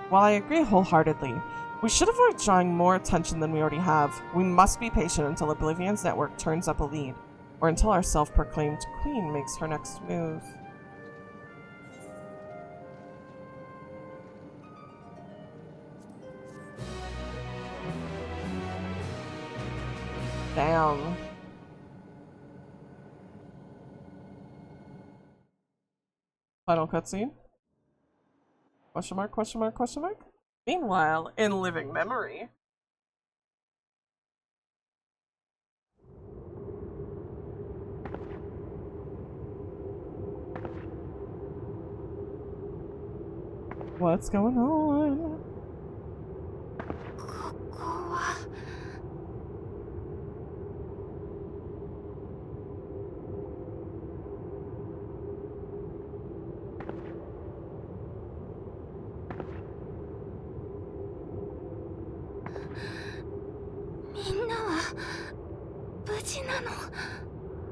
While I agree wholeheartedly, we should avoid drawing more attention than we already have. We must be patient until Oblivion's network turns up a lead, or until our self-proclaimed queen makes her next move. Damn. Final cutscene? Question mark? Meanwhile, in living memory. What's going on?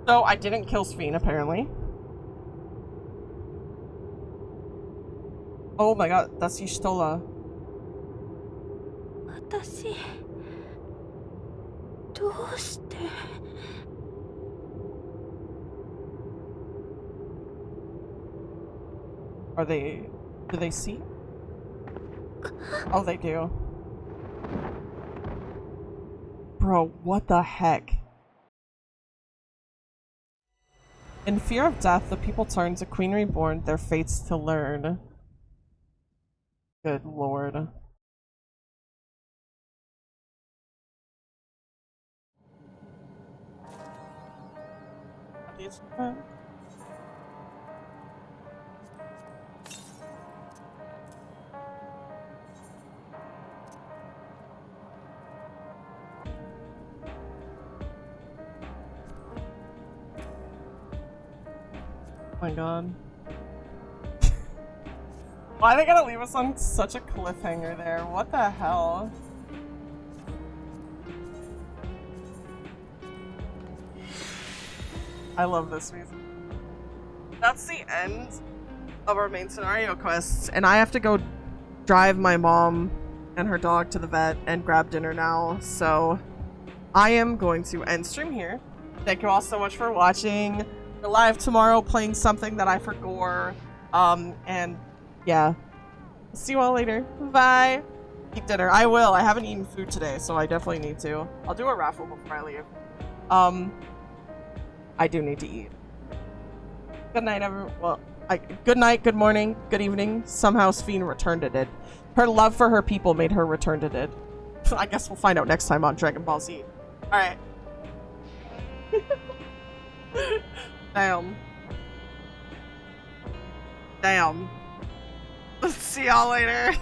So I didn't kill Sphene, apparently. Oh my god, that's Y'shtola. Are they... do they see? Oh, they do. Bro, what the heck? In fear of death, the people turn to Queen Reborn, their fates to learn. Good lord. Oh my god. Why are they gonna leave us on such a cliffhanger there? What the hell? I love this music. That's the end of our main scenario quests, and I have to go drive my mom and her dog to the vet and grab dinner now, so I am going to end stream here. Thank you all so much for watching. We're live tomorrow playing something that I forgot. And yeah. See you all later. Bye. Eat dinner. I will. I haven't eaten food today, so I definitely need to. I'll do a raffle before I leave. I do need to eat. Good night, everyone. Well, good night, good morning, good evening. Somehow Sphene returned to it. Her love for her people made her return to it. I guess we'll find out next time on Dragon Ball Z. Alright. Damn. Damn. See y'all later.